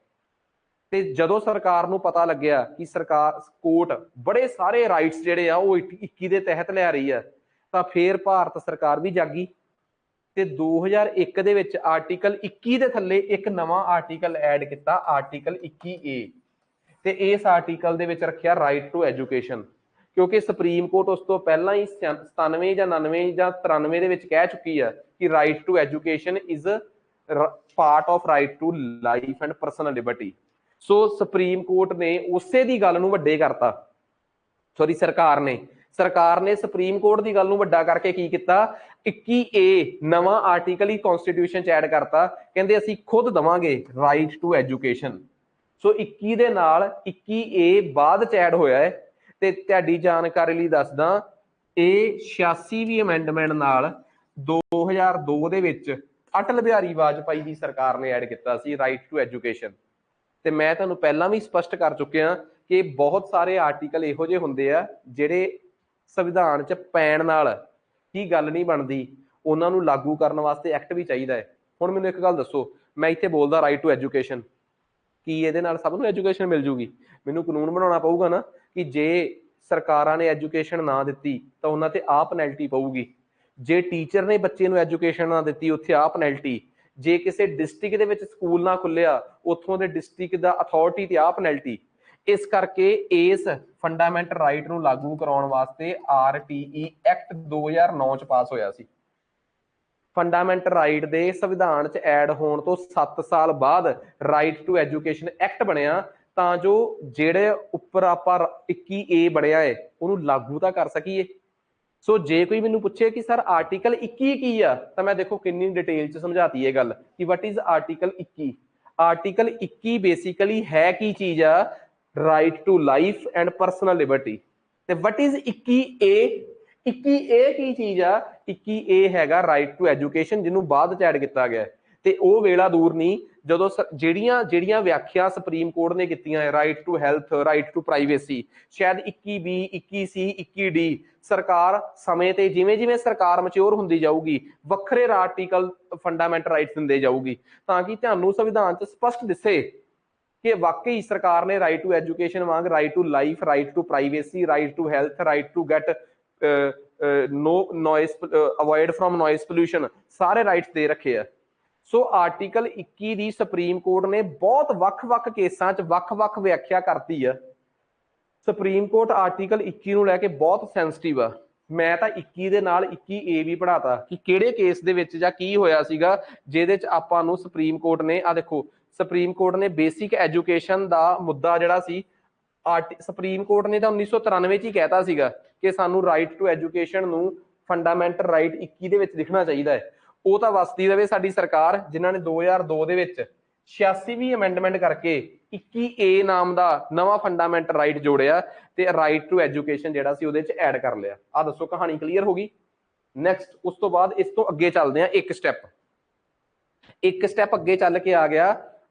S1: ਤੇ ਜਦੋਂ ਸਰਕਾਰ ਨੂੰ ਪਤਾ ਲੱਗਿਆ ਕਿ ਸਰਕਾਰ ਕੋਰਟ ਬੜੇ ਸਾਰੇ ਰਾਈਟਸ ਜਿਹੜੇ ਆ ਉਹ 21 ਦੇ ਤਹਿਤ ਲੈ ਰਹੀ ਆ, ਤਾਂ ਫੇਰ ਭਾਰਤ ਸਰਕਾਰ ਵੀ ਜਾਗੀ ਤੇ 2001 ਦੇ ਵਿੱਚ ਆਰਟੀਕਲ 21 ਦੇ ਥੱਲੇ ਇੱਕ ਨਵਾਂ ਆਰਟੀਕਲ ਐਡ ਕੀਤਾ, ਆਰਟੀਕਲ 21A, ਤੇ ਇਸ ਆਰਟੀਕਲ ਦੇ ਵਿੱਚ ਰੱਖਿਆ ਰਾਈਟ ਟੂ ਐਜੂਕੇਸ਼ਨ। ਕਿਉਂਕਿ ਸੁਪਰੀਮ ਕੋਰਟ ਉਸ ਤੋਂ ਪਹਿਲਾਂ ਹੀ 97 ਜਾਂ 99 ਜਾਂ 93 ਦੇ ਵਿੱਚ ਕਹਿ ਚੁੱਕੀ ਆ ਕਿ right to education is part of right to life and personal liberty. So supreme court ਨੇ ਉਸੇ ਦੀ ਗੱਲ ਨੂੰ ਵੱਡੇ ਕਰਤਾ, ਸੌਰੀ ਸਰਕਾਰ ਨੇ ਸੁਪਰੀਮ ਕੋਰਟ ਦੀ ਗੱਲ ਨੂੰ ਵੱਡਾ ਕਰਕੇ ਕੀ ਕੀਤਾ, 21A ਨਵਾਂ ਆਰਟੀਕਲ ਹੀ ਕਨਸਟੀਟਿਊਸ਼ਨ ਚ ਐਡ ਕਰਤਾ। ਕਹਿੰਦੇ ਅਸੀਂ ਖੁਦ ਦਵਾਂਗੇ ਰਾਈਟ ਟੂ ਐਜੂਕੇਸ਼ਨ। ਸੋ 21 ਦੇ ਨਾਲ 21A ਬਾਅਦ ਚ ਐਡ ਹੋਇਆ ਹੈ। ਤੇ ਤੁਹਾਡੀ ਜਾਣਕਾਰੀ ਲਈ ਦੱਸਦਾ, ਇਹ 86ਵੀਂ ਅਮੈਂਡਮੈਂਟ ਨਾਲ 2002 ਦੇ ਵਿੱਚ ਅਟਲ ਬਿਹਾਰੀ ਵਾਜਪਾਈ ਦੀ ਸਰਕਾਰ ਨੇ ਐਡ ਕੀਤਾ ਸੀ ਰਾਈਟ ਟੂ ਐਜੂਕੇਸ਼ਨ। ਤੇ ਮੈਂ ਤੁਹਾਨੂੰ ਪਹਿਲਾਂ ਵੀ ਸਪਸ਼ਟ ਕਰ ਚੁੱਕਿਆ ਕਿ ਬਹੁਤ ਸਾਰੇ ਆਰਟੀਕਲ ਇਹੋ ਜਿਹੇ ਹੁੰਦੇ ਆ ਜਿਹੜੇ ਸੰਵਿਧਾਨ ਚ ਪੈਣ ਨਾਲ ਕੀ ਗੱਲ ਨਹੀਂ ਬਣਦੀ, ਉਹਨਾਂ ਨੂੰ ਲਾਗੂ ਕਰਨ ਵਾਸਤੇ ਐਕਟ ਵੀ ਚਾਹੀਦਾ ਹੈ। ਹੁਣ ਮੈਨੂੰ ਇੱਕ ਗੱਲ ਦੱਸੋ, ਮੈਂ ਇੱਥੇ ਬੋਲਦਾ ਰਾਈਟ ਟੂ ਐਜੂਕੇਸ਼ਨ, ਕੀ ਇਹਦੇ ਨਾਲ ਸਭ ਨੂੰ ਐਜੂਕੇਸ਼ਨ ਮਿਲ ਜੂਗੀ? ਮੈਨੂੰ ਕਾਨੂੰਨ ਬਣਾਉਣਾ ਪਊਗਾ ਨਾ ਕਿ ਜੇ ਸਰਕਾਰਾਂ ਨੇ ਐਜੂਕੇਸ਼ਨ ਨਾ ਦਿੱਤੀ ਤਾਂ ਉਹਨਾਂ ਤੇ ਆਹ ਪੈਨਲਟੀ ਪਊਗੀ। ਜੇ ਟੀਚਰ ਨੇ ਬੱਚੇ ਨੂੰ ਐਜੂਕੇਸ਼ਨ ਨਾ ਦਿੱਤੀ ਉੱਥੇ ਆਹ ਪੈਨਲਟੀ। ਜੇ ਕਿਸੇ ਡਿਸਟ੍ਰਿਕਟ ਦੇ ਵਿੱਚ ਸਕੂਲ ਨਾ ਖੁੱਲਿਆ ਉੱਥੋਂ ਦੇ ਡਿਸਟ੍ਰਿਕਟ ਦਾ ਅਥਾਰਟੀ ਤੇ ਆਹ ਪੈਨਲਟੀ। ਇਸ ਕਰਕੇ ਇਸ ਫੰਡਾਮੈਂਟਲ ਰਾਈਟ ਨੂੰ ਲਾਗੂ ਕਰਾਉਣ ਵਾਸਤੇ RTE ਐਕਟ 2009 ਚ ਪਾਸ ਹੋਇਆ ਸੀ। ਫੰਡਾਮੈਂਟਲ ਰਾਈਟ ਦੇ ਸੰਵਿਧਾਨ ਚ ਐਡ ਹੋਣ ਤੋਂ 7 ਸਾਲ ਬਾਅਦ ਰਾਈਟ ਟੂ ਐਜੂਕੇਸ਼ਨ ਐਕਟ ਬਣਿਆ ਤਾਂ ਜੋ ਜਿਹੜੇ ਉੱਪਰ ਆਪਾਂ 21A ਬਣਿਆ ਹੈ ਉਹਨੂੰ ਲਾਗੂ ਤਾਂ ਕਰ ਸਕੀਏ। ਸੋ ਜੇ ਕੋਈ ਮੈਨੂੰ ਪੁੱਛੇ ਕਿ ਸਰ ਆਰਟੀਕਲ 21 ਕੀ ਆ, ਤਾਂ ਮੈਂ ਦੇਖੋ ਕਿੰਨੀ ਡਿਟੇਲ ਚ ਸਮਝਾਤੀ ਇਹ ਗੱਲ ਕਿ what is article 21। Article 21 basically ਹੈ ਕੀ ਚੀਜ਼ ਆ, right to life and personal liberty. ਤੇ ਵਟ ਇਜ਼ 21A, 21A ਕੀ ਚੀਜ਼ ਆ, 21A ਹੈਗਾ ਰਾਈਟ ਟੂ ਐਜੂਕੇਸ਼ਨ, ਜਿਹਨੂੰ ਬਾਅਦ ਚ ਐਡ ਕੀਤਾ ਗਿਆ। ਤੇ ਉਹ ਵੇਲਾ ਦੂਰ ਨਹੀਂ ਜਦੋਂ ਜਿਹੜੀਆਂ ਵਿਆਖਿਆ ਸੁਪਰੀਮ ਕੋਰਟ ਨੇ ਕੀਤੀਆਂ, right to health, right to privacy, ਸ਼ਾਇਦ 21B, 21C, 21D, ਸਰਕਾਰ ਸਮੇਂ ਤੇ ਜਿਵੇਂ ਜਿਵੇਂ ਸਰਕਾਰ ਮੈਚਿਓਰ ਹੁੰਦੀ ਜਾਊਗੀ ਵੱਖਰੇ ਆਰਟੀਕਲ ਫੰਡਾਮੈਂਟਲ ਰਾਈਟਸ ਦਿੰਦੇ ਜਾਊਗੀ, ਤਾਂ ਕਿ ਤੁਹਾਨੂੰ ਸੰਵਿਧਾਨ ਚ ਸਪਸ਼ਟ ਦਿਸੇ ਕਿ ਵਾਕਈ ਸਰਕਾਰ ਨੇ ਰਾਈਟ ਟੂ ਐਜੂਕੇਸ਼ਨ ਵਾਂਗ right to life, right to privacy, right to health, right to get no noise, avoid from noise pollution, सारे राइट्स दे रखे है। सो आर्टिकल 21 ਦੀ ਸੁਪਰੀਮ ਕੋਰਟ ਨੇ ਬਹੁਤ ਵੱਖ-ਵੱਖ ਕੇਸਾਂ 'ਚ ਵੱਖ-ਵੱਖ ਵਿਆਖਿਆ ਕਰਤੀ ਆ। ਸੁਪਰੀਮ ਕੋਰਟ ਆਰਟੀਕਲ 21 ਨੂੰ ਲੈ ਕੇ ਬਹੁਤ ਸੈਂਸਿਟਿਵ ਆ। ਮੈਂ ਤਾਂ 21 ਦੇ ਨਾਲ 21A ਵੀ ਪੜਾਤਾ ਕਿ ਕਿਹੜੇ ਕੇਸ ਦੇ ਵਿੱਚ ਜਾਂ ਕੀ ਹੋਇਆ ਸੀਗਾ ਜਿਹਦੇ 'ਚ ਆਪਾਂ ਨੂੰ ਸੁਪਰੀਮ ਕੋਰਟ ਨੇ, ਆ ਦੇਖੋ ਸੁਪਰੀਮ ਕੋਰਟ ਨੇ ਬੇਸਿਕ ਐਜੂਕੇਸ਼ਨ ਦਾ ਮੁੱਦਾ ਜਿਹੜਾ ਸੀ, ਸੁਪਰੀਮ ਕੋਰਟ ਨੇ ਤਾਂ 1993 ਚ ਹੀ ਕਹਿਤਾ ਸੀਗਾ ਕਿ ਸਾਨੂੰ ਰਾਈਟ ਟੂ ਐਜੂਕੇਸ਼ਨ ਨੂੰ ਫੰਡਾਮੈਂਟਲ ਰਾਈਟ 21 ਦੇ ਵਿੱਚ ਲਿਖਣਾ ਚਾਹੀਦਾ ਹੈ। ਉਹ ਤਾਂ ਵਸਦੀ ਰਵੇ ਸਾਡੀ ਸਰਕਾਰ, ਜਿਨ੍ਹਾਂ ਨੇ 2002 ਦੇ ਵਿੱਚ 86ਵੀਂ ਅਮੈਂਡਮੈਂਟ ਕਰਕੇ 21A ਨਾਮ ਦਾ ਨਵਾਂ ਫੰਡਾਮੈਂਟਲ ਰਾਈਟ ਜੋੜਿਆ ਤੇ ਰਾਈਟ ਟੂ ਐਜੂਕੇਸ਼ਨ ਜਿਹੜਾ ਸੀ ਉਹਦੇ ਚ ਐਡ ਕਰ ਲਿਆ। ਆ ਦੱਸੋ ਕਹਾਣੀ ਕਲੀਅਰ ਹੋ ਗਈ। ਨੈਕਸਟ ਉਸ ਤੋਂ ਬਾਅਦ ਇਸ ਤੋਂ ਅੱਗੇ ਚੱਲਦੇ ਆ, ਇੱਕ ਸਟੈਪ ਅੱਗੇ ਚੱਲ ਕੇ ਆ ਗਿਆ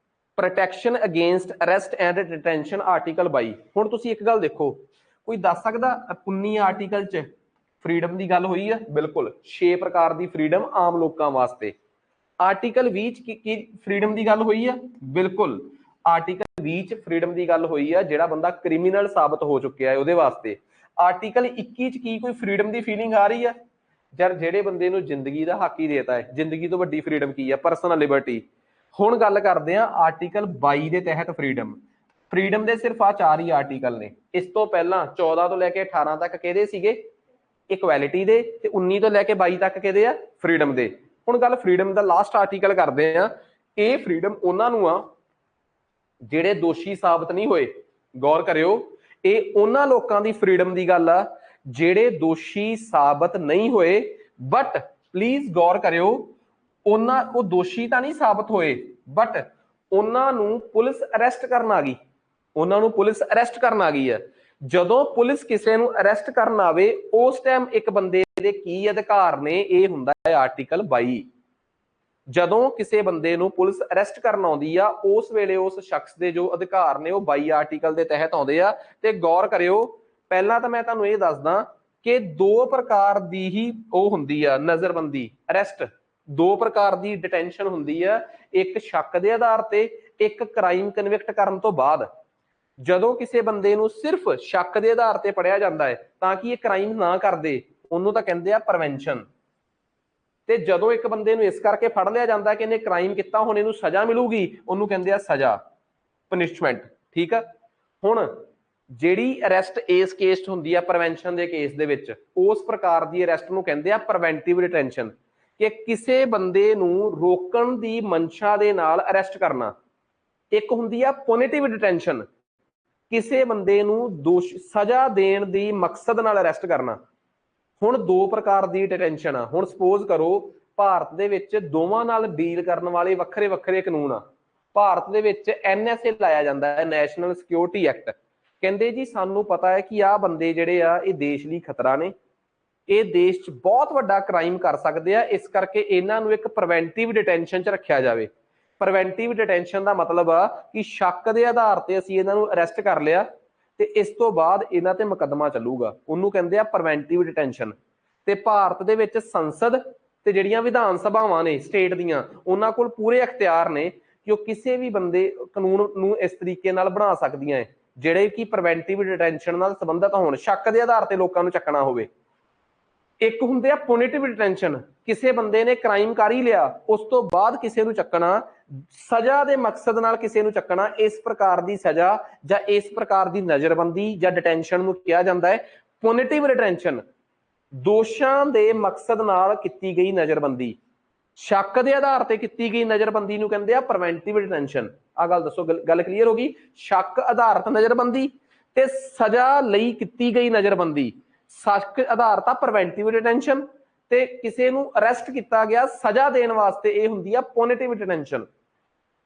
S1: protection against arrest and detention, article 22। ਹੁਣ ਤੁਸੀਂ ਇੱਕ ਗੱਲ ਦੇਖੋ, ਕੋਈ ਦੱਸ ਸਕਦਾ 19 ਆਰਟੀਕਲ ਚ ਫਰੀडम ਦੀ ਗੱਲ ਹੋਈ ਆ? ਬਿਲਕੁਲ 6 ਪ੍ਰਕਾਰ ਦੀ ਫਰੀडम ਆਮ ਲੋਕਾਂ ਵਾਸਤੇ। ਆਰਟੀਕਲ 20 ਚ ਕੀ ਫਰੀडम ਦੀ ਗੱਲ ਹੋਈ ਆ? ਬਿਲਕੁਲ ਆਰਟੀਕਲ 20 ਚ ਫਰੀडम ਦੀ ਗੱਲ ਹੋਈ ਆ ਜਿਹੜਾ ਬੰਦਾ ਕ੍ਰਿਮੀਨਲ ਸਾਬਤ ਹੋ ਚੁੱਕਿਆ ਹੈ ਉਹਦੇ ਵਾਸਤੇ। ਆਰਟੀਕਲ 21 ਚ ਕੀ ਕੋਈ ਫਰੀडम ਦੀ ਫੀਲਿੰਗ ਆ ਰਹੀ ਆ? ਯਾਰ ਜਿਹੜੇ ਬੰਦੇ ਨੂੰ ਜ਼ਿੰਦਗੀ ਦਾ ਹੱਕ ਹੀ ਦੇਤਾ ਹੈ, ਜ਼ਿੰਦਗੀ ਤੋਂ ਵੱਡੀ ਫਰੀडम ਕੀ ਆ? Personal Liberty. ਹੁਣ ਗੱਲ ਕਰਦੇ ਆ ਆਰਟੀਕਲ 22 ਦੇ ਤਹਿਤ ਫਰੀडम ਦੇ ਸਿਰਫ ਆ 4 ਹੀ ਆਰਟੀਕਲ ਨੇ। ਇਸ ਤੋਂ ਪਹਿਲਾਂ 14 ਤੋਂ ਲੈ ਕੇ 18 ਤੱਕ ਕਿਹਦੇ ਸੀਗੇ? ਇਕੁਐਲਿਟੀ ਦੇ, ਤੇ 19 ਤੋਂ ਲੈ ਕੇ 22 ਤੱਕ ਕਿਹਦੇ ਆ? ਫਰੀडम ਦੇ। ਹੁਣ ਗੱਲ ਫਰੀडम ਦਾ ਲਾਸਟ ਆਰਟੀਕਲ ਕਰਦੇ ਆ। ਇਹ ਫਰੀडम ਉਹਨਾਂ ਨੂੰ ਆ ਜਿਹੜੇ ਦੋਸ਼ੀ ਸਾਬਤ ਨਹੀਂ ਹੋਏ। ਗੌਰ ਕਰਿਓ, ਇਹ ਉਹਨਾਂ ਲੋਕਾਂ ਦੀ ਫਰੀडम ਦੀ ਗੱਲ ਆ ਜਿਹੜੇ ਦੋਸ਼ੀ ਸਾਬਤ ਨਹੀਂ ਹੋਏ, ਬਟ ਪਲੀਜ਼ ਗੌਰ ਕਰਿਓ, ਉਹ ਦੋਸ਼ੀ ਤਾਂ ਨਹੀਂ ਸਾਬਤ ਹੋਏ, ਬਟ ਉਹਨਾਂ ਨੂੰ ਪੁਲਿਸ ਅਰੈਸਟ ਕਰਨ ਆ ਗਈ। ਉਹਨਾਂ ਨੂੰ ਪੁਲਿਸ ਅਰੈਸਟ ਕਰਨ ਆ ਗਈ ਹੈ। ਜਦੋਂ ਪੁਲਿਸ ਕਿਸੇ ਨੂੰ ਅਰੈਸਟ ਕਰਨ ਆਵੇ ਉਸ ਟਾਈਮ ਇੱਕ ਬੰਦੇ ਦੇ ਕੀ ਅਧਿਕਾਰ ਨੇ? ਇਹ ਹੁੰਦਾ ਹੈ ਆਰਟੀਕਲ 22। ਜਦੋਂ ਕਿਸੇ ਬੰਦੇ ਨੂੰ ਪੁਲਿਸ ਅਰੈਸਟ ਕਰਨ ਆਉਂਦੀ ਆ ਉਸ ਵੇਲੇ ਉਸ ਸ਼ਖਸ ਦੇ ਜੋ ਅਧਿਕਾਰ ਨੇ ਉਹ 22 ਆਰਟੀਕਲ ਦੇ ਤਹਿਤ ਆਉਂਦੇ ਆ। ਤੇ ਗੌਰ ਕਰਿਓ, ਪਹਿਲਾਂ ਤਾਂ ਮੈਂ ਤੁਹਾਨੂੰ ਇਹ ਦੱਸਦਾ ਕਿ 2 ਪ੍ਰਕਾਰ ਦੀ ਹੀ ਉਹ ਹੁੰਦੀ ਆ ਨਜ਼ਰਬੰਦੀ, ਅਰੈਸਟ। 2 ਪ੍ਰਕਾਰ ਦੀ ਡਿਟੈਂਸ਼ਨ ਹੁੰਦੀ ਆ, ਇੱਕ ਸ਼ੱਕ ਦੇ ਆਧਾਰ ਤੇ, ਇੱਕ ਕ੍ਰਾਈਮ ਕਨਵਿਕਟ ਕਰਨ ਤੋਂ ਬਾਅਦ। ਜਦੋਂ ਕਿਸੇ ਬੰਦੇ ਨੂੰ ਸਿਰਫ ਸ਼ੱਕ ਦੇ ਆਧਾਰ ਤੇ ਪੜਿਆ ਜਾਂਦਾ ਹੈ ਤਾਂ ਕਿ ਇਹ ਕ੍ਰਾਈਮ ਨਾ ਕਰਦੇ, ਉਹਨੂੰ ਤਾਂ ਕਹਿੰਦੇ ਆ ਪ੍ਰੀਵੈਂਸ਼ਨ। ਤੇ ਜਦੋਂ ਇੱਕ ਬੰਦੇ ਨੂੰ ਇਸ ਕਰਕੇ ਫੜ ਲਿਆ ਜਾਂਦਾ ਕਿ ਇਹਨੇ ਕ੍ਰਾਈਮ ਕੀਤਾ, ਹੁਣ ਇਹਨੂੰ ਸਜ਼ਾ ਮਿਲੂਗੀ, ਉਹਨੂੰ ਕਹਿੰਦੇ ਆ ਸਜ਼ਾ, ਪਨਿਸ਼ਮੈਂਟ। ਠੀਕ ਆ। ਹੁਣ ਜਿਹੜੀ ਅਰੈਸਟ ਇਸ ਕੇਸ 'ਚ ਹੁੰਦੀ ਆ ਪ੍ਰੀਵੈਂਸ਼ਨ ਦੇ ਕੇਸ ਦੇ ਵਿੱਚ, ਉਸ ਪ੍ਰਕਾਰ ਦੀ ਅਰੈਸਟ ਨੂੰ ਕਹਿੰਦੇ ਆ ਪ੍ਰੀਵੈਂਟਿਵ ਡਿਟੈਂਸ਼ਨ, ਕਿ ਕਿਸੇ ਬੰਦੇ ਨੂੰ ਰੋਕਣ ਦੀ ਮਨਸ਼ਾ ਦੇ ਨਾਲ ਅਰੈਸਟ ਕਰਨਾ। ਇੱਕ ਹੁੰਦੀ ਆ ਪੁਨਿਟਿਵ ਡਿਟੈਂਸ਼ਨ, ਕਿਸੇ ਬੰਦੇ ਨੂੰ ਸਜ਼ਾ ਦੇਣ ਦੀ ਮਕਸਦ ਨਾਲ ਅਰੈਸਟ ਕਰਨਾ। ਹੁਣ 2 ਪ੍ਰਕਾਰ ਦੀ ਡਿਟੈਂਸ਼ਨ ਆ। ਹੁਣ ਸਪੋਜ਼ ਕਰੋ ਭਾਰਤ ਦੇ ਵਿੱਚ ਦੋਵਾਂ ਨਾਲ ਡੀਲ ਕਰਨ ਵਾਲੇ ਵੱਖਰੇ ਵੱਖਰੇ ਕਾਨੂੰਨ ਆ। ਭਾਰਤ ਦੇ ਵਿੱਚ NSA ਲਾਇਆ ਜਾਂਦਾ ਹੈ, ਨੈਸ਼ਨਲ ਸਿਕਿਉਰਿਟੀ ਐਕਟ। ਕਹਿੰਦੇ ਜੀ ਸਾਨੂੰ ਪਤਾ ਹੈ ਕਿ ਆਹ ਬੰਦੇ ਜਿਹੜੇ ਆ ਇਹ ਦੇਸ਼ ਲਈ ਖਤਰਾ ਨੇ, ਇਹ ਦੇਸ਼ 'ਚ ਬਹੁਤ ਵੱਡਾ ਕ੍ਰਾਈਮ ਕਰ ਸਕਦੇ ਆ, ਇਸ ਕਰਕੇ ਇਹਨਾਂ ਨੂੰ ਇੱਕ ਪ੍ਰੀਵੈਂਟਿਵ ਡਿਟੈਂਸ਼ਨ 'ਚ ਰੱਖਿਆ ਜਾਵੇ। ਪ੍ਰੀਵੈਂਟਿਵ ਡਿਟੈਂਸ਼ਨ ਦਾ ਮਤਲਬ ਆ ਕਿ ਸ਼ੱਕ ਦੇ ਆਧਾਰ ਤੇ ਅਸੀਂ ਇਹਨਾਂ ਨੂੰ ਅਰੈਸਟ ਕਰ ਲਿਆ ਤੇ ਇਸ ਤੋਂ ਬਾਅਦ ਇਹਨਾਂ ਤੇ ਮੁਕੱਦਮਾ ਚੱਲੂਗਾ, ਉਹਨੂੰ ਕਹਿੰਦੇ ਆ ਪ੍ਰੀਵੈਂਟਿਵ ਡਿਟੈਂਸ਼ਨ। ਤੇ ਭਾਰਤ ਦੇ ਵਿੱਚ ਸੰਸਦ ਤੇ ਜਿਹੜੀਆਂ ਵਿਧਾਨ ਸਭਾਵਾਂ ਨੇ ਸਟੇਟ ਦੀਆਂ, ਉਹਨਾਂ ਕੋਲ ਪੂਰੇ ਅਖਤਿਆਰ ਨੇ ਕਿ ਉਹ ਕਿਸੇ ਵੀ ਬੰਦੇ ਕਾਨੂੰਨ ਨੂੰ ਇਸ ਤਰੀਕੇ ਨਾਲ ਬਣਾ ਸਕਦੀਆਂ ਹੈ ਜਿਹੜੇ ਕਿ ਪ੍ਰੀਵੈਂਟਿਵ ਡਿਟੈਂਸ਼ਨ ਨਾਲ ਸੰਬੰਧਿਤ ਹੋਣ, ਸ਼ੱਕ ਦੇ ਆਧਾਰ ਤੇ ਲੋਕਾਂ ਨੂੰ ਚੱਕਣਾ ਹੋਵੇ। ਇੱਕ ਹੁੰਦੇ ਆ ਪੁਨਿਟਿਵ ਡਿਟੈਂਸ਼ਨ, ਕਿਸੇ ਬੰਦੇ ਨੇ ਕ੍ਰਾਈਮ ਕਰ ਹੀ ਲਿਆ ਉਸ ਤੋਂ ਬਾਅਦ ਕਿਸੇ ਨੂੰ ਚੱਕਣਾ, ਸਜ਼ਾ ਦੇ ਮਕਸਦ ਨਾਲ ਕਿਸੇ ਨੂੰ ਚੱਕਣਾ। ਇਸ ਪ੍ਰਕਾਰ ਦੀ ਸਜ਼ਾ ਜਾਂ ਇਸ ਪ੍ਰਕਾਰ ਦੀ ਨਜ਼ਰਬੰਦੀ ਜਾਂ ਡਿਟੈਂਸ਼ਨ ਨੂੰ ਕਿਹਾ ਜਾਂਦਾ ਹੈ ਪੁਨਿਟਿਵ ਡਿਟੈਂਸ਼ਨ। ਦੋਸ਼ਾਂ ਦੇ ਮਕਸਦ ਨਾਲ ਕੀਤੀ ਗਈ ਨਜ਼ਰਬੰਦੀ। शक के आधार पर की गई नजरबंदी नूं कहंदे आ प्रिवेंटिव डिटेंशन। आ गल दसो, गल क्लीयर होगी? शक आधारित नजरबंदी ते सजा लई की गई नजरबंदी। शक आधारित प्रिवेंटिव डिटेंशन ते किसी नूं अरैसट किया गया सजा देने वास्ते यह हुंदी आ पुनिटिव डिटेंशन।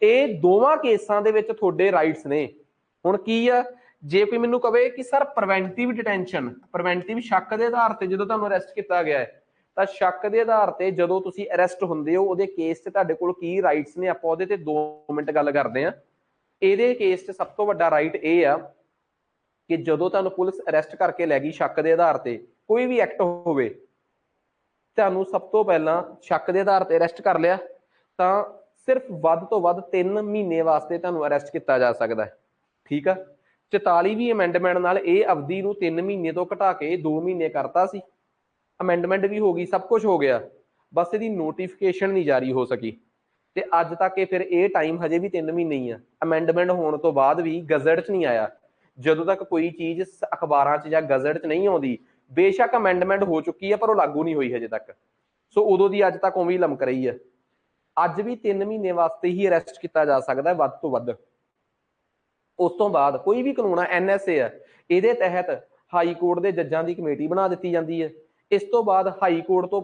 S1: ये दोवां केसां दे विच तुहाडे राइट्स ने। हुण की आ, जे कोई मैनूं कहे कि सर प्रिवेंटिव डिटेंशन, प्रिवेंटिव शक के आधार पर जो तुहानूं अरैसट किया गया है, तो शक के आधार पर जो तुसीं अरैसट हुंदे हो उहदे केस च तुहाडे कोल की राइट्स ने, आपां उहदे ते 2 मिनट गल करदे हां। इहदे केस च सब तो वड्डा राइट यह आ कि जदों तुहानूं पुलिस अरैसट करके लै गई शक के आधार पर, कोई भी एक्ट होवे, तुहानूं सब तो पहलां शक के आधार पर अरैसट कर लिया तो सिर्फ वध तो वध 3 महीने वास्ते तुहानूं अरैसट किया जा सकता है। ठीक है, 44वीं अमेंडमेंट नाल यह अवधि नूं 3 महीने तो घटा के 2 महीने करता सी। अमेंडमेंट भी हो गई, सब कुछ हो गया, बस इसकी नोटिफिकेशन नहीं जारी हो सकी। ते अज तक ये फिर ये टाइम हजे भी 3 महीने ही है। अमेंडमेंट होने तो बाद भी गजट च नहीं आया। जदों तक कोई चीज़ अखबारां च या गजट च नहीं आती, बेशक अमेंडमेंट हो चुकी है पर वो लागू नहीं हुई हजे तक। सो उदों की अज तक उवें ही लमक रही है। अज भी 3 महीने वास्ते ही अरैसट किया जा सकता है वध तो वध। उस तो बाद कोई भी कानून है, NSA है, ये तहत हाई कोर्ट के जजां की कमेटी बना दी जाती है। इस तो बाद हाई कोर्ट तो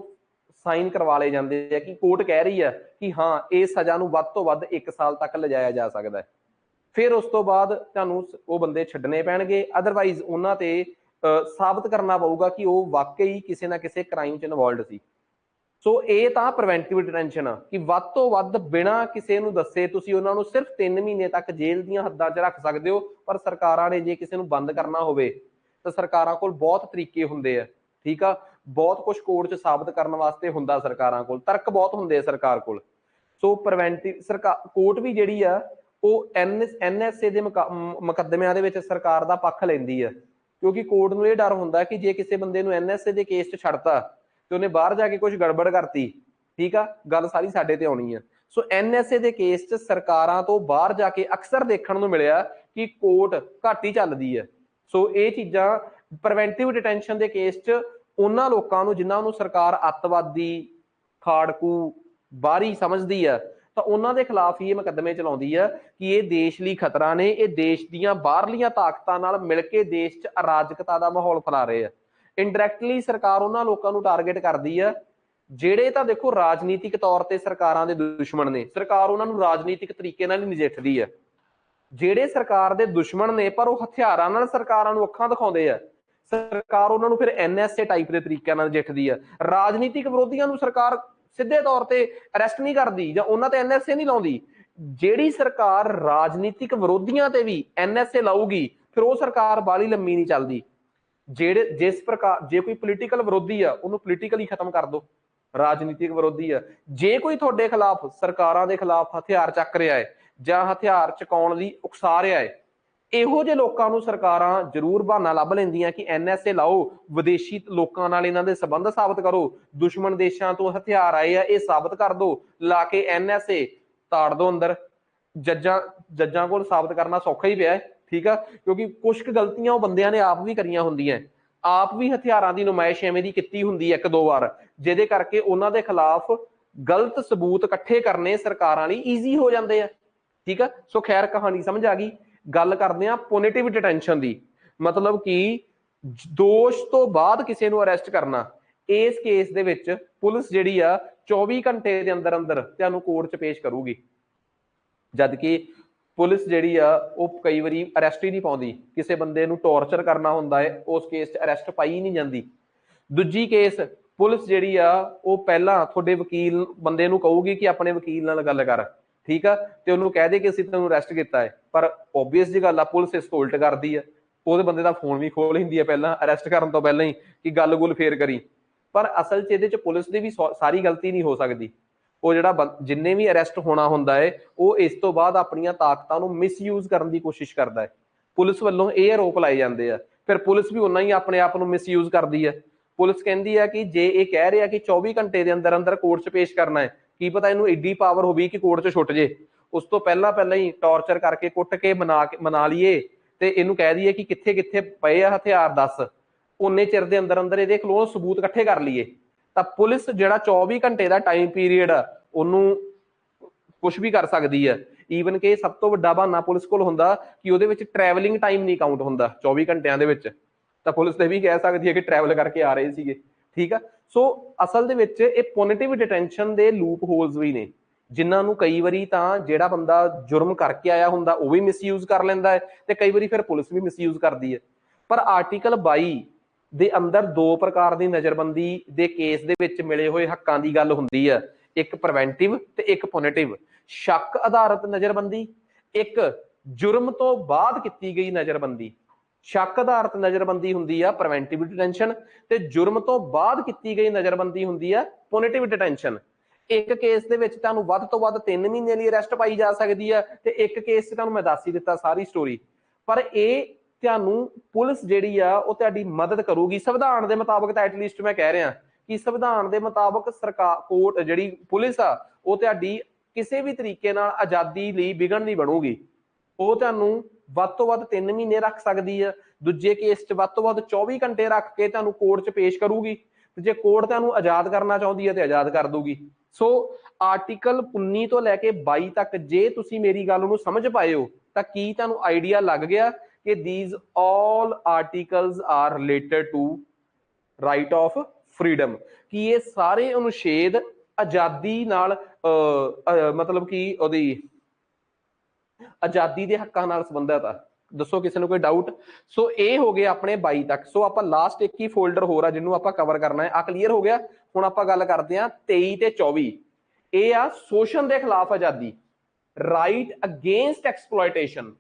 S1: साइन करवा ले जाते हैं कि कोर्ट कह रही है कि हाँ इस सज़ा नूं वध तो वध 1 साल तक लिजाया जा सकता है। फिर उस तो बाद तुहानूं वो बंदे छड्डने पैणगे, अदरवाइज उन्हां ते साबित करना पऊगा कि वो वाकई किसी ना किसी क्राइम च इनवॉल्व सी। सो ये तो प्रिवेंटिव डिटेंशन आ कि वध तो वध बिना किसी नूं दस्से तुसीं उन्हां नूं सिर्फ 3 महीने तक जेल दीयां हद्दां च रख सकदे हो। पर सरकारां ने जे किसी नूं बंद करना होवे तो सरकारां कोल बहुत तरीके हुंदे आ। ठीक आ, बहुत कुछ कोर्ट च साबित करने वास्ते हुंदा, सरकारां कोल तर्क बहुत हुंदे आ सरकार कोल। सो प्रिवेंटिव सरकार कोर्ट भी जिहड़ी आ ਉਹ NSA ਦੇ ਮੁਕੱਦਮਿਆਂ ਦੇ ਵਿੱਚ ਸਰਕਾਰ ਦਾ ਪੱਖ ਲੈਂਦੀ ਹੈ, ਕਿਉਂਕਿ ਕੋਰਟ ਨੂੰ ਇਹ ਡਰ ਹੁੰਦਾ ਕਿ ਜੇ ਕਿਸੇ ਬੰਦੇ ਨੂੰ NSA ਦੇ ਕੇਸ 'ਚ ਛੱਡਤਾ ਤੇ ਉਹਨੇ ਬਾਹਰ ਜਾ ਕੇ ਕੁਝ ਗੜਬੜ ਕਰਤੀ, ਠੀਕ ਆ, ਗੱਲ ਸਾਰੀ ਸਾਡੇ ਤੇ ਆਉਣੀ ਆ। ਸੋ NSA ਦੇ ਕੇਸ 'ਚ ਸਰਕਾਰਾਂ ਤੋਂ ਬਾਹਰ ਜਾ ਕੇ ਅਕਸਰ ਦੇਖਣ ਨੂੰ ਮਿਲਿਆ ਕਿ ਕੋਰਟ ਘੱਟ ਹੀ ਚੱਲਦੀ ਹੈ। ਸੋ ਇਹ ਚੀਜ਼ਾਂ ਪ੍ਰੀਵੈਂਟਿਵ ਡਿਟੈਂਸ਼ਨ ਦੇ ਕੇਸ 'ਚ ਉਹਨਾਂ ਲੋਕਾਂ ਨੂੰ ਜਿਨ੍ਹਾਂ ਨੂੰ ਸਰਕਾਰ ਅੱਤਵਾਦੀ, ਖਾੜਕੂ, ਬਾਹਰੀ ਸਮਝਦੀ ਆ, ਤਾਂ ਉਹਨਾਂ ਦੇ ਖਿਲਾਫ ਹੀ ਇਹ ਮੁਕੱਦਮੇ ਚਲਾਉਂਦੀ ਆ ਕਿ ਇਹ ਦੇਸ਼ ਲਈ ਖਤਰਾ ਨੇ, ਇਹ ਦੇਸ਼ ਦੀਆਂ ਬਾਹਰਲੀਆਂ ਤਾਕਤਾਂ ਨਾਲ ਮਿਲ ਕੇ ਦੇਸ਼ 'ਚ ਅਰਾਜਕਤਾ ਦਾ ਮਾਹੌਲ ਫੈਲਾ ਰਹੇ ਆ। ਇਨਡਾਇਰੈਕਟਲੀ ਸਰਕਾਰ ਉਹਨਾਂ ਲੋਕਾਂ ਨੂੰ ਟਾਰਗੇਟ ਕਰਦੀ ਆ ਜਿਹੜੇ ਤਾਂ ਦੇਖੋ ਰਾਜਨੀਤਿਕ ਤੌਰ ਤੇ ਸਰਕਾਰਾਂ ਦੇ ਦੁਸ਼ਮਣ ਨੇ। ਸਰਕਾਰ ਉਹਨਾਂ ਨੂੰ ਰਾਜਨੀਤਿਕ ਤਰੀਕੇ ਨਾਲ ਹੀ ਨਜਿੱਠਦੀ ਆ। ਜਿਹੜੇ ਸਰਕਾਰ ਦੇ ਦੁਸ਼ਮਣ ਨੇ ਪਰ ਉਹ ਹਥਿਆਰਾਂ ਨਾਲ ਸਰਕਾਰਾਂ ਨੂੰ ਅੱਖਾਂ ਦਿਖਾਉਂਦੇ ਆ, ਸਰਕਾਰ ਉਹਨਾਂ ਨੂੰ ਫਿਰ NSA ਟਾਈਪ ਦੇ ਤਰੀਕਿਆਂ ਨਾਲ ਨਜਿੱਠਦੀ ਆ। ਰਾਜਨੀਤਿਕ ਵਿਰੋਧੀਆਂ ਨੂੰ ਸਰਕਾਰ ਸਿੱਧੇ ਤੌਰ ਤੇ ਅਰੈਸਟ ਨਹੀਂ ਕਰਦੀ ਜਾਂ ਉਹਨਾਂ ਤੇ NSA ਨਹੀਂ ਲਾਉਂਦੀ। ਜਿਹੜੀ ਸਰਕਾਰ ਰਾਜਨੀਤਿਕ ਵਿਰੋਧੀਆਂ ਤੇ ਵੀ NSA ਲਾਊਗੀ ਫਿਰ ਉਹ ਸਰਕਾਰ ਬਾਲੀ ਲੰਮੀ ਨਹੀਂ ਚੱਲਦੀ। ਜਿਹੜੇ ਜਿਸ ਪ੍ਰਕਾਰ ਜੇ ਕੋਈ ਪੋਲੀਟੀਕਲ ਵਿਰੋਧੀ ਆ ਉਹਨੂੰ ਪੋਲੀਟੀਕਲੀ ਖਤਮ ਕਰ ਦੋ, ਰਾਜਨੀਤਿਕ ਵਿਰੋਧੀ ਆ। ਜੇ ਕੋਈ ਤੁਹਾਡੇ ਖਿਲਾਫ ਸਰਕਾਰਾਂ ਦੇ ਖਿਲਾਫ ਹਥਿਆਰ ਚੱਕ ਰਿਹਾ ਹੈ ਜਾਂ ਹਥਿਆਰ ਚੁਕਾਉਣ ਲਈ ਉਕਸਾ ਰਿਹਾ ਹੈ, ਇਹੋ ਜਿਹੇ ਲੋਕਾਂ ਨੂੰ ਸਰਕਾਰਾਂ ਜ਼ਰੂਰ ਬਹਾਨਾ ਲੱਭ ਲੈਂਦੀਆਂ ਕਿ NSA ਲਾਓ, ਵਿਦੇਸ਼ੀ ਲੋਕਾਂ ਨਾਲ ਇਹਨਾਂ ਦੇ ਸੰਬੰਧ ਸਾਬਤ ਕਰੋ, ਦੁਸ਼ਮਣ ਦੇਸ਼ਾਂ ਤੋਂ ਹਥਿਆਰ ਆਏ ਆ ਇਹ ਸਾਬਤ ਕਰ ਦੋ, ਲਾ ਕੇ NSA ਤਾੜ ਦੋ ਅੰਦਰ। ਜੱਜਾਂ ਕੋਲ ਸਾਬਤ ਕਰਨਾ ਸੌਖਾ ਹੀ ਪਿਆ, ਠੀਕ ਆ, ਕਿਉਂਕਿ ਕੁਛ ਕੁ ਗਲਤੀਆਂ ਉਹ ਬੰਦਿਆਂ ਨੇ ਆਪ ਵੀ ਕਰੀਆਂ ਹੁੰਦੀਆਂ, ਆਪ ਵੀ ਹਥਿਆਰਾਂ ਦੀ ਨੁਮਾਇਸ਼ ਐਵੇਂ ਦੀ ਕੀਤੀ ਹੁੰਦੀ ਹੈ 1-2 ਵਾਰ, ਜਿਹਦੇ ਕਰਕੇ ਉਹਨਾਂ ਦੇ ਖਿਲਾਫ ਗਲਤ ਸਬੂਤ ਇਕੱਠੇ ਕਰਨੇ ਸਰਕਾਰਾਂ ਲਈ ਈਜ਼ੀ ਹੋ ਜਾਂਦੇ ਆ। ਠੀਕ ਆ, ਸੋ ਖੈਰ ਕਹਾਣੀ ਸਮਝ ਆ ਗਈ। ਗੱਲ ਕਰਦੇ ਆ ਪੁਨਿਟਿਵ ਡਿਟੈਂਸ਼ਨ ਦੀ, ਮਤਲਬ ਕਿ ਦੋਸ਼ ਤੋਂ ਬਾਅਦ ਕਿਸੇ ਨੂੰ ਅਰੈਸਟ ਕਰਨਾ। ਇਸ ਕੇਸ ਦੇ ਵਿੱਚ ਪੁਲਿਸ ਜਿਹੜੀ ਆ 24 ਘੰਟੇ ਦੇ ਅੰਦਰ ਅੰਦਰ ਤੁਹਾਨੂੰ ਕੋਰਟ 'ਚ ਪੇਸ਼ ਕਰੂਗੀ, ਜਦ ਕਿ ਪੁਲਿਸ ਜਿਹੜੀ ਆ ਉਹ ਕਈ ਵਾਰੀ ਅਰੈਸਟ ਹੀ ਨਹੀਂ ਪਾਉਂਦੀ। ਕਿਸੇ ਬੰਦੇ ਨੂੰ ਟੌਰਚਰ ਕਰਨਾ ਹੁੰਦਾ ਹੈ, ਉਸ ਕੇਸ 'ਚ ਅਰੈਸਟ ਪਾਈ ਨਹੀਂ ਜਾਂਦੀ। ਦੂਜੀ ਕੇਸ ਪੁਲਿਸ ਜਿਹੜੀ ਆ ਉਹ ਪਹਿਲਾਂ ਤੁਹਾਡੇ ਵਕੀਲ ਬੰਦੇ ਨੂੰ ਕਹੂਗੀ ਕਿ ਆਪਣੇ ਵਕੀਲ ਨਾਲ ਗੱਲ ਕਰ, ਠੀਕ ਆ, ਤੇ ਉਹਨੂੰ ਕਹਿ ਦੇ ਕਿ ਅਸੀਂ ਤੈਨੂੰ ਅਰੈਸਟ ਕੀਤਾ ਹੈ। ਪਰ ਓਬਵੀਅਸ ਜੀ ਗੱਲ ਆ ਪੁਲਿਸ ਇਸ ਤੋਂ ਉਲਟ ਕਰਦੀ ਆ, ਉਹਦੇ ਬੰਦੇ ਦਾ ਫੋਨ ਵੀ ਖੋਲ ਲੈਂਦੀ ਹੈ ਪਹਿਲਾਂ ਅਰੈਸਟ ਕਰਨ ਤੋਂ ਪਹਿਲਾਂ ਹੀ ਕਿ ਗੱਲ ਗੁੱਲ ਫੇਰ ਕਰੀ। ਪਰ ਅਸਲ 'ਚ ਇਹਦੇ 'ਚ ਪੁਲਿਸ ਦੀ ਵੀ ਸਾਰੀ ਗਲਤੀ ਨਹੀਂ ਹੋ ਸਕਦੀ। ਉਹ ਜਿਹੜਾ ਜਿੰਨੇ ਵੀ ਅਰੈਸਟ ਹੋਣਾ ਹੁੰਦਾ ਹੈ ਉਹ ਇਸ ਤੋਂ ਬਾਅਦ ਆਪਣੀਆਂ ਤਾਕਤਾਂ ਨੂੰ ਮਿਸਯੂਜ਼ ਕਰਨ ਦੀ ਕੋਸ਼ਿਸ਼ ਕਰਦਾ ਹੈ। ਪੁਲਿਸ ਵੱਲੋਂ ਇਹ ਆਰੋਪ ਲਾਏ ਜਾਂਦੇ ਆ, ਫਿਰ ਪੁਲਿਸ ਵੀ ਉਨਾ ਹੀ ਆਪਣੇ ਆਪ ਨੂੰ ਮਿਸਯੂਜ਼ ਕਰਦੀ ਹੈ। ਪੁਲਿਸ ਕਹਿੰਦੀ ਹੈ ਕਿ ਜੇ ਇਹ ਕਹਿ ਰਿਹਾ ਕਿ 24 ਘੰਟੇ ਦੇ ਅੰਦਰ ਅੰਦਰ ਕੋਰਟ 'ਚ ਪੇਸ਼ ਕਰਨਾ ਹੈ, ਕੀ ਪਤਾ ਇਹਨੂੰ ਐਡੀ ਪਾਵਰ ਹੋਵੇ ਕਿ ਕੋਰਟ 'ਚ ਛੁੱਟ ਜੇ। ਉਸ ਤੋਂ ਪਹਿਲਾਂ ਹੀ ਟੌਰਚਰ ਕਰਕੇ ਕੁੱਟ ਕੇ ਮਨਾ ਲਈਏ ਤੇ ਇਹਨੂੰ ਕਹਿ ਦਈਏ ਕਿ ਕਿੱਥੇ ਕਿੱਥੇ ਪਏ ਆ ਹਥਿਆਰ ਦੱਸ, ਉਨੇ ਚਿਰ ਦੇ ਅੰਦਰ ਅੰਦਰ ਇਹਦੇ ਖਿਲਾਫ ਸਬੂਤ ਇਕੱਠੇ ਕਰ ਲਈਏ, ਤਾਂ ਪੁਲਿਸ ਜਿਹੜਾ 24 ਘੰਟੇ ਦਾ ਟਾਈਮ ਪੀਰੀਅਡ ਆ ਉਹਨੂੰ ਕੁਝ ਵੀ ਕਰ ਸਕਦੀ ਹੈ। ਈਵਨ ਕਿ ਸਭ ਤੋਂ ਵੱਡਾ ਬਹਾਨਾ ਪੁਲਿਸ ਕੋਲ ਹੁੰਦਾ ਕਿ ਉਹਦੇ ਵਿੱਚ ਟਰੈਵਲਿੰਗ ਟਾਈਮ ਨਹੀਂ ਕਾਊਂਟ ਹੁੰਦਾ 24 ਘੰਟਿਆਂ ਦੇ ਵਿੱਚ, ਤਾਂ ਪੁਲਿਸ ਤੇ ਵੀ ਕਹਿ ਸਕਦੀ ਹੈ ਕਿ ਟਰੈਵਲ ਕਰਕੇ ਆ ਰਹੇ ਸੀਗੇ। ਠੀਕ ਆ, ਸੋ ਅਸਲ ਦੇ ਵਿੱਚ ਇਹ ਪੁਨਿਟਿਵ ਡਿਟੈਂਸ਼ਨ ਦੇ ਲੂਪ ਹੋਲਸ ਵੀ ਨੇ, ਜਿਨ੍ਹਾਂ ਨੂੰ ਕਈ ਵਾਰੀ ਤਾਂ ਜਿਹੜਾ ਬੰਦਾ ਜੁਰਮ ਕਰਕੇ ਆਇਆ ਹੁੰਦਾ ਉਹ ਵੀ ਮਿਸਯੂਜ਼ ਕਰ ਲੈਂਦਾ ਹੈ, ਤੇ ਕਈ ਵਾਰੀ ਫਿਰ ਪੁਲਿਸ ਵੀ ਮਿਸਯੂਜ਼ ਕਰਦੀ ਹੈ। ਪਰ ਆਰਟੀਕਲ 22 ਦੇ ਅੰਦਰ ਦੋ ਪ੍ਰਕਾਰ ਦੀ ਨਜ਼ਰਬੰਦੀ ਦੇ ਕੇਸ ਦੇ ਵਿੱਚ ਮਿਲੇ ਹੋਏ ਹੱਕਾਂ ਦੀ ਗੱਲ ਹੁੰਦੀ ਹੈ, ਇੱਕ ਪ੍ਰੀਵੈਂਟਿਵ ਤੇ ਇੱਕ ਪੁਨਿਟਿਵ। ਸ਼ੱਕ ਆਧਾਰਿਤ ਨਜ਼ਰਬੰਦੀ, ਇੱਕ ਜੁਰਮ ਤੋਂ ਬਾਅਦ ਕੀਤੀ ਗਈ ਨਜ਼ਰਬੰਦੀ। ਸ਼ੱਕ ਆਧਾਰਿਤ ਨਜ਼ਰਬੰਦੀ ਹੁੰਦੀ ਆ ਪ੍ਰੀਵੈਂਟਿਵ ਡਿਟੈਂਸ਼ਨ, ਤੇ ਜੁਰਮ ਤੋਂ ਬਾਅਦ ਕੀਤੀ ਗਈ ਨਜ਼ਰਬੰਦੀ ਹੁੰਦੀ ਆ ਪੁਨਿਟਿਵ ਡਿਟੈਂਸ਼ਨ। ਇੱਕ ਕੇਸ ਦੇ ਵਿੱਚ ਤੁਹਾਨੂੰ ਵੱਧ ਤੋਂ ਵੱਧ 3 ਮਹੀਨੇ ਲਈ ਅਰੈਸਟ ਪਾਈ ਜਾ ਸਕਦੀ ਆ, ਤੇ ਇੱਕ ਕੇਸ 'ਚ ਤੁਹਾਨੂੰ ਮੈਂ ਦੱਸ ਹੀ ਦਿੱਤਾ ਸਾਰੀ ਸਟੋਰੀ। ਪਰ ਇਹ ਤੁਹਾਨੂੰ ਪੁਲਿਸ ਜਿਹੜੀ ਆ ਉਹ ਤੁਹਾਡੀ ਮਦਦ ਕਰੂਗੀ ਸੰਵਿਧਾਨ ਦੇ ਮੁਤਾਬਕ। ਤਾਂ ਐਟਲੀਸਟ ਮੈਂ ਕਹਿ ਰਿਹਾ ਕਿ ਸੰਵਿਧਾਨ ਦੇ ਮੁਤਾਬਕ ਸਰਕਾਰ ਕੋਰਟ ਜਿਹੜੀ ਪੁਲਿਸ ਆ ਉਹ ਤੁਹਾਡੀ ਕਿਸੇ ਵੀ ਤਰੀਕੇ ਨਾਲ ਆਜ਼ਾਦੀ ਲਈ ਵਿਘਨ ਨਹੀਂ ਬਣੂਗੀ। ਉਹ ਤੁਹਾਨੂੰ ਵੱਧ ਤੋਂ ਵੱਧ 3 ਮਹੀਨੇ ਰੱਖ ਸਕਦੀ ਆ, ਦੂਜੇ ਕੇਸ 'ਚ ਵੱਧ ਤੋਂ ਵੱਧ 24 ਘੰਟੇ ਰੱਖ ਕੇ ਤੁਹਾਨੂੰ ਕੋਰਟ 'ਚ ਪੇਸ਼ ਕਰੂਗੀ, ਤੇ ਜੇ ਕੋਰਟ ਤੁਹਾਨੂੰ ਆਜ਼ਾਦ ਕਰਨਾ ਚਾਹੁੰਦੀ ਹੈ ਤੇ ਆਜ਼ਾਦ ਕਰ ਦੂਗੀ। ਸੋ ਆਰਟੀਕਲ 19 ਤੋਂ ਲੈ ਕੇ 22 ਤੱਕ ਜੇ ਤੁਸੀਂ ਮੇਰੀ ਗੱਲ ਨੂੰ ਸਮਝ ਪਾਏ ਹੋ ਤਾਂ ਕੀ ਤੁਹਾਨੂੰ ਆਈਡੀਆ ਲੱਗ ਗਿਆ ਕਿ these all articles are related to right of freedom, ਕਿ ਇਹ ਸਾਰੇ ਅਨੁਛੇਦ ਆਜ਼ਾਦੀ ਨਾਲ ਮਤਲਬ ਕਿ ਉਹਦੀ ਆਜ਼ਾਦੀ ਦੇ ਹੱਕਾਂ ਨਾਲ ਸੰਬੰਧਿਤ ਆ। ਦੱਸੋ ਕਿਸੇ ਨੂੰ ਕੋਈ ਡਾਊਟ? ਸੋ ਇਹ ਹੋ ਗਏ ਆਪਣੇ 22 ਤੱਕ। ਸੋ ਆਪਾਂ ਲਾਸਟ ਇੱਕ ਹੀ ਫੋਲਡਰ ਹੋਰ ਆ ਜਿਹਨੂੰ ਆਪਾਂ ਕਵਰ ਕਰਨਾ ਹੈ। ਆ ਕਲੀਅਰ ਹੋ ਗਿਆ? ਹੁਣ ਆਪਾਂ ਗੱਲ ਕਰਦੇ ਹਾਂ 23 ਤੇ 24। ਇਹ ਆ ਸ਼ੋਸ਼ਣ ਦੇ ਖਿਲਾਫ ਆਜ਼ਾਦੀ, ਰਾਈਟ ਅਗੇਂਸਟ ਐਕਸਪਲੋਇਟੇਸ਼ਨ।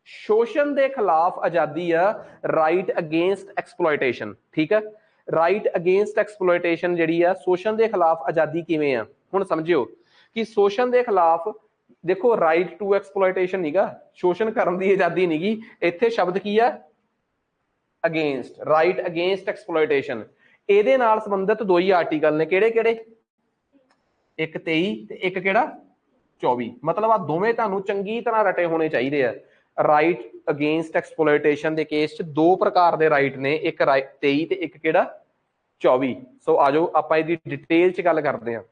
S1: ਸ਼ੋਸ਼ਣ ਦੇ ਖਿਲਾਫ ਆਜ਼ਾਦੀ ਆ, ਰਾਈਟ ਅਗੇਂਸਟ ਐਕਸਪਲੋਇਟੇਸ਼ਨ। ਠੀਕ ਹੈ, ਰਾਈਟ ਅਗੇਂਸਟ ਐਕਸਪਲੋਇਟੇਸ਼ਨ ਜਿਹੜੀ ਆ, ਸ਼ੋਸ਼ਣ ਦੇ ਖਿਲਾਫ ਆਜ਼ਾਦੀ ਕਿਵੇਂ ਆ? ਹੁਣ ਸਮਝਿਓ ਕਿ ਸ਼ੋਸ਼ਣ ਦੇ ਖਿਲਾਫ ਦੇਖੋ ਰਾਈਟ ਟੂ ਐਕਸਪਲੋਇਟੇਸ਼ਨ ਨੀਗਾ, ਸ਼ੋਸ਼ਣ ਕਰਨ ਦੀ ਆਜ਼ਾਦੀ ਨੀਗੀ। ਇੱਥੇ ਸ਼ਬਦ ਕੀ ਆ? Against, right against exploitation. ਇਹਦੇ ਨਾਲ ਸੰਬੰਧਿਤ ਦੋ ਹੀ ਆਰਟੀਕਲ ਨੇ, ਕਿਹੜੇ ਕਿਹੜੇ? ਇੱਕ 23 ਤੇ ਇੱਕ ਕਿਹੜਾ? 24। ਮਤਲਬ ਆ ਦੋਵੇਂ ਤੁਹਾਨੂੰ ਚੰਗੀ ਤਰ੍ਹਾਂ ਰਟੇ ਹੋਣੇ ਚਾਹੀਦੇ ਆ। ਰਾਈਟ ਅਗੇਂਸਟ ਐਕਸਪਲੋਇਟੇਸ਼ਨ ਦੇ ਕੇਸ 'ਚ ਦੋ ਪ੍ਰਕਾਰ ਦੇ ਰਾਈਟ ਨੇ, ਇੱਕ 23 ਤੇ ਇੱਕ ਕਿਹੜਾ? 24। ਸੋ ਆਜੋ ਆਪਾਂ ਇਹਦੀ ਡਿਟੇਲ 'ਚ ਗੱਲ ਕਰਦੇ ਹਾਂ।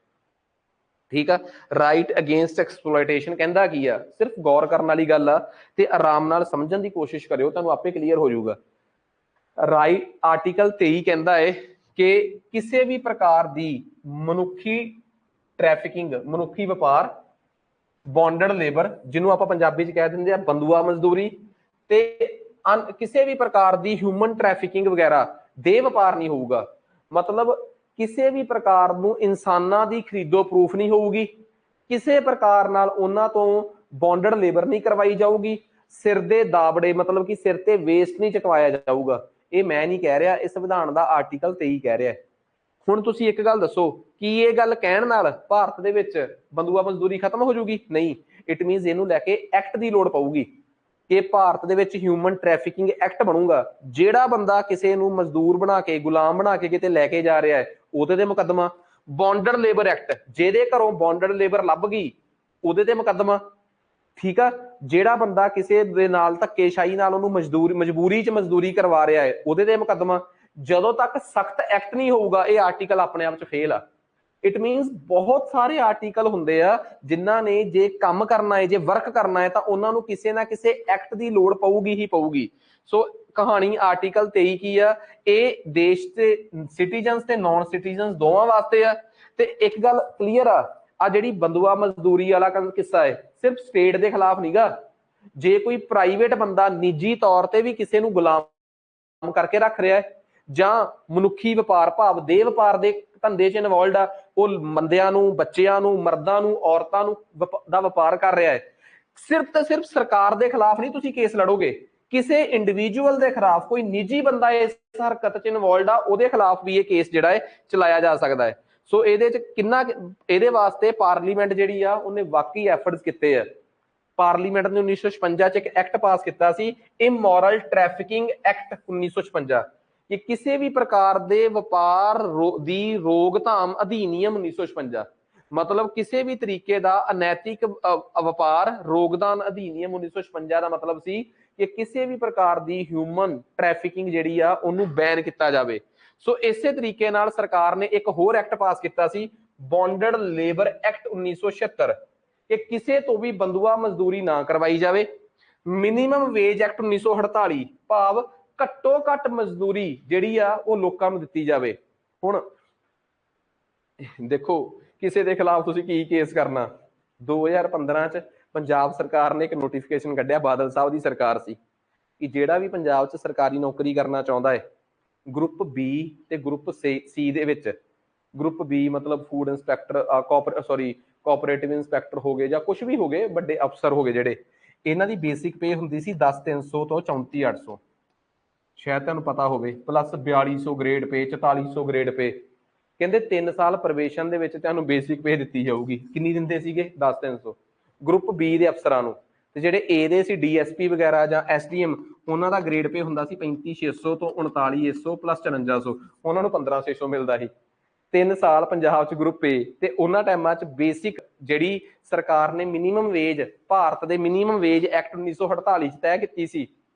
S1: ਠੀਕ ਆ, ਰਾਈਟ ਅਗੇਂਸਟ ਐਕਸਪਲੋਇਟੇਸ਼ਨ ਕਹਿੰਦਾ ਕੀ ਆ? ਸਿਰਫ ਗੌਰ ਕਰਨ ਵਾਲੀ ਗੱਲ ਆ ਤੇ ਆਰਾਮ ਨਾਲ ਸਮਝਣ ਦੀ ਕੋਸ਼ਿਸ਼ ਕਰਿਓ, ਤੁਹਾਨੂੰ ਆਪੇ ਕਲੀਅਰ ਹੋ ਜਾਊਗਾ। ਰਾਈਟ ਆਰਟੀਕਲ 23 ਕਹਿੰਦਾ ਹੈ ਕਿ ਕਿਸੇ ਵੀ ਪ੍ਰਕਾਰ ਦੀ ਮਨੁੱਖੀ ਟ੍ਰੈਫਿਕਿੰਗ, ਮਨੁੱਖੀ ਵਪਾਰ, ਬੌਂਡਡ ਲੇਬਰ ਜਿਹਨੂੰ ਆਪਾਂ ਪੰਜਾਬੀ 'ਚ ਕਹਿ ਦਿੰਦੇ ਆ ਬੰਦੂਆ ਮਜ਼ਦੂਰੀ, ਤੇ ਕਿਸੇ ਵੀ ਪ੍ਰਕਾਰ ਦੀ ਹਿਊਮਨ ਟ੍ਰੈਫਿਕਿੰਗ ਵਗੈਰਾ ਦੇ ਵਪਾਰ ਨਹੀਂ ਹੋਊਗਾ। ਮਤਲਬ ਕਿਸੇ ਵੀ ਪ੍ਰਕਾਰ ਨੂੰ ਇਨਸਾਨਾਂ ਦੀ ਖਰੀਦੋ ਪ੍ਰੂਫ ਨਹੀਂ ਹੋਊਗੀ, ਕਿਸੇ ਪ੍ਰਕਾਰ ਨਾਲ ਉਹਨਾਂ ਤੋਂ ਬੌਂਡਡ ਲੇਬਰ ਨਹੀਂ ਕਰਵਾਈ ਜਾਊਗੀ, ਸਿਰ ਦੇ ਦਾਬੜੇ ਮਤਲਬ ਕਿ ਸਿਰ ਤੇ ਵੇਸਟ ਨਹੀਂ ਚਟਵਾਇਆ ਜਾਊਗਾ। ਇਹ ਮੈਂ ਨਹੀਂ ਕਹਿ ਰਿਹਾ, ਇਹ ਸੰਵਿਧਾਨ ਦਾ ਆਰਟੀਕਲ 23 ਕਹਿ ਰਿਹਾ। ਹੁਣ ਤੁਸੀਂ ਇੱਕ ਗੱਲ ਦੱਸੋ, ਕੀ ਇਹ ਗੱਲ ਕਹਿਣ ਨਾਲ ਭਾਰਤ ਦੇ ਵਿੱਚ ਬੰਦੂਆ ਮਜ਼ਦੂਰੀ ਖਤਮ ਹੋ ਜਾਊਗੀ? ਨਹੀਂ। ਇਟ ਮੀਨਸ ਇਹਨੂੰ ਲੈ ਕੇ ਐਕਟ ਦੀ ਲੋੜ ਪਊਗੀ ਕਿ ਭਾਰਤ ਦੇ ਵਿੱਚ ਹਿਊਮਨ ਟ੍ਰੈਫਿਕਿੰਗ ਐਕਟ ਬਣੂਗਾ। ਜਿਹੜਾ ਬੰਦਾ ਕਿਸੇ ਨੂੰ ਮਜ਼ਦੂਰ ਬਣਾ ਕੇ, ਗੁਲਾਮ ਬਣਾ ਕੇ ਕਿਤੇ ਲੈ ਕੇ ਜਾ ਰਿਹਾ ਹੈ ਉਹਦੇ ਤੇ ਮੁਕੱਦਮਾ। ਬੌਂਡਡ ਲੇਬਰ ਐਕਟ, ਜਿਹਦੇ ਘਰੋਂ ਬੌਂਡਡ ਲੇਬਰ ਲੱਭ ਗਈ ਉਹਦੇ ਤੇ ਮੁਕੱਦਮਾ। ਠੀਕ ਆ, ਜਿਹੜਾ ਬੰਦਾ ਕਿਸੇ ਦੇ ਨਾਲ ਧੱਕੇਸ਼ਾਹੀ ਨਾਲ ਉਹਨੂੰ ਮਜਬੂਰੀ 'ਚ ਮਜ਼ਦੂਰੀ ਕਰਵਾ ਰਿਹਾ ਹੈ ਉਹਦੇ ਤੇ ਮੁਕੱਦਮਾ। ਜਦੋਂ ਤੱਕ ਸਖਤ ਐਕਟ ਨਹੀਂ ਹੋਊਗਾ ਇਹ ਆਰਟੀਕਲ ਆਪਣੇ ਆਪ 'ਚ ਫੇਲ ਆ। ਇਟ ਮੀਨਸ ਬਹੁਤ ਸਾਰੇ ਆਰਟੀਕਲ ਹੁੰਦੇ ਆ ਜਿਨ੍ਹਾਂ ਨੇ ਜੇ ਕੰਮ ਕਰਨਾ ਹੈ, ਜੇ ਵਰਕ ਕਰਨਾ ਹੈ ਤਾਂ ਉਹਨਾਂ ਨੂੰ ਕਿਸੇ ਨਾ ਕਿਸੇ ਐਕਟ ਦੀ ਲੋੜ ਪਊਗੀ ਹੀ ਪਊਗੀ। ਸੋ ਕਹਾਣੀ ਆਰਟੀਕਲ 23 ਕੀ ਆ? ਇਹ ਦੇਸ਼ ਦੇ ਸਿਟੀਜ਼ਨਸ ਤੇ ਨੌਨ ਸਿਟੀਜ਼ਨਸ ਦੋਵਾਂ ਵਾਸਤੇ ਆ। ਤੇ ਇੱਕ ਗੱਲ ਕਲੀਅਰ ਆ ਜਿਹੜੀ ਬੰਦੂਆ ਮਜ਼ਦੂਰੀ ਵਾਲਾ ਕਿੱਸਾ ਹੈ ਸਿਰਫ ਸਟੇਟ ਦੇ ਖਿਲਾਫ ਨੀਗਾ। ਜੇ ਕੋਈ ਪ੍ਰਾਈਵੇਟ ਬੰਦਾ ਨਿੱਜੀ ਤੌਰ ਤੇ ਵੀ ਕਿਸੇ ਨੂੰ ਗੁਲਾਮ ਕਰਕੇ ਰੱਖ ਰਿਹਾ ਹੈ ਜਾਂ ਮਨੁੱਖੀ ਵਪਾਰ ਭਾਵ ਦੇਹ ਵਪਾਰ ਦੇ ਧੰਦੇ 'ਚ ਇਨਵੋਲਡ ਆ, ਉਹ ਬੰਦਿਆਂ ਨੂੰ, ਬੱਚਿਆਂ ਨੂੰ, ਮਰਦਾਂ ਨੂੰ, ਔਰਤਾਂ ਨੂੰ ਦਾ ਵਪਾਰ ਕਰ ਰਿਹਾ ਹੈ, ਸਿਰਫ ਤੇ ਸਿਰਫ ਸਰਕਾਰ ਦੇ ਖਿਲਾਫ ਨਹੀਂ ਤੁਸੀਂ ਕੇਸ ਲੜੋਗੇ, ਕਿਸੇ ਇੰਡੀਵਿਜੂਅਲ ਦੇ ਖਿਲਾਫ, ਕੋਈ ਨਿੱਜੀ ਬੰਦਾ ਇਸ ਹਰਕਤ 'ਚ ਇਨਵੋਲਡ ਆ ਉਹਦੇ ਖਿਲਾਫ ਵੀ ਇਹ ਕੇਸ ਜਿਹੜਾ ਹੈ ਚਲਾਇਆ ਜਾ ਸਕਦਾ ਹੈ। ਸੋ ਇਹਦੇ 'ਚ ਕਿੰਨਾ, ਇਹਦੇ ਵਾਸਤੇ ਪਾਰਲੀਮੈਂਟ ਜਿਹੜੀ ਆ ਉਹਨੇ ਵਾਕਈ ਐਫਰਟਸ ਕੀਤੇ ਆ। ਪਾਰਲੀਮੈਂਟ ਨੇ 1956 'ਚ ਇੱਕ ਐਕਟ ਪਾਸ ਕੀਤਾ ਸੀ, ਇਮੋਰਲ ਟ੍ਰੈਫਿਕਿੰਗ ਐਕਟ 1956, ਕਿ ਕਿਸੇ ਵੀ ਪ੍ਰਕਾਰ ਦੇ ਵਪਾਰ ਦੀ ਰੋਕਥਾਮ ਅਧੀਨੀਅਮ 1956। ਮਤਲਬ ਕਿਸੇ ਵੀ ਤਰੀਕੇ ਦਾ ਅਨੈਤਿਕ ਵਪਾਰ ਰੋਕਥਾਮ ਅਧੀਨੀਅਮ 1956 ਦਾ ਮਤਲਬ ਸੀ ਕਿ ਕਿਸੇ ਵੀ ਪ੍ਰਕਾਰ ਦੀ ਹਿਊਮਨ ਟ੍ਰੈਫਿਕਿੰਗ ਜਿਹੜੀ ਆ ਉਹਨੂੰ ਬੈਨ ਕੀਤਾ ਜਾਵੇ। सो इसे तरीके नाल सरकार ने एक होर एक्ट पास किया सी, बॉन्डेड लेबर एक्ट 1976, कि किसी तो भी बंधुआ मजदूरी ना करवाई जाए। मिनीमम वेज एक्ट 1948, भाव घट्टो घट मजदूरी जिहड़ी आ वो लोकां नूं दित्ती जावे। हुण देखो किसी के खिलाफ तुसीं की केस करना। 2015 च पंजाब सरकार ने एक नोटिफिकेशन कढ़िया, बादल साहब की सरकार सी, कि जिहड़ा भी पंजाब च सरकारी नौकरी करना चाहुंदा है, ग्रुप बी ते ग्रुप सी दे विच, ग्रुप बी मतलब फूड इंस्पैक्टर कोऑपरेटिव इंस्पैक्टर हो गए, या कुछ भी हो गए, बड़े अफसर हो गए जिहड़े, इन्हां दी बेसिक पे हुंदी सी 10,300 तो 34,800, शायद तुहानूं पता होवे, plus 4200 grade pay, 4400 grade pay. कहते 3 साल प्रवेशन दे विच तुहानूं बेसिक पे दित्ती जाऊगी। किन्नी दिंदे सीगे? 10,300 ग्रुप बी दे अफसरां नूं। ते जिहड़े ए दे सी DSP वगैरह जां SDM, उन्हां दा ग्रेड पे हुंदा सी 35,600 तो 39,100 प्लस 5400, उन्हां नूं 15,600 मिलदा सी। 3 साल पंजाब च ग्रुप ए, ते उन्हां टाइमां च बेसिक जिहड़ी सरकार ने मिनीमम वेज, भारत दे मिनीमम वेज एक्ट 1948 च तय कीती सी,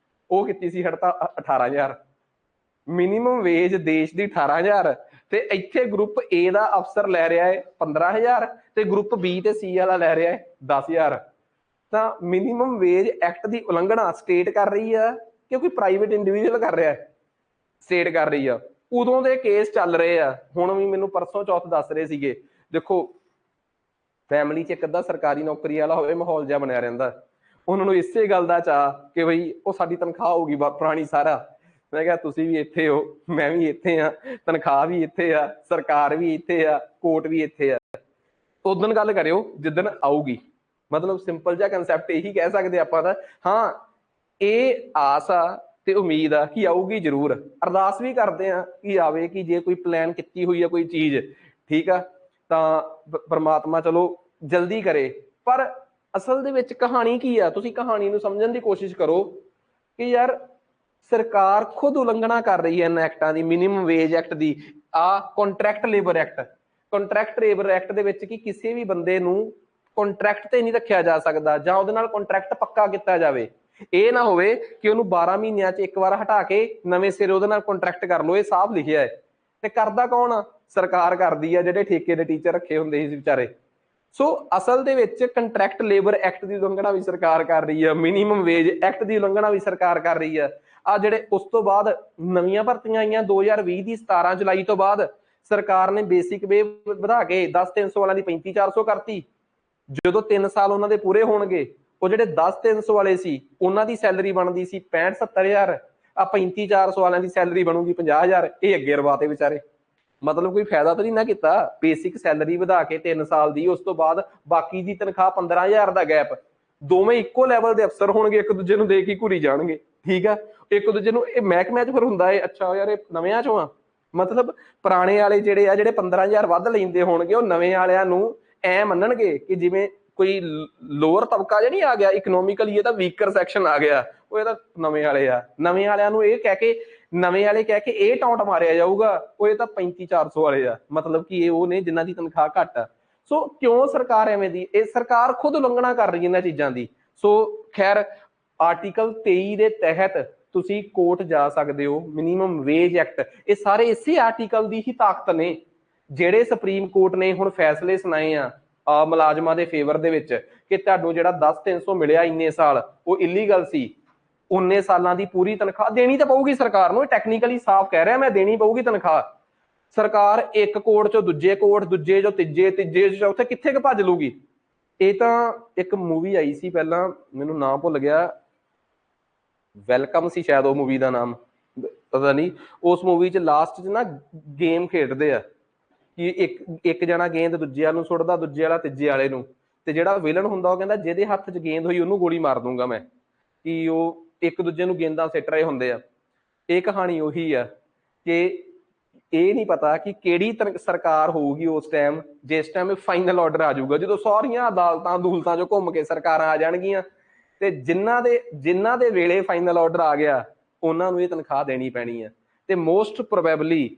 S1: ਉਹ ਕੀਤੀ ਸੀ 18,000। ਮਿਨੀਮਮ ਵੇਜ ਦੇਸ਼ ਦੀ 18,000, ਤੇ ਇੱਥੇ ਗਰੁੱਪ ਏ ਦਾ ਅਫਸਰ ਲੈ ਰਿਹਾ ਹੈ 15,000, ਤੇ ਗਰੁੱਪ ਬੀ ਤੇ ਸੀ ਵਾਲਾ ਲੈ ਰਿਹਾ ਹੈ 10,000। ਤਾਂ ਮਿਨੀਮਮ ਵੇਜ ਐਕਟ ਦੀ ਉਲੰਘਣਾ ਸਟੇਟ ਕਰ ਰਹੀ ਆ ਕਿ ਕੋਈ ਪ੍ਰਾਈਵੇਟ ਇੰਡੀਵਿਜੂਅਲ ਕਰ ਰਿਹਾ ਹੈ? ਸਟੇਟ ਕਰ ਰਹੀ ਆ। ਉਦੋਂ ਦੇ ਕੇਸ ਚੱਲ ਰਹੇ ਆ, ਹੁਣ ਵੀ ਮੈਨੂੰ ਪਰਸੋਂ ਚੌਥ ਦੱਸ ਰਹੇ ਸੀਗੇ। ਦੇਖੋ ਫੈਮਿਲੀ 'ਚ ਇੱਕ ਅੱਧਾ ਸਰਕਾਰੀ ਨੌਕਰੀ ਵਾਲਾ ਹੋਵੇ, ਮਾਹੌਲ ਜਿਹਾ ਬਣਿਆ ਰਹਿੰਦਾ। ਉਹਨਾਂ ਨੂੰ ਇਸੇ ਗੱਲ ਦਾ ਚਾਅ ਕਿ ਬਈ ਉਹ ਸਾਡੀ ਤਨਖਾਹ ਹੋਊਗੀ ਪੁਰਾਣੀ ਸਾਰਾ। ਮੈਂ ਕਿਹਾ ਤੁਸੀਂ ਵੀ ਇੱਥੇ ਹੋ, ਮੈਂ ਵੀ ਇੱਥੇ ਆ, ਤਨਖਾਹ ਵੀ ਇੱਥੇ ਆ, ਸਰਕਾਰ ਵੀ ਇੱਥੇ ਆ, ਕੋਰਟ ਵੀ ਇੱਥੇ ਆ। ਉਦਣ ਗੱਲ ਕਰਿਓ ਜਿੱਦਣ ਆਊਗੀ। ਮਤਲਬ ਸਿੰਪਲ ਜਿਹਾ ਕੰਸੈਪਟ ਇਹੀ ਕਹਿ ਸਕਦੇ ਆਪਾਂ ਤਾਂ, ਹਾਂ ਇਹ ਆਸ ਆ ਤੇ ਉਮੀਦ ਆ ਕਿ ਆਊਗੀ ਜ਼ਰੂਰ। ਅਰਦਾਸ ਵੀ ਕਰਦੇ ਆ ਕਿ ਆਵੇ, ਕਿ ਜੇ ਕੋਈ ਪਲਾਨ ਕੀਤੀ ਹੋਈ ਆ ਕੋਈ ਚੀਜ਼, ਠੀਕ ਆ, ਤਾਂ ਪਰਮਾਤਮਾ ਚਲੋ ਜਲਦੀ ਕਰੇ। ਪਰ ਅਸਲ ਦੇ ਵਿੱਚ ਕਹਾਣੀ ਕੀ ਆ? ਤੁਸੀਂ ਕਹਾਣੀ ਨੂੰ ਸਮਝਣ ਦੀ ਕੋਸ਼ਿਸ਼ ਕਰੋ ਕਿ ਯਾਰ ਸਰਕਾਰ ਖੁਦ ਉਲੰਘਣਾ ਕਰ ਰਹੀ ਹੈ ਇਹਨਾਂ ਐਕਟਾਂ ਦੀ। ਮਿਨੀਮਮ ਵੇਜ ਐਕਟ ਦੀ, contract labour act, contract labour act ਦੇ ਵਿੱਚ ਕਿ ਕਿਸੇ ਵੀ ਬੰਦੇ ਨੂੰ ਕੰਟਰੈਕਟ ਤੇ ਨਹੀਂ ਰੱਖਿਆ ਜਾ ਸਕਦਾ, ਜਾਂ ਉਹਦੇ ਨਾਲ ਕੰਟਰੈਕਟ ਪੱਕਾ ਕੀਤਾ ਜਾਵੇ। ਇਹ ਨਾ ਹੋਵੇ ਕਿ ਉਹਨੂੰ 12 ਮਹੀਨਿਆਂ 'ਚ ਇੱਕ ਵਾਰ ਹਟਾ ਕੇ ਨਵੇਂ ਸਿਰੇ ਉਹਦੇ ਨਾਲ ਕੰਟਰੈਕਟ ਕਰ ਲਓ। ਇਹ ਸਾਫ਼ ਲਿਖਿਆ ਹੈ। ਤੇ ਕਰਦਾ ਕੌਣ ਆ? ਸਰਕਾਰ ਕਰਦੀ ਆ, ਜਿਹੜੇ ਠੇਕੇ ਦੇ ਟੀਚਰ ਰੱਖੇ ਹੁੰਦੇ ਸੀ ਵਿਚਾਰੇ। ਸੋ ਅਸਲ ਦੇ ਵਿੱਚ ਕੰਟਰੈਕਟ ਲੇਬਰ ਐਕਟ ਦੀ ਉਲੰਘਣਾ ਵੀ ਸਰਕਾਰ ਕਰ ਰਹੀ ਆ, ਮਿਨੀਮਮ ਵੇਜ ਐਕਟ ਦੀ ਉਲੰਘਣਾ ਵੀ ਸਰਕਾਰ ਕਰ ਰਹੀ ਆ। ਆ ਜਿਹੜੇ ਉਸ ਤੋਂ ਬਾਅਦ ਨਵੀਆਂ ਭਰਤੀਆਂ ਆਈਆਂ 2020 ਦੀ 17 ਜੁਲਾਈ ਤੋਂ ਬਾਅਦ, ਸਰਕਾਰ ਨੇ ਬੇਸਿਕ ਵੇ ਵਧਾ ਕੇ 10,300 ਵਾਲਿਆਂ ਦੀ 35,400 ਕਰਤੀ। ਜਦੋਂ 3 ਸਾਲ ਉਹਨਾਂ ਦੇ ਪੂਰੇ ਹੋਣਗੇ, ਉਹ ਜਿਹੜੇ 10,300 ਵਾਲੇ ਸੀ ਉਹਨਾਂ ਦੀ ਸੈਲਰੀ ਬਣਦੀ ਸੀ 65-70,000, ਆ 35,400 ਵਾਲਿਆਂ ਦੀ ਸੈਲਰੀ ਬਣੂਗੀ 50,000। ਇਹ ਅੱਗੇ ਰਵਾਤੇ ਵਿਚਾਰੇ। ਮਤਲਬ ਕੋਈ ਫਾਇਦਾ ਤਾਂ ਨਹੀਂ ਨਾ ਕੀਤਾ। ਬੇਸਿਕ ਸੈਲਰੀ ਵਧਾ ਕੇ 3 ਸਾਲ ਦੀ, ਉਸ ਤੋਂ ਬਾਅਦ ਬਾਕੀ ਦੀ ਤਨਖਾਹ 15,000 ਦਾ ਗੈਪ। ਦੋਵੇਂ ਇੱਕੋ ਲੈਵਲ ਦੇ ਅਫਸਰ ਹੋਣਗੇ, ਇੱਕ ਦੂਜੇ ਨੂੰ ਦੇ ਕੇ ਘੁਰੀ ਜਾਣਗੇ, ਠੀਕ ਆ। ਇੱਕ ਦੂਜੇ ਨੂੰ ਇਹ ਮਹਿਕਮਿਆਂ 'ਚ ਫਿਰ ਹੁੰਦਾ ਹੈ, ਅੱਛਾ ਯਾਰ ਇਹ ਨਵਿਆਂ 'ਚੋਂ ਆ। ਮਤਲਬ ਪੁਰਾਣੇ ਵਾਲੇ ਜਿਹੜੇ ਆ, ਜਿਹੜੇ 15,000 ਵੱਧ ਲੈਂਦੇ ਹੋਣਗੇ, ਉਹ ਨਵੇਂ ਵਾਲਿਆਂ ਨੂੰ ਐ ਮੰਨਣਗੇ ਕਿ ਜਿਵੇਂ ਕੋਈ ਲੋਅਰ ਤਬਕਾ ਜਿਹਾ ਨਹੀਂ ਆ ਗਿਆ ਇਕਨੋਮਿਕਲੀ, ਇਹ ਤਾਂ ਵੀਕਰ ਸੈਕਸ਼ਨ ਆ ਗਿਆ, ਉਹ ਇਹ ਤਾਂ ਨਵੇਂ ਵਾਲੇ ਆ। ਨਵੇਂ ਵਾਲਿਆਂ ਨੂੰ ਇਹ ਕਹਿ ਕੇ, ਨਵੇਂ ਵਾਲੇ ਕਹਿ ਕੇ ਇਹ ਟੌਂਟ ਮਾਰਿਆ ਜਾਊਗਾ, ਉਹ ਇਹ ਤਾਂ 35,400 ਵਾਲੇ ਆ। ਮਤਲਬ ਕਿ ਇਹ ਉਹ ਨੇ ਜਿਨ੍ਹਾਂ ਦੀ ਤਨਖਾਹ ਘੱਟ ਆ। ਸੋ ਕਿਉਂ ਸਰਕਾਰ ਐਵੇਂ ਦੀ? ਇਹ ਸਰਕਾਰ ਖੁਦ ਉਲੰਘਣਾ ਕਰ ਰਹੀ ਹੈ ਇਹਨਾਂ ਚੀਜ਼ਾਂ ਦੀ। ਸੋ ਖੈਰ, ਆਰਟੀਕਲ 23 ਦੇ ਤਹਿਤ ਤੁਸੀਂ ਕੋਰਟ ਜਾ ਸਕਦੇ ਹੋ, ਮਿਨੀਮਮ ਵੇਜ ਐਕਟ, ਇਹ ਸਾਰੇ ਇਸੇ ਆਰਟੀਕਲ ਦੀ ਹੀ ਤਾਕਤ ਨੇ। ਜਿਹੜੇ ਸੁਪਰੀਮ ਕੋਰਟ ਨੇ ਹੁਣ ਫੈਸਲੇ ਸੁਣਾਏ ਆ ਮੁਲਾਜ਼ਮਾਂ ਦੇ ਫੇਵਰ ਦੇ ਵਿੱਚ, ਕਿ ਤੁਹਾਨੂੰ ਜਿਹੜਾ 10,300 ਮਿਲਿਆ ਇੰਨੇ ਸਾਲ, ਉਹ ਇਲੀਗਲ ਸੀ। 19 ਸਾਲਾਂ ਦੀ ਪੂਰੀ ਤਨਖਾਹ ਦੇਣੀ ਤਾਂ ਪਊਗੀ ਸਰਕਾਰ ਨੂੰ। ਟੈਕਨੀਕਲੀ ਸਾਫ਼ ਕਹਿ ਰਿਹਾ ਮੈਂ, ਦੇਣੀ ਪਊਗੀ ਤਨਖਾਹ। ਸਰਕਾਰ ਇੱਕ ਕੋਰਟ ਚੋਂ ਦੂਜੇ ਕੋਰਟ, ਦੂਜੇ ਚੋਂ ਤੀਜੇ, ਤੀਜੇ ਚੋਂ ਚੌਥੇ, ਕਿੱਥੇ ਕੁ ਭੱਜ ਲੂਗੀ? ਇਹ ਤਾਂ ਇੱਕ ਮੂਵੀ ਆਈ ਸੀ ਪਹਿਲਾਂ, ਮੈਨੂੰ ਨਾਮ ਭੁੱਲ ਗਿਆ, ਵੈਲਕਮ ਸੀ ਸ਼ਾਇਦ ਉਹ ਮੂਵੀ ਦਾ ਨਾਮ, ਪਤਾ ਨਹੀਂ। ਉਸ ਮੂਵੀ 'ਚ ਲਾਸਟ 'ਚ ਨਾ ਗੇਮ ਖੇਡਦੇ ਆ ਕਿ ਇੱਕ ਜਣਾ ਗੇਂਦ ਦੂਜੇ ਵਾਲ ਨੂੰ ਸੁੱਟਦਾ, ਦੂਜੇ ਵਾਲਾ ਤੀਜੇ ਵਾਲੇ ਨੂੰ, ਤੇ ਜਿਹੜਾ ਵਿਲਨ ਹੁੰਦਾ ਉਹ ਕਹਿੰਦਾ ਜਿਹਦੇ ਹੱਥ 'ਚ ਗੇਂਦ ਹੋਈ ਉਹਨੂੰ ਗੋਲੀ ਮਾਰ ਦੂੰਗਾ ਮੈਂ। ਕਿ ਉਹ ਇੱਕ ਦੂਜੇ ਨੂੰ ਗੇਂਦਾਂ ਸਿੱਟ ਰਹੇ ਹੁੰਦੇ ਆ। ਇਹ ਕਹਾਣੀ ਉਹੀ ਆ ਕਿ ਇਹ ਨਹੀਂ ਪਤਾ ਕਿ ਕਿਹੜੀ ਸਰਕਾਰ ਹੋਊਗੀ ਉਸ ਟਾਈਮ, ਜਿਸ ਟਾਈਮ ਫਾਈਨਲ ਆਰਡਰ ਆ ਜਾਊਗਾ, ਜਦੋਂ ਸਾਰੀਆਂ ਅਦਾਲਤਾਂ ਚੋਂ ਘੁੰਮ ਕੇ ਸਰਕਾਰਾਂ ਆ ਜਾਣਗੀਆਂ, ਤੇ ਜਿਨ੍ਹਾਂ ਦੇ ਵੇਲੇ ਫਾਈਨਲ ਆਰਡਰ ਆ ਗਿਆ ਉਹਨਾਂ ਨੂੰ ਇਹ ਤਨਖਾਹ ਦੇਣੀ ਪੈਣੀ ਆ। ਤੇ ਮੋਸਟ ਪ੍ਰੋਬੇਬਲੀ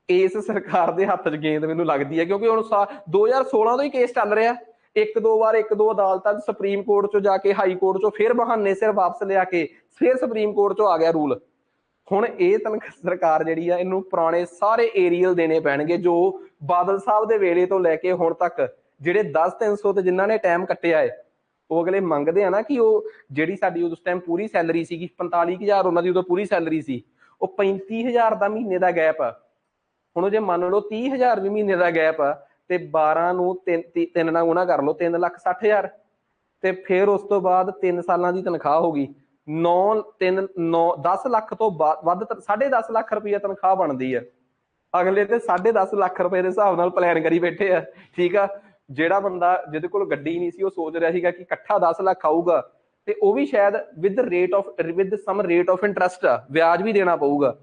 S1: ਇਸ ਸਰਕਾਰ ਦੇ ਹੱਥ 'ਚ ਗੇਂਦ ਮੈਨੂੰ ਲੱਗਦੀ ਹੈ, ਕਿਉਂਕਿ ਹੁਣ 2016 ਤੋਂ ਹੀ ਕੇਸ ਚੱਲ ਰਿਹਾ। ਇੱਕ ਦੋ ਅਦਾਲਤਾਂ 'ਚ, ਸੁਪਰੀਮ ਕੋਰਟ 'ਚੋਂ ਜਾ ਕੇ ਹਾਈ ਕੋਰਟ 'ਚੋਂ, ਫਿਰ ਬਹਾਨੇ ਸਿਰ ਵਾਪਸ ਲਿਆ ਕੇ ਫਿਰ ਸੁਪਰੀਮ ਕੋਰਟ 'ਚੋਂ ਆ ਗਿਆ ਰੂਲ। ਹੁਣ ਇਹ ਸਰਕਾਰ ਜਿਹੜੀ ਆ ਇਹਨੂੰ ਪੁਰਾਣੇ ਸਾਰੇ ਏਰੀਅਲ ਦੇਣੇ ਪੈਣਗੇ ਜੋ ਬਾਦਲ ਸਾਹਿਬ ਦੇ ਵੇਲੇ ਤੋਂ ਲੈ ਕੇ ਹੁਣ ਤੱਕ ਜਿਹੜੇ 10-300 ਤੇ ਜਿਨ੍ਹਾਂ ਨੇ ਟਾਈਮ ਕੱਟਿਆ ਹੈ ਉਹ ਅਗਲੇ ਮੰਗਦੇ ਆ ਨਾ ਕਿ ਉਹ ਜਿਹੜੀ ਸਾਡੀ ਉਸ ਟਾਈਮ ਪੂਰੀ ਸੈਲਰੀ ਸੀਗੀ 45,000 ਉਹਨਾਂ ਦੀ ਉਦੋਂ ਪੂਰੀ ਸੈਲਰੀ ਸੀ, ਉਹ 35,000 ਦਾ ਮਹੀਨੇ ਦਾ ਗੈਪ ਆ। ਹੁਣ ਜੇ ਮੰਨ ਲਓ 30,000 ਵੀ ਮਹੀਨੇ ਦਾ ਗੈਪ ਆ ਤੇ 12 ਨੂੰ 3 ਨਾਲ ਗੁਣਾ ਕਰ ਲਓ 3,60,000 ਤੇ ਫਿਰ ਉਸ ਤੋਂ ਬਾਅਦ 3 ਸਾਲਾਂ ਦੀ ਤਨਖਾਹ ਹੋ ਗਈ 10 ਲੱਖ ਤੋਂ ਵੱਧ 10.5 ਲੱਖ ਰੁਪਈਆ ਤਨਖਾਹ ਬਣਦੀ ਆ। ਅਗਲੇ ਤੇ 10.5 ਲੱਖ ਰੁਪਏ ਦੇ ਹਿਸਾਬ ਨਾਲ ਪਲਾਨ ਕਰੀ ਬੈਠੇ ਆ। ਠੀਕ ਆ, ਜਿਹੜਾ ਬੰਦਾ ਜਿਹਦੇ ਕੋਲ ਗੱਡੀ ਨਹੀਂ ਸੀ ਉਹ ਸੋਚ ਰਿਹਾ ਸੀਗਾ ਕਿ ਇਕੱਠਾ 10 ਲੱਖ ਆਊਗਾ ਤੇ ਉਹ ਵੀ ਸ਼ਾਇਦ with some rate of interest ਆ, ਵਿਆਜ ਵੀ ਦੇਣਾ ਪਊਗਾ।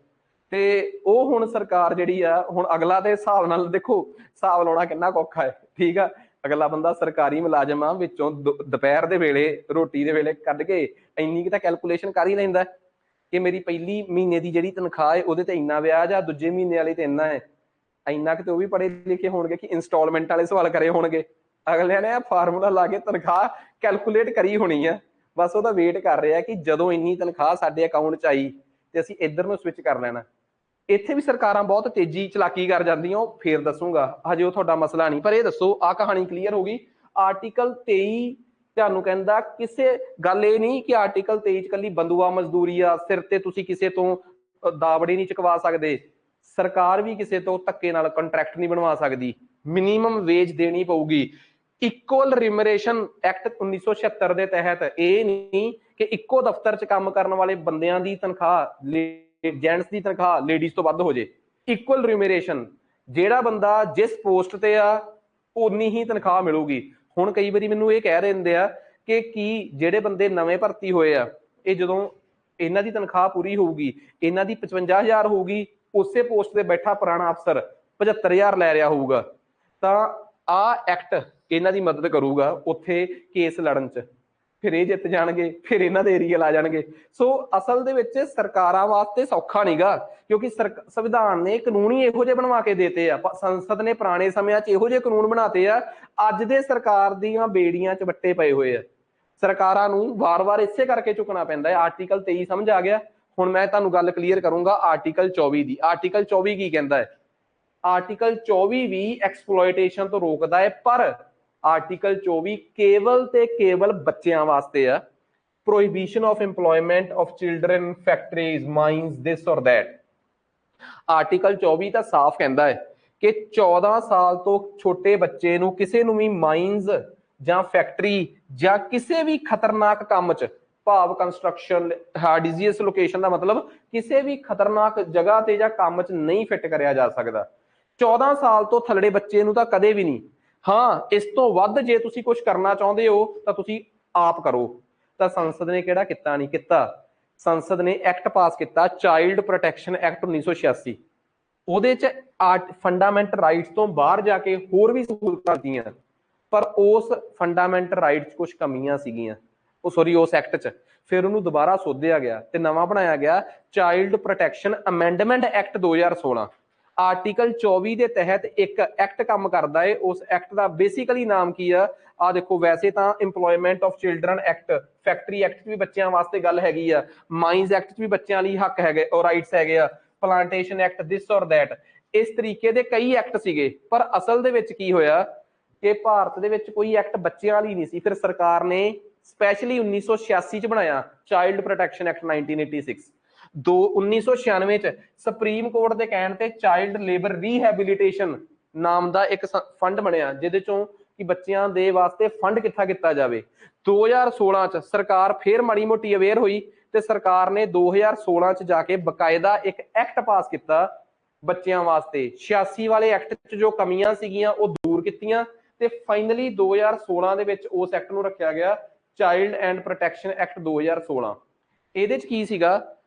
S1: ਤੇ ਉਹ ਹੁਣ ਸਰਕਾਰ ਜਿਹੜੀ ਆ ਹੁਣ ਅਗਲਾ ਦੇ ਹਿਸਾਬ ਨਾਲ ਦੇਖੋ ਹਿਸਾਬ ਲਾਉਣਾ ਕਿੰਨਾ ਔਖਾ ਹੈ। ਠੀਕ ਆ, ਅਗਲਾ ਬੰਦਾ ਸਰਕਾਰੀ ਮੁਲਾਜ਼ਮ ਆ, ਵਿੱਚੋਂ ਦੁਪਹਿਰ ਦੇ ਵੇਲੇ ਰੋਟੀ ਦੇ ਵੇਲੇ ਕੱਢ ਕੇ ਇੰਨੀ ਕੁ ਤਾਂ ਕੈਲਕੂਲੇਸ਼ਨ ਕਰ ਹੀ ਲੈਂਦਾ ਕਿ ਮੇਰੀ ਪਹਿਲੀ ਮਹੀਨੇ ਦੀ ਜਿਹੜੀ ਤਨਖਾਹ ਹੈ ਉਹਦੇ ਤੇ ਇੰਨਾ ਵਿਆਜ ਆ, ਦੂਜੇ ਮਹੀਨੇ ਵਾਲੇ ਤੇ ਇੰਨਾ ਹੈ। ਇੰਨਾ ਕਿ ਤੇ ਉਹ ਵੀ ਪੜ੍ਹੇ ਲਿਖੇ ਹੋਣਗੇ ਕਿ ਇੰਸਟਾਲਮੈਂਟ ਵਾਲੇ ਸਵਾਲ ਕਰੇ ਹੋਣਗੇ। ਅਗਲਿਆਂ ਨੇ ਫਾਰਮੂਲਾ ਲਾ ਕੇ ਤਨਖਾਹ ਕੈਲਕੂਲੇਟ ਕਰੀ ਹੋਣੀ ਆ, ਬਸ ਉਹਦਾ ਵੇਟ ਕਰ ਰਿਹਾ ਕਿ ਜਦੋਂ ਇੰਨੀ ਤਨਖਾਹ ਸਾਡੇ ਅਕਾਊਂਟ 'ਚ ਆਈ ਤੇ ਅਸੀਂ ਇੱਧਰ ਨੂੰ ਸਵਿਚ ਕਰ ਲੈਣਾ। ਇੱਥੇ ਵੀ ਸਰਕਾਰਾਂ ਬਹੁਤ ਤੇਜ਼ੀ ਚਲਾਕੀ ਕਰ ਜਾਂਦੀਆਂ, ਉਹ ਫੇਰ ਦੱਸੂਗਾ, ਹਜੇ ਉਹ ਤੁਹਾਡਾ ਮਸਲਾ ਨਹੀਂ। ਪਰ ਇਹ ਦੱਸੋ ਆਹ ਕਹਾਣੀ ਕਲੀਅਰ ਹੋ ਗਈ। ਆਰਟੀਕਲ 23 ਤੁਹਾਨੂੰ ਕਹਿੰਦਾ ਕਿਸੇ ਗੱਲ ਇਹ ਨਹੀਂ ਕਿ ਆਰਟੀਕਲ 23 ਚ ਕੱਲੀ ਬੰਦੂਆ ਮਜ਼ਦੂਰੀ ਆ, ਸਿਰ ਤੇ ਤੁਸੀਂ ਕਿਸੇ ਤੋਂ ਦਾਵੜੀ ਨਹੀਂ ਚੁਕਵਾ ਸਕਦੇ। ਸਰਕਾਰ ਵੀ ਕਿਸੇ ਤੋਂ ਧੱਕੇ ਨਾਲ ਕੰਟਰੈਕਟ ਨਹੀਂ ਬਣਵਾ ਸਕਦੀ, ਮਿਨੀਮਮ ਵੇਜ ਦੇਣੀ ਪਊਗੀ। ਇਕੁਅਲ ਰਿਮਰੇਸ਼ਨ ਐਕਟ 1976 ਦੇ ਤਹਿਤ ਇਹ ਨਹੀਂ ਕਿ ਇੱਕੋ ਦਫ਼ਤਰ 'ਚ ਕੰਮ ਕਰਨ ਵਾਲੇ ਬੰਦਿਆਂ ਦੀ ਤਨਖਾਹ ਜੈਂਟਸ ਦੀ ਤਨਖਾਹ ਲੇਡੀਜ਼ ਤੋਂ ਵੱਧ ਹੋ ਜੇ। ਇਕੁਅਲ ਰਿਮਰੇਸ਼ਨ, ਜਿਹੜਾ ਬੰਦਾ ਜਿਸ ਪੋਸਟ ਤੇ ਆ ਉਨੀ ਹੀ ਤਨਖਾਹ ਮਿਲੂਗੀ। ਹੁਣ ਕਈ ਵਾਰੀ ਮੈਨੂੰ ਇਹ ਕਹਿ ਦਿੰਦੇ ਆ ਕਿ ਕੀ ਜਿਹੜੇ ਬੰਦੇ ਨਵੇਂ ਭਰਤੀ ਹੋਏ ਆ ਇਹ ਜਦੋਂ ਇਹਨਾਂ ਦੀ ਤਨਖਾਹ ਪੂਰੀ ਹੋਊਗੀ, ਇਹਨਾਂ ਦੀ 55,000 ਹੋਊਗੀ, ਉਸੇ ਪੋਸਟ ਤੇ ਬੈਠਾ ਪੁਰਾਣਾ ਅਫਸਰ 75,000 ਲੈ ਰਿਹਾ ਹੋਊਗਾ, ਤਾਂ ਆਹ ਐਕਟ ਇਹਨਾਂ ਦੀ ਮਦਦ ਕਰੂਗਾ ਉੱਥੇ ਕੇਸ ਲੜਨ 'ਚ। ਫਿਰ ਇਹ ਜਿੱਤ ਜਾਣਗੇ, ਫਿਰ ਇਹਨਾਂ ਦੇ ਏਰੀਆ ਲਾ ਜਾਣਗੇ। ਸੋ ਅਸਲ ਦੇ ਵਿੱਚ ਸਰਕਾਰਾਂ ਵਾਸਤੇ ਸੌਖਾ ਨਹੀਂਗਾ, ਕਿਉਂਕਿ ਸੰਵਿਧਾਨ ਨੇ ਕਾਨੂੰਨ ਹੀ ਇਹੋ ਜਿਹੇ ਬਣਵਾ ਕੇ ਦੇਤੇ ਆ। ਸੰਸਦ ਨੇ ਪੁਰਾਣੇ ਸਮਿਆਂ 'ਚ ਇਹੋ ਜਿਹੇ ਕਾਨੂੰਨ ਬਣਾਤੇ ਆ, ਅੱਜ ਦੇ ਸਰਕਾਰ ਦੀਆਂ ਬੇੜੀਆਂ 'ਚ ਵੱਟੇ ਪਏ ਹੋਏ ਆ। ਸਰਕਾਰਾਂ ਨੂੰ ਵਾਰ-ਵਾਰ ਇਸੇ ਕਰਕੇ ਝੁਕਣਾ ਪੈਂਦਾ ਹੈ। ਆਰਟੀਕਲ 23 ਸਮਝ ਆ ਗਿਆ। ਹੁਣ ਮੈਂ ਤੁਹਾਨੂੰ ਗੱਲ ਕਲੀਅਰ ਕਰੂੰਗਾ ਆਰਟੀਕਲ 24 ਦੀ। ਆਰਟੀਕਲ 24 ਕੀ ਕਹਿੰਦਾ ਹੈ? ਆਰਟੀਕਲ 24 ਵੀ ਐਕਸਪਲੋਇਟੇਸ਼ਨ ਤੋਂ ਰੋਕਦਾ ਹੈ, ਪਰ ਆਰਟੀਕਲ 24 ਕੇਵਲ ਤੇ ਕੇਵਲ ਬੱਚਿਆਂ ਵਾਸਤੇ ਆ। Prohibition of employment of children, factories, mines, this or that. Article 24 ਤਾਂ ਸਾਫ਼ ਕਹਿੰਦਾ ਹੈ ਕਿ 14 ਸਾਲ ਤੋਂ ਛੋਟੇ ਬੱਚੇ ਨੂੰ ਕਿਸੇ ਨੂੰ ਵੀ ਮਾਈਨਸ ਜਾਂ ਫੈਕਟਰੀ ਜਾਂ ਕਿਸੇ ਵੀ ਖਤਰਨਾਕ ਕੰਮ 'ਚ, ਭਾਵ ਕੰਸਟਰਕਸ਼ਨ, ਹਾਰਡੀਜ਼ੀਅਸ ਲੋਕੇਸ਼ਨ ਦਾ ਮਤਲਬ ਕਿਸੇ ਵੀ ਖਤਰਨਾਕ ਜਗ੍ਹਾ ਤੇ ਜਾਂ ਕੰਮ 'ਚ ਨਹੀਂ ਫਿੱਟ ਕਰਿਆ ਜਾ ਸਕਦਾ। 14 ਸਾਲ ਤੋਂ ਥੱਲੇ ਬੱਚੇ ਨੂੰ ਤਾਂ ਕਦੇ ਵੀ ਨਹੀਂ। ਹਾਂ, ਇਸ ਤੋਂ ਵੱਧ ਜੇ ਤੁਸੀਂ ਕੁਝ ਕਰਨਾ ਚਾਹੁੰਦੇ ਹੋ ਤਾਂ ਤੁਸੀਂ ਆਪ ਕਰੋ। ਤਾਂ ਸੰਸਦ ਨੇ ਕਿਹੜਾ ਕੀਤਾ? ਨਹੀਂ ਕੀਤਾ। ਸੰਸਦ ਨੇ ਐਕਟ ਪਾਸ ਕੀਤਾ, ਚਾਈਲਡ ਪ੍ਰੋਟੈਕਸ਼ਨ ਐਕਟ 1986। ਉਹਦੇ 'ਚ ਫੰਡਾਮੈਂਟਲ ਰਾਈਟਸ ਤੋਂ ਬਾਹਰ ਜਾ ਕੇ ਹੋਰ ਵੀ ਸਹੂਲਤਾਂ ਦਿੱਤੀਆਂ, ਪਰ ਉਸ ਫੰਡਾਮੈਂਟਲ ਰਾਈਟਸ ਕੁਝ ਕਮੀਆਂ ਸੀਗੀਆਂ ਉਸ ਐਕਟ 'ਚ। ਫਿਰ ਉਹਨੂੰ ਦੁਬਾਰਾ ਸੋਧਿਆ ਗਿਆ ਤੇ ਨਵਾਂ ਬਣਾਇਆ ਗਿਆ child protection amendment act 2016। Article 24 ਦੇ ਤਹਿਤ ਇੱਕ ਐਕਟ ਕੰਮ ਕਰਦਾ ਹੈ। ਉਸ ਐਕਟ ਦਾ ਬੇਸਿਕਲੀ ਨਾਮ ਕੀ ਆ? ਆ ਦੇਖੋ, ਵੈਸੇ ਤਾਂ employment of children act, factory act 'ਚ ਵੀ ਬੱਚਿਆਂ ਵਾਸਤੇ ਗੱਲ ਹੈਗੀ ਆ, ਮਾਈਨਸ ਐਕਟ 'ਚ ਵੀ ਬੱਚਿਆਂ ਲਈ ਹੱਕ ਹੈਗੇ ਔਰ ਰਾਈਟਸ ਹੈਗੇ ਆ, plantation act, this or that. ਇਸ ਤਰੀਕੇ ਦੇ ਕਈ ਐਕਟ ਸੀਗੇ, ਪਰ ਅਸਲ ਦੇ ਵਿੱਚ ਕੀ ਹੋਇਆ ਕਿ ਭਾਰਤ ਦੇ ਵਿੱਚ ਕੋਈ ਐਕਟ ਬੱਚਿਆਂ ਲਈ ਨਹੀਂ ਸੀ। ਫਿਰ ਸਰਕਾਰ ਨੇ ਸਪੈਸ਼ਲੀ 1986 ਚ ਬਣਾਇਆ ਚਾਈਲਡ ਪ੍ਰੋਟੈਕਸ਼ਨ ਐਕਟ 1986। 1996 ਚ ਸੁਪਰੀਮ ਕੋਰਟ ਦੇ ਕਹਿਣ ਤੇ ਚਾਈਲਡ ਲੇਬਰ ਰੀਹੈਬਿਲਿਟੇਸ਼ਨ ਨਾਮ ਦਾ ਇੱਕ ਫੰਡ ਬਣਿਆ, ਜਿਹਦੇ ਚੋਂ ਕਿ ਬੱਚਿਆਂ ਦੇ ਵਾਸਤੇ ਫੰਡ ਕਿੱਥਾ ਕੀਤਾ ਜਾਵੇ। 2016 ਚ ਸਰਕਾਰ ਫੇਰ ਮਾੜੀ ਮੋਟੀ ਅਵੇਅਰ ਹੋਈ ਤੇ ਸਰਕਾਰ ਨੇ 2016 ਚ ਜਾ ਕੇ ਬਕਾਇਦਾ ਇੱਕ ਐਕਟ ਪਾਸ ਕੀਤਾ ਬੱਚਿਆਂ ਵਾਸਤੇ। 86 ਵਾਲੇ ਐਕਟ ਚ ਜੋ ਕਮੀਆਂ ਸੀਗੀਆਂ ਉਹ ਦੂਰ ਕੀਤੀਆਂ ਤੇ ਫਾਈਨਲੀ 2016 ਦੇ ਵਿੱਚ ਉਸ ਐਕਟ ਨੂੰ ਰੱਖਿਆ ਗਿਆ ਚਾਈਲਡ ਐਂਡ ਪ੍ਰੋਟੈਕਸ਼ਨ ਐਕਟ 2016। ਇਹਦੇ ਚ ਕੀ ਸੀਗਾ,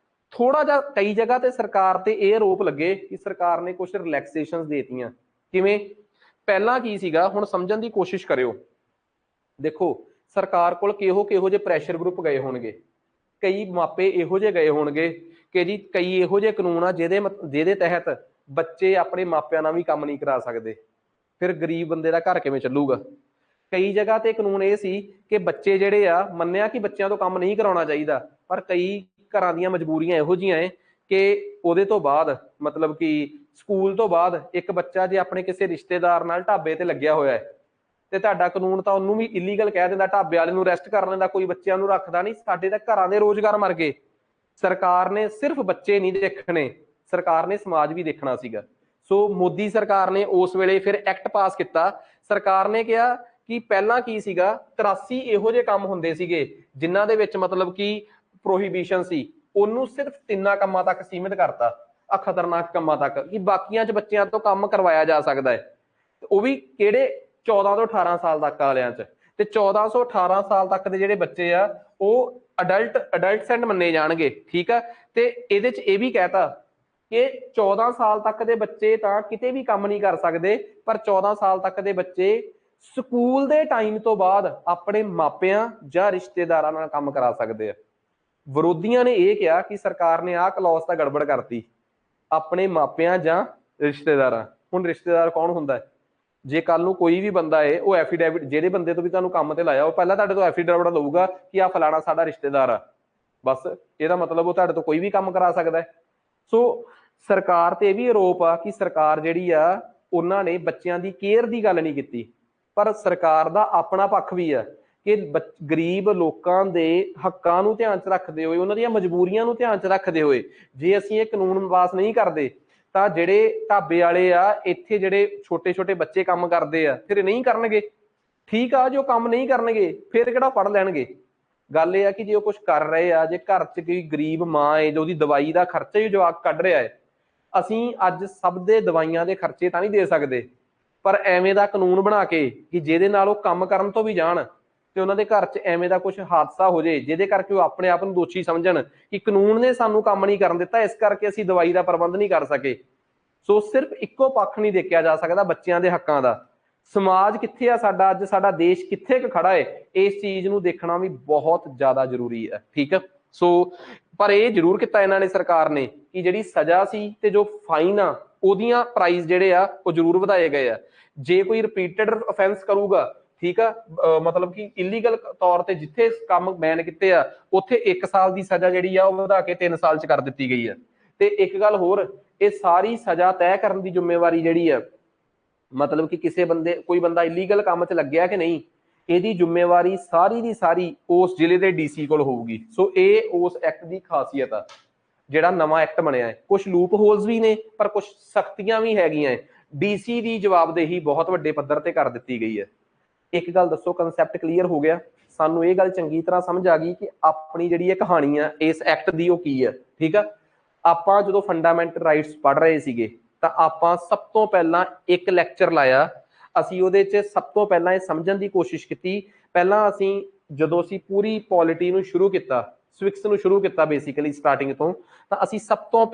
S1: ਥੋੜਾ ਜਿਹਾ ਕਈ ਜਗ੍ਹਾ ਤੇ ਸਰਕਾਰ ਤੇ ਇਹ ਆਰੋਪ ਲੱਗੇ ਕਿ ਸਰਕਾਰ ਨੇ ਕੁਝ ਰਿਲੈਕਸੇਸ਼ਨਸ ਦੇਤੀਆਂ। ਕਿਵੇਂ? ਪਹਿਲਾਂ ਕੀ ਸੀਗਾ, ਹੁਣ ਸਮਝਣ ਦੀ ਕੋਸ਼ਿਸ਼ ਕਰਿਓ। ਦੇਖੋ, ਸਰਕਾਰ ਕੋਲ ਕਿਹੋ ਜਿਹੇ ਪ੍ਰੈਸ਼ਰ ਗਰੁੱਪ ਗਏ ਹੋਣਗੇ, ਕਈ ਮਾਪੇ ਇਹੋ ਜਿਹੇ ਗਏ ਹੋਣਗੇ ਕਿ ਜੀ ਕਈ ਇਹੋ ਜਿਹੇ ਕਾਨੂੰਨ ਆ ਜਿਹਦੇ ਤਹਿਤ ਬੱਚੇ ਆਪਣੇ ਮਾਪਿਆਂ ਨਾਲ ਵੀ ਕੰਮ ਨਹੀਂ ਕਰਾ ਸਕਦੇ। ਫਿਰ ਗਰੀਬ ਬੰਦੇ ਦਾ ਘਰ ਕਿਵੇਂ ਚੱਲੂਗਾ? ਕਈ ਜਗ੍ਹਾ ਤੇ ਕਾਨੂੰਨ ਇਹ ਸੀ ਕਿ ਬੱਚੇ ਜਿਹੜੇ ਆ, ਮੰਨਿਆ ਕਿ ਬੱਚਿਆਂ ਤੋਂ ਕੰਮ ਨਹੀਂ ਕਰਾਉਣਾ ਚਾਹੀਦਾ, ਪਰ ਕਈ ਘਰਾਂ ਦੀਆਂ ਮਜਬੂਰੀਆਂ ਇਹੋ ਜਿਹੀਆਂ ਹੈ ਕਿ ਉਹਦੇ ਤੋਂ ਬਾਅਦ ਮਤਲਬ ਕਿ ਸਕੂਲ ਤੋਂ ਬਾਅਦ ਇੱਕ ਬੱਚਾ ਜੇ ਆਪਣੇ ਕਿਸੇ ਰਿਸ਼ਤੇਦਾਰ ਨਾਲ ਢਾਬੇ ਤੇ ਲੱਗਿਆ ਹੋਇਆ ਹੈ ਤੇ ਤੁਹਾਡਾ ਕਾਨੂੰਨ ਤਾਂ ਉਹਨੂੰ ਵੀ ਇਲੀਗਲ ਕਹਿ ਦਿੰਦਾ, ਢਾਬੇ ਵਾਲੇ ਨੂੰ ਅਰੈਸਟ ਕਰ ਲੈਂਦਾ, ਕੋਈ ਬੱਚਿਆਂ ਨੂੰ ਰੱਖਦਾ ਨਹੀਂ। ਸਾਡੇ ਤਾਂ ਘਰਾਂ ਦੇ ਰੋਜ਼ਗਾਰ ਮਰ ਗਏ। ਸਰਕਾਰ ਨੇ ਸਿਰਫ ਬੱਚੇ ਨਹੀਂ ਦੇਖਣੇ, ਸਰਕਾਰ ਨੇ ਸਮਾਜ ਵੀ ਦੇਖਣਾ ਸੀਗਾ। ਸੋ ਮੋਦੀ ਸਰਕਾਰ ਨੇ ਉਸ ਵੇਲੇ ਫਿਰ ਐਕਟ ਪਾਸ ਕੀਤਾ। ਸਰਕਾਰ ਨੇ ਕਿਹਾ ਕਿ ਪਹਿਲਾਂ ਕੀ ਸੀਗਾ, 83 ਇਹੋ ਜਿਹੇ ਕੰਮ ਹੁੰਦੇ ਸੀਗੇ ਜਿਨ੍ਹਾਂ ਦੇ ਵਿੱਚ ਮਤਲਬ ਕਿ ਪ੍ਰੋਹੀਬਿਸ਼ਨ ਸੀ, ਉਹਨੂੰ ਸਿਰਫ 3 ਕੰਮਾਂ ਤੱਕ ਸੀਮਿਤ ਕਰਤਾ, ਆ ਖਤਰਨਾਕ ਕੰਮਾਂ ਤੱਕ, ਕਿ ਬਾਕੀਆਂ 'ਚ ਬੱਚਿਆਂ ਤੋਂ ਕੰਮ ਕਰਵਾਇਆ ਜਾ ਸਕਦਾ ਹੈ। ਉਹ ਵੀ ਕਿਹੜੇ, 14 ਤੋਂ 18 ਸਾਲ ਤੱਕ ਵਾਲਿਆਂ 'ਚ। ਤੇ 14 ਤੋਂ 18 ਸਾਲ ਤੱਕ ਦੇ ਜਿਹੜੇ ਬੱਚੇ ਆ ਉਹ ਅਡਲਟਸੈਂਟ ਮੰਨੇ ਜਾਣਗੇ, ਠੀਕ ਆ। ਤੇ ਇਹਦੇ 'ਚ ਇਹ ਵੀ ਕਹਿਤਾ ਕਿ 14 ਸਾਲ ਤੱਕ ਦੇ ਬੱਚੇ ਤਾਂ ਕਿਤੇ ਵੀ ਕੰਮ ਨਹੀਂ ਕਰ ਸਕਦੇ, ਪਰ 14 ਸਾਲ ਤੱਕ ਦੇ ਬੱਚੇ ਸਕੂਲ ਦੇ ਟਾਈਮ ਤੋਂ ਬਾਅਦ ਆਪਣੇ ਮਾਪਿਆਂ ਜਾਂ ਰਿਸ਼ਤੇਦਾਰਾਂ ਨਾਲ ਕੰਮ ਕਰਾ ਸਕਦੇ ਆ। ਵਿਰੋਧੀਆਂ ਨੇ ਇਹ ਕਿਹਾ ਕਿ ਸਰਕਾਰ ਨੇ ਆਹ ਕਲੌਜ਼ ਤਾਂ ਗੜਬੜ ਕਰਤੀ, ਆਪਣੇ ਮਾਪਿਆਂ ਜਾਂ ਰਿਸ਼ਤੇਦਾਰਾਂ। ਹੁਣ ਰਿਸ਼ਤੇਦਾਰ ਕੌਣ ਹੁੰਦਾ ਹੈ? ਜੇ ਕੱਲ ਨੂੰ ਕੋਈ ਵੀ ਬੰਦਾ ਹੈ, ਉਹ ਐਫੀਡੇਵਿਟ, ਜਿਹੜੇ ਬੰਦੇ ਤੋਂ ਵੀ ਤੁਹਾਨੂੰ ਕੰਮ ਤੇ ਲਾਇਆ, ਉਹ ਪਹਿਲਾਂ ਤੁਹਾਡੇ ਤੋਂ ਐਫੀਡੇਵਿਟ ਲਊਗਾ ਕਿ ਆਹ ਫਲਾਣਾ ਸਾਡਾ ਰਿਸ਼ਤੇਦਾਰ ਆ। ਬਸ ਇਹਦਾ ਮਤਲਬ ਉਹ ਤੁਹਾਡੇ ਤੋਂ ਕੋਈ ਵੀ ਕੰਮ ਕਰਾ ਸਕਦਾ ਹੈ। ਸੋ ਸਰਕਾਰ ਤੇ ਇਹ ਵੀ ਆਰੋਪ ਆ ਕਿ ਸਰਕਾਰ ਜਿਹੜੀ ਆ, ਉਹਨਾਂ ਨੇ ਬੱਚਿਆਂ ਦੀ ਕੇਅਰ ਦੀ ਗੱਲ ਨਹੀਂ ਕੀਤੀ। ਪਰ ਸਰਕਾਰ ਦਾ ਆਪਣਾ ਪੱਖ ਵੀ ਆ ਕਿ ਗਰੀਬ ਲੋਕਾਂ ਦੇ ਹੱਕਾਂ ਨੂੰ ਧਿਆਨ 'ਚ ਰੱਖਦੇ ਹੋਏ, ਉਹਨਾਂ ਦੀਆਂ ਮਜਬੂਰੀਆਂ ਨੂੰ ਧਿਆਨ 'ਚ ਰੱਖਦੇ ਹੋਏ, ਜੇ ਅਸੀਂ ਇਹ ਕਾਨੂੰਨ ਪਾਸ ਨਹੀਂ ਕਰਦੇ ਤਾਂ ਜਿਹੜੇ ਢਾਬੇ ਵਾਲੇ ਆ ਇੱਥੇ, ਜਿਹੜੇ ਛੋਟੇ ਛੋਟੇ ਬੱਚੇ ਕੰਮ ਕਰਦੇ ਆ, ਫਿਰ ਨਹੀਂ ਕਰਨਗੇ। ਠੀਕ ਆ, ਜੋ ਕੰਮ ਨਹੀਂ ਕਰਨਗੇ ਫਿਰ ਕਿਹੜਾ ਪੜ੍ਹ ਲੈਣਗੇ। ਗੱਲ ਇਹ ਆ ਕਿ ਜੇ ਉਹ ਕੁਝ ਕਰ ਰਹੇ ਆ, ਜੇ ਘਰ 'ਚ ਕੋਈ ਗਰੀਬ ਮਾਂ ਹੈ ਜੋ ਉਹਦੀ ਦਵਾਈ ਦਾ ਖਰਚਾ ਹੀ ਜਵਾਕ ਕੱਢ ਰਿਹਾ ਹੈ, ਅਸੀਂ ਅੱਜ ਸਭ ਦੇ ਦਵਾਈਆਂ ਦੇ ਖਰਚੇ ਤਾਂ ਨਹੀਂ ਦੇ ਸਕਦੇ, ਪਰ ਐਵੇਂ ਦਾ ਕਾਨੂੰਨ ਬਣਾ ਕੇ ਕਿ ਜਿਹਦੇ ਨਾਲ ਉਹ ਕੰਮ ਕਰਨ ਤੋਂ ਵੀ ਜਾਣ ਤੇ ਉਹਨਾਂ ਦੇ ਘਰ 'ਚ ਐਵੇਂ ਦਾ ਕੁਝ ਹਾਦਸਾ ਹੋ ਜਾਏ ਜਿਹਦੇ ਕਰਕੇ ਉਹ ਆਪਣੇ ਆਪ ਨੂੰ ਦੋਸ਼ੀ ਸਮਝਣ ਕਿ ਕਾਨੂੰਨ ਨੇ ਸਾਨੂੰ ਕੰਮ ਨਹੀਂ ਕਰਨ ਦਿੱਤਾ, ਇਸ ਕਰਕੇ ਅਸੀਂ ਦਵਾਈ ਦਾ ਪ੍ਰਬੰਧ ਨਹੀਂ ਕਰ ਸਕੇ। ਸੋ ਸਿਰਫ ਇੱਕੋ ਪੱਖ ਨਹੀਂ ਦੇਖਿਆ ਜਾ ਸਕਦਾ ਬੱਚਿਆਂ ਦੇ ਹੱਕਾਂ ਦਾ। ਸਮਾਜ ਕਿੱਥੇ ਆ ਸਾਡਾ ਅੱਜ, ਸਾਡਾ ਦੇਸ਼ ਕਿੱਥੇ ਕੁ ਖੜਾ ਹੈ, ਇਸ ਚੀਜ਼ ਨੂੰ ਦੇਖਣਾ ਵੀ ਬਹੁਤ ਜ਼ਿਆਦਾ ਜ਼ਰੂਰੀ ਹੈ, ਠੀਕ ਹੈ। ਸੋ ਪਰ ਇਹ ਜ਼ਰੂਰ ਕੀਤਾ ਇਹਨਾਂ ਨੇ, ਸਰਕਾਰ ਨੇ, ਕਿ ਜਿਹੜੀ ਸਜ਼ਾ ਸੀ ਤੇ ਜੋ ਫਾਈਨ ਆ, ਉਹਦੀਆਂ ਪ੍ਰਾਈਸ ਜਿਹੜੇ ਆ ਉਹ ਜ਼ਰੂਰ ਵਧਾਏ ਗਏ ਆ। ਜੇ ਕੋਈ ਰਿਪੀਟਡ ਅਫੈਂਸ ਕਰੂਗਾ, ਠੀਕ ਆ, ਮਤਲਬ ਕਿ ਇਲੀਗਲ ਤੌਰ ਤੇ ਜਿੱਥੇ ਕੰਮ ਬੈਨ ਕੀਤੇ ਆ, ਉੱਥੇ 1 ਸਾਲ ਦੀ ਸਜ਼ਾ ਜਿਹੜੀ ਆ ਉਹ ਵਧਾ ਕੇ 3 ਸਾਲ 'ਚ ਕਰ ਦਿੱਤੀ ਗਈ ਆ। ਤੇ ਇੱਕ ਗੱਲ ਹੋਰ, ਇਹ ਸਾਰੀ ਸਜ਼ਾ ਤੈਅ ਕਰਨ ਦੀ ਜ਼ਿੰਮੇਵਾਰੀ ਜਿਹੜੀ ਆ, ਮਤਲਬ ਕਿ ਕਿਸੇ ਬੰਦੇ, ਕੋਈ ਬੰਦਾ ਇਲੀਗਲ ਕੰਮ 'ਚ ਲੱਗਿਆ ਕਿ ਨਹੀਂ, ਇਹਦੀ ਜ਼ਿੰਮੇਵਾਰੀ ਸਾਰੀ ਦੀ ਸਾਰੀ ਉਸ ਜ਼ਿਲ੍ਹੇ ਦੇ ਡੀਸੀ ਕੋਲ ਹੋਊਗੀ। ਸੋ ਇਹ ਉਸ ਐਕਟ ਦੀ ਖਾਸੀਅਤ ਆ, ਜਿਹੜਾ ਨਵਾਂ ਐਕਟ ਬਣਿਆ ਹੈ। ਕੁਝ ਲੂਪ ਹੋਲਸ ਵੀ ਨੇ, ਪਰ ਕੁਝ ਸਖਤੀਆਂ ਵੀ ਹੈਗੀਆਂ। ਡੀਸੀ ਦੀ ਜਵਾਬਦੇਹੀ ਬਹੁਤ ਵੱਡੇ ਪੱਧਰ ਤੇ ਕਰ ਦਿੱਤੀ ਗਈ ਹੈ। ਇੱਕ ਗੱਲ ਦੱਸੋ, ਕਨਸੈਪਟ ਕਲੀਅਰ ਹੋ ਗਿਆ? ਸਾਨੂੰ ਇਹ ਗੱਲ ਚੰਗੀ ਤਰ੍ਹਾਂ ਸਮਝ ਆ ਗਈ ਕਿ ਆਪਣੀ ਜਿਹੜੀ ਇਹ ਕਹਾਣੀ ਆ ਇਸ ਐਕਟ ਦੀ, ਉਹ ਕੀ ਹੈ, ਠੀਕ ਆ। ਆਪਾਂ ਜਦੋਂ ਫੰਡਾਮੈਂਟਲ ਰਾਈਟਸ ਪੜ੍ਹ ਰਹੇ ਸੀਗੇ ਤਾਂ ਆਪਾਂ ਸਭ ਤੋਂ ਪਹਿਲਾਂ ਇੱਕ ਲੈਕਚਰ ਲਾਇਆ। ਅਸੀਂ ਉਹਦੇ 'ਚ ਸਭ ਤੋਂ ਪਹਿਲਾਂ ਇਹ ਸਮਝਣ ਦੀ ਕੋਸ਼ਿਸ਼ ਕੀਤੀ। ਪਹਿਲਾਂ ਅਸੀਂ ਜਦੋਂ ਅਸੀਂ ਪੂਰੀ ਪੋਲਿਟੀ ਨੂੰ ਸ਼ੁਰੂ ਕੀਤਾ, ਸਵਿਕਸ ਨੂੰ ਸ਼ੁਰੂ ਕੀਤਾ ਬੇਸਿਕਲੀ ਸਟਾਰਟਿੰਗ ਤੋਂ, ਤਾਂ ਅਸੀਂ ਸਭ ਤੋਂ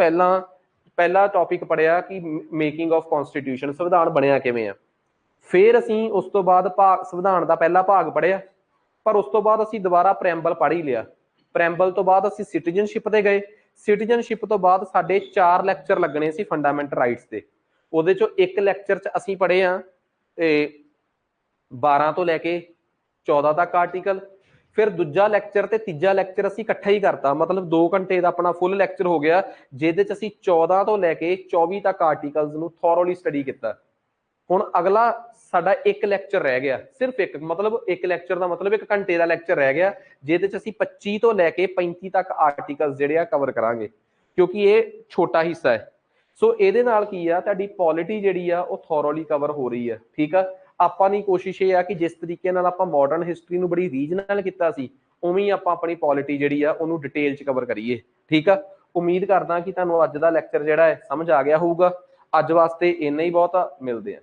S1: ਪਹਿਲਾ ਟੌਪਿਕ ਪੜ੍ਹਿਆ ਕਿ ਮੇਕਿੰਗ ਆਫ ਕਨਸਟੀਟਿਊਸ਼ਨ, ਸੰਵਿਧਾਨ ਬਣਿਆ ਕਿਵੇਂ ਆ। ਫਿਰ ਅਸੀਂ ਉਸ ਤੋਂ ਬਾਅਦ ਸੰਵਿਧਾਨ ਦਾ ਪਹਿਲਾ ਭਾਗ ਪੜ੍ਹਿਆ, ਪਰ ਉਸ ਤੋਂ ਬਾਅਦ ਅਸੀਂ ਦੁਬਾਰਾ ਪ੍ਰੈਂਬਲ ਪੜ੍ਹ ਹੀ ਲਿਆ। ਪ੍ਰੈਂਬਲ ਤੋਂ ਬਾਅਦ ਅਸੀਂ ਸਿਟੀਜ਼ਨਸ਼ਿਪ ਤੇ ਗਏ। ਸਿਟੀਜ਼ਨਸ਼ਿਪ ਤੋਂ ਬਾਅਦ ਸਾਡੇ 4 ਲੈਕਚਰ ਲੱਗਣੇ ਸੀ ਫੰਡਾਮੈਂਟਲ ਰਾਈਟਸ ਦੇ। ਉਹਦੇ ਚੋਂ ਇੱਕ ਲੈਕਚਰ 'ਚ ਅਸੀਂ ਪੜ੍ਹੇ ਆ 12 ਤੋਂ ਲੈ ਕੇ 14 ਤੱਕ ਆਰਟੀਕਲ। ਫਿਰ ਦੂਜਾ ਲੈਕਚਰ ਤੇ ਤੀਜਾ ਲੈਕਚਰ ਅਸੀਂ ਇਕੱਠਾ ਹੀ ਕਰਤਾ, ਮਤਲਬ 2 ਘੰਟੇ ਦਾ ਆਪਣਾ ਫੁੱਲ ਲੈਕਚਰ ਹੋ ਗਿਆ, ਜਿਹਦੇ 'ਚ ਅਸੀਂ 14 ਤੋਂ ਲੈ ਕੇ 24 ਤੱਕ ਆਰਟੀਕਲਸ ਨੂੰ ਥੋਰੋਲੀ ਸਟੱਡੀ ਕੀਤਾ। ਹੁਣ ਅਗਲਾ ਸਾਡਾ ਇੱਕ ਲੈਕਚਰ ਰਹਿ ਗਿਆ, ਸਿਰਫ ਇੱਕ, ਮਤਲਬ ਇੱਕ ਲੈਕਚਰ ਦਾ ਮਤਲਬ 1 ਘੰਟੇ ਦਾ ਲੈਕਚਰ ਰਹਿ ਗਿਆ, ਜਿਹਦੇ 'ਚ ਅਸੀਂ 25 ਤੋਂ ਲੈ ਕੇ 35 ਤੱਕ ਆਰਟੀਕਲਸ ਜਿਹੜੇ ਆ ਕਵਰ ਕਰਾਂਗੇ, ਕਿਉਂਕਿ ਇਹ ਛੋਟਾ ਹਿੱਸਾ ਹੈ। ਸੋ ਇਹਦੇ ਨਾਲ ਕੀ ਆ, ਤੁਹਾਡੀ ਪੋਲਿਟੀ ਜਿਹੜੀ ਆ ਉਹ ਥੋਰੋਲੀ ਕਵਰ ਹੋ ਰਹੀ ਹੈ, ਠੀਕ ਆ। ਆਪਾਂ ਦੀ ਕੋਸ਼ਿਸ਼ ਇਹ ਆ ਕਿ ਜਿਸ ਤਰੀਕੇ ਨਾਲ ਆਪਾਂ ਮਾਡਰਨ ਹਿਸਟਰੀ ਨੂੰ ਬੜੀ ਰੀਜਨਲ ਕੀਤਾ ਸੀ, ਉਵੇਂ ਹੀ ਆਪਾਂ ਆਪਣੀ ਪੋਲਿਟੀ ਜਿਹੜੀ ਆ ਉਹਨੂੰ ਡਿਟੇਲ 'ਚ ਕਵਰ ਕਰੀਏ, ਠੀਕ ਆ। ਉਮੀਦ ਕਰਦਾ ਕਿ ਤੁਹਾਨੂੰ ਅੱਜ ਦਾ ਲੈਕਚਰ ਜਿਹੜਾ ਹੈ ਸਮਝ ਆ ਗਿਆ ਹੋਊਗਾ। ਅੱਜ ਵਾਸਤੇ ਇੰਨਾ ਹੀ ਬਹੁਤ ਆ, ਮਿਲਦੇ ਆ।